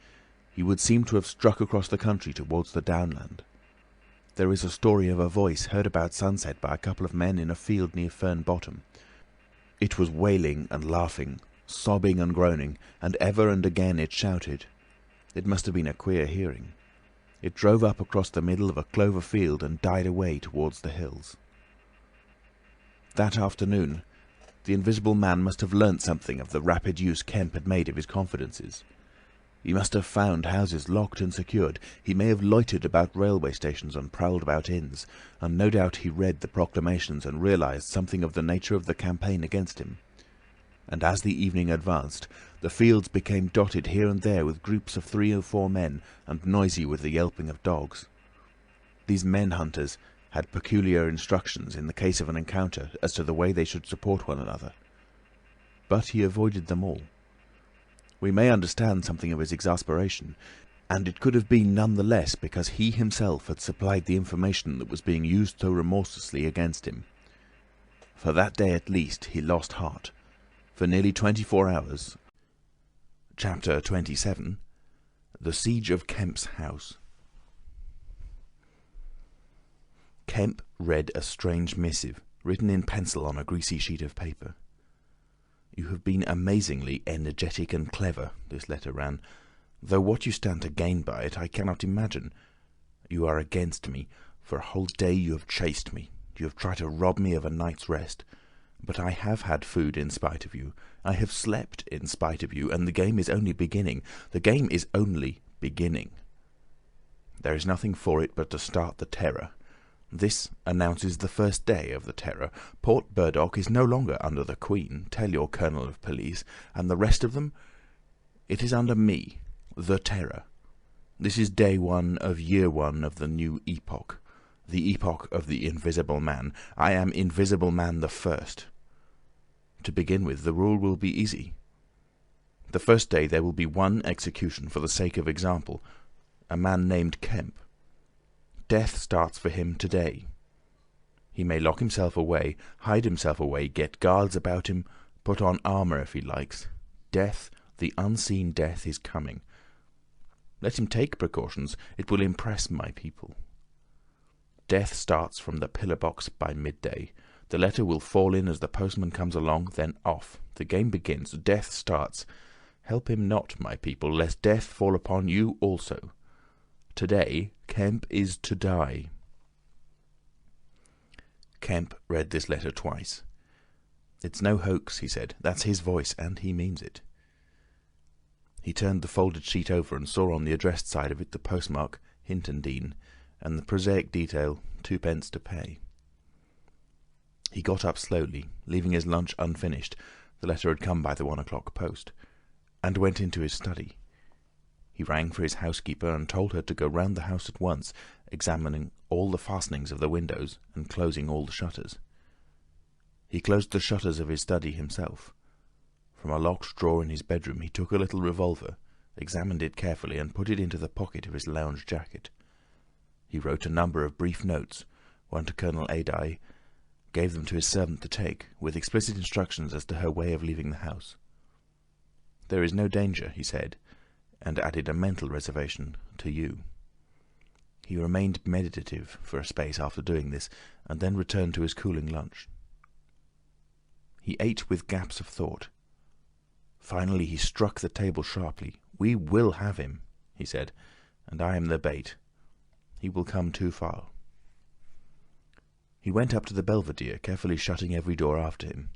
he would seem to have struck across the country towards the downland. There is a story of a voice heard about sunset by a couple of men in a field near Fern Bottom. It was wailing and laughing, sobbing and groaning, and ever and again it shouted. It must have been a queer hearing. It drove up across the middle of a clover field and died away towards the hills. That afternoon, the Invisible Man must have learnt something of the rapid use Kemp had made of his confidences. He must have found houses locked and secured. He may have loitered about railway stations and prowled about inns, and no doubt he read the proclamations and realised something of the nature of the campaign against him. And as the evening advanced, the fields became dotted here and there with groups of 3 or 4 men, and noisy with the yelping of dogs. These men-hunters had peculiar instructions in the case of an encounter as to the way they should support one another. But he avoided them all. We may understand something of his exasperation, and it could have been none the less because he himself had supplied the information that was being used so remorselessly against him. For that day at least he lost heart. For nearly 24 hours. Chapter 27. The Siege of Kemp's House. Kemp read a strange missive, written in pencil on a greasy sheet of paper. "You have been amazingly energetic and clever," this letter ran, "though what you stand to gain by it I cannot imagine. You are against me. For a whole day you have chased me. You have tried to rob me of a night's rest. But I have had food in spite of you. I have slept in spite of you, and the game is only beginning. The game is only beginning. There is nothing for it but to start the terror. This announces the first day of the terror. Port Burdock is no longer under the Queen, tell your Colonel of Police, and the rest of them, it is under me, the Terror. This is day 1 of year 1 of the new epoch, the epoch of the Invisible Man. I am Invisible Man the First. To begin with, the rule will be easy. The first day there will be one execution for the sake of example, a man named Kemp. Death starts for him today. He may lock himself away, hide himself away, get guards about him, put on armour if he likes. Death, the unseen death, is coming. Let him take precautions. It will impress my people. Death starts from the pillar box by midday. The letter will fall in as the postman comes along, then off. The game begins. Death starts. Help him not, my people, lest death fall upon you also. Today, Kemp is to die." Kemp read this letter twice. "It's no hoax," he said. "That's his voice, and he means it." He turned the folded sheet over and saw on the addressed side of it the postmark, Hintondean, and the prosaic detail, 2d to pay. He got up slowly, leaving his lunch unfinished, the letter had come by the 1 o'clock post, and went into his study. He rang for his housekeeper and told her to go round the house at once, examining all the fastenings of the windows and closing all the shutters. He closed the shutters of his study himself. From a locked drawer in his bedroom he took a little revolver, examined it carefully, and put it into the pocket of his lounge jacket. He wrote a number of brief notes, one to Colonel Adye, gave them to his servant to take, with explicit instructions as to her way of leaving the house. "There is no danger," he said, and added a mental reservation, "to you." He remained meditative for a space after doing this, and then returned to his cooling lunch. He ate with gaps of thought. Finally he struck the table sharply. "We will have him," he said, "and I am the bait. He will come too far." He went up to the Belvedere, carefully shutting every door after him.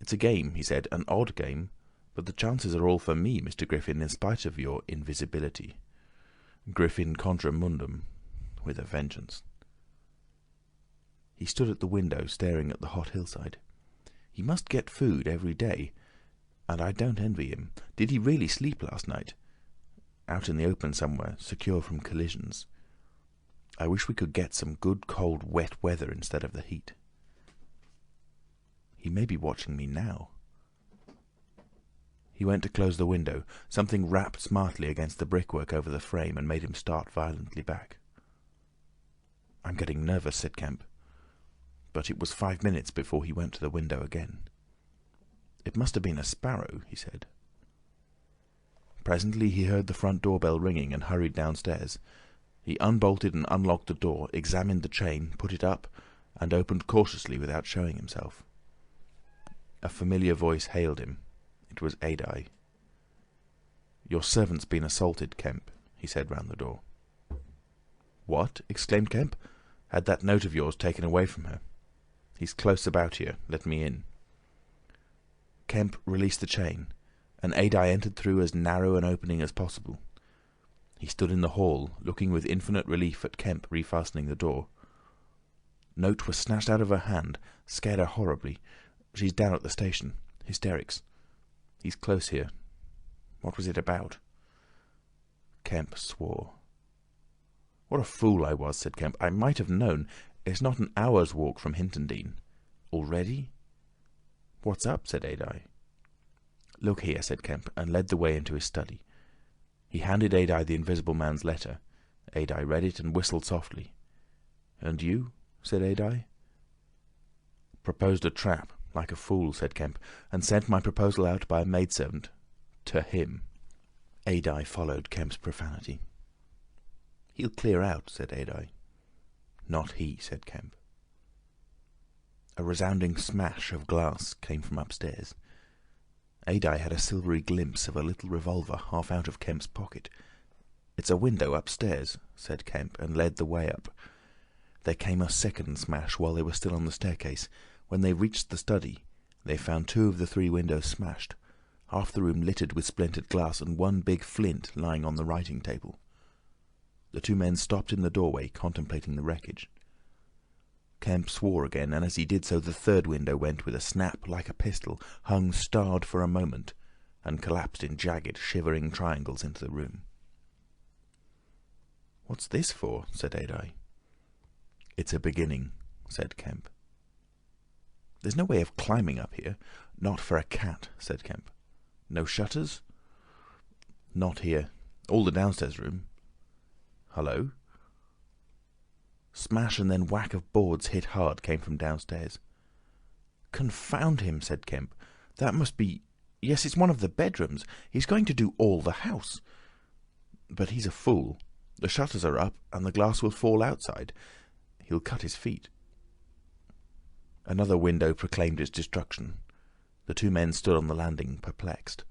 "It's a game," he said, "an odd game, but the chances are all for me, Mr. Griffin, in spite of your invisibility. Griffin contra mundum, with a vengeance." He stood at the window, staring at the hot hillside. He must get food every day, and I don't envy him. Did he really sleep last night? Out in the open somewhere, secure from collisions. I wish we could get some good, cold, wet weather instead of the heat. He may be watching me now. He went to close the window. Something rapped smartly against the brickwork over the frame and made him start violently back. "I'm getting nervous," said Kemp. But it was 5 minutes before he went to the window again. "It must have been a sparrow," he said. Presently he heard the front doorbell ringing and hurried downstairs. He unbolted and unlocked the door, examined the chain, put it up, and opened cautiously without showing himself. A familiar voice hailed him. It was Adye. "Your servant's been assaulted, Kemp," he said round the door. "What?" exclaimed Kemp. "Had that note of yours taken away from her. He's close about here. Let me in." Kemp released the chain, and Adye entered through as narrow an opening as possible. He stood in the hall, looking with infinite relief at Kemp refastening the door. Note was snatched out of her hand, scared her horribly. She's down at the station. Hysterics. He's close here. What was it about? Kemp swore. "What a fool I was," said Kemp. "I might have known. It's not an hour's walk from Hintondean. Already?" "What's up?" said Adye. "Look here," said Kemp, and led the way into his study. He handed Adye the Invisible Man's letter. Adye read it and whistled softly. "And you?" said Adye. "Proposed a trap, like a fool," said Kemp, "and sent my proposal out by a maidservant. To him." Adye followed Kemp's profanity. "He'll clear out," said Adye. "Not he," said Kemp. A resounding smash of glass came from upstairs. Adye had a silvery glimpse of a little revolver half out of Kemp's pocket. "It's a window upstairs," said Kemp, and led the way up. There came a second smash while they were still on the staircase. When they reached the study, they found 2 of the 3 windows smashed, half the room littered with splintered glass, and one big flint lying on the writing table. The 2 men stopped in the doorway, contemplating the wreckage. Kemp swore again, and as he did so the 3rd window went with a snap like a pistol, hung starred for a moment, and collapsed in jagged, shivering triangles into the room. "What's this for?" said Adye. "It's a beginning," said Kemp. "There's no way of climbing up here." "Not for a cat," said Kemp. "No shutters?" "Not here. All the downstairs room. Hullo?" Smash and then whack of boards hit hard came from downstairs. "Confound him," said Kemp. "That must be... Yes, it's one of the bedrooms. He's going to do all the house. But he's a fool. The shutters are up, and the glass will fall outside. He'll cut his feet." Another window proclaimed its destruction. The 2 men stood on the landing, perplexed.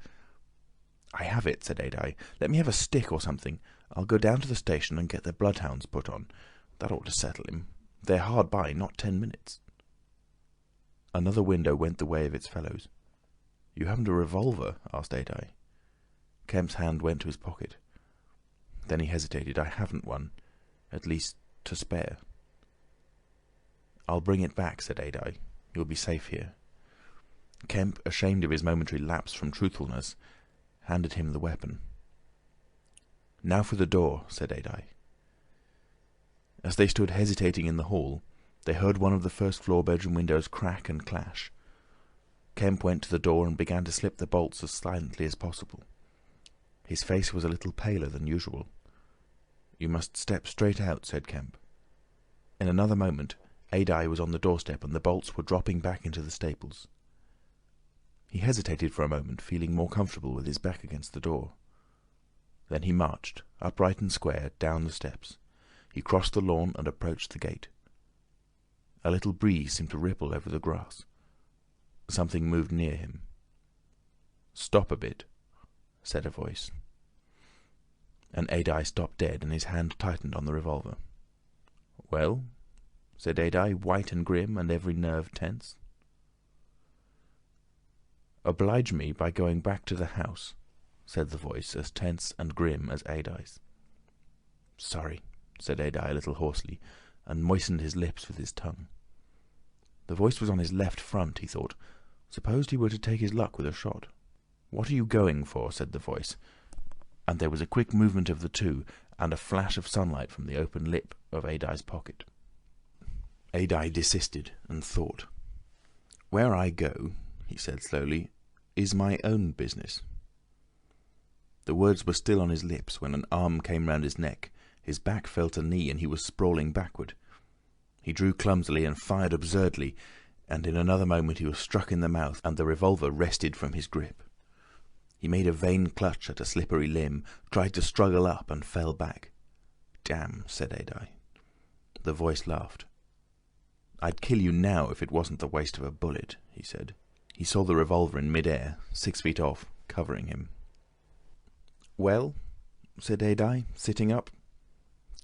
"I have it," said Adye. "Let me have a stick or something. I'll go down to the station and get the bloodhounds put on. That ought to settle him. They're hard by, not 10 minutes." Another window went the way of its fellows. "You haven't a revolver?" asked Adye. Kemp's hand went to his pocket. Then he hesitated. "I haven't one. At least, to spare." "I'll bring it back," said Adye. "You'll be safe here." Kemp, ashamed of his momentary lapse from truthfulness, handed him the weapon. "Now for the door," said Adye. As they stood hesitating in the hall, they heard one of the first-floor bedroom windows crack and clash. Kemp went to the door and began to slip the bolts as silently as possible. His face was a little paler than usual. "You must step straight out," said Kemp. In another moment, Adye was on the doorstep and the bolts were dropping back into the staples. He hesitated for a moment, feeling more comfortable with his back against the door. Then he marched, upright and square, down the steps. He crossed the lawn and approached the gate. A little breeze seemed to ripple over the grass. Something moved near him. "Stop a bit," said a voice. And Adye stopped dead, and his hand tightened on the revolver. "Well?" said Adye, white and grim, and every nerve tense. "Oblige me by going back to the house," said the voice, as tense and grim as Adye's. "Sorry," said Adye a little hoarsely, and moistened his lips with his tongue. The voice was on his left front, he thought. Suppose he were to take his luck with a shot. "What are you going for?" said the voice, and there was a quick movement of the two, and a flash of sunlight from the open lip of Adye's pocket. Adye desisted and thought. "Where I go," he said slowly, "is my own business." The words were still on his lips when an arm came round his neck, his back felt a knee, and he was sprawling backward. He drew clumsily and fired absurdly, and in another moment he was struck in the mouth, and the revolver wrested from his grip. He made a vain clutch at a slippery limb, tried to struggle up, and fell back. "Damn," said Adye. The voice laughed. "I'd kill you now if it wasn't the waste of a bullet," he said. He saw the revolver in mid-air, 6 feet off, covering him. "Well?" said Adye, sitting up.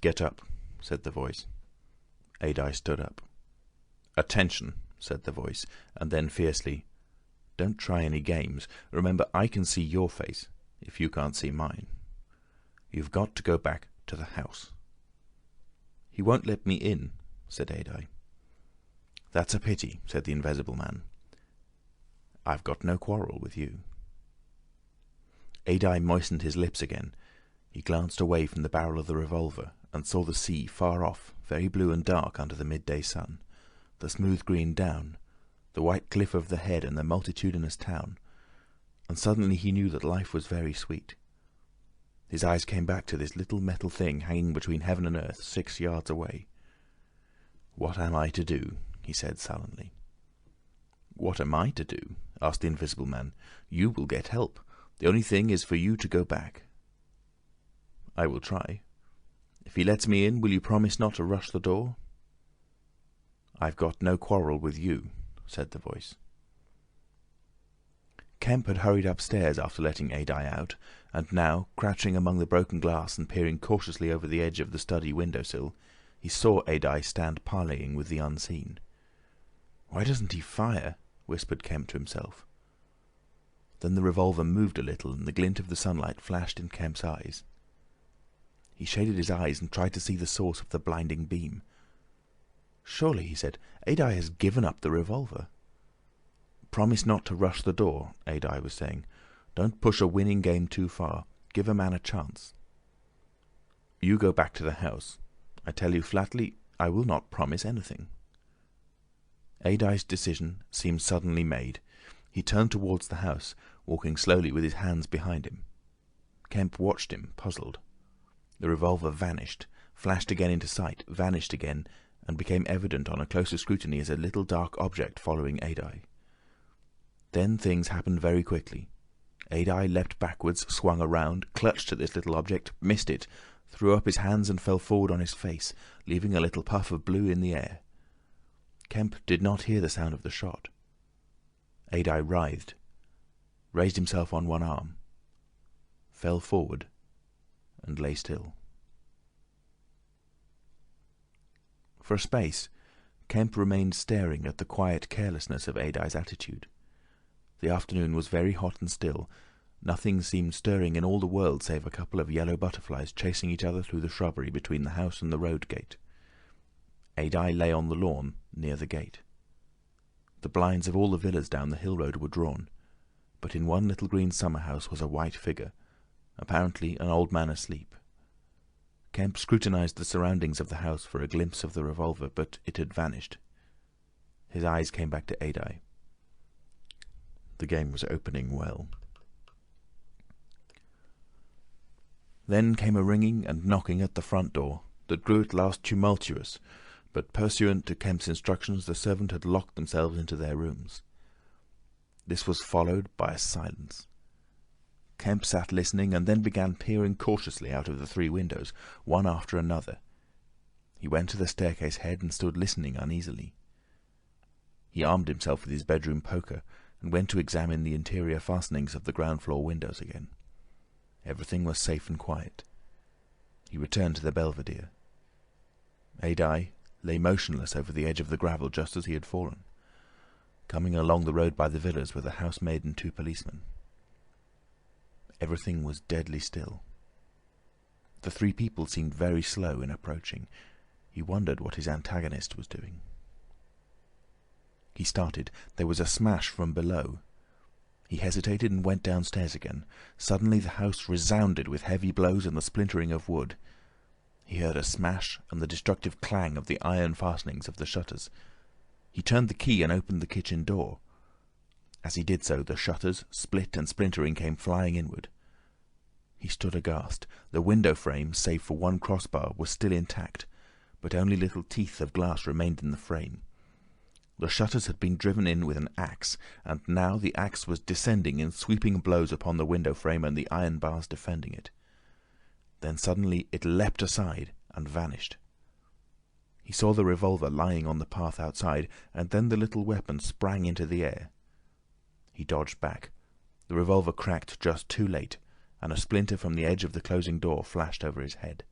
"Get up," said the voice. Adye stood up. "Attention," said the voice, and then fiercely, "Don't try any games. Remember, I can see your face, if you can't see mine. You've got to go back to the house." "He won't let me in," said Adye. "That's a pity," said the Invisible Man. "I've got no quarrel with you." Adye moistened his lips again. He glanced away from the barrel of the revolver and saw the sea far off, very blue and dark under the midday sun, the smooth green down, the white cliff of the head and the multitudinous town, and suddenly he knew that life was very sweet. His eyes came back to this little metal thing hanging between heaven and earth 6 yards away. "What am I to do?" he said sullenly. "What am I to do?" asked the Invisible Man. "You will get help. The only thing is for you to go back." "I will try. If he lets me in, will you promise not to rush the door?" "I've got no quarrel with you," said the voice. Kemp had hurried upstairs after letting Adye out, and now, crouching among the broken glass and peering cautiously over the edge of the study window-sill, he saw Adye stand parleying with the unseen. "Why doesn't he fire?" whispered Kemp to himself. Then the revolver moved a little, and the glint of the sunlight flashed in Kemp's eyes. He shaded his eyes and tried to see the source of the blinding beam. "Surely," he said, "Adye has given up the revolver." "Promise not to rush the door," Adye was saying. "Don't push a winning game too far. Give a man a chance." "You go back to the house. I tell you flatly, I will not promise anything." Adye's decision seemed suddenly made. He turned towards the house, walking slowly with his hands behind him. Kemp watched him, puzzled. The revolver vanished, flashed again into sight, vanished again, and became evident on a closer scrutiny as a little dark object following Adye. Then things happened very quickly. Adye leapt backwards, swung around, clutched at this little object, missed it, threw up his hands and fell forward on his face, leaving a little puff of blue in the air. Kemp did not hear the sound of the shot. Adye writhed, raised himself on one arm, fell forward, and lay still. For a space, Kemp remained staring at the quiet carelessness of Adye's attitude. The afternoon was very hot and still. Nothing seemed stirring in all the world save a couple of yellow butterflies chasing each other through the shrubbery between the house and the road gate. Adye lay on the lawn near the gate. The blinds of all the villas down the hill road were drawn, but in one little green summer-house was a white figure, apparently an old man asleep. Kemp scrutinized the surroundings of the house for a glimpse of the revolver, but it had vanished. His eyes came back to Adye. The game was opening well. Then came a ringing and knocking at the front door that grew at last tumultuous, but pursuant to Kemp's instructions, the servant had locked themselves into their rooms. This was followed by a silence. Kemp sat listening and then began peering cautiously out of the 3 windows, one after another. He went to the staircase head and stood listening uneasily. He armed himself with his bedroom poker and went to examine the interior fastenings of the ground floor windows again. Everything was safe and quiet. He returned to the Belvedere. Adye lay motionless over the edge of the gravel just as he had fallen. Coming along the road by the villas were the housemaid and 2 policemen. Everything was deadly still. The 3 people seemed very slow in approaching. He wondered what his antagonist was doing. He started. There was a smash from below. He hesitated and went downstairs again. Suddenly the house resounded with heavy blows and the splintering of wood. He heard a smash and the destructive clang of the iron fastenings of the shutters. He turned the key and opened the kitchen door. As he did so, the shutters, split and splintering, came flying inward. He stood aghast. The window frame, save for one crossbar, was still intact, but only little teeth of glass remained in the frame. The shutters had been driven in with an axe, and now the axe was descending in sweeping blows upon the window frame and the iron bars defending it. Then suddenly it leapt aside and vanished. He saw the revolver lying on the path outside, and then the little weapon sprang into the air. He dodged back. The revolver cracked just too late, and a splinter from the edge of the closing door flashed over his head.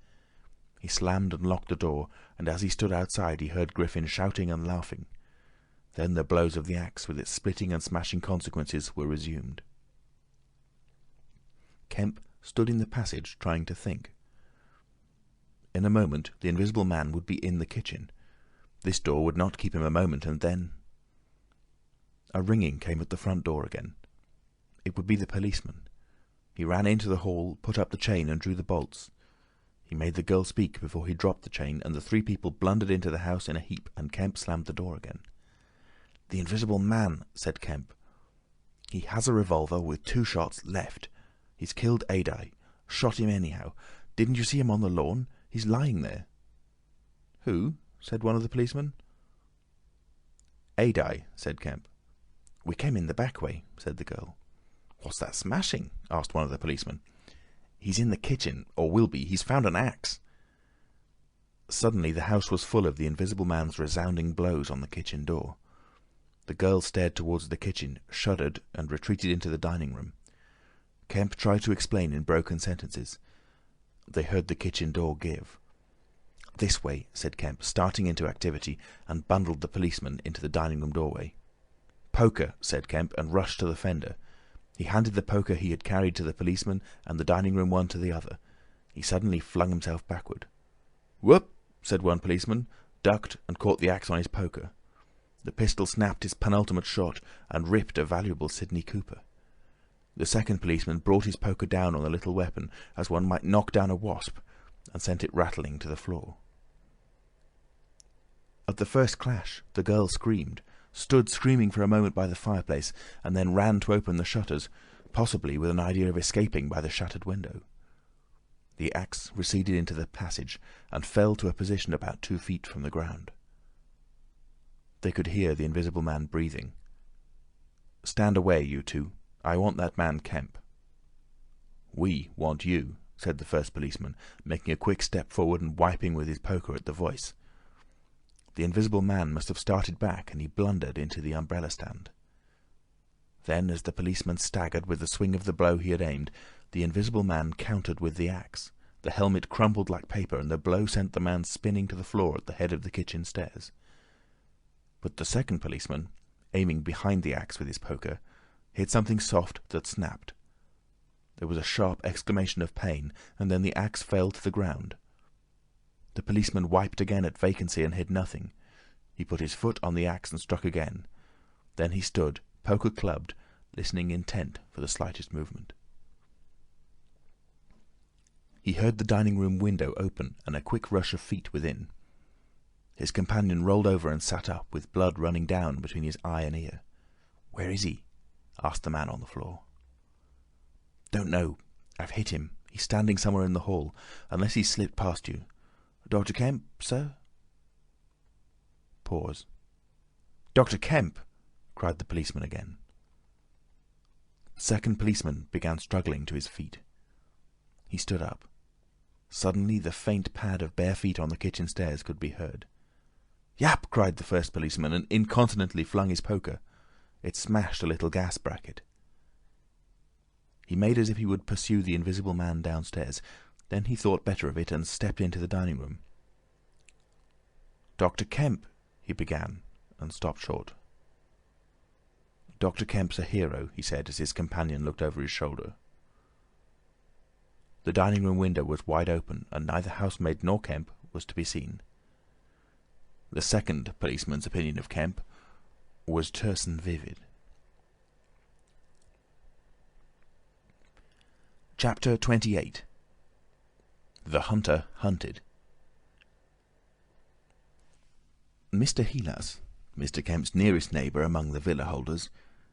He slammed and locked the door, and as he stood outside he heard Griffin shouting and laughing. Then the blows of the axe, with its splitting and smashing consequences, were resumed. Kemp stood in the passage trying to think. In a moment the Invisible Man would be in the kitchen. This door would not keep him a moment, and then... A ringing came at the front door again. It would be the policeman. He ran into the hall, put up the chain and drew the bolts. He made the girl speak before he dropped the chain, and the 3 people blundered into the house in a heap, and Kemp slammed the door again. "The Invisible Man," said Kemp. "He has a revolver with 2 shots left. He's killed Adye. Shot him anyhow. Didn't you see him on the lawn? He's lying there." "Who?" said one of the policemen. "Adye," said Kemp. "We came in the back way," said the girl. "What's that smashing?" asked one of the policemen. "He's in the kitchen, or will be. He's found an axe." Suddenly the house was full of the Invisible Man's resounding blows on the kitchen door. The girl stared towards the kitchen, shuddered, and retreated into the dining room. Kemp tried to explain in broken sentences. They heard the kitchen door give. "This way," said Kemp, starting into activity, and bundled the policeman into the dining room doorway. "Poker," said Kemp, and rushed to the fender. He handed the poker he had carried to the policeman, and the dining room one to the other. He suddenly flung himself backward. "Whoop!" said one policeman, ducked, and caught the axe on his poker. The pistol snapped his penultimate shot and ripped a valuable Sidney Cooper. The second policeman brought his poker down on the little weapon, as one might knock down a wasp, and sent it rattling to the floor. At the first clash, the girl screamed, stood screaming for a moment by the fireplace, and then ran to open the shutters, possibly with an idea of escaping by the shattered window. The axe receded into the passage and fell to a position about 2 feet from the ground. They could hear the Invisible Man breathing. "Stand away, you 2. I want that man Kemp." "We want you," said the first policeman, making a quick step forward and wiping with his poker at the voice. The Invisible Man must have started back, and he blundered into the umbrella stand. Then, as the policeman staggered with the swing of the blow he had aimed, the Invisible Man countered with the axe. The helmet crumpled like paper, and the blow sent the man spinning to the floor at the head of the kitchen stairs. But the second policeman, aiming behind the axe with his poker, hit something soft that snapped. There was a sharp exclamation of pain, and then the axe fell to the ground. The policeman wiped again at vacancy and hit nothing. He put his foot on the axe and struck again. Then he stood, poker clubbed, listening intent for the slightest movement. He heard the dining room window open and a quick rush of feet within. His companion rolled over and sat up, with blood running down between his eye and ear. "Where is he?" asked the man on the floor. "Don't know. I've hit him. He's standing somewhere in the hall, unless he's slipped past you. Dr. Kemp, sir?" Pause. "Dr. Kemp!" cried the policeman again. The second policeman began struggling to his feet. He stood up. Suddenly the faint pad of bare feet on the kitchen stairs could be heard. "Yap!" cried the first policeman, and incontinently flung his poker. It smashed a little gas bracket. He made as if he would pursue the invisible man downstairs. Then he thought better of it and stepped into the dining room. "Dr. Kemp," he began, and stopped short. "Dr. Kemp's a hero," he said, as his companion looked over his shoulder. The dining room window was wide open, and neither housemaid nor Kemp was to be seen. The second policeman's opinion of Kemp was terse and vivid. Chapter 28. The Hunter Hunted. Mr. Heelas, Mr. Kemp's nearest neighbour among the villa holders,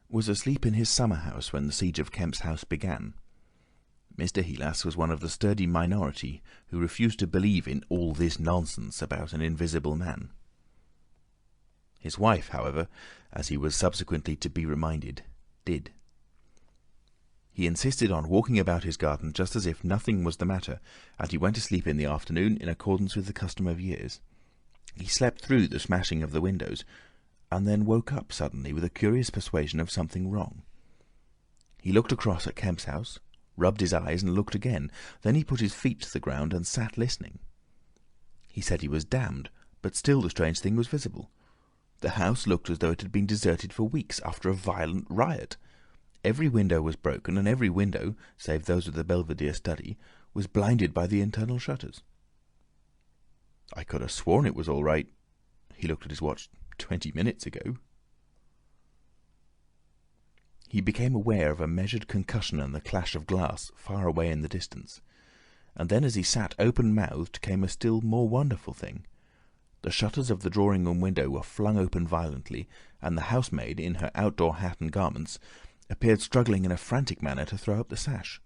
was asleep in his summer house when the siege of Kemp's house began. Mr. Heelas was one of the sturdy minority who refused to believe in all this nonsense about an invisible man. His wife, however, as he was subsequently to be reminded, did. He insisted on walking about his garden just as if nothing was the matter, and he went to sleep in the afternoon in accordance with the custom of years. He slept through the smashing of the windows, and then woke up suddenly with a curious persuasion of something wrong. He looked across at Kemp's house, rubbed his eyes and looked again. Then he put his feet to the ground and sat listening. He said he was damned, but still the strange thing was visible. The house looked as though it had been deserted for weeks after a violent riot. Every window was broken, and every window, save those of the Belvedere study, was blinded by the internal shutters. "I could have sworn it was all right." He looked at his watch. 20 minutes ago. He became aware of a measured concussion and the clash of glass far away in the distance. And then as he sat open-mouthed came a still more wonderful thing. The shutters of the drawing-room window were flung open violently, and the housemaid, in her outdoor hat and garments, appeared struggling in a frantic manner to throw up the sash.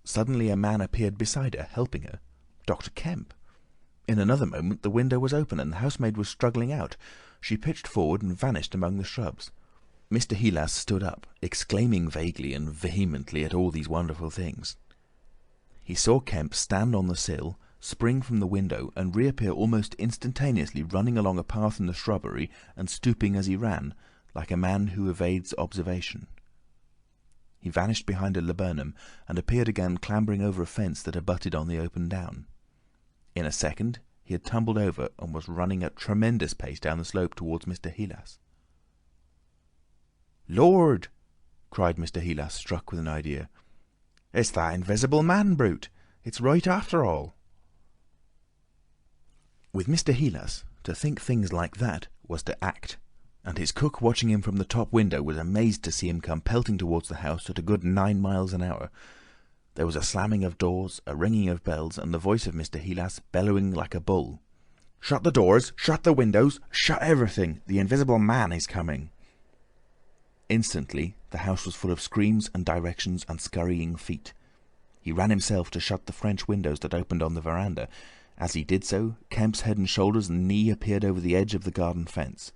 Suddenly a man appeared beside her, helping her. Dr. Kemp. In another moment the window was open, and the housemaid was struggling out. She pitched forward and vanished among the shrubs. Mr. Heelas stood up, exclaiming vaguely and vehemently at all these wonderful things. He saw Kemp stand on the sill, spring from the window, and reappear almost instantaneously, running along a path in the shrubbery and stooping as he ran, like a man who evades observation. He vanished behind a laburnum and appeared again clambering over a fence that abutted on the open down. In a second he had tumbled over and was running at tremendous pace down the slope towards Mr. Heelas. "Lord!" cried Mr. Heelas, struck with an idea. "It's that invisible man brute! It's right after all!" With Mr. Heelas, to think things like that was to act, and his cook watching him from the top window was amazed to see him come pelting towards the house at a good 9 miles an hour. There was a slamming of doors, a ringing of bells, and the voice of Mr. Heelas bellowing like a bull. "Shut the doors! Shut the windows! Shut everything! The invisible man is coming!" Instantly the house was full of screams and directions and scurrying feet. He ran himself to shut the French windows that opened on the veranda. As he did so, Kemp's head and shoulders and knee appeared over the edge of the garden fence.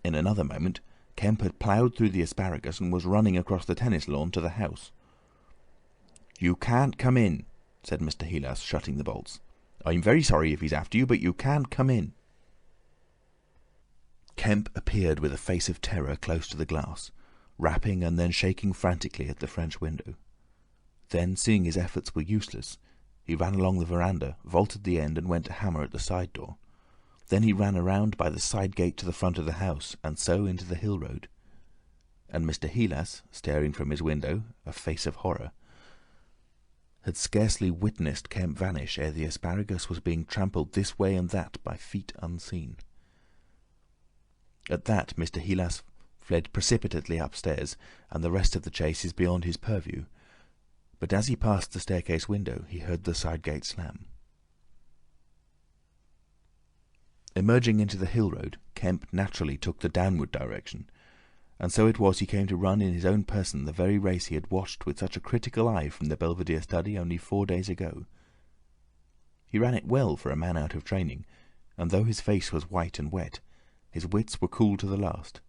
In another moment Kemp had ploughed through the asparagus and was running across the tennis lawn to the house. "You can't come in," said Mr. Heelas, shutting the bolts. "I'm very sorry if he's after you, but you can't come in." Kemp appeared with a face of terror close to the glass, rapping and then shaking frantically at the French window. Then, seeing his efforts were useless, he ran along the veranda, vaulted the end, and went to hammer at the side door. Then he ran around by the side gate to the front of the house, and so into the hill road. And Mr. Heelas, staring from his window, a face of horror, had scarcely witnessed Kemp vanish ere the asparagus was being trampled this way and that by feet unseen. At that Mr. Heelas fled precipitately upstairs, and the rest of the chase is beyond his purview. But as he passed the staircase window, he heard the side gate slam. Emerging into the hill road, Kemp naturally took the downward direction, and so it was he came to run in his own person the very race he had watched with such a critical eye from the Belvedere study only 4 days ago. He ran it well for a man out of training, and though his face was white and wet, his wits were cool to the last.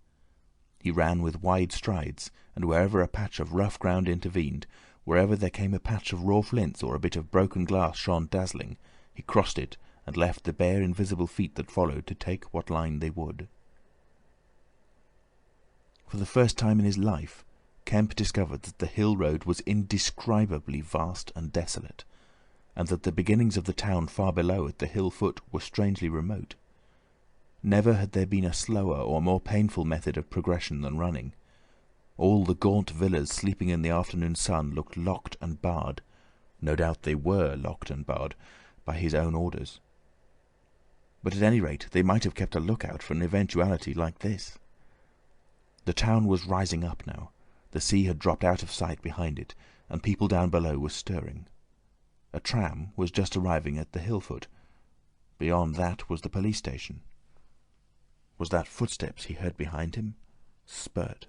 He ran with wide strides, and wherever a patch of rough ground intervened, wherever there came a patch of raw flints or a bit of broken glass shone dazzling, he crossed it and left the bare invisible feet that followed to take what line they would. For the first time in his life, Kemp discovered that the hill road was indescribably vast and desolate, and that the beginnings of the town far below at the hill foot were strangely remote. Never had there been a slower or more painful method of progression than running. All the gaunt villas sleeping in the afternoon sun looked locked and barred. No doubt they were locked and barred by his own orders. But at any rate they might have kept a lookout for an eventuality like this. The town was rising up now. The sea had dropped out of sight behind it, and people down below were stirring. A tram was just arriving at the hill foot. Beyond that was the police station. Was that footsteps he heard behind him? Spurt.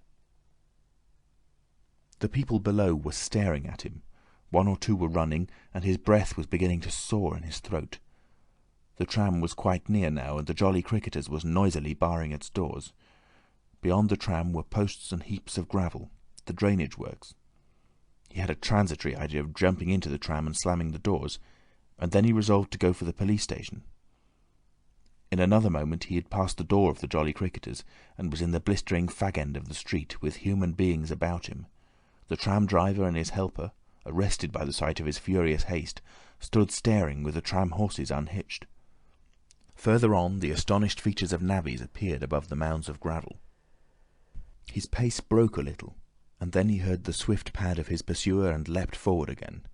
The people below were staring at him. One or two were running, and his breath was beginning to soar in his throat. The tram was quite near now, and the Jolly Cricketers was noisily barring its doors. Beyond the tram were posts and heaps of gravel, the drainage works. He had a transitory idea of jumping into the tram and slamming the doors, and then he resolved to go for the police station. In another moment he had passed the door of the Jolly Cricketers, and was in the blistering fag-end of the street, with human beings about him. The tram driver and his helper, arrested by the sight of his furious haste, stood staring with the tram horses unhitched. Further on, the astonished features of navvies appeared above the mounds of gravel. His pace broke a little, and then he heard the swift pad of his pursuer and leapt forward again.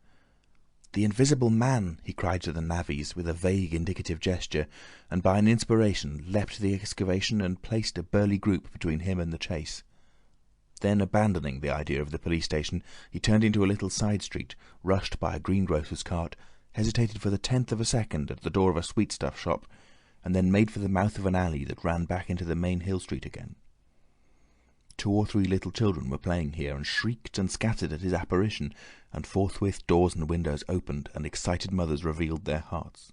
"The invisible man!" he cried to the navvies with a vague indicative gesture, and by an inspiration leapt the excavation and placed a burly group between him and the chase. Then, abandoning the idea of the police station, he turned into a little side street, rushed by a greengrocer's cart, hesitated for the 10th of a second at the door of a sweetstuff shop, and then made for the mouth of an alley that ran back into the main hill street again. 2 or 3 little children were playing here, and shrieked and scattered at his apparition, and forthwith doors and windows opened, and excited mothers revealed their hearts.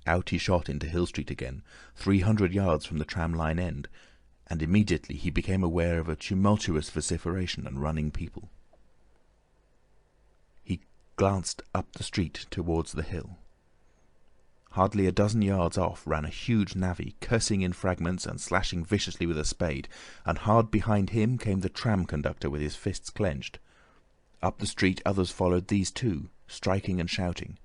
Out he shot into Hill Street again, 300 yards from the tram line end, and immediately he became aware of a tumultuous vociferation and running people. He glanced up the street towards the hill. Hardly a dozen yards off ran a huge navvy, cursing in fragments and slashing viciously with a spade, and hard behind him came the tram conductor with his fists clenched. Up the street others followed these too, striking and shouting.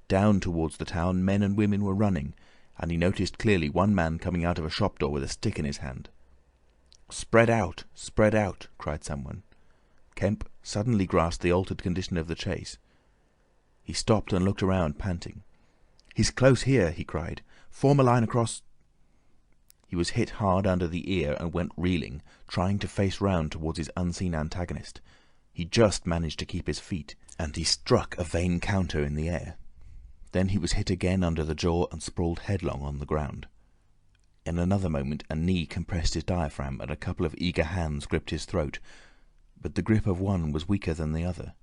Down towards the town men and women were running, and he noticed clearly one man coming out of a shop door with a stick in his hand. "Spread out! Spread out!" cried someone. Kemp suddenly grasped the altered condition of the chase. He stopped and looked around, panting. "He's close here," he cried. "Form a line across—" He was hit hard under the ear and went reeling, trying to face round towards his unseen antagonist. He just managed to keep his feet, and he struck a vain counter in the air. Then he was hit again under the jaw and sprawled headlong on the ground. In another moment a knee compressed his diaphragm and a couple of eager hands gripped his throat, but the grip of one was weaker than the other.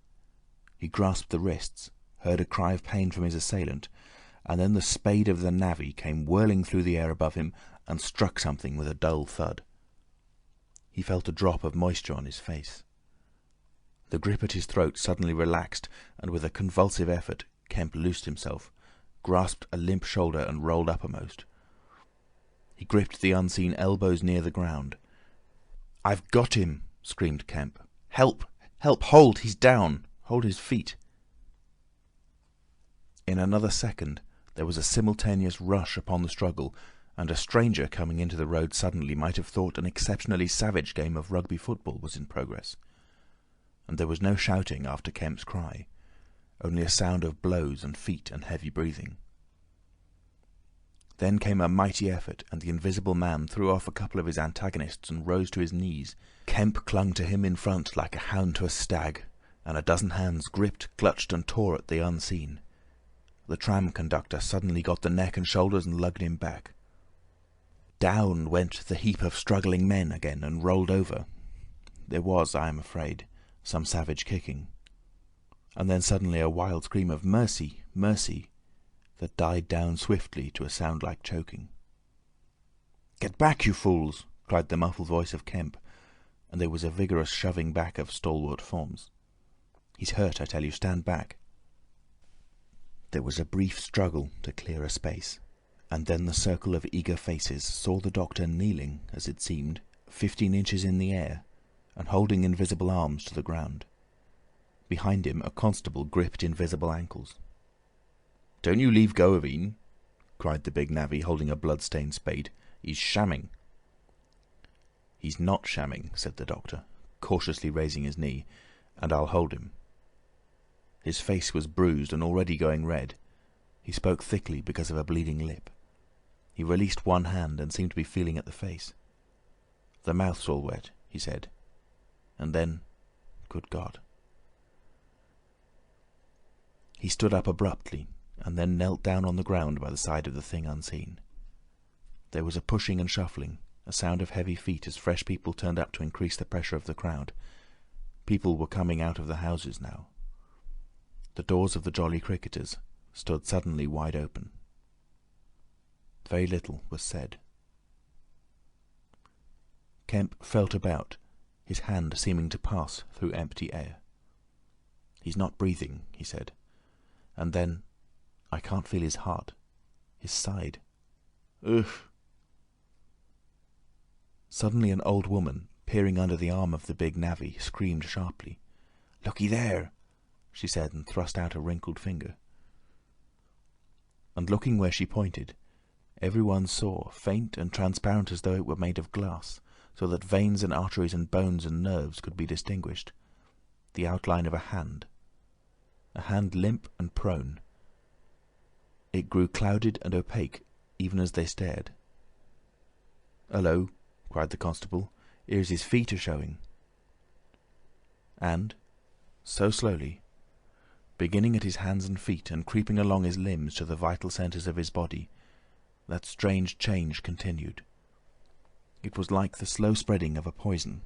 He grasped the wrists, heard a cry of pain from his assailant, and then the spade of the navvy came whirling through the air above him and struck something with a dull thud. He felt a drop of moisture on his face. The grip at his throat suddenly relaxed, and with a convulsive effort Kemp loosed himself, grasped a limp shoulder and rolled uppermost. He gripped the unseen elbows near the ground. "I've got him!" screamed Kemp. "Help! Help! Hold! He's down! Hold his feet!" In another second there was a simultaneous rush upon the struggle, and a stranger coming into the road suddenly might have thought an exceptionally savage game of rugby football was in progress. And there was no shouting after Kemp's cry, only a sound of blows and feet and heavy breathing. Then came a mighty effort, and the invisible man threw off a couple of his antagonists and rose to his knees. Kemp clung to him in front like a hound to a stag, and a dozen hands gripped, clutched, and tore at the unseen. The tram conductor suddenly got the neck and shoulders and lugged him back. Down went the heap of struggling men again and rolled over. There was, I am afraid, some savage kicking. And then suddenly a wild scream of "Mercy! Mercy!" that died down swiftly to a sound like choking. "Get back, you fools!" cried the muffled voice of Kemp, and there was a vigorous shoving back of stalwart forms. "He's hurt, I tell you. Stand back." There was a brief struggle to clear a space, and then the circle of eager faces saw the doctor kneeling, as it seemed, 15 inches in the air, and holding invisible arms to the ground. Behind him a constable gripped invisible ankles. "Don't you leave go of een," cried the big navvy, holding a blood-stained spade. "He's shamming." "He's not shamming," said the doctor, cautiously raising his knee, "and I'll hold him." His face was bruised and already going red. He spoke thickly because of a bleeding lip. He released one hand and seemed to be feeling at the face. "The mouth's all wet," he said. And then, good God. He stood up abruptly, and then knelt down on the ground by the side of the thing unseen. There was a pushing and shuffling, a sound of heavy feet as fresh people turned up to increase the pressure of the crowd. People were coming out of the houses now. The doors of the Jolly Cricketers stood suddenly wide open. Very little was said. Kemp felt about, his hand seeming to pass through empty air. "He's not breathing," he said. And then, "I can't feel his heart. His side. Ugh!" Suddenly an old woman, peering under the arm of the big navvy, screamed sharply. "Looky there!" she said, and thrust out a wrinkled finger. And looking where she pointed, everyone saw, faint and transparent as though it were made of glass, so that veins and arteries and bones and nerves could be distinguished, the outline of a hand limp and prone. It grew clouded and opaque even as they stared. "Hullo!" cried the constable. "Here's his feet a-showing." And, so slowly, beginning at his hands and feet and creeping along his limbs to the vital centres of his body, that strange change continued. It was like the slow spreading of a poison.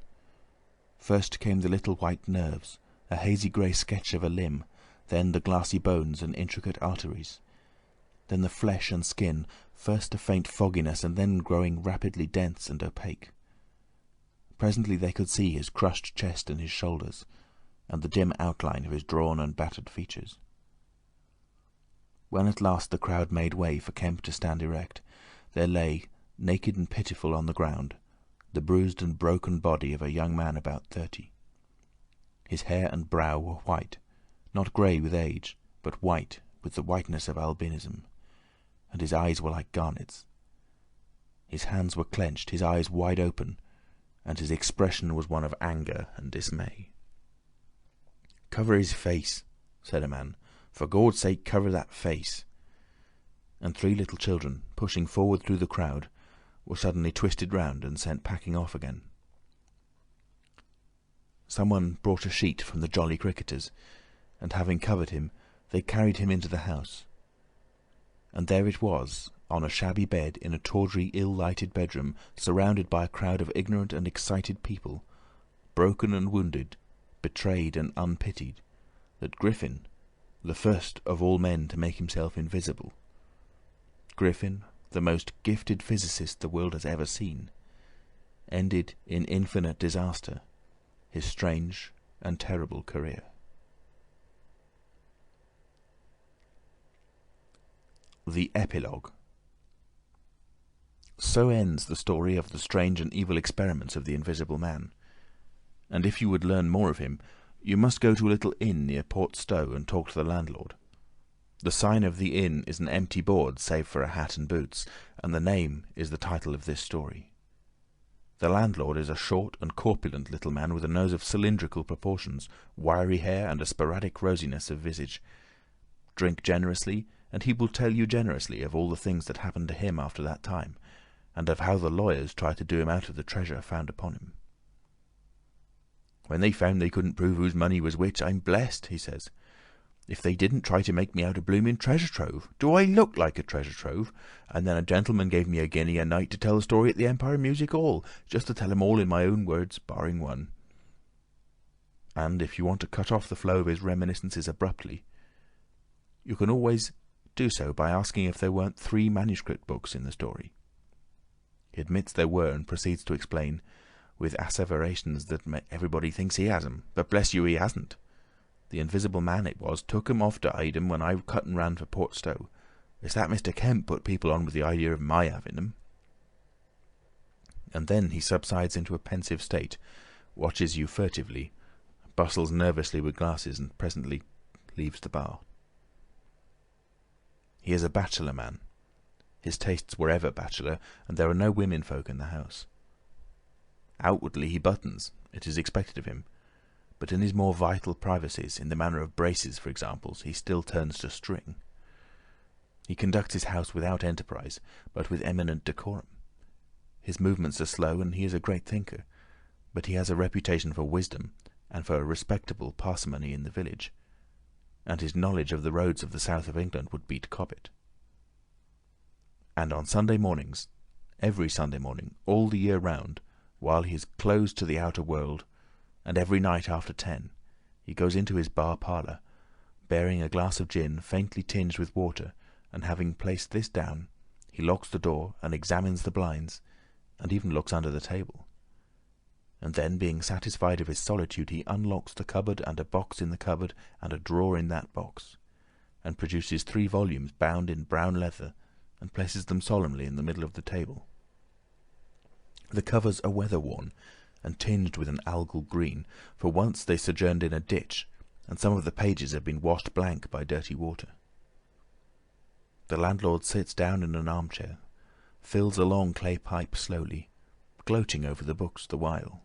First came the little white nerves, a hazy grey sketch of a limb, then the glassy bones and intricate arteries. Then the flesh and skin, first a faint fogginess and then growing rapidly dense and opaque. Presently they could see his crushed chest and his shoulders, and the dim outline of his drawn and battered features. When at last the crowd made way for Kemp to stand erect, there lay, naked and pitiful on the ground, the bruised and broken body of a young man about 30. His hair and brow were white, not grey with age, but white with the whiteness of albinism, and his eyes were like garnets. His hands were clenched, his eyes wide open, and his expression was one of anger and dismay. "Cover his face," said a man. "For Gord's sake, cover that face." And 3 little children, pushing forward through the crowd, were suddenly twisted round and sent packing off again. Someone brought a sheet from the Jolly Cricketers, and having covered him, they carried him into the house. And there it was, on a shabby bed in a tawdry, ill-lighted bedroom, surrounded by a crowd of ignorant and excited people, broken and wounded, betrayed and unpitied, that Griffin, the first of all men to make himself invisible, Griffin, the most gifted physicist the world has ever seen, ended in infinite disaster his strange and terrible career. The Epilogue. So ends the story of the strange and evil experiments of the Invisible Man. And if you would learn more of him, you must go to a little inn near Port Stowe and talk to the landlord. The sign of the inn is an empty board save for a hat and boots, and the name is the title of this story. The landlord is a short and corpulent little man with a nose of cylindrical proportions, wiry hair, and a sporadic rosiness of visage. Drink generously, and he will tell you generously of all the things that happened to him after that time, and of how the lawyers tried to do him out of the treasure found upon him. "When they found they couldn't prove whose money was which, I'm blessed," he says. "If they didn't try to make me out a blooming treasure trove, do I look like a treasure trove? And then a gentleman gave me a guinea a night to tell the story at the Empire Music Hall, just to tell him all in my own words, barring one." And if you want to cut off the flow of his reminiscences abruptly, you can always do so by asking if there weren't 3 manuscript books in the story. He admits there were and proceeds to explain, with asseverations that everybody thinks he has 'em, but bless you, he hasn't. The Invisible Man it was took 'em off to hide 'em when I cut and ran for Port Stowe. It's that Mr. Kemp put people on with the idea of my having 'em. And then he subsides into a pensive state, watches you furtively, bustles nervously with glasses, and presently leaves the bar. He is a bachelor man. His tastes were ever bachelor, and there are no women folk in the house. Outwardly he buttons, it is expected of him, but in his more vital privacies, in the matter of braces, for example, he still turns to string. He conducts his house without enterprise, but with eminent decorum. His movements are slow, and he is a great thinker, but he has a reputation for wisdom and for a respectable parsimony in the village, and his knowledge of the roads of the south of England would beat Cobbett. And on Sunday mornings, every Sunday morning, all the year round, while he is closed to the outer world, and every night after 10, he goes into his bar parlour, bearing a glass of gin faintly tinged with water, and having placed this down, he locks the door and examines the blinds, and even looks under the table. And then, being satisfied of his solitude, he unlocks the cupboard and a box in the cupboard and a drawer in that box, and produces 3 volumes bound in brown leather, and places them solemnly in the middle of the table. The covers are weather-worn and tinged with an algal green, for once they sojourned in a ditch, and some of the pages have been washed blank by dirty water. The landlord sits down in an armchair, fills a long clay pipe slowly, gloating over the books the while.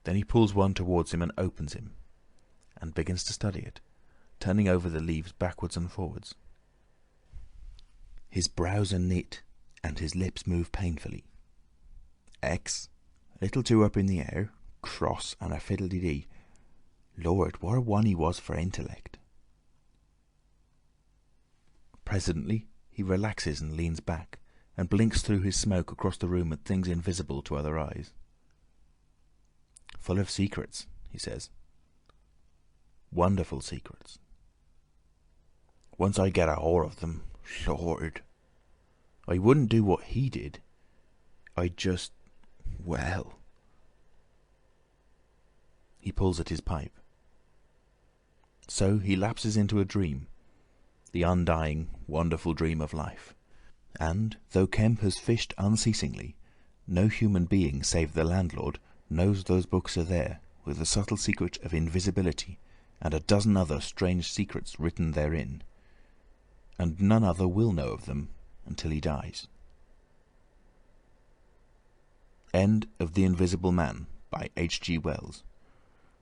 Then he pulls one towards him and opens him, and begins to study it, turning over the leaves backwards and forwards. His brows are knit, and his lips move painfully. X, a little too up in the air, cross, and a fiddle-de-dee. Lord, what a one he was for intellect. Presently he relaxes and leans back, and blinks through his smoke across the room at things invisible to other eyes. Full of secrets, he says. Wonderful secrets. Once I get a hold of them, Lord, I wouldn't do what he did. I'd just, well... He pulls at his pipe. So he lapses into a dream, the undying, wonderful dream of life. And, though Kemp has fished unceasingly, no human being save the landlord knows those books are there, with the subtle secret of invisibility and a dozen other strange secrets written therein. And none other will know of them until he dies. End of The Invisible Man by H.G. Wells.